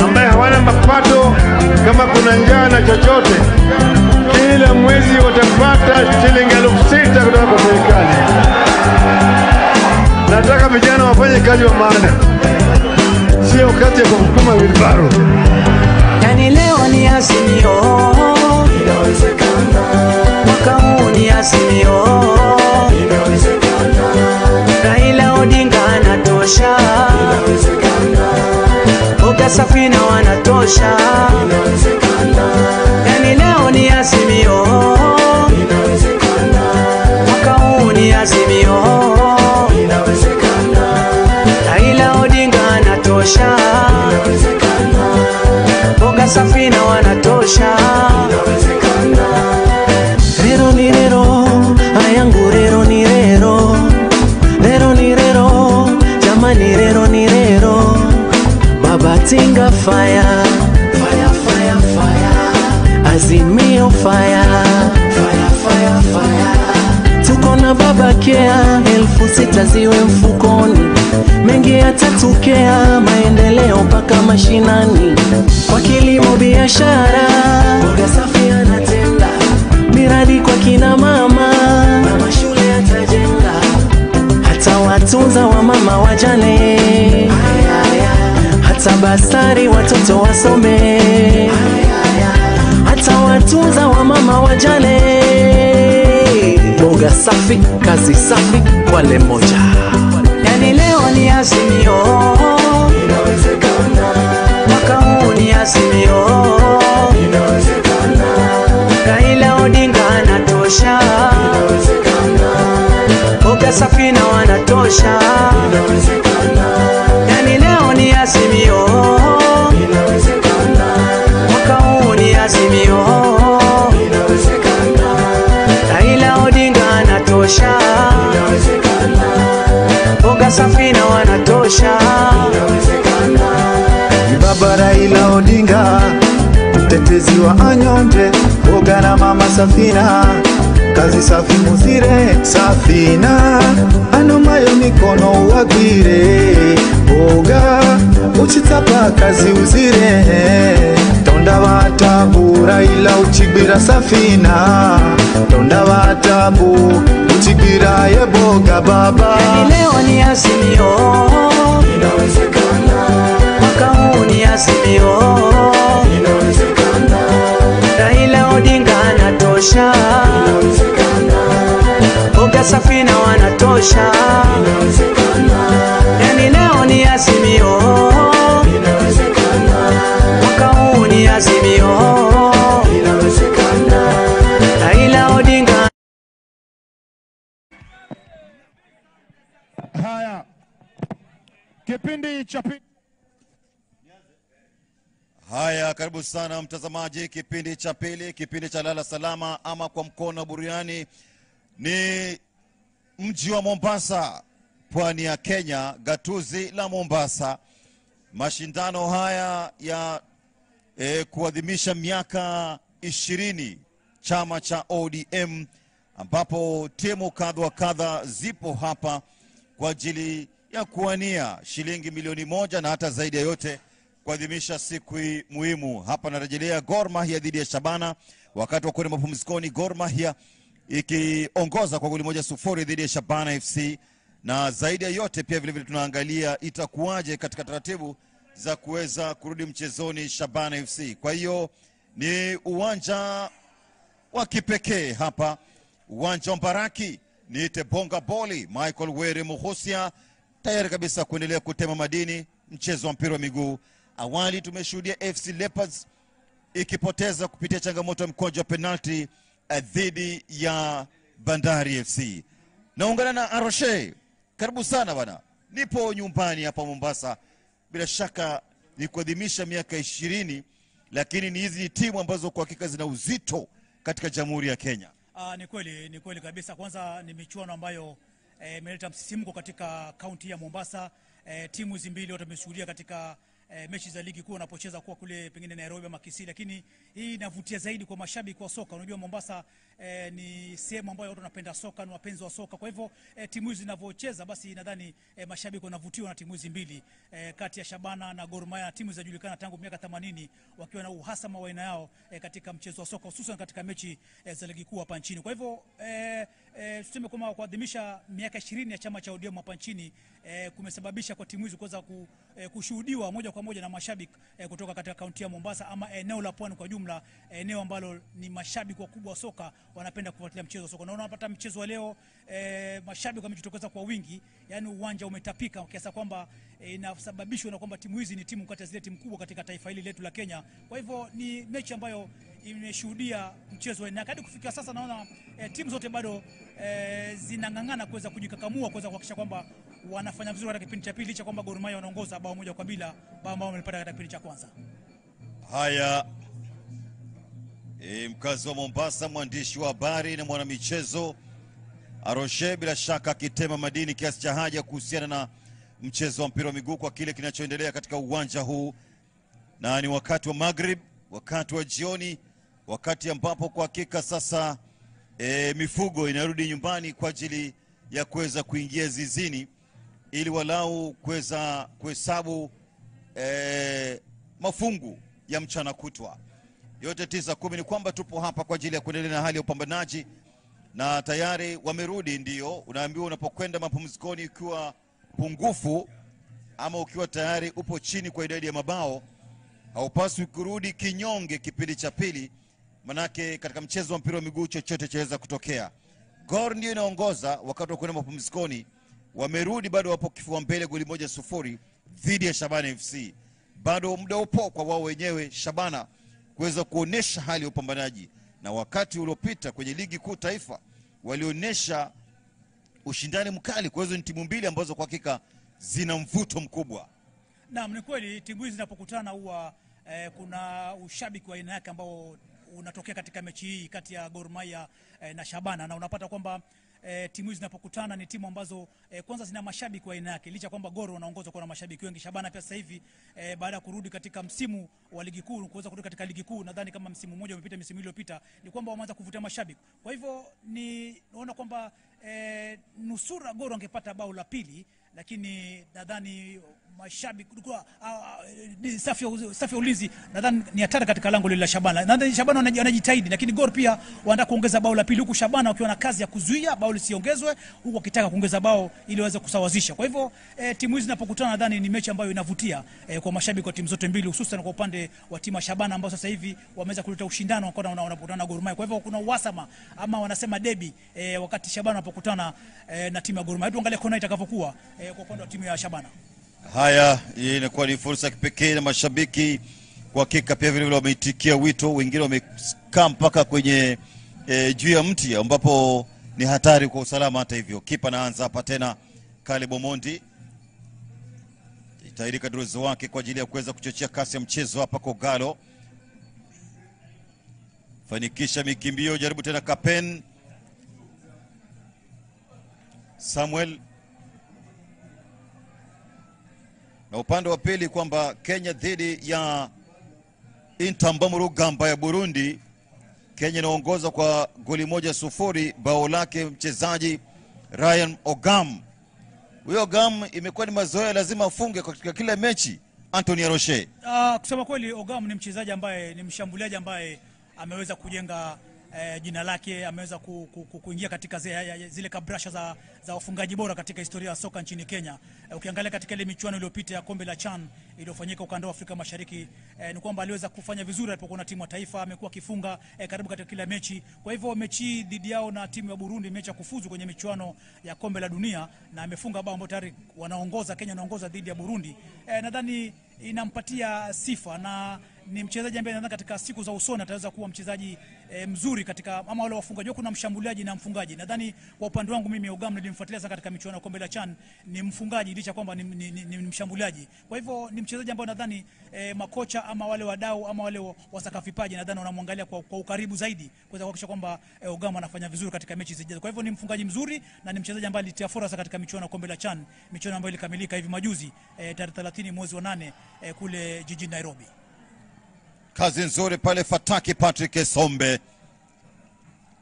ambaye hawana mapato, kama kuna njaa na chochote, kila mwezi watapata shilingi 6,000 kutoka kwa serikali. Nataka vijana wafanye kazi wa maana, sio kazi ya kusukuma wilbaro. Yani leo ni Azimio, mwaka huu ni Azimio, Raila Odinga anatosha, Boga Safina wanatosha. Yani leo ni Azimio, mwaka huu ni Azimio, Raila Odinga anatosha, Boga Safina wanatosha. Rero ni rero, ayangu rero ni rero, rero ni rero, jamani rero ni rero. Baba Tinga fire, fire, fire, fire. Azimio fire, fire, fire, fire. Tuko na Baba Kea, 6,000 ziwe mfukoni, mengi yatatokea, maendeleo mpaka mashinani. Kwa kilimo biashara, Boga Safi anatenda, miradi kwa kina mama, mama shule atajenga, hata watunza wa mama wajane, hata basari watoto wasome, hata watunza wa mama wajane. Boga Safi, kazi safi, wale moja. Yani leo ni Azimio, mwaka huu ni Azimio, Raila Odinga anatosha, Boga Safina wanatosha. Yani leo ni Azimio, mwaka huu ni Azimio, Raila Odinga anatosha, Boga Safina wanatosha. Baba Raila Odinga, mtetezi wa anyonge, Boga na mama Safina, kazi safi muzire. Safina anomayo mikono wagwire, Boga uchitapa kazi uzire. Tonda watabu Raila uchibira Safina, tonda watabu uchibira ye Boga baba. Yani leo ni Azimio, mwaka huu ni Azimio, Raila Odinga anatosha, Boga Safina wanatosha. Yani leo ni Azimio, mwaka huu ni Azimio, Raila Odinga. Haya, kipindi cha pili. Haya, karibu sana mtazamaji, kipindi cha pili, kipindi cha Lala Salama ama kwa mkono buriani. Ni mji wa Mombasa, pwani ya Kenya, gatuzi la Mombasa. Mashindano haya ya kuadhimisha miaka 20 chama cha ODM, ambapo timu kadha wa kadha zipo hapa kwa ajili ya kuwania shilingi milioni 1 na hata zaidi ya yote kuadhimisha siku hii muhimu. Hapa narejelea Gor Mahia dhidi ya Shabana, wakati wa kwenda mapumzikoni, Gor Mahia ikiongoza kwa goli 1-0 dhidi ya Shabana FC. Na zaidi ya yote pia vile vile tunaangalia itakuwaje katika taratibu za kuweza kurudi mchezoni Shabana FC. Kwa hiyo ni uwanja wa kipekee hapa, uwanja wa Mbaraki. Niite Bonga Boli, Michael Were Muhusia, tayari kabisa kuendelea kutema madini mchezo wa mpira wa miguu. Awali tumeshuhudia FC Leopards ikipoteza kupitia changamoto ya mkojo wa penalti dhidi ya Bandari FC. Naungana na Aroshe. Karibu sana bwana. Nipo nyumbani hapa Mombasa. Bila shaka ni kuadhimisha miaka 20, lakini ni hizi timu ambazo kwa hakika zina uzito katika Jamhuri ya Kenya. Ni kweli kabisa. Kwanza ni michuano ambayo imeleta msisimko katika kaunti ya Mombasa. Timu hizi mbili wote wameshuhudia katika mechi za ligi kuu wanapocheza kwa kule pengine Nairobi ama Kisii, lakini hii inavutia zaidi kwa mashabiki wa soka. Unajua Mombasa ni sehemu ambayo watu wanapenda soka, ni wapenzi wa soka. Kwa hivyo timu hizi zinavyocheza, basi nadhani mashabiki wanavutiwa na timu hizi mbili kati ya Shabana na Gor Mahia. Timu zinajulikana tangu miaka 80 wakiwa na uhasama wa aina yao katika mchezo wa soka, hususan katika mechi za ligi kuu hapa nchini. Kwa hivyo tuseme kwamba kuadhimisha miaka 20 ya chama cha ODM hapa nchini kumesababisha kwa timu hizi kuweza kushuhudiwa moja kwa moja na mashabiki kutoka katika kaunti ya Mombasa ama eneo la Pwani kwa jumla, eneo ambalo ni mashabiki wakubwa wa soka wanapenda kufuatilia mchezo wa soka. Na unapata mchezo wa leo mashabiki wamejitokeza kwa wingi, yani uwanja umetapika kiasi kwamba inasababishwa na kwamba timu hizi ni timu kati ya zile timu kubwa katika taifa hili letu la Kenya. Kwa hivyo ni mechi ambayo imeshuhudia mchezo na hadi kufikia sasa naona timu zote bado zinang'ang'ana kuweza kujikakamua kuweza kuhakikisha kwamba wanafanya vizuri katika kipindi cha pili, licha kwamba Gor Mahia wanaongoza bao moja kwa bila, bao ambao wamelipata katika kipindi cha kwanza. Haya, mkazi wa Mombasa, mwandishi wa habari na mwanamichezo Aroshe, bila shaka akitema madini kiasi cha haja kuhusiana na mchezo wa mpira wa miguu kwa kile kinachoendelea katika uwanja huu, na ni wakati wa Maghrib, wakati wa jioni, wakati ambapo kwa hakika sasa mifugo inarudi nyumbani kwa ajili ya kuweza kuingia zizini ili walau kuweza kuhesabu mafungu ya mchana kutwa. Yote 9-10 ni kwamba tupo hapa kwa ajili ya kuendelea na hali ya upambanaji, na tayari wamerudi. Ndio unaambiwa unapokwenda mapumzikoni ukiwa pungufu ama ukiwa tayari upo chini kwa idadi ya mabao, haupaswi kurudi kinyonge kipindi cha pili, manake katika mchezo wa mpira wa miguu chochote chaweza kutokea. Gor ndio inaongoza wakati wa kwenda mapumzikoni, wamerudi bado wapo kifua mbele goli 1-0 dhidi ya Shabana FC. Bado muda upo kwa wao wenyewe Shabana kuweza kuonesha hali ya upambanaji, na wakati uliopita kwenye ligi kuu taifa walionyesha ushindani mkali. Kwa hizo ni timu mbili ambazo kwa hakika zina mvuto mkubwa. Naam, ni kweli timu hizi zinapokutana huwa kuna ushabiki wa aina yake ambao unatokea katika mechi hii kati ya Gor Mahia na Shabana, na unapata kwamba timu hizi zinapokutana ni timu ambazo kwanza zina mashabiki wa aina yake, licha kwamba Gor wanaongoza kwa mashabiki wengi. Shabana pia sasa hivi baada ya kurudi katika msimu wa ligi kuu, kuweza kurudi katika ligi kuu, nadhani kama msimu mmoja umepita, msimu iliyopita, ni kwamba wameanza kuvutia mashabiki. Kwa hivyo naona kwamba nusura Gor angepata bao la pili, lakini nadhani mashabiki kulikuwa safi ya ulinzi nadhani ni hatari katika lango lile la Shabana. Nadhani Shabana wanajitahidi, lakini Gor pia wanataka kuongeza bao la pili, huku Shabana wakiwa na kazi ya kuzuia bao lisiongezwe, huku wakitaka kuongeza bao ili waweze kusawazisha. Kwa hivyo timu hizi zinapokutana nadhani ni mechi ambayo inavutia kwa mashabiki wa timu zote mbili, hususan kwa upande wa timu ya Shabana ambao sasa hivi wameweza kuleta ushindano kwa wanapokutana na Gor Mahia. Kwa hivyo kuna uhasama ama wanasema derby wakati Shabana wanapokutana na timu ya Gor Mahia. Tuangalie kona itakavyokuwa kwa upande wa timu ya Shabana. Haya, hii inakuwa ni fursa kipekee na mashabiki kwa hakika pia vile wameitikia wito. Wengine wamekaa mpaka kwenye juu ya mti ambapo ni hatari kwa usalama. Hata hivyo kipa naanza hapa tena, Caleb Omondi itairi kadri wake kwa ajili ya kuweza kuchochea kasi ya mchezo hapa kwa Galo. Fanikisha mikimbio, jaribu tena Kapen Samuel. Na upande wa pili kwamba Kenya dhidi ya Intamba Murugamba ya Burundi, Kenya inaongoza kwa goli 1-0, bao lake mchezaji Ryan Ogam. Huyo Ogam imekuwa ni mazoea, lazima afunge katika kila mechi. Anthony Aroshe. Kusema kweli Ogam ni mchezaji ambaye ni mshambuliaji ambaye ameweza kujenga jina lake, ameweza kuingia katika zile kabrasha za wafungaji bora katika historia ya soka nchini Kenya. Ukiangalia katika ile michuano iliyopita ya kombe la CHAN iliyofanyika ukanda wa Afrika Mashariki, ni kwamba aliweza kufanya vizuri alipokuwa na timu ya taifa, amekuwa akifunga karibu katika kila mechi. Kwa hivyo mechi dhidi yao na timu ya Burundi, mechi ya kufuzu kwenye michuano ya kombe la dunia, na amefunga bao ambalo tayari wanaongoza, Kenya wanaongoza dhidi ya Burundi. Nadhani inampatia sifa, na ni mchezaji ambaye nadhani katika siku za usoni ataweza kuwa mchezaji mzuri katika ama wale wafungaji. Kuna mshambuliaji na mfungaji. Nadhani kwa upande wangu mimi Ogam nilimfuatilia sana katika michuano ya kombe la CHAN, ni mfungaji licha kwamba ni mshambuliaji. Kwa hivyo ni mchezaji ambaye nadhani makocha ama wale wadau ama wale wasakafipaji nadhani wanamwangalia kwa ukaribu zaidi kuweza kuhakikisha kwamba Ogam anafanya vizuri katika mechi zijazo. Kwa hivyo ni mfungaji mzuri na ni mchezaji ambaye alitia fursa katika michuano ya kombe la CHAN, michuano ambayo ilikamilika hivi majuzi tarehe 30 mwezi wa 8 kule jijini Nairobi. Kazi nzuri pale Fataki Patrick Esombe.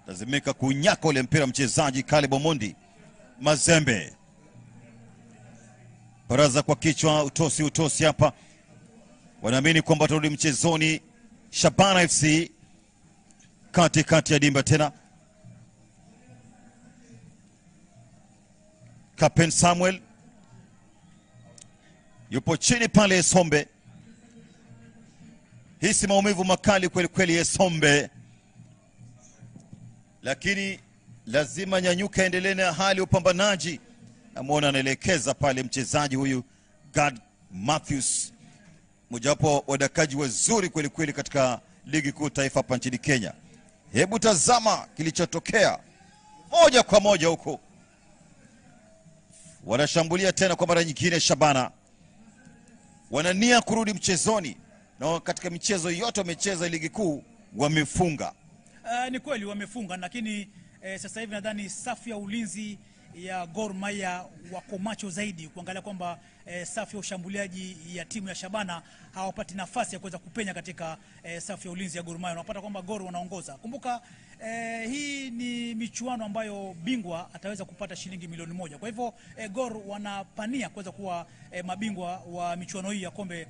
Lazimika kunyaka ule mpira mchezaji Caleb Omondi. Mazembe. Baraza kwa kichwa, utosi hapa. Wanaamini kwamba turudi mchezoni. Shabana FC kati ya dimba tena. Captain Samuel yupo chini pale Esombe. Hisi maumivu makali kweli kweli Esombe, lakini lazima nyanyuka, endelee na hali upambanaji. Namuona anaelekeza pale mchezaji huyu God Matthews, mojawapo wadakaji wazuri kweli kweli katika ligi kuu taifa hapa nchini Kenya. Hebu tazama kilichotokea moja kwa moja huko. Wanashambulia tena kwa mara nyingine Shabana. Wanania kurudi mchezoni, na katika michezo yote wamecheza ligi kuu wamefunga. Ni kweli wamefunga, lakini sasa hivi nadhani safu ya ulinzi ya Gor Mahia wako macho zaidi kuangalia kwamba safu ya ushambuliaji ya timu ya Shabana hawapati nafasi ya kuweza kupenya katika safu ya ulinzi ya Gor Mahia. Unapata kwamba Gor wanaongoza. Kumbuka hii ni michuano ambayo bingwa ataweza kupata shilingi milioni 1. Kwa hivyo Gor wanapania kuweza kuwa mabingwa wa michuano hii ya kombe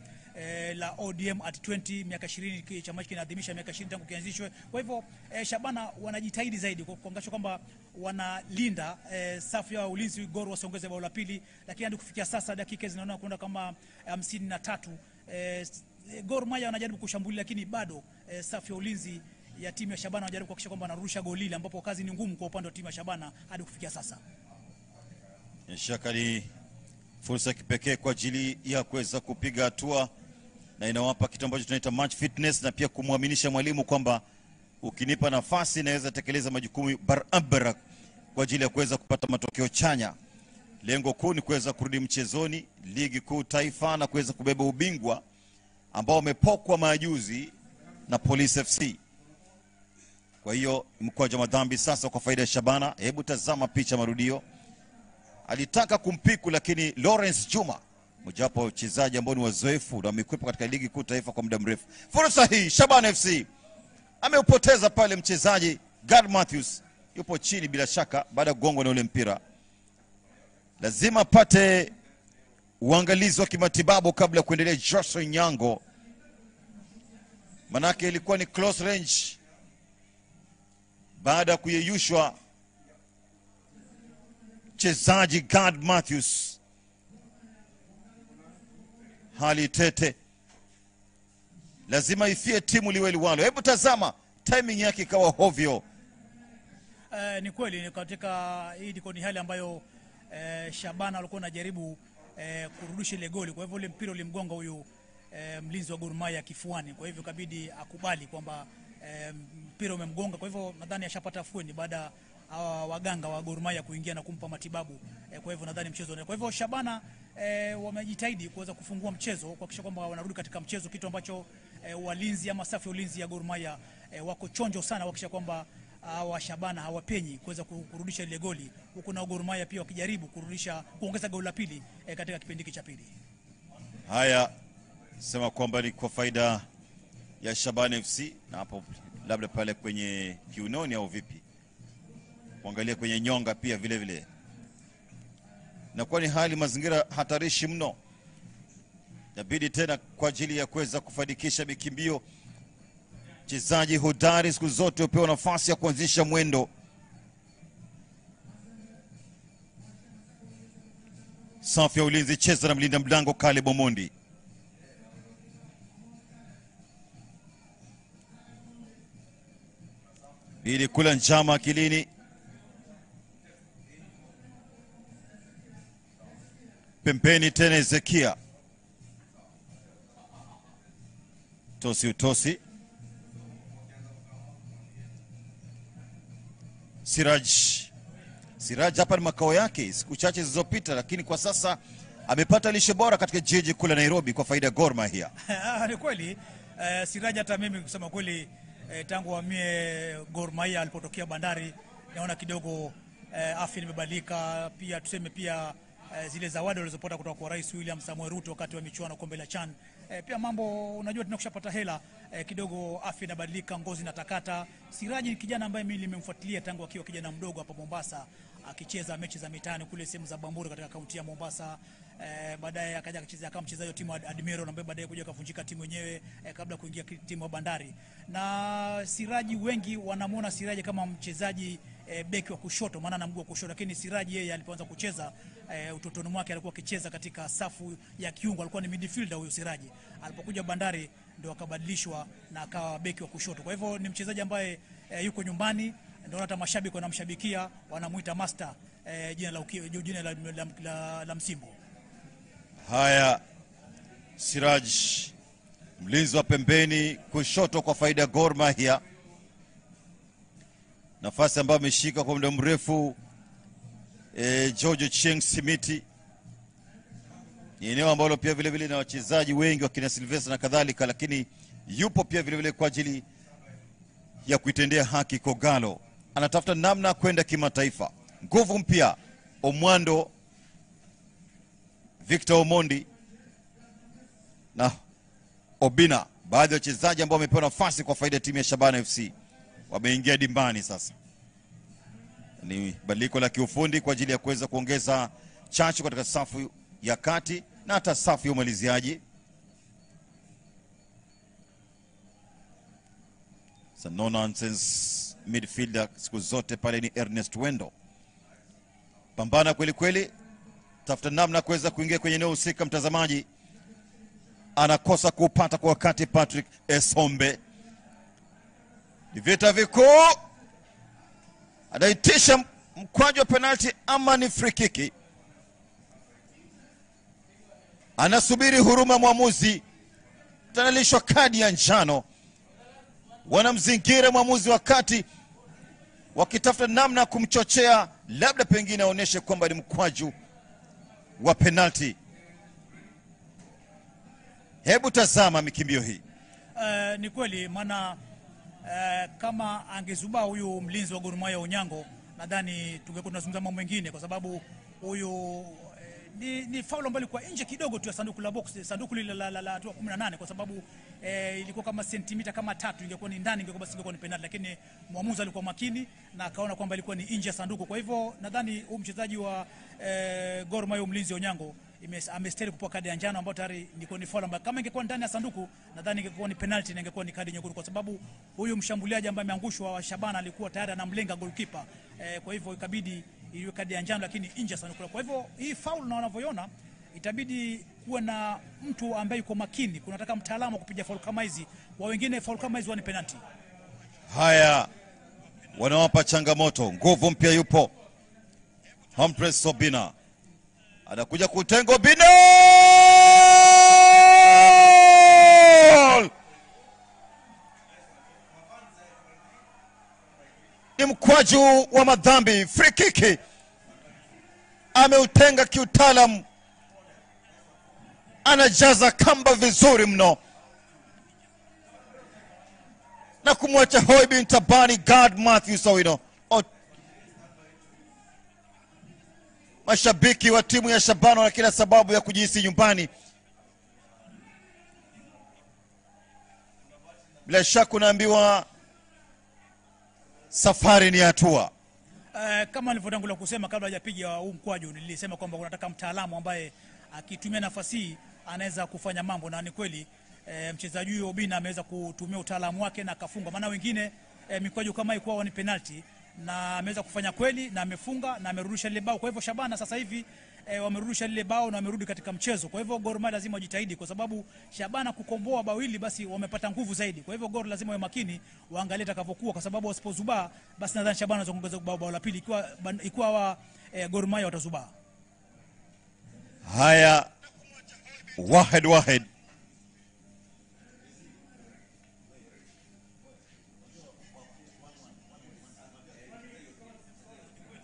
la ODM at 20. Miaka 20 chama hiki kinaadhimisha miaka 20 tangu kianzishwe. Kwa hivyo Shabana wanajitahidi zaidi kuhakikisha kwamba wanalinda safu ya ulinzi Gor wasiongeze bao la pili, lakini hadi kufikia sasa dakika zinaona kwenda kama 53. Gor Mahia wanajaribu kushambulia, lakini bado safu ya ulinzi ya timu ya Shabana wanajaribu kuhakikisha kwamba wanarusha goli lile, ambapo kazi ni ngumu kwa upande wa timu ya Shabana hadi kufikia sasa. Shaka ni fursa kipekee kwa ajili ya kuweza kupiga hatua, na inawapa kitu ambacho tunaita match fitness, na pia kumwaminisha mwalimu kwamba ukinipa nafasi naweza tekeleza majukumu barabara kwa ajili ya kuweza kupata matokeo chanya. Lengo kuu ni kuweza kurudi mchezoni ligi kuu taifa na kuweza kubeba ubingwa ambao wamepokwa majuzi na Police FC. Kwa hiyo mkwaju wa madhambi sasa kwa faida ya Shabana. Hebu tazama picha marudio. Alitaka kumpiku, lakini Lawrence Juma, mojawapo wachezaji ambao ni wazoefu na wamekwepa katika ligi kuu taifa kwa muda mrefu. Fursa hii Shabana FC ameupoteza pale mchezaji God Matthews, yupo chini bila shaka baada ya kugongwa na ule mpira. Lazima pate uangalizi wa kimatibabu kabla ya kuendelea. Joshua Nyango, manake ilikuwa ni close range baada ya kuyeyushwa mchezaji God Matthews. Hali tete, lazima ifie timu liwe liwalo. Hebu tazama timing yake ikawa hovyo. Ni kweli ni katika hii ni hali ambayo Shabana walikuwa wanajaribu kurudisha ile goli. Kwa hivyo ile mpira ulimgonga huyu mlinzi wa Gor Mahia kifuani. Kwa hivyo kabidi akubali kwamba mpira umemgonga. Kwa hivyo nadhani ashapata afueni baada waganga wa Gor Mahia kuingia na kumpa matibabu. Kwa hivyo nadhani mchezo. Kwa hivyo Shabana wamejitahidi kuweza kufungua mchezo, kuhakikisha kwamba wanarudi katika mchezo, kitu ambacho walinzi ama safu ya ulinzi ya Gor Mahia wako chonjo sana kuhakikisha kwamba wa Shabana hawapenyi kuweza kurudisha ile goli, huku na Gor Mahia pia wakijaribu kuongeza goli la pili katika kipindi cha pili. Haya, sema kwamba ni kwa faida ya Shabana FC, na hapo labda pale kwenye kiunoni au vipi? Kuangalia kwenye nyonga pia vile vile. Na kwa ni hali mazingira hatarishi mno. Inabidi tena kwa ajili ya kuweza kufanikisha mikimbio, mchezaji hodari siku zote upewa nafasi ya kuanzisha mwendo. Safu ya ulinzi cheza na mlinda mlango Caleb Omondi. Ili kula njama akilini. Pembeni tena Ezekia. Utosi. Siraj hapa ni makao yake siku chache zilizopita, lakini kwa sasa amepata lishe bora katika jiji kuu la Nairobi kwa faida ya Gor Mahia. Ni kweli Siraj, hata mimi kusema kweli tangu amie Gor Mahia alipotokea Bandari naona kidogo afya imebadilika. Pia tuseme pia zile zawadi walizopata kutoka kwa Rais William Samoei Ruto wakati wa michuano kombe la CHAN. Pia mambo unajua tunakushapata hela kidogo, afya inabadilika, ngozi inatakata. Siraji ni kijana ambaye mimi nimemfuatilia tangu akiwa kijana mdogo hapa Mombasa, akicheza mechi za mitaani kule sehemu za Bamburi katika kaunti ya Mombasa. Baadaye akaja akacheza kama mchezaji wa timu ya Admiral, ambaye baadaye kuja kuvunjika timu yenyewe kabla kuingia timu ya Bandari. Na Siraji wengi wanamuona Siraji kama mchezaji beki wa kushoto, maana ana mguu wa kushoto, lakini Siraji yeye alipoanza kucheza utotoni mwake alikuwa akicheza katika safu ya kiungo, alikuwa ni midfielder huyo Siraji. Alipokuja Bandari ndio akabadilishwa na akawa beki wa kushoto. Kwa hivyo ni mchezaji ambaye yuko nyumbani, ndio hata mashabiki wanamshabikia, wanamuita master, jina la msimbo. Haya, Siraj mlinzi wa pembeni kushoto kwa faida Gor Mahia, nafasi ambayo ameshika kwa muda mrefu George Cheng Simiti. Ni eneo ambalo pia vile vile na wachezaji wengi wa kina Sylvester na kadhalika, lakini yupo pia vile vile kwa ajili ya kuitendea haki Kogalo. Anatafuta namna kwenda kimataifa. Nguvu mpya Omwando, Victor Omondi na Obina, baadhi ya wachezaji ambao wamepewa nafasi kwa faida ya timu ya Shabana FC wameingia dimbani sasa. Ni badiliko la kiufundi kwa ajili ya kuweza kuongeza chachu katika safu ya kati na hata safu ya umaliziaji. So no nonsense midfielder siku zote pale ni Ernest Wendo. Pambana kweli kweli, tafuta namna kuweza kuingia kwenye eneo husika. Mtazamaji anakosa kupata kwa wakati Patrick Esombe. Ni vita vikuu, anaitisha mkwaju wa penalty ama ni free kick. Anasubiri huruma mwamuzi, tanalishwa kadi ya njano. Wanamzingira mwamuzi wakati wakitafuta namna kumchochea, labda pengine aoneshe kwamba ni mkwaju wa penalty. Hebu tazama mikimbio hii. Ni kweli, maana kama angezubaa huyu mlinzi wa Gor Mahia Onyango, nadhani tungekuwa tunazungumza mambo mengine, kwa sababu huyu ni foul ambayo ilikuwa nje kidogo tu ya sanduku la box, sanduku lile la 18, kwa sababu ilikuwa kama sentimita kama 3, ingekuwa ni ndani ingekuwa basi ingekuwa ni penalty, lakini mwamuzi alikuwa makini na akaona kwamba ilikuwa ni nje ya sanduku. Kwa hivyo nadhani huyu mchezaji wa Gor Mahia mlinzi Onyango amestahili kupewa kadi ya njano, ambayo tayari ni foul ambayo kama ingekuwa ndani ya sanduku nadhani ingekuwa ni penalty na ingekuwa ni kadi nyekundu, kwa sababu huyu mshambuliaji ambaye ameangushwa wa Shabana alikuwa tayari anamlenga goalkeeper. Kwa hivyo ikabidi iliwe kadi ya njano, lakini nje ya sanduku. Kwa hivyo hii foul na wanavyoiona itabidi kuwa na mtu ambaye yuko makini, kunataka mtaalamu kupiga foul kama hizi, wa wengine foul kama hizi ni penalty. Haya, wanawapa changamoto. Nguvu mpya yupo Humphrey Obina, anakuja kutengo Obina, ni mkwaju wa madhambi, free kick. Ameutenga kiutaalamu, anajaza kamba vizuri mno na kumwacha Hoi bin Tabani guard Matthew Sawino. Mashabiki wa timu ya Shabana wana kila sababu ya kujihisi nyumbani. Bila shaka unaambiwa safari ni hatua. Kama nilivyotangulia kusema kabla hajapiga huu mkwaju, nilisema kwamba unataka mtaalamu ambaye akitumia nafasi hii anaweza kufanya mambo, na ni kweli mchezaji huyo Obina ameweza kutumia utaalamu wake na akafunga. Maana wengine mikwaju kama hii kwa ni penalty, na ameweza kufanya kweli na amefunga na amerudisha lile bao. Kwa hivyo Shabana sasa hivi wamerudisha lile bao na wamerudi katika mchezo. Kwa hivyo Gor Mahia lazima wajitahidi, kwa sababu Shabana kukomboa bao hili basi wamepata nguvu zaidi. Kwa hivyo Gor lazima wawe makini, waangalie takavyokuwa, kwa sababu wasipozubaa basi nadhani Shabana wataongeza bao la pili ikiwa Gor Mahia watazubaa. Haya, Wahed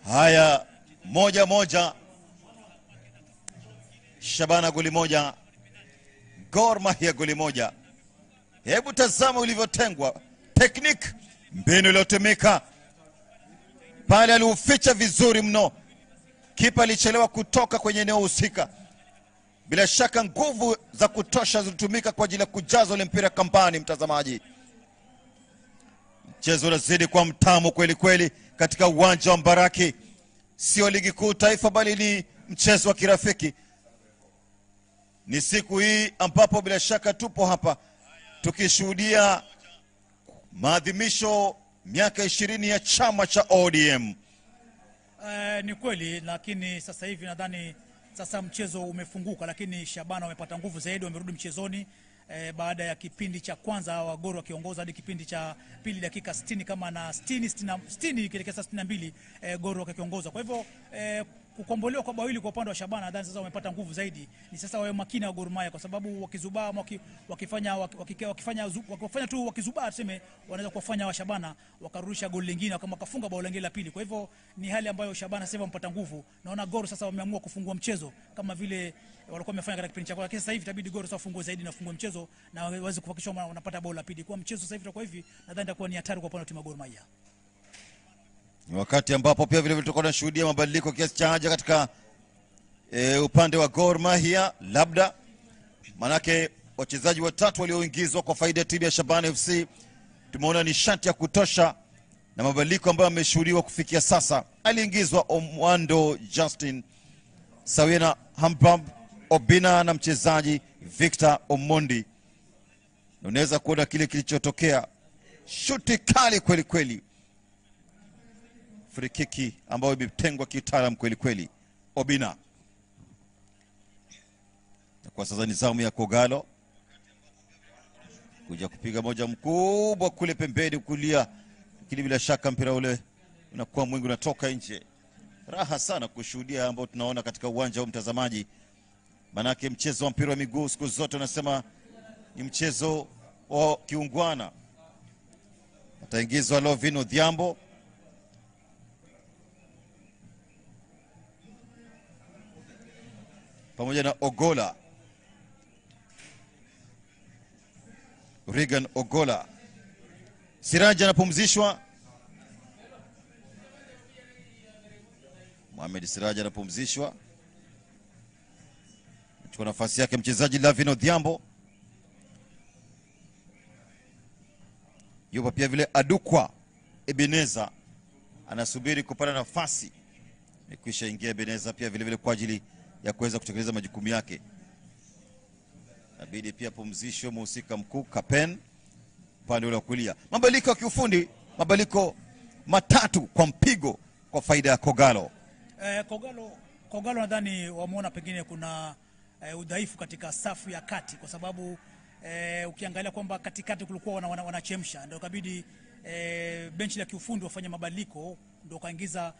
haya, 1-1, Shabana goli moja, Gor Mahia goli moja. Hebu tazama ulivyotengwa, technique, mbinu iliyotumika pale, aliuficha vizuri mno Kipa alichelewa kutoka kwenye eneo husika. Bila shaka nguvu za kutosha zilitumika kwa ajili ya kujaza ule mpira kambani. Mtazamaji, mchezo unazidi kwa mtamu kweli kweli katika uwanja wa Mbaraki. Sio ligi kuu taifa, bali ni mchezo wa kirafiki. Ni siku hii ambapo bila shaka tupo hapa tukishuhudia maadhimisho miaka 20 ya chama cha ODM. Ni kweli, lakini sasa hivi nadhani sasa mchezo umefunguka, lakini Shabana wamepata nguvu zaidi, wamerudi mchezoni baada ya kipindi cha kwanza wa Gor wakiongoza hadi kipindi cha pili dakika 60 kama na 60 kielekea 62 Gor wakiongoza. Kwa hivyo kukombolewa kwa bawili kwa upande wa Shabana, nadhani sasa wamepata nguvu zaidi. Ni sasa wawe makini wa Gor Mahia, kwa sababu wakizubaa wakifanya tu wakizubaa tuseme, wanaweza kuwafanya wa Shabana wakarudisha goli lingine kama kafunga bao lingine la pili. Kwa hivyo ni hali ambayo Shabana sasa wamepata nguvu. Naona Gor sasa wameamua kufungua mchezo kama vile walikuwa wamefanya katika kipindi cha kwanza. Sasa hivi itabidi Gor sasa wafungue zaidi na wafungue mchezo na waweze kuhakikisha wanapata bao la pili. Kwa mchezo sasa hivi itakuwa hivi, nadhani itakuwa ni hatari kwa upande wa timu ya Gor Mahia. Ni wakati ambapo pia vile vile tutakuwa tunashuhudia mabadiliko kiasi cha haja katika upande wa Gor Mahia, labda manake wachezaji watatu walioingizwa kwa faida ya timu ya Shabana FC. Tumeona nishati ya kutosha na mabadiliko ambayo yameshuhudiwa kufikia sasa. Aliingizwa Omwando Justin sawia na Hambab Obina na mchezaji Victor Omondi. Unaweza kuona kile kilichotokea, shuti kali kweli kweli, free kick ambayo imetengwa kitaalam kweli kweli. Obina. Kwa sasa ni zamu ya Kogalo kuja kupiga moja mkubwa kule pembeni kulia, lakini bila shaka mpira ule unakuwa mwingi, unatoka nje. Raha sana kushuhudia ambao tunaona katika uwanja huu mtazamaji, manake mchezo wa mpira wa miguu siku zote unasema ni mchezo wa kiungwana. Ataingizwa Lovin Odhiambo pamoja na Ogola, Regan Ogola. Siraja anapumzishwa, Mohamed Siraja anapumzishwa, chukua nafasi yake mchezaji Lovin Odhiambo. Yupo pia vile Adukwa Ebeneza anasubiri kupata nafasi. Amekwisha ingia Ebeneza pia vile vile kwa ajili ya kuweza kutekeleza majukumu yake. Inabidi pia pumzisho mhusika mkuu Kapen pande ule wa kulia. Mabadiliko ya kiufundi, mabadiliko matatu kwa mpigo kwa faida ya Kogalo. Kogalo nadhani wameona pengine kuna udhaifu katika safu ya kati, kwa sababu ukiangalia kwamba katikati kulikuwa wanachemsha, ndio kabidi benchi la kiufundi wafanye mabadiliko, ndio kaingiza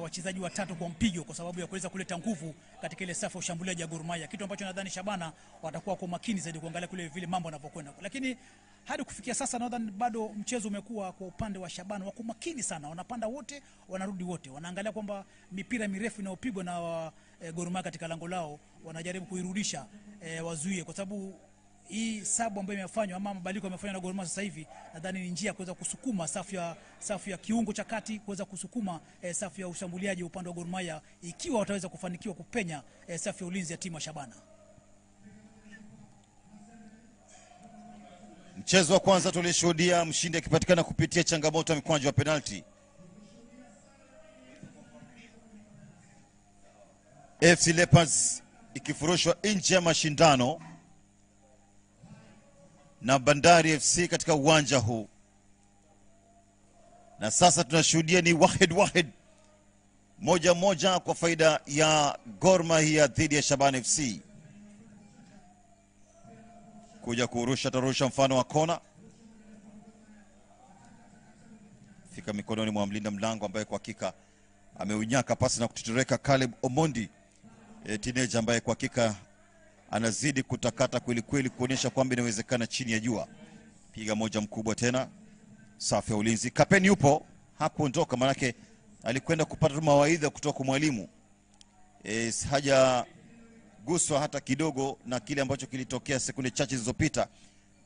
wachezaji watatu kwa mpigo kwa sababu ya kuweza kuleta nguvu katika ile safu ya ushambuliaji ya Gor Mahia, kitu ambacho nadhani Shabana watakuwa kwa makini zaidi kuangalia kule vile mambo yanavyokwenda. Lakini hadi kufikia sasa nadhani bado mchezo umekuwa kwa upande wa Shabana wako makini sana, wanapanda wote, wanarudi wote, wanaangalia kwamba mipira mirefu inayopigwa na Gor Mahia katika lango lao wanajaribu kuirudisha wazuie, kwa sababu hii sabu ambayo imefanywa ama mabadiliko yamefanywa na Gor Mahia sasa hivi, nadhani ni njia ya kuweza kusukuma safu ya kiungo cha kati, kuweza kusukuma safu ya ushambuliaji upande wa Gor Mahia, ikiwa wataweza kufanikiwa kupenya safu ya ulinzi ya timu ya Shabana. Mchezo wa kwanza tulishuhudia mshindi akipatikana kupitia changamoto ya mikwaju wa penalti. FC Leopards ikifurushwa nje ya mashindano na Bandari FC katika uwanja huu. Na sasa tunashuhudia ni wahid moja kwa faida ya Gor Mahia dhidi ya Shabana FC. Kuja kurusha, tarusha mfano wa kona, fika mikononi mwa mlinda mlango ambaye kwa hakika ameunyaka pasi na kutetereka Caleb Omondi, teenager ambaye kwa hakika anazidi kutakata kweli kweli kuonyesha kwamba inawezekana chini ya jua. Piga moja mkubwa tena, safu ya ulinzi. Kapeni yupo, hakuondoka manake alikwenda kupata mawaidha kutoka kwa mwalimu. Haja guswa hata kidogo na kile ambacho kilitokea sekunde chache zilizopita,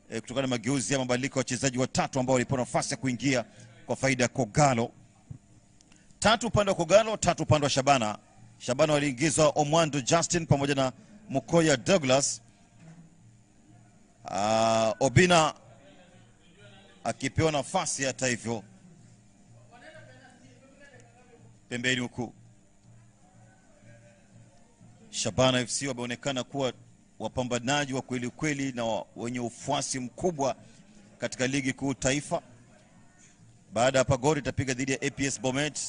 kutokana na mageuzi ya mabadiliko ya wachezaji watatu ambao walipewa nafasi ya kuingia kwa faida ya Kogalo. 3 upande wa Kogalo, 3 upande wa Shabana. Shabana waliingizwa Omwando Justin pamoja na Mukoya Douglas. Obina akipewa nafasi hata hivyo pembeni huku. Shabana FC wameonekana kuwa wapambanaji wa kweli kweli na wenye ufuasi mkubwa katika ligi kuu taifa. Baada ya Pagori itapiga dhidi ya APS Bomet.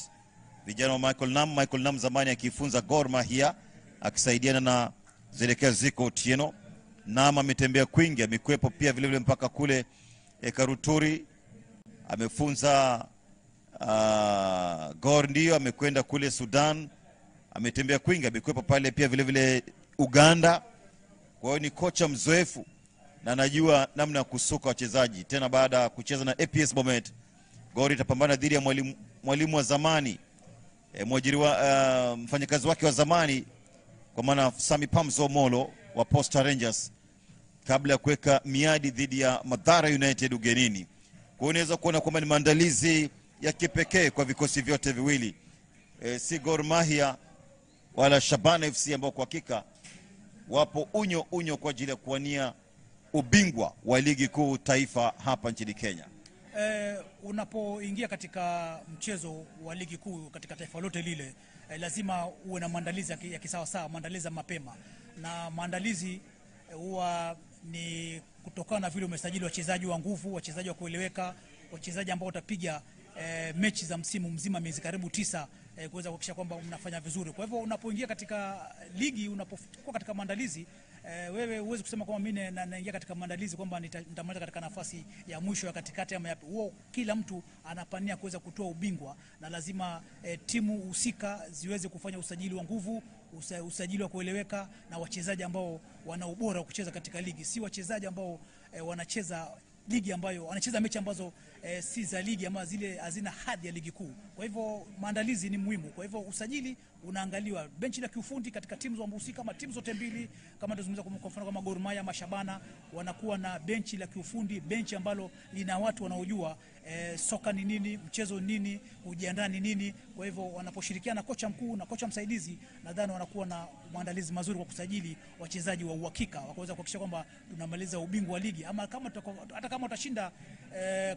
Vijana wa Michael Nam zamani akifunza Gor Mahia akisaidiana na Zelekea Ziko Otieno. Nam ametembea kwingi, amekwepo pia vile vile mpaka kule Karuturi. Amefunza Gor, ndio amekwenda kule Sudan. Ametembea kwingi, amekwepo pale pia vile vile Uganda. Kwa hiyo ni kocha mzoefu na anajua namna ya kusuka wachezaji. Tena baada ya kucheza na APS Bomet, Gor itapambana dhidi ya mwalimu wa zamani, mfanyakazi wake wa zamani kwa maana Sami Pamzo Molo wa Posta Rangers, kabla ya kuweka miadi dhidi ya Mathare United ugenini. Kwa hiyo unaweza kuona kwamba ni maandalizi ya kipekee kwa vikosi vyote viwili, si Gor Mahia wala Shabana FC ambao kwa hakika wapo unyo kwa ajili ya kuwania ubingwa wa ligi kuu taifa hapa nchini Kenya. Unapoingia katika mchezo wa ligi kuu katika taifa lote lile, lazima uwe na maandalizi ya kisawasawa, maandalizi ya mapema. Na maandalizi huwa ni kutokana na vile umesajili wachezaji wa nguvu, wachezaji wa kueleweka, wachezaji ambao watapiga mechi za msimu mzima, miezi karibu 9, kuweza kuhakikisha kwamba mnafanya vizuri. Kwa hivyo unapoingia katika ligi, unapokuwa katika maandalizi, wewe huwezi kusema kwamba mimi naingia katika maandalizi kwamba nitamaliza katika nafasi ya mwisho ya katikati ama yapi. Kila mtu anapania kuweza kutoa ubingwa, na lazima timu husika ziweze kufanya usajili wa nguvu, usajili wa kueleweka, na wachezaji ambao wana ubora wa kucheza katika ligi, si wachezaji ambao wanacheza ligi ambayo wanacheza mechi ambazo si za ligi ama zile hazina hadhi ya ligi kuu. Kwa hivyo maandalizi ni muhimu. Kwa hivyo usajili unaangaliwa, benchi la kiufundi katika timu za mbusi kama timu zote mbili, kama tunazungumza kwa mfano kama Gor Mahia ama Shabana, wanakuwa na benchi la kiufundi, benchi ambalo lina watu wanaojua soka ni nini, mchezo ni nini, kujiandaa ni nini. Kwa hivyo wanaposhirikiana kocha mkuu na kocha msaidizi, nadhani wanakuwa na maandalizi mazuri kwa kusajili wachezaji wa uhakika, wakaweza kuhakikisha kwamba tunamaliza ubingwa wa ligi. Ama hata kama utashinda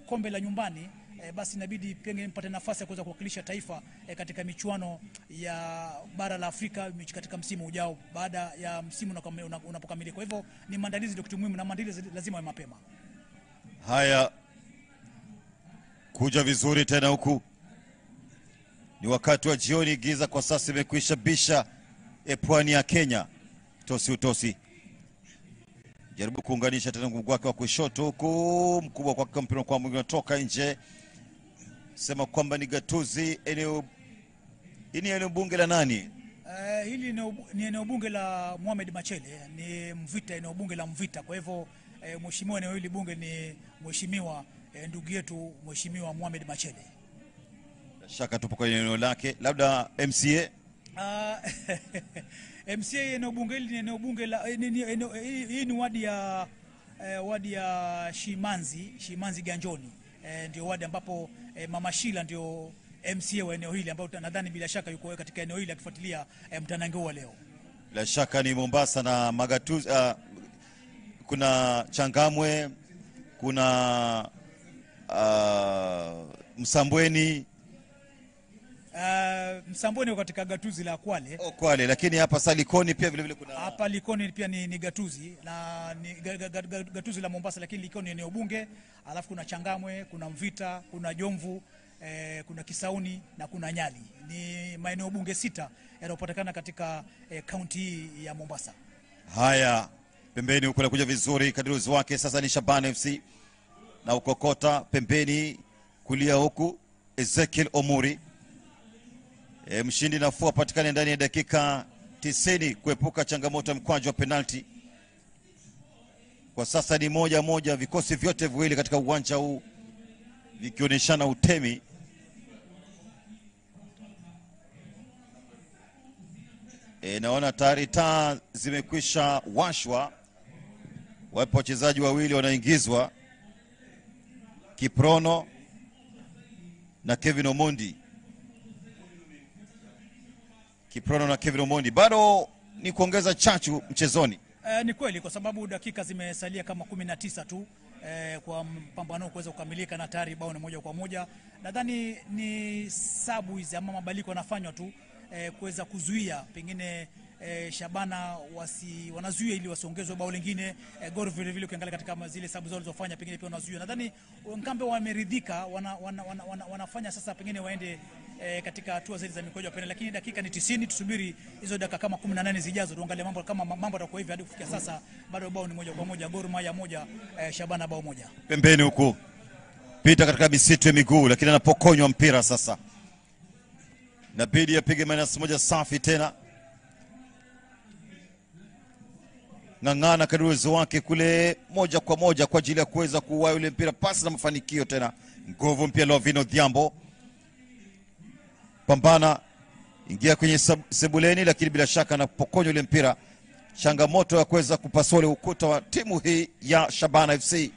kombe la nyumbani, basi inabidi pengine mpate nafasi ya kuweza kuwakilisha taifa katika michuano ya bara la Afrika katika msimu ujao, baada ya msimu unapokamilika. Kwa hivyo ni maandalizi ndio kitu muhimu, na maandalizi lazima yawe mapema. Haya, kuja vizuri tena huku. Ni wakati wa jioni, giza kwa sasa imekwisha bisha pwani ya Kenya. Utosi jaribu kuunganisha tena mguu wake wa kushoto huku, mkubwa kwa mpira kwa mwingine unatoka nje. Sema kwamba ni gatuzi eneo bunge la nani? Hili ni eneo bunge la Mohamed Machele, ni Mvita, eneo bunge la Mvita. Kwa hivyo mheshimiwa eneo hili bunge ni mheshimiwa ndugu yetu mheshimiwa Mohamed Machele. Shaka tupo kwenye eneo lake, labda MCA. MCA eneo bunge hili ni eneo bunge la hii ni wadi ya Shimanzi Ganjoni. Ndio wadi ambapo Mama Shila ndio MCA wa eneo hili, ambao nadhani bila shaka yuko katika eneo hili akifuatilia mtanange wa leo. Bila shaka ni Mombasa na magatuzi. Kuna Changamwe, kuna Msambweni. Msambweni katika gatuzi la Kwale, lakini hapa Salikoni pia vile vile kuna. Hapa Likoni pia ni gatuzi, na ni gatuzi la Mombasa, lakini Likoni eneo bunge. Alafu kuna Changamwe, kuna Mvita, kuna Jomvu, kuna Kisauni na kuna Nyali. Ni maeneo bunge 6 yanayopatikana katika kaunti hii ya Mombasa. Haya, pembeni huko kuja vizuri kadiruzi wake sasa ni Shabana FC na ukokota pembeni kulia huku Ezekiel Omuri. Mshindi nafuu apatikane ndani ya dakika 90 kuepuka changamoto ya mkwaju wa penalti. Kwa sasa ni 1-1, vikosi vyote viwili katika uwanja huu vikionyeshana utemi. Naona tayari taa zimekwisha washwa. Wapo wachezaji wawili wanaingizwa, Kiprono na Kevin Omondi. Kiprono na Kevin Omondi bado ni kuongeza chachu mchezoni. Ni kweli kwa sababu dakika zimesalia kama 19 tu kwa mpambano kuweza kukamilika na tayari bao ni 1-1. Nadhani ni sabu hizi ama mabadiliko yanafanywa tu kuweza kuzuia pengine Shabana wanazuia ili wasiongezwe bao lingine. Gor vile vile ukiangalia katika zile sabu zao walizofanya pengine pia wanazuia. Nadhani Nkambe wameridhika wanafanya sasa pengine waende katika hatua zaidi za mikojo ya penalti, lakini dakika ni 90. Tusubiri hizo dakika kama 18 zijazo tuangalie mambo kama mambo yatakuwa hivi. Hadi kufikia sasa bado bao ni 1-1, Gor Mahia 1 Shabana bao 1. Pembeni huko pita katika misitu ya miguu, lakini anapokonywa mpira sasa. Inabidi apige -1 safi tena. Ng'ang'ana kadri uwezo wake kule moja kwa moja kwa ajili ya kuweza kuua yule mpira, pasi na mafanikio tena. Nguvu mpya Lovino Dhiambo. Pambana, ingia kwenye sebuleni, lakini bila shaka anapokonywa yule mpira. Changamoto ya kuweza kupasua ule ukuta wa timu hii ya Shabana FC.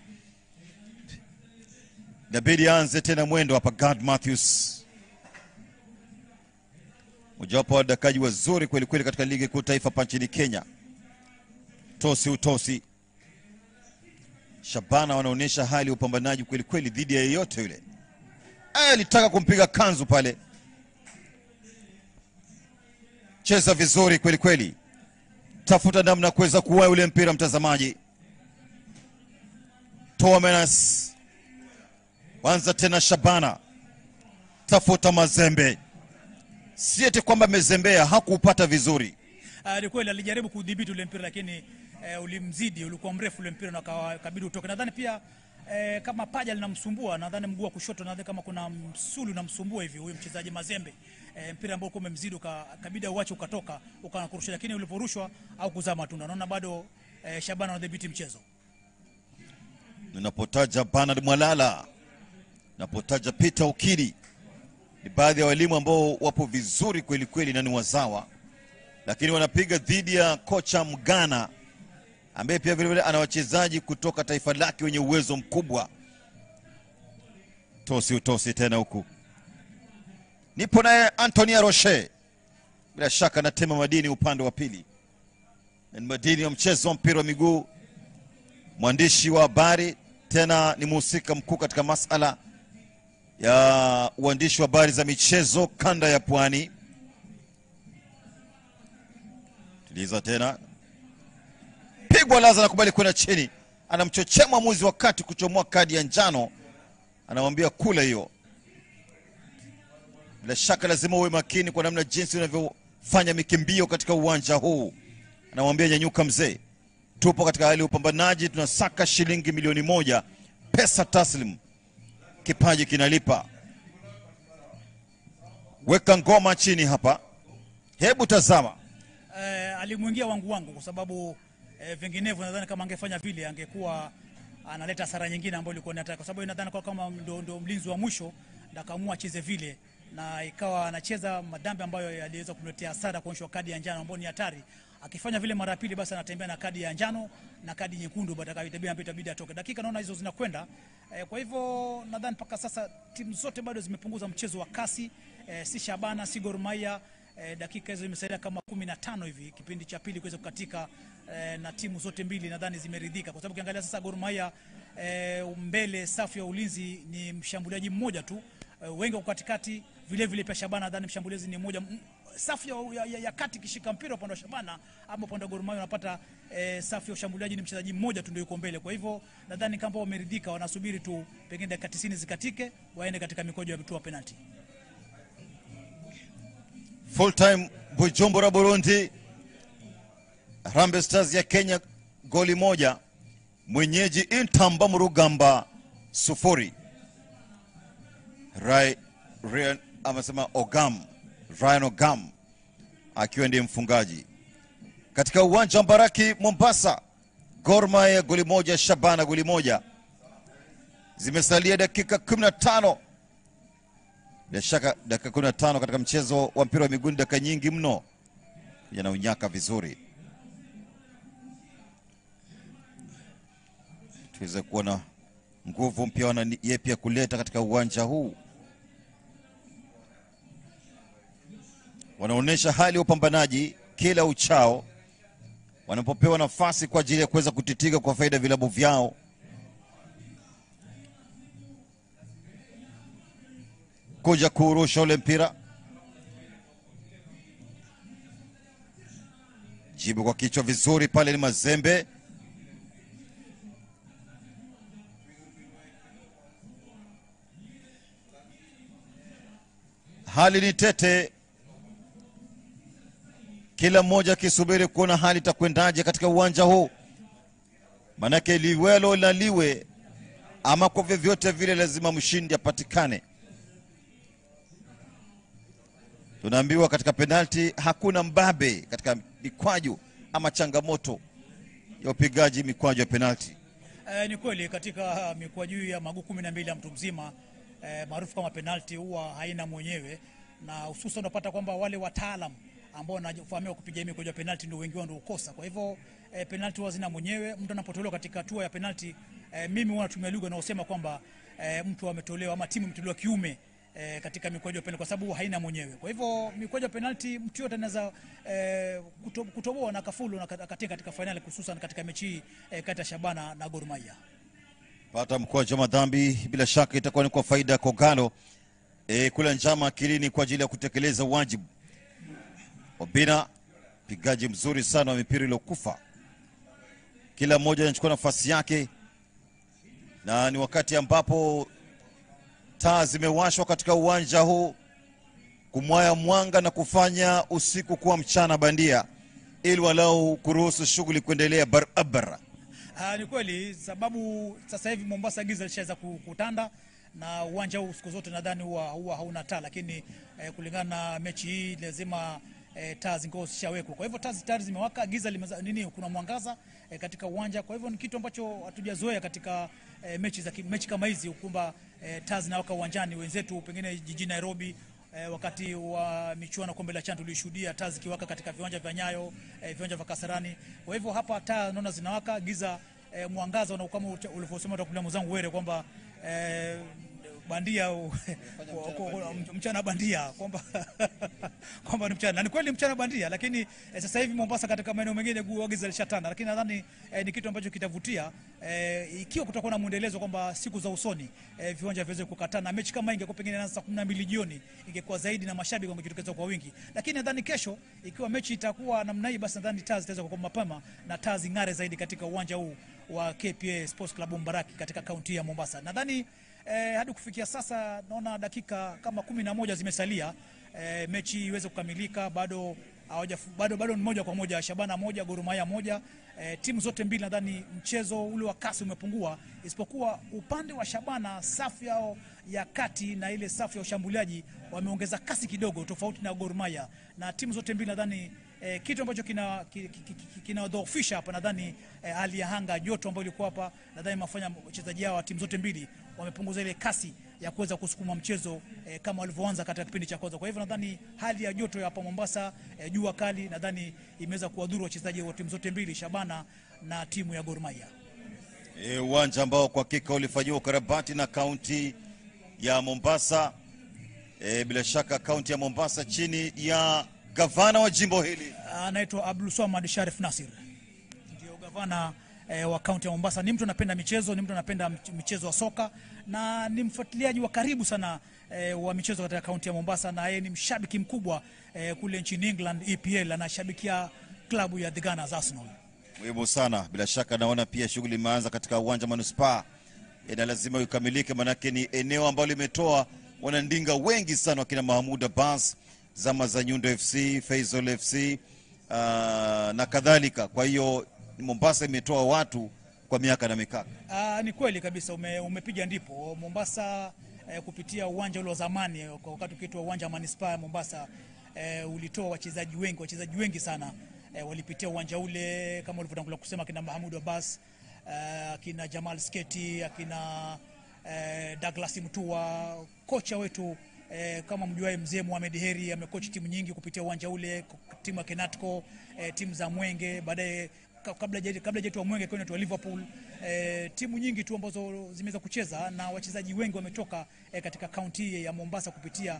Inabidi aanze tena mwendo hapa Gad Matthews. Mojawapo wa wadakaji wazuri kweli kweli katika ligi kuu taifa hapa nchini Kenya. Tosi utosi. Shabana wanaonyesha hali ya upambanaji kweli kweli dhidi ya yeyote yule. Alitaka kumpiga kanzu pale. Cheza vizuri kweli kweli. Tafuta namna kuweza kuwa yule mpira mtazamaji. Toa menas. Wanza tena Shabana. Tafuta mazembe. Siete kwamba mezembea, hakupata vizuri. Ni kweli alijaribu kudhibiti ule mpira lakini ulimzidi, ulikuwa mrefu ule mpira na kabidi utoke. Nadhani pia kama paja linamsumbua, nadhani mguu wa kushoto, nadhani kama kuna msuli unamsumbua hivi huyu mchezaji Mazembe. Mpira ambao ulikuwa umemzidi kabidi uache ukatoka ukanakurusha, lakini uliporushwa au kuzaa matunda. Naona bado Shabana anadhibiti mchezo. Ninapotaja Bernard Mwalala, napotaja Peter Ukidi, ni baadhi ya walimu ambao wapo vizuri kweli kweli na ni wazawa, lakini wanapiga dhidi ya kocha Mgana ambaye pia vile vile ana wachezaji kutoka taifa lake wenye uwezo mkubwa. Tosi utosi tena huku. Nipo naye Antonia Roche. Bila shaka na tema madini upande wa pili. Ni madini ya mchezo wa mpira wa miguu. Mwandishi wa habari, tena ni mhusika mkuu katika masala ya uandishi wa habari za michezo kanda ya Pwani. Tuliza tena. Pigwa laza na kubali kwenda chini. Anamchochea mwamuzi wakati kuchomoa kadi ya njano. Anamwambia kula hiyo. Bila shaka lazima uwe makini kwa namna jinsi unavyofanya mikimbio katika uwanja huu. Anamwambia nyanyuka mzee. Tupo katika hali ya upambanaji, tunasaka shilingi milioni 1 pesa taslim. Kipaji kinalipa. Weka ngoma chini hapa. Hebu tazama. Alimuingia wangu kwa sababu vinginevyo nadhani kama angefanya vile angekuwa analeta hasara nyingine ambayo ilikuwa inataka, kwa sababu nadhani kwa kama ndo mlinzi wa mwisho na kaamua acheze vile na ikawa anacheza madambi ambayo yaliweza kumletea hasara, kuonyeshwa kadi ya njano ambayo ni hatari. Akifanya vile mara pili basi anatembea na kadi ya njano na kadi nyekundu baadaye itabidi atoke. Dakika naona hizo zinakwenda. Kwa hivyo nadhani mpaka sasa timu zote bado zimepunguza mchezo wa kasi. Si Shabana si Gor Mahia. Dakika hizo zimesalia kama 15 hivi kipindi cha pili kuweza kukatika, na timu zote mbili nadhani zimeridhika, kwa sababu ukiangalia sasa Gor Mahia mbele safu ya ulinzi ni mshambuliaji mmoja tu, wengi kwa katikati vile vile pia Shabana nadhani mshambuliaji ni mmoja. Safu ya kati kishika mpira upande wa Shabana ama upande wa Gor Mahia unapata safu ya ushambuliaji ni mchezaji mmoja tu ndio yuko mbele. Kwa hivyo nadhani kama wameridhika, wanasubiri tu pengine dakika 90 zikatike waende katika mikojo ya vitua penalty. Full time Bujumbura Burundi. Harambee Stars ya Kenya goli 1. Mwenyeji Intamba Murugamba 0. Ryan amesema Ryan Ogam akiwa ndiye mfungaji. Katika uwanja wa Mbaraki Mombasa, Gor Mahia goli 1, Shabana goli 1. Zimesalia dakika 15. Bila shaka dakika 15 katika mchezo wa mpira wa miguu ni dakika nyingi mno. Yanaunyaka vizuri. Tuweze kuona nguvu mpya wana yeye pia kuleta katika uwanja huu. wanaonyesha hali ya upambanaji kila uchao wanapopewa nafasi kwa ajili ya kuweza kutitika kwa faida vilabu vyao. Kuja kurusha ule mpira, jibu kwa kichwa vizuri pale ni Mazembe. Hali ni tete, kila mmoja akisubiri kuona hali itakwendaje katika uwanja huu, manake liwelo na liwe, ama kwa vyovyote vile lazima mshindi apatikane. Tunaambiwa katika penalti hakuna mbabe katika mikwaju ama changamoto ya upigaji mikwaju ya penalti. Ni kweli katika mikwaju ya maguu 12 ya mtu mzima maarufu kama penalti huwa haina mwenyewe, na hususan unapata kwamba wale wataalam ambao wanafahamika kupiga mikwaju ya penalti ndio wengi wao ndio ukosa. Kwa hivyo penalti huwa zina mwenyewe. Mtu anapotolewa katika hatua ya penalti, mimi huwa natumia lugha na usema kwamba mtu ametolewa ama timu imetolewa kiume katika mikwaju ya penalti kwa sababu haina mwenyewe. Kwa hivyo mikwaju ya penalti mtu yote anaweza kutoboa na kafulu na katika katika finali, hususan katika mechi kati ya Shabana na Gor Mahia. Pata mkwaju wa madhambi bila shaka itakuwa ni kwa faida ya Kogalo. Kula njama akilini kwa ajili ya kutekeleza wajibu. Obina pigaji mzuri sana wa mipira iliyokufa. Kila mmoja anachukua nafasi yake, na ni wakati ambapo taa zimewashwa katika uwanja huu kumwaya mwanga na kufanya usiku kuwa mchana bandia, ili walau kuruhusu shughuli kuendelea barabara. Ni kweli, sababu sasa hivi Mombasa giza lishaweza kutanda na uwanja huu siku zote nadhani huwa hauna taa, lakini kulingana na mechi hii lazima taa zingine zishawekwa. Kwa hivyo taa tayari zimewaka, giza kuna mwangaza katika uwanja. Kwa hivyo ni kitu ambacho hatujazoea katika mechi kama hizi, kwamba taa zinawaka uwanjani. Wenzetu pengine jijini Nairobi wakati wa michuano kombe la CHAN tulishuhudia taa zikiwaka katika viwanja vya Nyayo, viwanja vya Kasarani. Kwa hivyo hapa taa naona zinawaka, giza, mwangaza, na kama ulivyosema utakulia mzangu Were kwamba bandia mchana bandia kwamba ni mchana, ni kweli mchana bandia, lakini sasa hivi Mombasa katika maeneo mengine giza lishatanda, lakini nadhani ni kitu ambacho kitavutia ikiwa kutakuwa na muendelezo kwamba siku za usoni viwanja viweze kukatana. Mechi kama ingekuwa pengine inaanza saa 12 jioni ingekuwa zaidi na mashabiki wangejitokeza kwa wingi, lakini nadhani kesho ikiwa mechi itakuwa namna hii, basi nadhani taa zitaweza kuwa mapema na taa zing'are zaidi katika uwanja huu wa KPA Sports Club Mbaraki katika kaunti ya Mombasa. Nadhani hadi kufikia sasa naona dakika kama 11 zimesalia mechi iweze kukamilika. Bado ni moja kwa moja, Shabana moja, Gor Mahia moja. Timu zote mbili nadhani mchezo ule wa kasi umepungua, isipokuwa upande wa Shabana safu yao ya kati na ile safu ya ushambuliaji wameongeza kasi kidogo, tofauti na Gor Mahia. Na timu zote mbili nadhani kitu ambacho kinadhoofisha hapa nadhani hali ya anga, joto ambayo ilikuwa hapa, nadhani mafanya wachezaji hao wa timu zote mbili wamepunguza ile kasi ya kuweza kusukuma mchezo kama walivyoanza katika kipindi cha kwanza. Kwa hivyo nadhani hali ya joto hapa Mombasa, jua kali, nadhani imeweza kuwadhuru wachezaji wa timu zote mbili, Shabana na timu ya Gor Mahia. Uwanja ambao kwa hakika ulifanyiwa ukarabati na kaunti ya Mombasa. Bila shaka kaunti ya Mombasa chini ya gavana wa jimbo hili anaitwa Abdul Swamad Sharif Nasir, ndio gavana wa kaunti ya Mombasa. Ni mtu anapenda michezo, ni mtu anapenda michezo wa soka, na ni mfuatiliaji wa karibu sana wa michezo katika kaunti ya Mombasa, na yeye ni mshabiki mkubwa kule nchini England EPL, anashabikia klabu ya The Gunners Arsenal. Muhimu sana. Bila shaka naona pia shughuli imeanza katika uwanja Manispaa, na lazima ikamilike, manake ni eneo ambalo limetoa wanandinga wengi sana, wakina Mahmoud Abbas, zama za Nyundo FC, Faisal FC na kadhalika. Kwa hiyo Mombasa imetoa watu kwa miaka na mikaka. Ni kweli kabisa, umepiga ndipo. Mombasa kupitia uwanja ule wa zamani kwa wakati ukiitwa uwanja Manispaa ya Mombasa ulitoa wachezaji wengi sana walipitia uwanja ule, kama ulivyotangulia kusema, kina Mahmoud Abbas, kina Jamal Sketi, akina Douglas Mtua, kocha wetu kama mjuae mzee Mohamed Heri amekochi timu nyingi kupitia uwanja ule, timu ya Kenatco, timu za Mwenge, baadaye kabla jetu wa Mwenge kwa Liverpool, timu nyingi tu ambazo zimeweza kucheza na wachezaji wengi wametoka katika kaunti ya Mombasa kupitia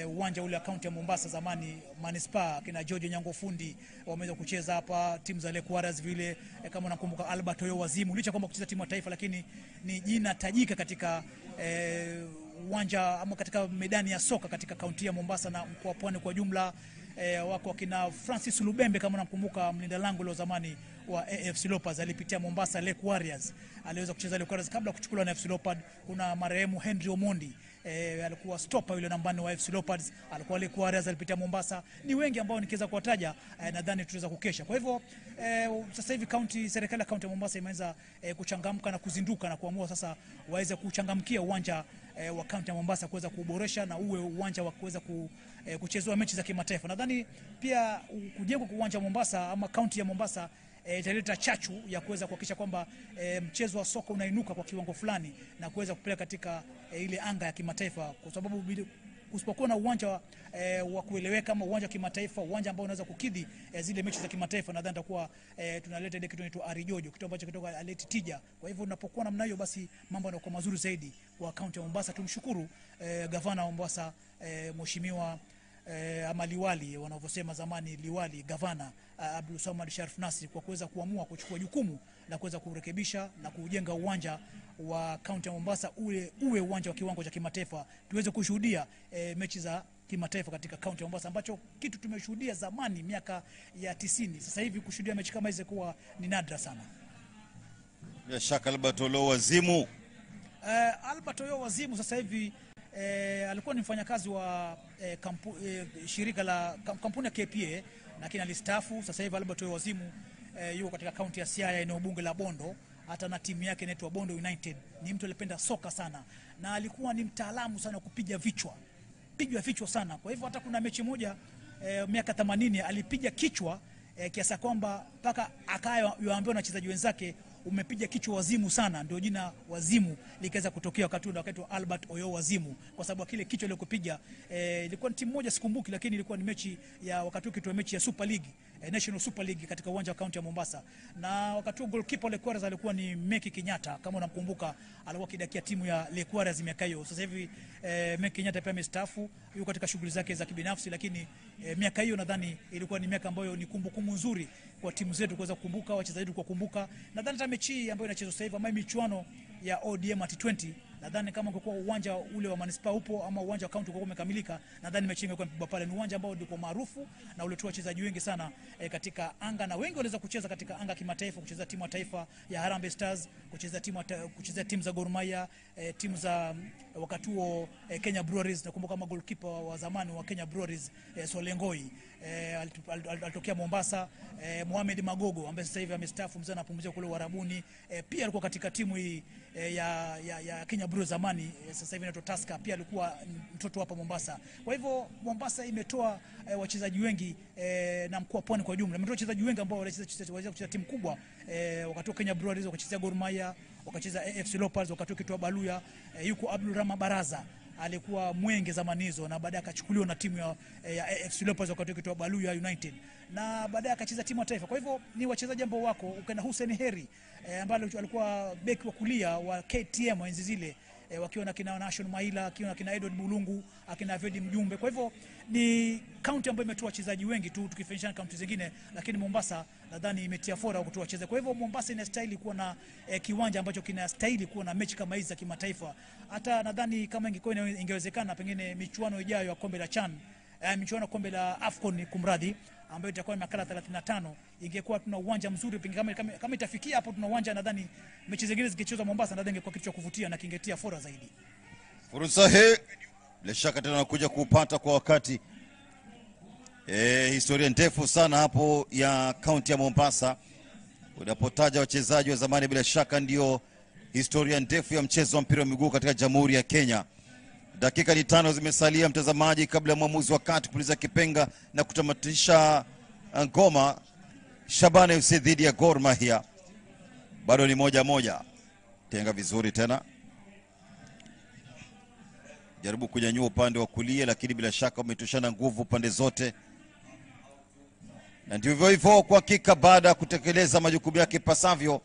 uwanja ule wa kaunti ya Mombasa zamani Manispaa, kina George Nyango Fundi wameweza kucheza hapa, timu za Lake Warriors vile, kama unakumbuka Albert Oyo Wazimu, licha kwamba kucheza timu ya taifa, lakini ni jina tajika katika uwanja ama katika medani ya soka katika kaunti ya Mombasa na mkoa wa Pwani kwa jumla. Wako kina Francis Lubembe, kama unakumbuka, mlinda lango wa zamani wa AFC Leopards, alipitia Mombasa Lake Warriors, aliweza kucheza Lake Warriors kabla kuchukuliwa na AFC Leopards. Kuna marehemu Henry Omondi, alikuwa stopper yule nambani wa AFC Leopards, alikuwa Lake Warriors, alipitia Mombasa. Ni wengi ambao nikiweza kuwataja nadhani tutaweza kukesha. Kwa hivyo sasa hivi serikali ya kaunti ya Mombasa imeanza kuchangamka na kuzinduka na kuamua sasa waweze kuchangamkia uwanja wa kaunti ya Mombasa kuweza kuboresha na uwe uwanja wa kuweza kuchezwa mechi za kimataifa. Nadhani pia kujengwa kwa uwanja wa Mombasa ama kaunti ya Mombasa italeta chachu ya kuweza kuhakikisha kwamba mchezo wa soka unainuka kwa kiwango fulani na kuweza kupeleka katika ile anga ya kimataifa, kwa sababu usipokuwa na uwanja wa kueleweka ama uwanja wa kimataifa, uwanja ambao unaweza kukidhi zile mechi za kimataifa, nadhani tutakuwa tunaleta ile kitu inaitwa arijojo, kitu ambacho kitoka aleti tija. Kwa hivyo unapokuwa namna hiyo, basi mambo yanakuwa mazuri zaidi kwa kaunti ya Mombasa. Tumshukuru gavana wa Mombasa, mheshimiwa ama liwali wanavyosema zamani, liwali gavana Abdul Samad Sharif Nasri, kwa kuweza kuamua kuchukua jukumu la kuweza kurekebisha na kujenga uwanja wa kaunti ya Mombasa uwe uwanja wa kiwango cha kimataifa, tuweze kushuhudia mechi za kimataifa katika kaunti ya Mombasa, ambacho kitu tumeshuhudia zamani miaka ya 90. Sasa hivi kushuhudia mechi kama hizi kuwa ni nadra sana. Bila shaka Albert Oyo Wazimu, Albert Oyo Wazimu sasa hivi alikuwa ni mfanyakazi wa shirika la kampuni ya KPA, lakini alistaafu. Sasa hivi Albert Oyo Wazimu yuko katika kaunti ya Siaya, eneo bunge la Bondo, hata na timu yake inaitwa Bondo United. Ni mtu alipenda soka sana na alikuwa ni mtaalamu sana kupiga vichwa sana. Kwa hivyo hata kuna mechi moja miaka 80 alipiga kichwa kiasi kwamba mpaka akaambiwa na wachezaji wenzake, umepiga kichwa wazimu sana, ndio jina Wazimu likaweza kutokea wakati wa Albert Oyo Wazimu, kwa sababu kile kichwa aliyokupiga ilikuwa timu moja sikumbuki, lakini ilikuwa ni mechi ya wakati ukitoa mechi ya Super League, National Super League katika uwanja wa kaunti ya Mombasa. Na wakati goalkeeper Lake Warriors alikuwa ni Meki Kenyatta, kama unamkumbuka, alikuwa kidakia timu ya Lake Warriors miaka hiyo. Sasa hivi Meki Kenyatta pia amestaafu, yuko katika shughuli zake za kibinafsi, lakini miaka hiyo nadhani ilikuwa ni miaka ambayo ni kumbukumbu nzuri kwa timu zetu kuweza kukumbuka, wachezaji wetu kukumbuka. Nadhani hata mechi ambayo inachezwa sasa hivi ama michuano ya ODM at 20, nadhani kama kwa uwanja ule wa Manispaa upo ama uwanja wa kaunti kwa umekamilika, nadhani mechi ingekuwa mpigwa pale. Ni uwanja ambao ndiko maarufu na ulitoa wachezaji wengi sana katika anga, na wengi waliweza kucheza katika anga kimataifa, kucheza timu ya taifa ya Harambee Stars, kucheza timu za Gor Mahia, timu za wakati huo Kenya Breweries. Nakumbuka kama goalkeeper wa zamani wa Kenya Breweries Solengoi alitokea Mombasa. Mohamed Magogo ambaye sasa hivi amestaafu, mzee anapumzika kule Uarabuni, pia alikuwa katika timu hii ya Kenya Breweries zamani, sasa hivi inaitwa Tusker, pia alikuwa mtoto hapa Mombasa. Kwa hivyo Mombasa imetoa wachezaji wengi na mkoa Pwani kwa jumla imetoa wachezaji wengi ambao walicheza timu kubwa, wakati wa Kenya Breweries, wakacheza Gor Mahia, wakacheza AFC Leopards, wakati ukitoa Baluya, yuko Abdul Rama Baraza alikuwa Mwenge zamani hizo, na baadaye akachukuliwa na timu ya AFC Leopards wakati ukitoa Baluya United, na baadaye akacheza timu ya taifa. Kwa hivyo ni wachezaji ambao wako, ukaenda Hussein Heri ambaye alikuwa beki wa kulia wa KTM enzi zile, wakiwa na kina Nation Maila, wakiwa na kina Edward Bulungu, akina Vedi Mjumbe. Kwa hivyo ni kaunti ambayo imetoa wachezaji wengi tu tukifanisha na kaunti zingine, lakini Mombasa nadhani imetia fora kutoa wachezaji. Kwa hivyo Mombasa inastahili kuwa na kiwanja ambacho kinastahili kuwa na mechi kama hizi za kimataifa. Hata nadhani kama ingewezekana pengine michuano ijayo ya kombe la CHAN, michuano kombe la AFCON kumradhi, ambayo itakuwa makala 35, ingekuwa tuna uwanja mzuri pengine kama itafikia hapo, tuna uwanja, nadhani mechi zingine zikichezwa Mombasa nadhani ingekuwa kitu cha kuvutia na kingetia fora zaidi. Fursa hii bila shaka tena nakuja kupata kwa wakati. Historia ndefu sana hapo ya kaunti ya Mombasa. Unapotaja wachezaji wa zamani, bila shaka ndio historia ndefu ya mchezo wa mpira wa miguu katika Jamhuri ya Kenya. Dakika ni 5 zimesalia mtazamaji, kabla ya mwamuzi wa kati kupuliza kipenga na kutamatisha ngoma. Shabana FC dhidi ya Gor Mahia, bado ni 1-1. Tenga vizuri tena, jaribu kunyanyua upande wa kulia, lakini bila shaka umetoshana nguvu pande zote, na ndivyo hivyo kwa hakika. Baada ya kutekeleza majukumu yake pasavyo,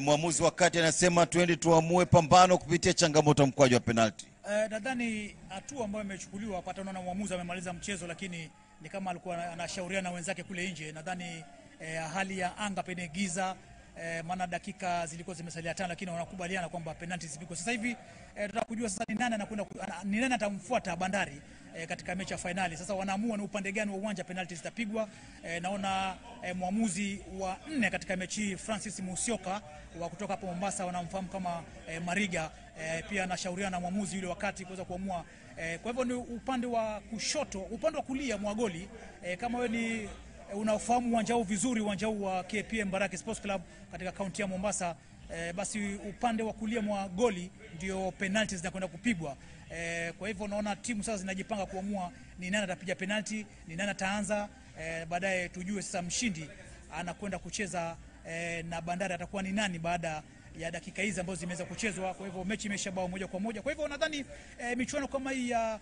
mwamuzi wa kati anasema twende tuamue pambano kupitia changamoto mkwaju wa penalti. Nadhani hatua ambayo imechukuliwa hata unaona mwamuzi amemaliza mchezo, lakini ni kama alikuwa anashauriana na wenzake kule nje. Nadhani hali ya anga pene giza, maana dakika zilikuwa zimesalia 5, lakini wanakubaliana kwamba penalty zipigwe. Sasa hivi tunataka kujua sasa ni nani anakwenda, ni nani atamfuata Bandari katika mechi ya finali. Sasa wanaamua ni upande gani wa uwanja penalty zitapigwa. Naona mwamuzi wa 4 katika mechi Francis Musyoka wa kutoka hapo Mombasa, wanamfahamu kama Mariga, pia anashauriana na mwamuzi yule wakati kuweza kuamua. Kwa hivyo ni upande wa kushoto, upande wa kulia mwa goli. Kama wewe ni unaofahamu uwanja huu vizuri, uwanja huu wa KPM Mbaraki Sports Club katika kaunti ya Mombasa, basi upande wa kulia mwa goli ndio penalty zinakwenda kupigwa. Kwa hivyo naona timu sasa zinajipanga kuamua ni nani atapiga penalty, ni nani ataanza. Baadaye tujue sasa mshindi anakwenda kucheza na Bandari atakuwa ni nani baada ya dakika hizi ambazo zimeweza kuchezwa. Kwa hivyo mechi imeshabao moja kwa moja. Kwa hivyo nadhani michuano kama hii ya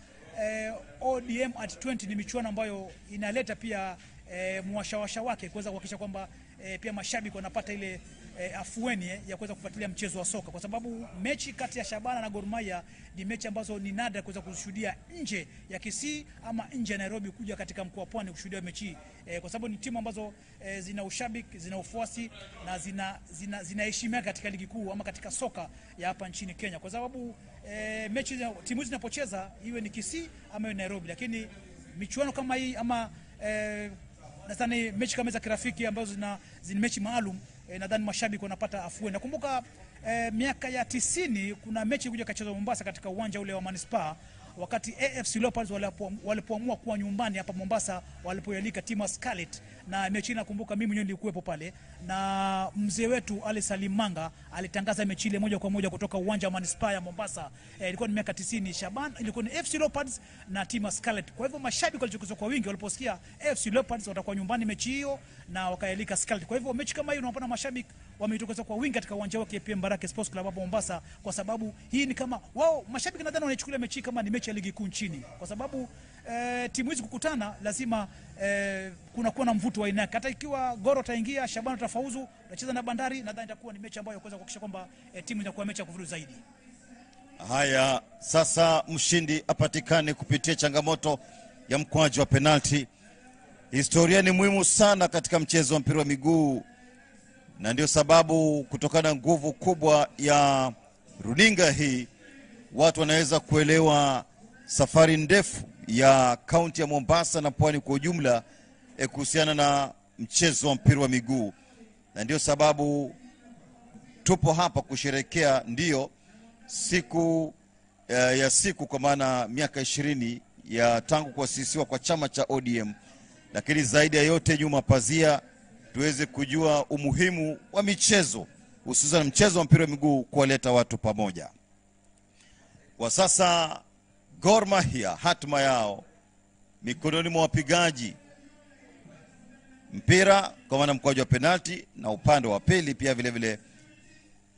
ODM at 20 ni michuano ambayo inaleta pia mwashawasha wake kuweza kuhakikisha kwamba pia mashabiki wanapata ile afueni ya kuweza kufuatilia mchezo wa soka, kwa sababu mechi kati ya Shabana na Gor Mahia ni mechi ambazo ni nadra kuweza kushuhudia nje ya Kisii ama nje ya Nairobi kuja katika mkoa wa Pwani kushuhudia mechi, kwa sababu ni timu ambazo zina ushabiki, zina ufuasi na zinaheshimika katika ligi kuu ama katika soka ya hapa nchini Kenya, kwa sababu mechi timu zinapocheza iwe ni Kisii ama Nairobi. Lakini michuano kama hii ama nadhani mechi kama za kirafiki ambazo zina mechi maalum, nadhani mashabiki wanapata afueni. Nakumbuka miaka ya 90 kuna mechi kuja kachezwa Mombasa katika uwanja ule wa Manispaa, wakati AFC Leopards walipoamua kuwa nyumbani hapa Mombasa, walipoyalika timu Scarlet, na mechi nakumbuka mimi mwenyewe nilikuwepo pale, na mzee wetu Ali Salim Manga alitangaza mechi ile moja kwa moja kutoka uwanja wa Manispaa ya Mombasa. Ilikuwa ni miaka 90, Shaban ilikuwa ni AFC Leopards na timu Scarlet. Kwa hivyo mashabiki walichukizwa kwa wingi waliposikia AFC Leopards watakuwa nyumbani mechi hiyo, na wakayalika Scarlet. Kwa hivyo mechi kama hiyo unapata mashabiki wametokeza kwa wingi katika uwanja wa KPM Mbaraki Sports Club hapa Mombasa, kwa sababu hii ni kama wao mashabiki nadhani wanachukulia mechi kama ni mechi ya ligi kuu nchini, kwa sababu timu hizi kukutana lazima kuna kuwa na mvuto wa aina yake. Hata ikiwa Goro taingia, Shabana tafauzu, tutacheza na Bandari, nadhani itakuwa ni mechi ambayo kuweza kuhakikisha kwamba timu inakuwa mechi ya kuvutia zaidi. Haya, sasa mshindi apatikane kupitia changamoto ya mkwaju wa penalti. Historia ni muhimu sana katika mchezo wa mpira wa miguu, na ndio sababu kutokana na nguvu kubwa ya runinga hii watu wanaweza kuelewa safari ndefu ya kaunti ya Mombasa na Pwani kwa ujumla kuhusiana na mchezo wa mpira wa miguu, na ndio sababu tupo hapa kusherekea ndio siku ya siku, kwa maana miaka 20 ya tangu kuasisiwa kwa chama cha ODM. Lakini zaidi ya yote nyuma pazia tuweze kujua umuhimu wa michezo, hususan mchezo wa mpira wa miguu kuwaleta watu pamoja. Kwa sasa Gor Mahia hatima yao mikononi mwa wapigaji mpira kwa maana mkwaju wa penalti, na upande wa pili pia vile vile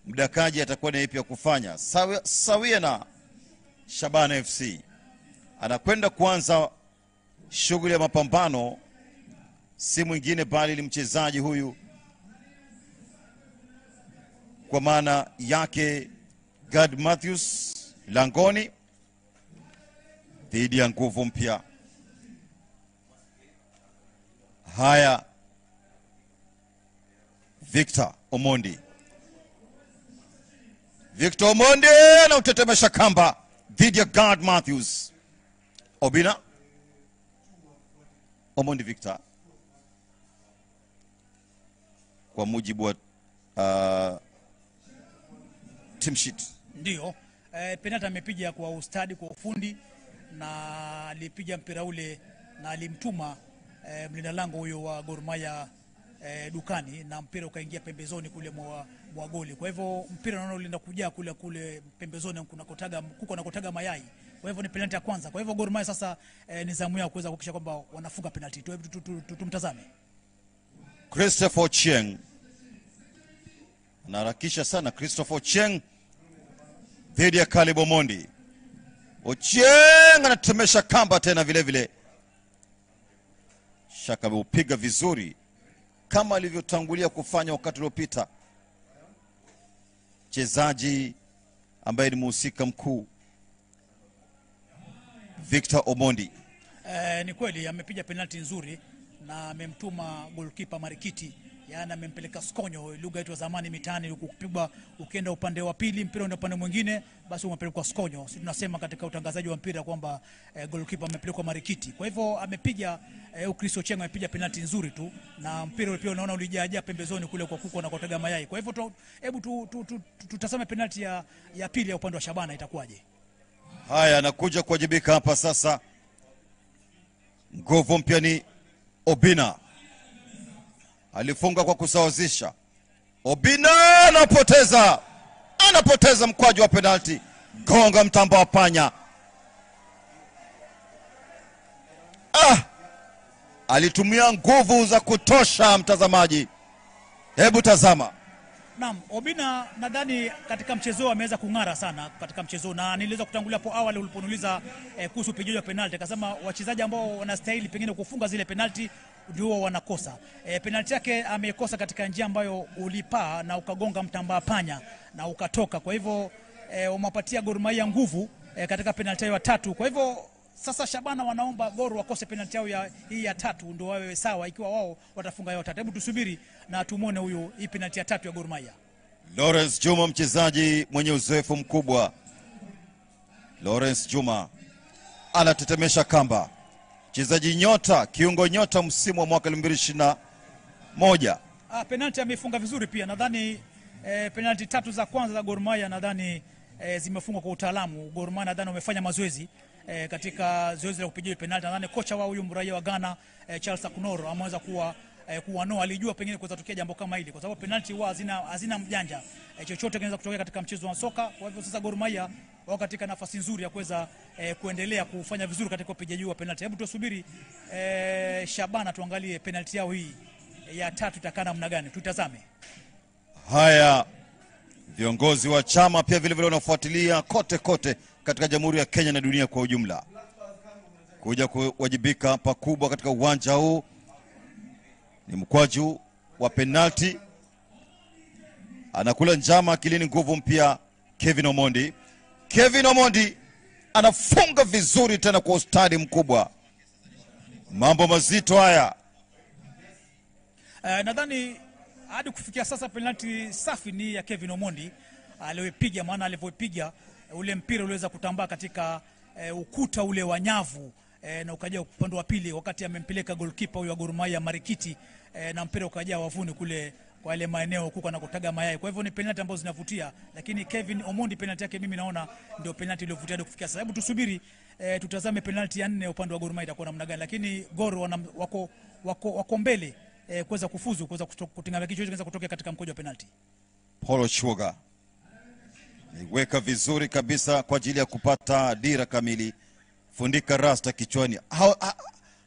mdakaji atakuwa na ipi ya kufanya sawia na Shabana FC. Anakwenda kuanza shughuli ya mapambano, si mwingine bali ni mchezaji huyu kwa maana yake Gad Matthews langoni dhidi ya nguvu mpya. Haya, Victor Omondi na utetemesha kamba dhidi ya Gad Matthews. Obina Omondi Victor, kwa mujibu wa team sheet ndio penalty amepiga kwa ustadi, kwa ufundi, na alipiga mpira ule na alimtuma mlinda lango huyo wa Gor Mahia dukani, na mpira ukaingia pembezoni kule mwa goli. Kwa hivyo mpira unaona ulienda kujaa kule pembezoni kuko nakotaga mayai. Kwa hivyo ni penalty ya kwanza. Kwa hivyo Gor Mahia sasa ni zamu yao kuweza kuhakikisha kwamba wanafunga penalty. Tumtazame Christopher Ochieng, anaharakisha sana Christopher Ochieng dhidi ya Caleb Omondi. Ochieng anatemesha kamba tena vile vile. Shaka ameupiga vizuri kama alivyotangulia kufanya wakati uliopita mchezaji ambaye ni mhusika mkuu Victor Omondi. Ni kweli amepiga penalti nzuri na amemtuma goalkeeper Marikiti, yaani amempeleka skonyo, lugha yetu ya zamani mitaani, ukipigwa ukienda upande wa pili mpira unaenda upande mwingine basi umepelekwa skonyo. Sisi tunasema katika utangazaji wa mpira kwamba goalkeeper amepelekwa Marikiti. Kwa hivyo amepiga Chris Ochenga amepiga penalti nzuri tu, na mpira pia unaona ulijaa pembezoni kule kwa kuko na kutega mayai. Kwa hivyo hebu tutazame penalti ya pili ya upande wa Shabana itakuwaje. Haya, anakuja kuwajibika hapa sasa. Nguvu mpya ni Obina. Alifunga kwa kusawazisha. Obina anapoteza mkwaju wa penalti. Gonga mtamba wa panya. Alitumia nguvu za kutosha mtazamaji. Hebu tazama. Naam, Obina nadhani katika mchezo ameweza kung'ara sana katika mchezo, na niliweza kutangulia hapo awali uliponiuliza kuhusu upigaji wa penalti, akasema wachezaji ambao wanastahili pengine kufunga zile penalti ndio wanakosa. Penalti yake amekosa katika njia ambayo ulipaa na ukagonga mtamba panya na ukatoka. Kwa hivyo umepatia Gor Mahia nguvu katika penalti ya tatu. Kwa hivyo sasa Shabana wanaomba Gor wakose penalti yao hii ya tatu ndio wawe sawa ikiwa wao watafunga yao tatu. Hebu tusubiri na tumuone huyo hii penalti ya tatu ya Gor Mahia. Lawrence Juma, mchezaji mwenye uzoefu mkubwa. Lawrence Juma anatetemesha kamba. Mchezaji nyota, kiungo nyota msimu wa mwaka 2021. Penalti amefunga vizuri pia. Nadhani penalti tatu za kwanza za Gor Mahia nadhani zimefungwa kwa utaalamu. Gor Mahia nadhani wamefanya mazoezi katika zoezi la kupiga penalti. Nadhani kocha wao huyu mraia wa Ghana Charles Akunoro ameweza kuwanoa, alijua pengine kuweza kutokea jambo kama hili, kwa sababu penalti huwa hazina mjanja, chochote kinaweza kutokea katika mchezo wa soka. Kwa hivyo sasa Gor Mahia wao katika nafasi nzuri ya kuweza kuendelea kufanya vizuri katika upigaji wa penalti. Hebu tusubiri Shabana tuangalie penalti yao hii ya tatu itakaa namna gani, tutazame. Haya, viongozi wa chama pia vile vile wanafuatilia kote katika Jamhuri ya Kenya na dunia kwa ujumla kuja kuwajibika pakubwa katika uwanja huu. Ni mkwaju wa penalti, anakula njama akilini nguvu mpya Kevin Omondi. Kevin Omondi anafunga vizuri tena kwa ustadi mkubwa. Mambo mazito haya. Nadhani hadi kufikia sasa penalti safi ni ya Kevin Omondi aliyopiga, maana alivyopiga ule mpira uliweza kutambaa katika ukuta ule wa nyavu na ukaja upande wa pili wakati amempeleka goalkeeper huyo wa Gor Mahia Marikiti, na mpira ukaja wavuni kule kwa ile maeneo kuko na kutaga mayai. Kwa hivyo ni penalti ambazo zinavutia, lakini Kevin Omondi penalti yake mimi naona ndio penalti iliyovutia hadi kufikia sasa. Hebu tusubiri tutazame penalti ya 4 upande wa Gor Mahia itakuwa namna gani, lakini Gor wako mbele kuweza kufuzu, kuweza kutinga kichwa kinaweza kutokea katika mkojo wa penalti. Paulo Chuoga niweka vizuri kabisa kwa ajili ya kupata dira kamili. Fundika rasta kichwani.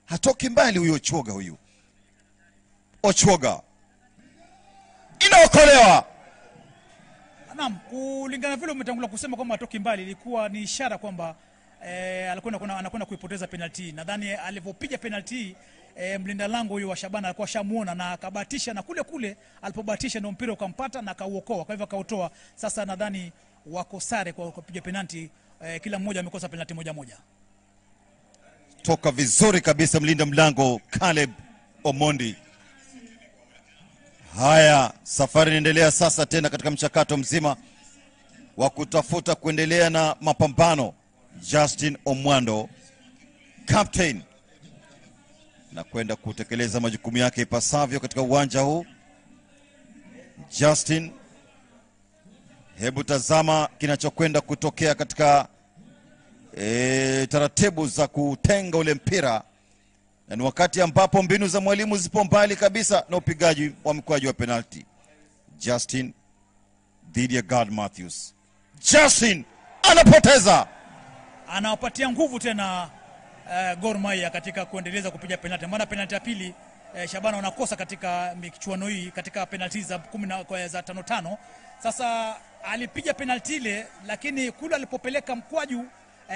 Hatoki mbali huyo Chuoga huyu. Ochuoga inaokolewa. Naam, kulingana vile umetangulia kusema kwamba hatoki mbali, ilikuwa ni ishara kwamba anakwenda kuipoteza penalti. Nadhani alipopiga penalti mlinda lango huyu wa Shabana alikuwa shamuona na akabahatisha, na kule alipobahatisha ndio mpira ukampata na akauokoa, kwa hivyo akautoa. Sasa nadhani wako sare kwa kupiga penalti, kila mmoja amekosa penalti moja. Toka vizuri kabisa mlinda mlango Caleb Omondi. Haya, safari inaendelea sasa tena katika mchakato mzima wa kutafuta kuendelea na mapambano. Justin Omwando, captain, na kwenda kutekeleza majukumu yake ipasavyo katika uwanja huu. Justin, hebu tazama kinachokwenda kutokea katika taratibu za kutenga ule mpira, na ni wakati ambapo mbinu za mwalimu zipo mbali kabisa na upigaji wa mkwaju wa penalti. Justin dhidi ya Gad Matthews. Justin anapoteza, anawapatia nguvu tena Gor Mahia katika kuendeleza kupiga penalti. Maana penalti ya pili Shabana wanakosa katika michuano hii katika penalti za 10 za 5-5. Sasa alipiga penalti ile, lakini kule alipopeleka mkwaju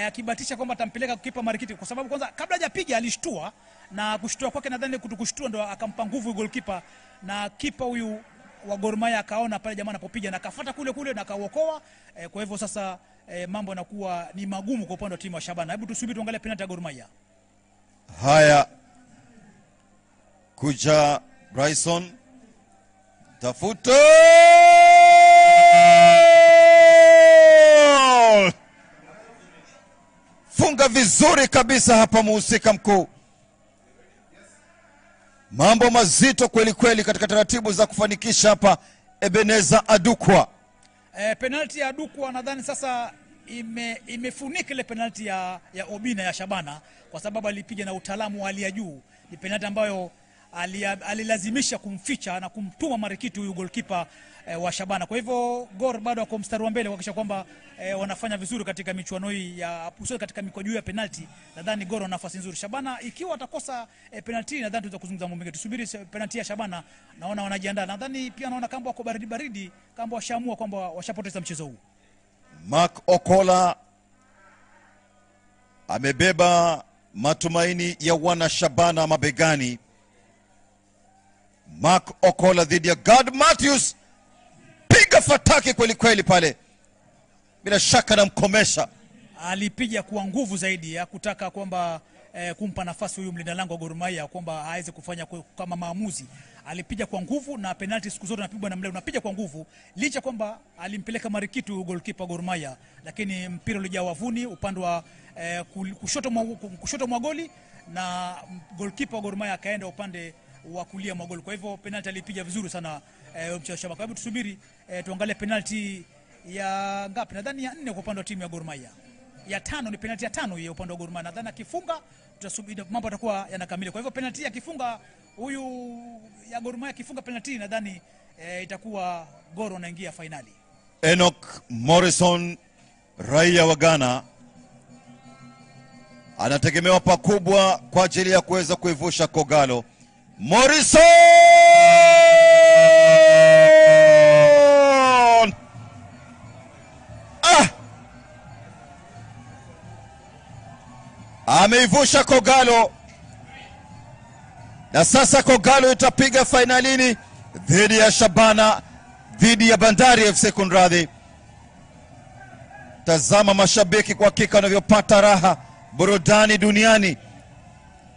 akibatisha kwamba atampeleka kipa Marikiti, kwa sababu kwanza kabla hajapiga alishtua, na kushtua kwake nadhani kutukushtua ndo akampa nguvu goalkeeper, na kipa huyu wa Gor Mahia akaona pale jamaa anapopiga na akafuata kule na akauokoa. Kwa hivyo sasa mambo yanakuwa ni magumu kwa upande wa timu ya Shabana. Hebu tusubiri tuangalie penalty ya Gor Mahia. Haya, kuja Bryson, tafuta funga vizuri kabisa hapa muhusika mkuu. Mambo mazito kweli kweli katika taratibu za kufanikisha hapa. Ebeneza Adukwa, Penalty ya Adukwa nadhani sasa imefunika ile penalty ya Obina ya Shabana, kwa sababu alipiga na utaalamu wa hali ya juu. Ni penalty ambayo alilazimisha kumficha na kumtuma Marikitu huyu goalkeeper wa Shabana. Kwa hivyo Gor bado wako mstari wa mbele kuhakikisha kwamba wanafanya vizuri katika michuano hii ya katika mikwaju ya penalty. Nadhani Gor wana nafasi nzuri. Shabana ikiwa atakosa penalty, nadhani tutaweza kuzungumza mambo mengi. Tusubiri penalty ya Shabana, naona wanajiandaa. Nadhani pia naona kama wako baridi kama washaamua kwamba washapoteza mchezo huu. Mark Okola amebeba matumaini ya wana Shabana mabegani. Mark Okola dhidi ya God Matthews, piga fataki kweli kweli pale, bila shaka na mkomesha. Alipiga kwa nguvu zaidi ya kutaka kwamba kumpa nafasi huyu mlinda lango wa Gor Mahia kwamba aweze kufanya kama maamuzi. Alipiga kwa nguvu, na penalty siku zote unapigwa na mleo unapiga kwa nguvu, licha kwamba alimpeleka Marikitu goalkeeper Gor Mahia, lakini mpira ulijaa wavuni upande wa kushoto mwa goli, na goalkeeper Gor Mahia akaenda upande wa kulia mwa goli. Kwa hivyo penalty alipiga vizuri sana mchezaji Shabana. Kwa hivyo tusubiri tuangalie penalty ya ngapi, nadhani ya 4 kwa upande wa timu ya Gor Mahia. Ya 5 ni penalty ya 5 ya upande wa Gor Mahia. Nadhani akifunga tutasubiri mambo yatakuwa yanakamilika. Kwa hivyo penalty akifunga huyu ya Gor Mahia, akifunga penalty nadhani itakuwa Gor wanaingia finali. Enoch Morrison, raia wa Ghana, anategemewa pakubwa kwa ajili ya kuweza kuivusha Kogalo. Morrison ameivusha Kogalo, na sasa Kogalo itapiga finalini dhidi ya Shabana, dhidi ya Bandari FC Kunradhi. Tazama mashabiki kwa hakika wanavyopata raha, burudani duniani,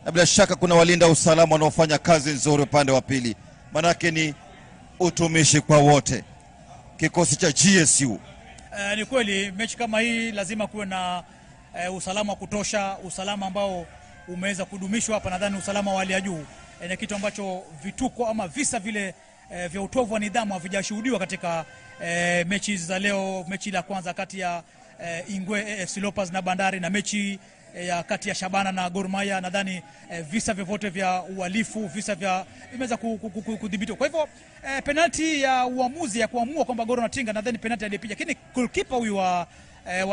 na bila shaka kuna walinda usalama wanaofanya kazi nzuri upande wa pili, manake ni utumishi kwa wote. Kikosi cha GSU, ni kweli mechi kama hii lazima kuwe na usalama wa kutosha, usalama ambao umeweza kudumishwa hapa. Nadhani usalama wa hali ya juu, ni kitu ambacho vituko ama visa vile vya utovu wa nidhamu havijashuhudiwa katika mechi za leo. Mechi la kwanza kati ya Ingwe AFC Leopards na Bandari, na mechi ya kati ya Shabana na Gor Mahia, nadhani visa vyovyote vya uhalifu, visa vya vimeweza kudhibitiwa. Kwa hivyo penalty ya uamuzi ya kuamua kwamba Gor wanatinga, nadhani penalty alipiga, lakini goalkeeper huyu wa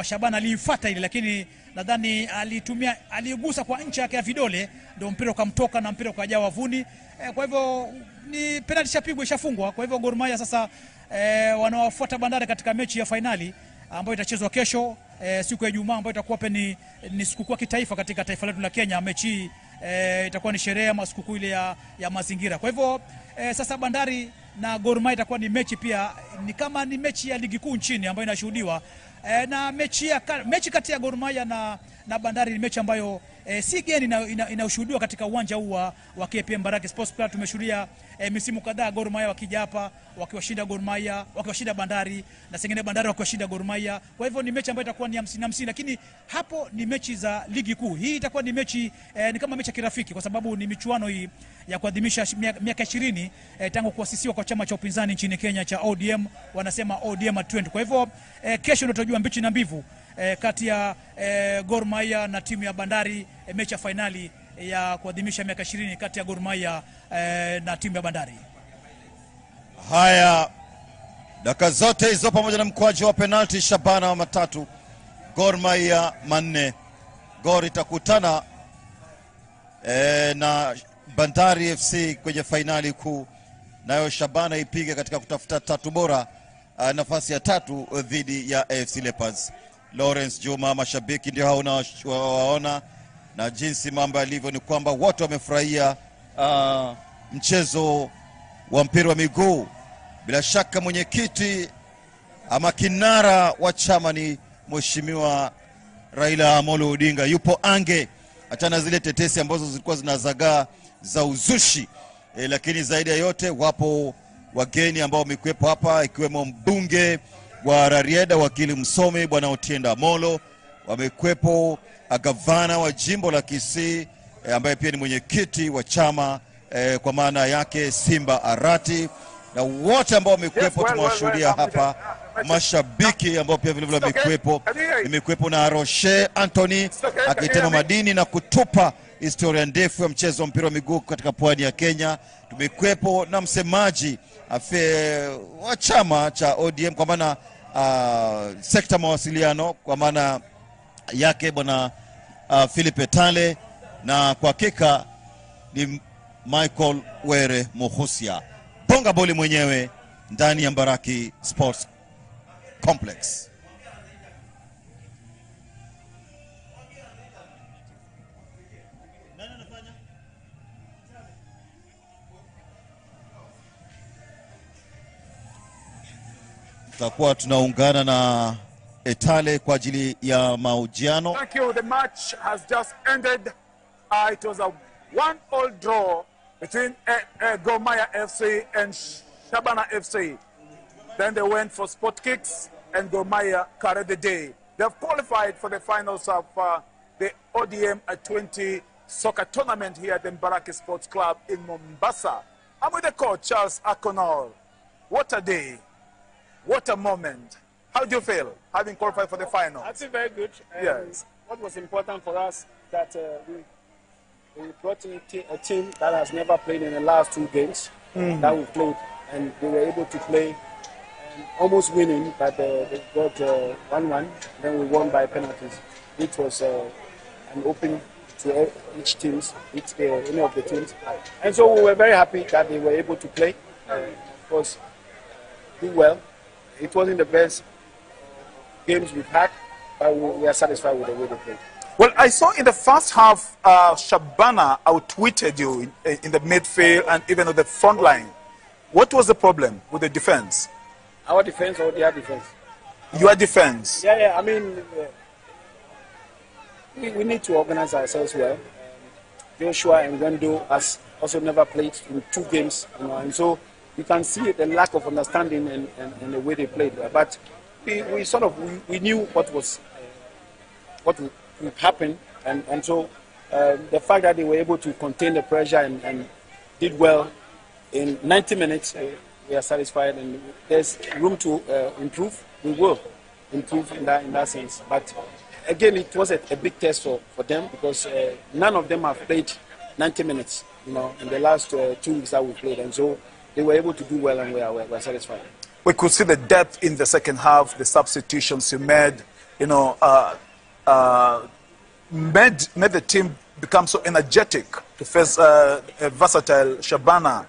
Shabana aliifuata ile, lakini nadhani aligusa kwa ncha yake ya vidole, ndio mpira ukamtoka na mpira ukajaa wavuni. Kwa hivyo ni penalty shapigwa, ishafungwa. Kwa hivyo Gor Mahia sasa wanawafuata Bandari katika mechi ya finali ambayo itachezwa kesho siku ya Ijumaa, ambayo itakuwa ni sikukuu ya kitaifa katika taifa letu la Kenya. Mechi itakuwa ni sherehe ama sikukuu ile ya mazingira. Kwa hivyo sasa Bandari na Gor Mahia itakuwa ni mechi pia, ni kama ni mechi ya ligi kuu nchini ambayo inashuhudiwa, na mechi kati ya Gor Mahia na Bandari ni mechi ambayo si geni inashuhudiwa katika uwanja huu wa KPM Mbaraki Sports Club. Tumeshuhudia misimu kadhaa Gor Mahia wakija hapa wakiwashinda Gor Mahia, wakiwashinda Bandari, na sengine Bandari wakiwashinda Gor Mahia. Kwa hivyo ni mechi ambayo itakuwa ni 50-50, lakini hapo ni mechi za ligi kuu. Hii itakuwa ni mechi ni kama mechi ya kirafiki, kwa sababu ni michuano hii ya kuadhimisha miaka 20 tangu kuasisiwa kwa chama cha upinzani nchini Kenya cha ODM, wanasema ODM at 20. Kwa hivyo kesho ndio tutajua mbichi na mbivu kati ya Gor Mahia na timu ya Bandari, mechi ya finali ya kuadhimisha miaka 20 kati ya Gor Mahia na timu ya Bandari. Haya, dakika zote hizo pamoja na mkwaji wa penalty Shabana wa 3, Gor Mahia 4. Gor itakutana na Bandari FC kwenye finali kuu, nayo Shabana ipige katika kutafuta 3 bora, nafasi ya 3 dhidi ya AFC Leopards. Lawrence Juma, mashabiki ndio hao unawaona, na jinsi mambo yalivyo ni kwamba watu wamefurahia mchezo wa mpira wa miguu. Bila shaka mwenyekiti ama kinara wa chama ni Mheshimiwa Raila Amolo Odinga. Yupo ange, achana zile tetesi ambazo zilikuwa zinazagaa za uzushi. Lakini zaidi ya yote wapo wageni ambao wamekuwepo hapa, ikiwemo mbunge wa Rarieda wakili msomi Bwana Otienda Amolo, wamekuwepo gavana wa jimbo la Kisii ambaye pia ni mwenyekiti wa chama kwa maana yake Simba Arati, na wote ambao wamekuwepo tumewashuhudia hapa, mashabiki ambao pia vile vile wamekuwepo. Imekuwepo na Roche Anthony akitema madini na kutupa historia ndefu ya mchezo wa mpira wa miguu katika pwani ya Kenya. Tumekuwepo na msemaji wa chama cha ODM kwa maana sekta mawasiliano kwa maana yake Bwana Philip Etale, na kwa hakika ni Michael Were Muhusia, bonga boli mwenyewe ndani ya Mbaraki Sports Complex. Tutakuwa tunaungana na Etale kwa ajili ya mahojiano. Thank you. The match has just ended. It was a 1-1 draw between Gor Mahia FC and Shabana FC. Then they went for spot kicks and Gor Mahia carried the day. They have qualified for the finals of the ODM 20 soccer tournament here at the Mbaraki Sports Club in Mombasa. I'm with the coach, Charles Akonor. What a day. What a moment. How do you feel having qualified for the final? I feel very good. Yes. What was important for us that we brought in a team that has never played in the last 2 games that we played, and they were able to play almost winning, but they got 1-1. Then we won by penalties. It was an open to each teams, any of the teams, and so we were very happy that they were able to play. Of course, do well. It wasn't the best games we've had, but we are satisfied with the way they played. Well, I saw in the first half, Shabana out-tweeted you in the midfield and even on the front line. What was the problem with the defense? Our defense or their defense? Your defense. Yeah. I mean, we need to organize ourselves well. Joshua and Wendo has also never played in 2 games, and so you can see the lack of understanding and the way they played. But we knew what would happen, and so the fact that they were able to contain the pressure and did well in 90 minutes, we are satisfied, and there's room to improve. We will improve in that sense. But again, it was a big test for them because none of them have played 90 minutes, in the last 2 weeks that we played, and so they were able to do well, and we are satisfied. We could see the depth in the second half, the substitutions you made, made the team become so energetic to face a versatile Shabana.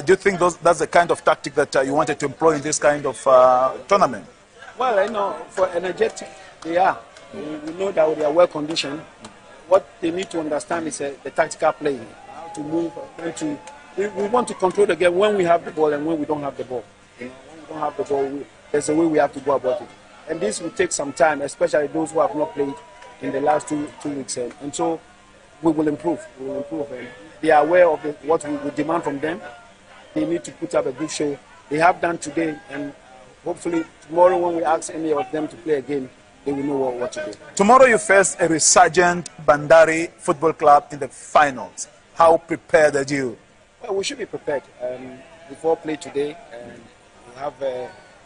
Do you think that's the kind of tactic that you wanted to employ in this kind of tournament? Well, for energetic, they are. We know that they are well conditioned. What they need to understand is the tactical play, how to move, we want to control the game when we have the ball and when we don't have the ball. When we don't have the ball, there's a way we have to go about it. And this will take some time, especially those who have not played in the last two weeks. And so we will improve. And they are aware of what we will demand from them. They need to put up a good show. They have done today, and hopefully tomorrow when we ask any of them to play again, they will know what to do. Tomorrow you face a resurgent Bandari Football Club in the finals. How prepared are you? Well, we should be prepared. We've all played today, and we have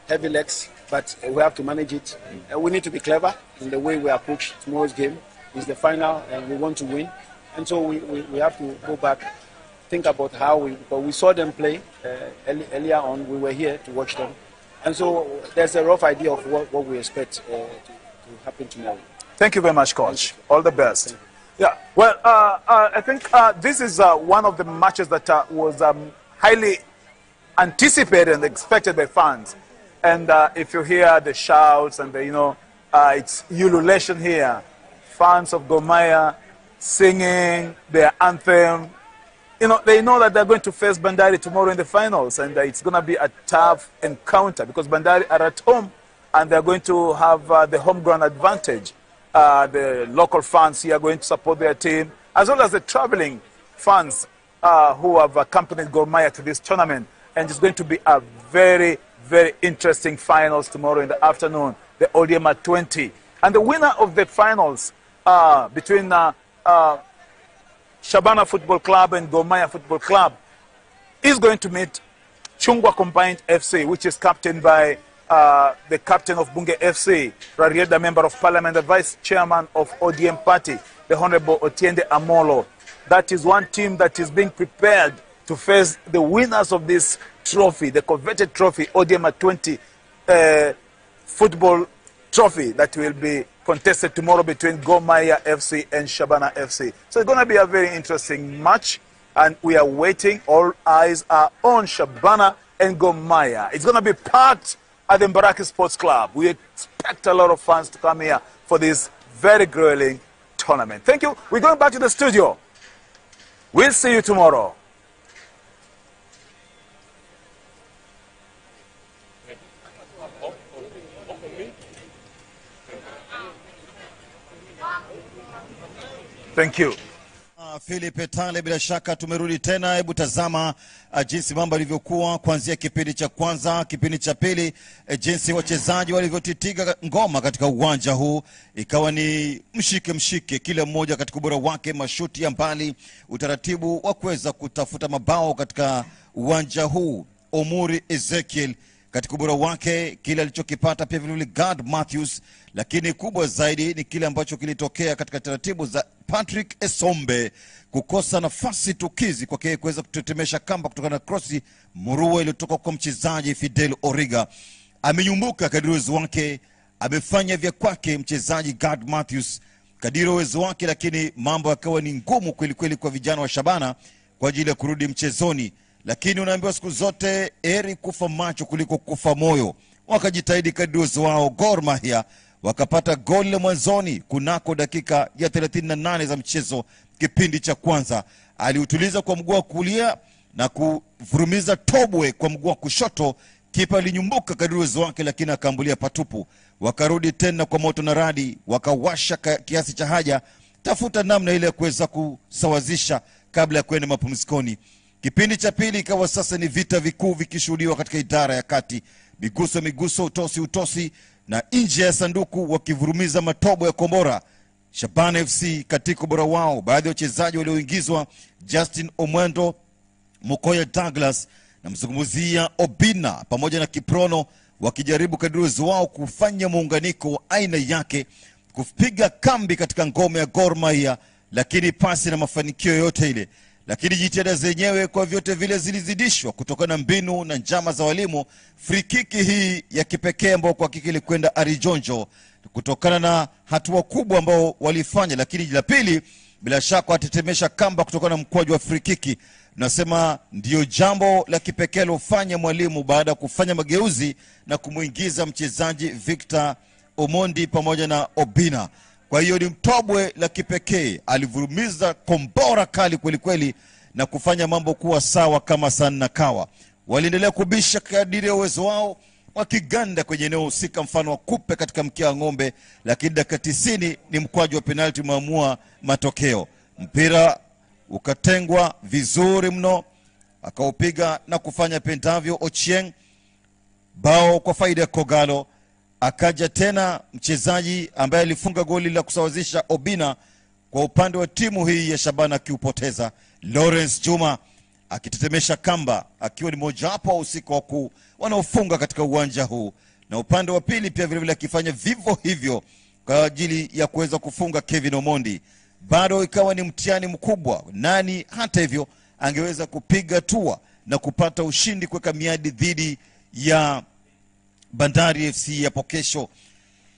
heavy legs, but we have to manage it. We need to be clever in the way we approach tomorrow's game. It's the final, and we want to win. And so we have to go back, think about because we saw them play earlier on. We were here to watch them. And so there's a rough idea of what we expect to happen tomorrow. Thank you very much, Coach. All the best. Yeah, well, I think this is one of the matches that was highly anticipated and expected by fans. And if you hear the shouts and it's ululation here, fans of Gor Mahia singing their anthem, they know that they're going to face Bandari tomorrow in the finals, and it's going to be a tough encounter because Bandari are at home and they're going to have the home ground advantage. The local fans here are going to support their team, as well as the traveling fans who have accompanied Gor Mahia to this tournament. And it's going to be a very, very interesting finals tomorrow in the afternoon, the ODM at 20. And the winner of the finals between Shabana Football Club and Gor Mahia Football Club is going to meet Chungwa Combined FC, which is captained by the captain of Bunge FC, Rarieda Member of Parliament, the Vice Chairman of ODM Party, the Honorable Otiende Amolo. That is one team that is being prepared to face the winners of this trophy, the coveted trophy, ODM at 20 football trophy that will be contested tomorrow between Gor Mahia FC and Shabana FC. So it's going to be a very interesting match, and we are waiting. All eyes are on Shabana and Gor Mahia. It's going to be packed at the Mbaraki Sports Club. We expect a lot of fans to come here for this very grueling tournament. Thank you. We're going back to the studio. We'll see you tomorrow. Thank you. Philip Tale, bila shaka tumerudi tena. Hebu tazama jinsi mambo yalivyokuwa kuanzia kipindi cha kwanza, kipindi cha pili, jinsi wachezaji walivyotitiga ngoma katika uwanja huu, ikawa ni mshike kila mmoja katika ubora wake, mashuti ya mbali, utaratibu wa kuweza kutafuta mabao katika uwanja huu. Omuri Ezekiel katika ubora wake, kile alichokipata pia vile Gad Matthews, lakini kubwa zaidi ni kile ambacho kilitokea katika taratibu za Patrick Esombe kukosa nafasi tukizi kwa kile kuweza kutetemesha kamba kutokana na krosi murua iliyotoka kwa mchezaji Fidel Origa. Amenyumbuka kadiri uwezo wake, amefanya vya kwake mchezaji Gad Matthews kadiri uwezo wake, lakini mambo yakawa ni ngumu kweli kweli kwa vijana wa Shabana kwa ajili ya kurudi mchezoni. Lakini unaambiwa siku zote heri kufa macho kuliko kufa moyo. Wakajitahidi kadri uwezo wao. Gor Mahia wakapata goli mwanzoni kunako dakika ya 38 za mchezo kipindi cha kwanza. Aliutuliza kwa mguu wa kulia na kuvurumiza Tobwe kwa mguu wa kushoto. Kipa alinyumbuka kadri uwezo wake, lakini akaambulia patupu. Wakarudi tena kwa moto na radi, wakawasha kiasi cha haja, tafuta namna ile ya kuweza kusawazisha kabla ya kwenda mapumzikoni. Kipindi cha pili ikawa sasa ni vita vikuu vikishuhudiwa katika idara ya kati. Miguso, utosi na nje ya sanduku wakivurumiza matobo ya kombora. Shabana FC katika ubora wao, baadhi ya wachezaji walioingizwa Justin Omwendo, Mukoya Douglas na mzungumzia Obina pamoja na Kiprono wakijaribu kadri uwezo wao kufanya muunganiko wa aina yake, kupiga kambi katika ngome ya Gor Mahia, lakini pasi na mafanikio yote ile. Lakini jitihada zenyewe kwa vyote vile zilizidishwa kutokana na mbinu na njama za walimu. Free kick hii ya kipekee ambao kwa hakika ilikwenda Arijonjo kutokana na hatua kubwa ambao walifanya, lakini la pili bila shaka watetemesha kamba kutokana na mkwaju wa free kick. Nasema ndio jambo la kipekee lofanya mwalimu baada ya kufanya mageuzi na kumuingiza mchezaji Victor Omondi pamoja na Obina. Kwa hiyo ni mtobwe la kipekee, alivurumiza kombora kali kweli kweli na kufanya mambo kuwa sawa kama sana kawa. Waliendelea kubisha kadiri ya uwezo wao, wakiganda kwenye eneo husika mfano wa kupe katika mkia wa ng'ombe, lakini dakika 90 ni mkwaju wa penalti umeamua matokeo. Mpira ukatengwa vizuri mno, akaupiga na kufanya pendavyo Ochieng, bao kwa faida ya Kogalo. Akaja tena mchezaji ambaye alifunga goli la kusawazisha Obina kwa upande wa timu hii ya Shabana akiupoteza, Lawrence Juma akitetemesha kamba akiwa ni moja wapo wa usiku wakuu wanaofunga katika uwanja huu, na upande wa pili pia vile vile akifanya vivyo hivyo kwa ajili ya kuweza kufunga Kevin Omondi. Bado ikawa ni mtihani mkubwa nani hata hivyo angeweza kupiga tua na kupata ushindi kuweka miadi dhidi ya Bandari FC hapo kesho.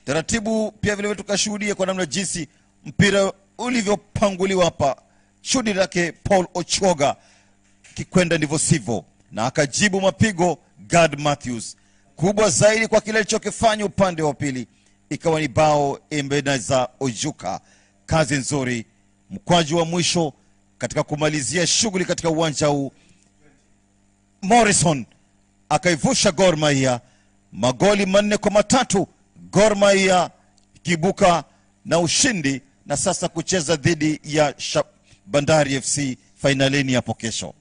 Taratibu pia vile tukashuhudia kwa namna jinsi mpira ulivyopanguliwa hapa. Shudi lake Paul Ochoga kikwenda ndivyo sivyo, na akajibu mapigo Gad Matthews. Kubwa zaidi kwa kile alichokifanya upande wa pili ikawa ni bao Ebeneza Ojuka. Kazi nzuri, mkwaju wa mwisho katika kumalizia shughuli katika uwanja huu. Morrison akaivusha Gor Mahia magoli 4-3, Gor Mahia kibuka na ushindi na sasa kucheza dhidi ya Bandari FC finalini hapo kesho.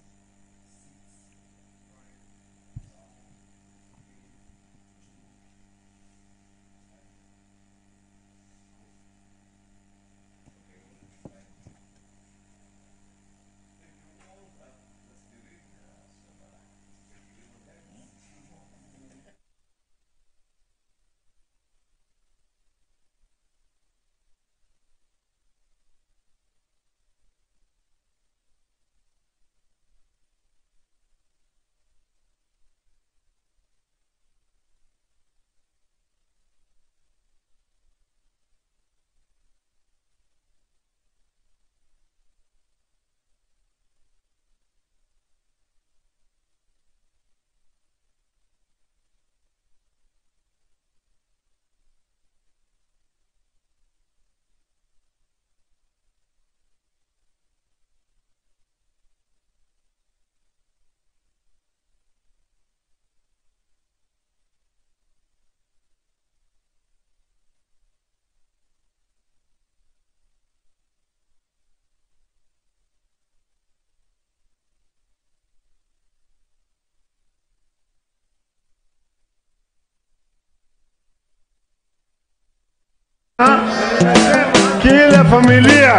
Kila familia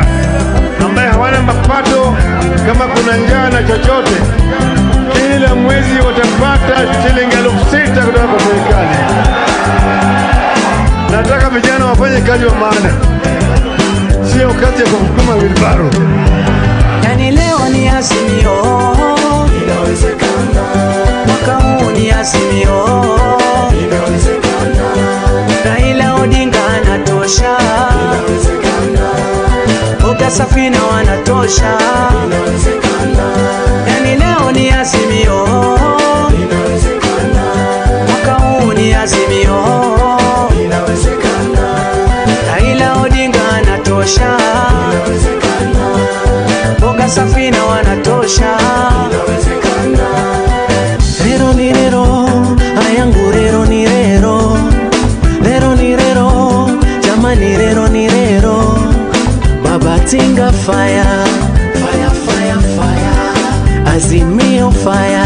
ambaye hawana mapato, kama kuna njaa na chochote, kila mwezi watapata shilingi 6,000 kutoka kwa serikali. Nataka vijana wafanye kazi wa maana, sio kazi ya kusukuma wilbaro. Yani leo ni Azimio, inawezekana. Mwaka huu ni Azimio, inawezekana. Raila Odinga anatosha, inawezekana. Boga Safina wanatosha, inawezekana. Yani leo ni Azimio, inawezekana. Mwaka huu ni Azimio, inawezekana. Raila Odinga anatosha, inawezekana. Boga Safina wanatosha, inawezekana. Rero ni rero, ayangu rero ni rero. Rero ni rero, jamani rero ni rero. Baba Tinga fire, fire, fire, fire. Azimio fire,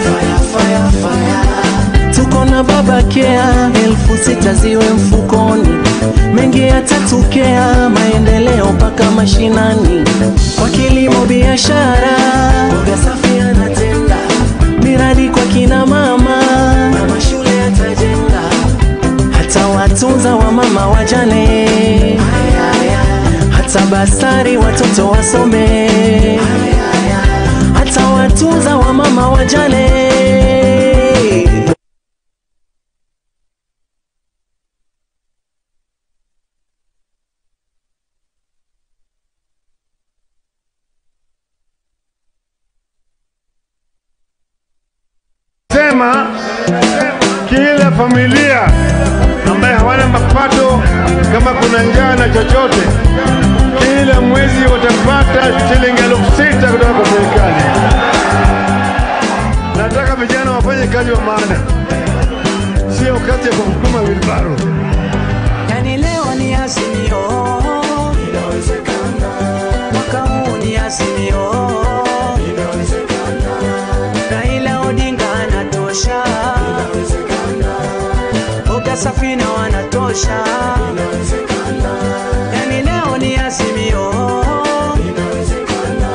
fire, fire, fire. Tuko na Baba Kea, 6,000 ziwe mfukoni. Mengi yatatokea, maendeleo mpaka mashinani. Kwa kilimo biashara, Boga Safi anatenda. Miradi kwa kina mama, na mashule yatajenga. Hata watunza wa mama wajane, hata basari watoto wasome, hata watunza wa mama wajane. Sema kila familia ambaye hawana mapato, kama kuna njaa na chochote, kila mwezi watapata shilingi 6,000 kutoka kwa serikali. Nataka vijana wafanye kazi wa maana, sio kazi ya kusukuma wilbaro. Yani leo ni Azimio, inawezekana. Mwaka huu ni Azimio, inawezekana. Raila Odinga anatosha, inawezekana. Boga Safina wanatosha, inawezekana. Yani leo ni Azimio, inawezekana.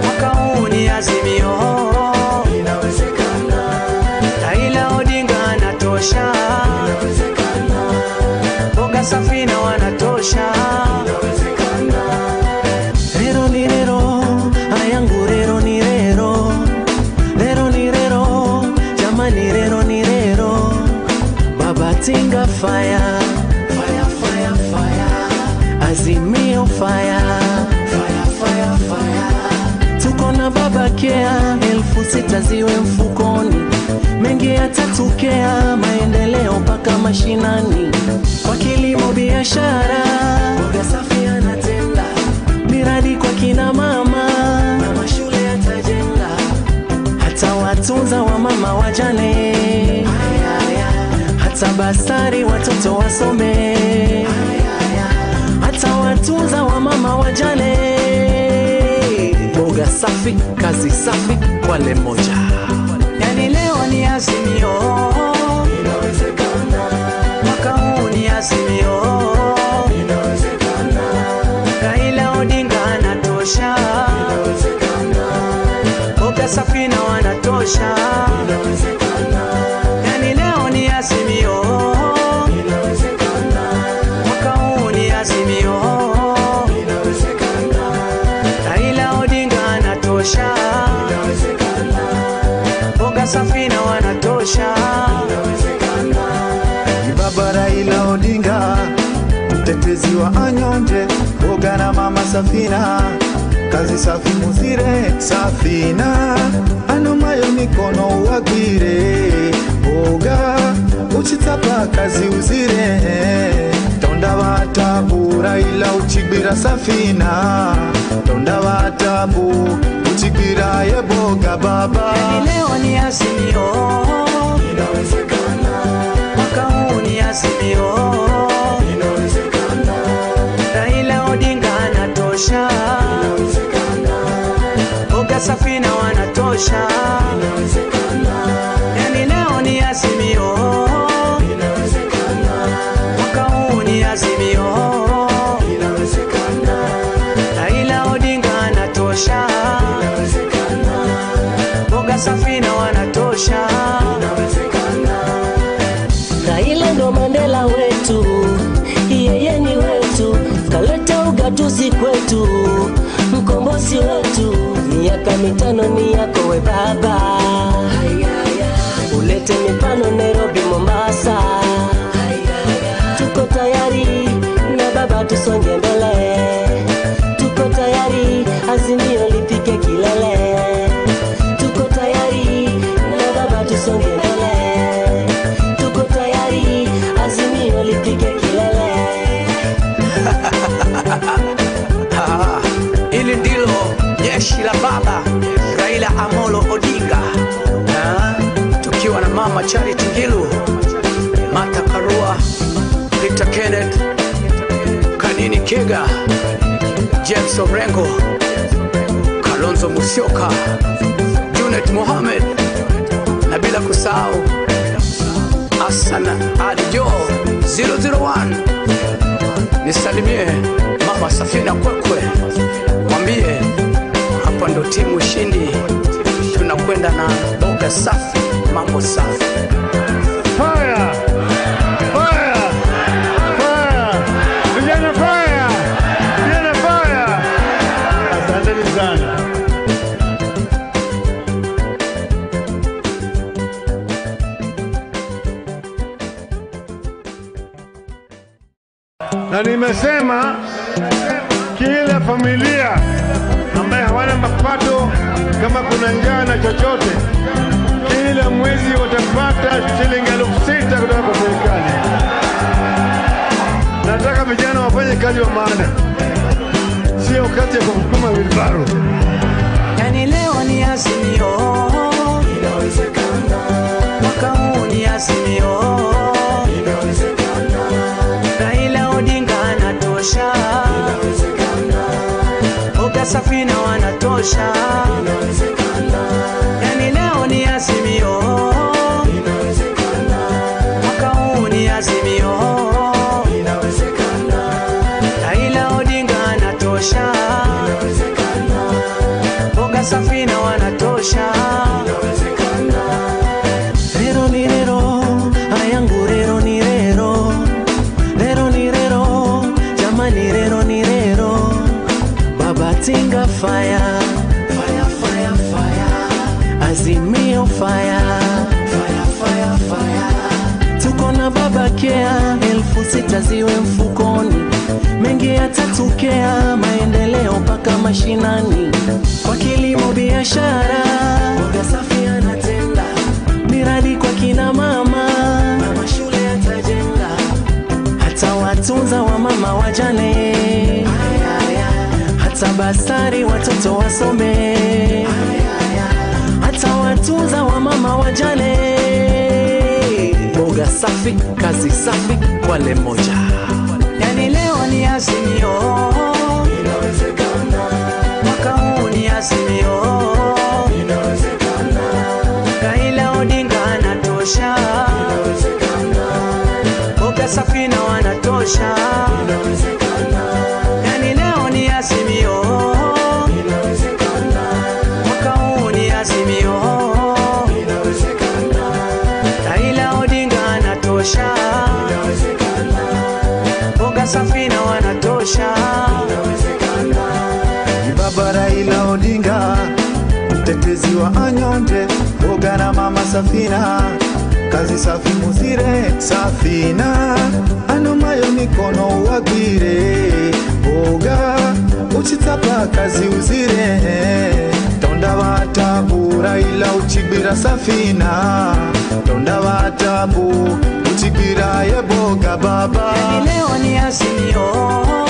Mwaka huu ni Azimio, inawezekana. Raila Odinga anatosha, inawezekana. Boga Safina wanatosha, inawezekana. Rero ni rero, ayangu rero ni rero. Rero ni rero, jamani rero ni rero. Baba Tinga fire, fire, fire, fire. Azimio fire, fire, fire, fire. Tuko na Baba Kea, 6,000 ziwe mfukoni. Mengi yatatokea, maendeleo mpaka mashinani. Kwa kilimo biashara, Boga Safi anatenda. Miradi kwa kina mama, na mashule yatajenga. Hata watunza wa mama wajane, bastari watoto wasome, hata watunza wa mama wajane. Boga safi, kazi safi, wale moja. Yani leo ni Azimio, mwaka huu ni Azimio, Raila Odinga anatosha, Boga safi na wanatosha. Yani leo ni Azimio, mwaka huu ni Azimio, Raila Odinga anatosha, Boga safi na wanatosha. Baba Raila Odinga, mtetezi wa anyonje, Boga na mama Safina, kazi safi muzire Safina, anomayo mikono uwagire, Boga uchitapa kazi uzire, tonda watabu Raila uchibira Safina, tonda watabu uchibira ye Boga baba. Yani leo ni Azimio, mwaka huu ni Azimio, Raila Odinga anatosha, Boga safi na wanatosha. Yani leo ni Azimio, mwaka huu ni Azimio, Raila Odinga anatosha, Boga safi na wanatosha. Raila ndo Mandela wetu, yeye ni wetu, kaleta ugatuzi kwetu, mkombozi wetu. Miaka mitano ni yako we baba, ulete mipano Nairobi, Mombasa. Tuko tayari na baba, tusonge mbele, tuko tayari Azimio lipike kilele, tuko tayari na baba, tusonge mbele, tuko tayari Azimio lipike kilele. Ili ndilo jeshi la baba Raila Amolo Odinga, tukiwa na mama Charity Ngilu, Martha Karua, Peter Kenneth, Kanini Kega, James Orengo, Kalonzo Musyoka, Junet Mohamed, na bila kusahau Hassan Ali Joho 001. Nisalimie mama Safina Kwekwe, mwambie hapa ndo timu ushindi, tunakwenda na Boga safi, mambo safi. Fire! Fire! Fire! Vijana fire! Vijana fire! Asanteni sana. Na nimesema kila familia ambaye hawana mapato, kama kuna njaa na chochote, kila mwezi watapata shilingi 6,000 kutoka kwa serikali. Nataka vijana wafanye kazi wa maana, sio kazi ya kusukuma wilbaro. Yani leo ni Azimio, mwaka huu ni Azimio, Raila Odinga anatosha, Boga safi na wanatosha. Yani leo ni Azimio, mwaka huu ni Azimio, Raila Odinga anatosha, Boga safi na wanatosha. Rero ni rero, ayangu rero ni rero, rero ni rero, jamani rero ni rero. Baba Tinga fire, fire, fire, fire. Azimio fire, fire, fire, fire. Tuko na baba Kea, 6,000 ziwe mfukoni, mengi yatatokea, maendeleo mpaka mashinani, kwa kilimo biashara, Boga safi anatenda, miradi kwa kina mama, mama shule atajenga, hata watunza wa mama wajane, hata bastari watoto wasome, hata watunza wa mama wajane. Boga boga safi, kazi safi, Kwale moja. Yani leo ni Azimio, inawezekana. Mwaka huu ni Azimio, inawezekana. Raila Odinga anatosha, inawezekana. Boga safi na wanatosha, inawezekana. Yani leo ni Azimio, inawezekana. Mwaka huu ni Azimio, inawezekana. Raila Odinga anatosha, inawezekana. Boga safi na wanatosha, inawezekana. Baba Raila Odinga, mtetezi wa anyonde, Boga na mama Safina, kazi safi muzire Safina, anomayo mikono wagire, Boga uchitapa kazi uzire, tonda watabu Raila uchibira Safina, tonda watabu uchibira ye Boga baba. yani leo ni Azimio,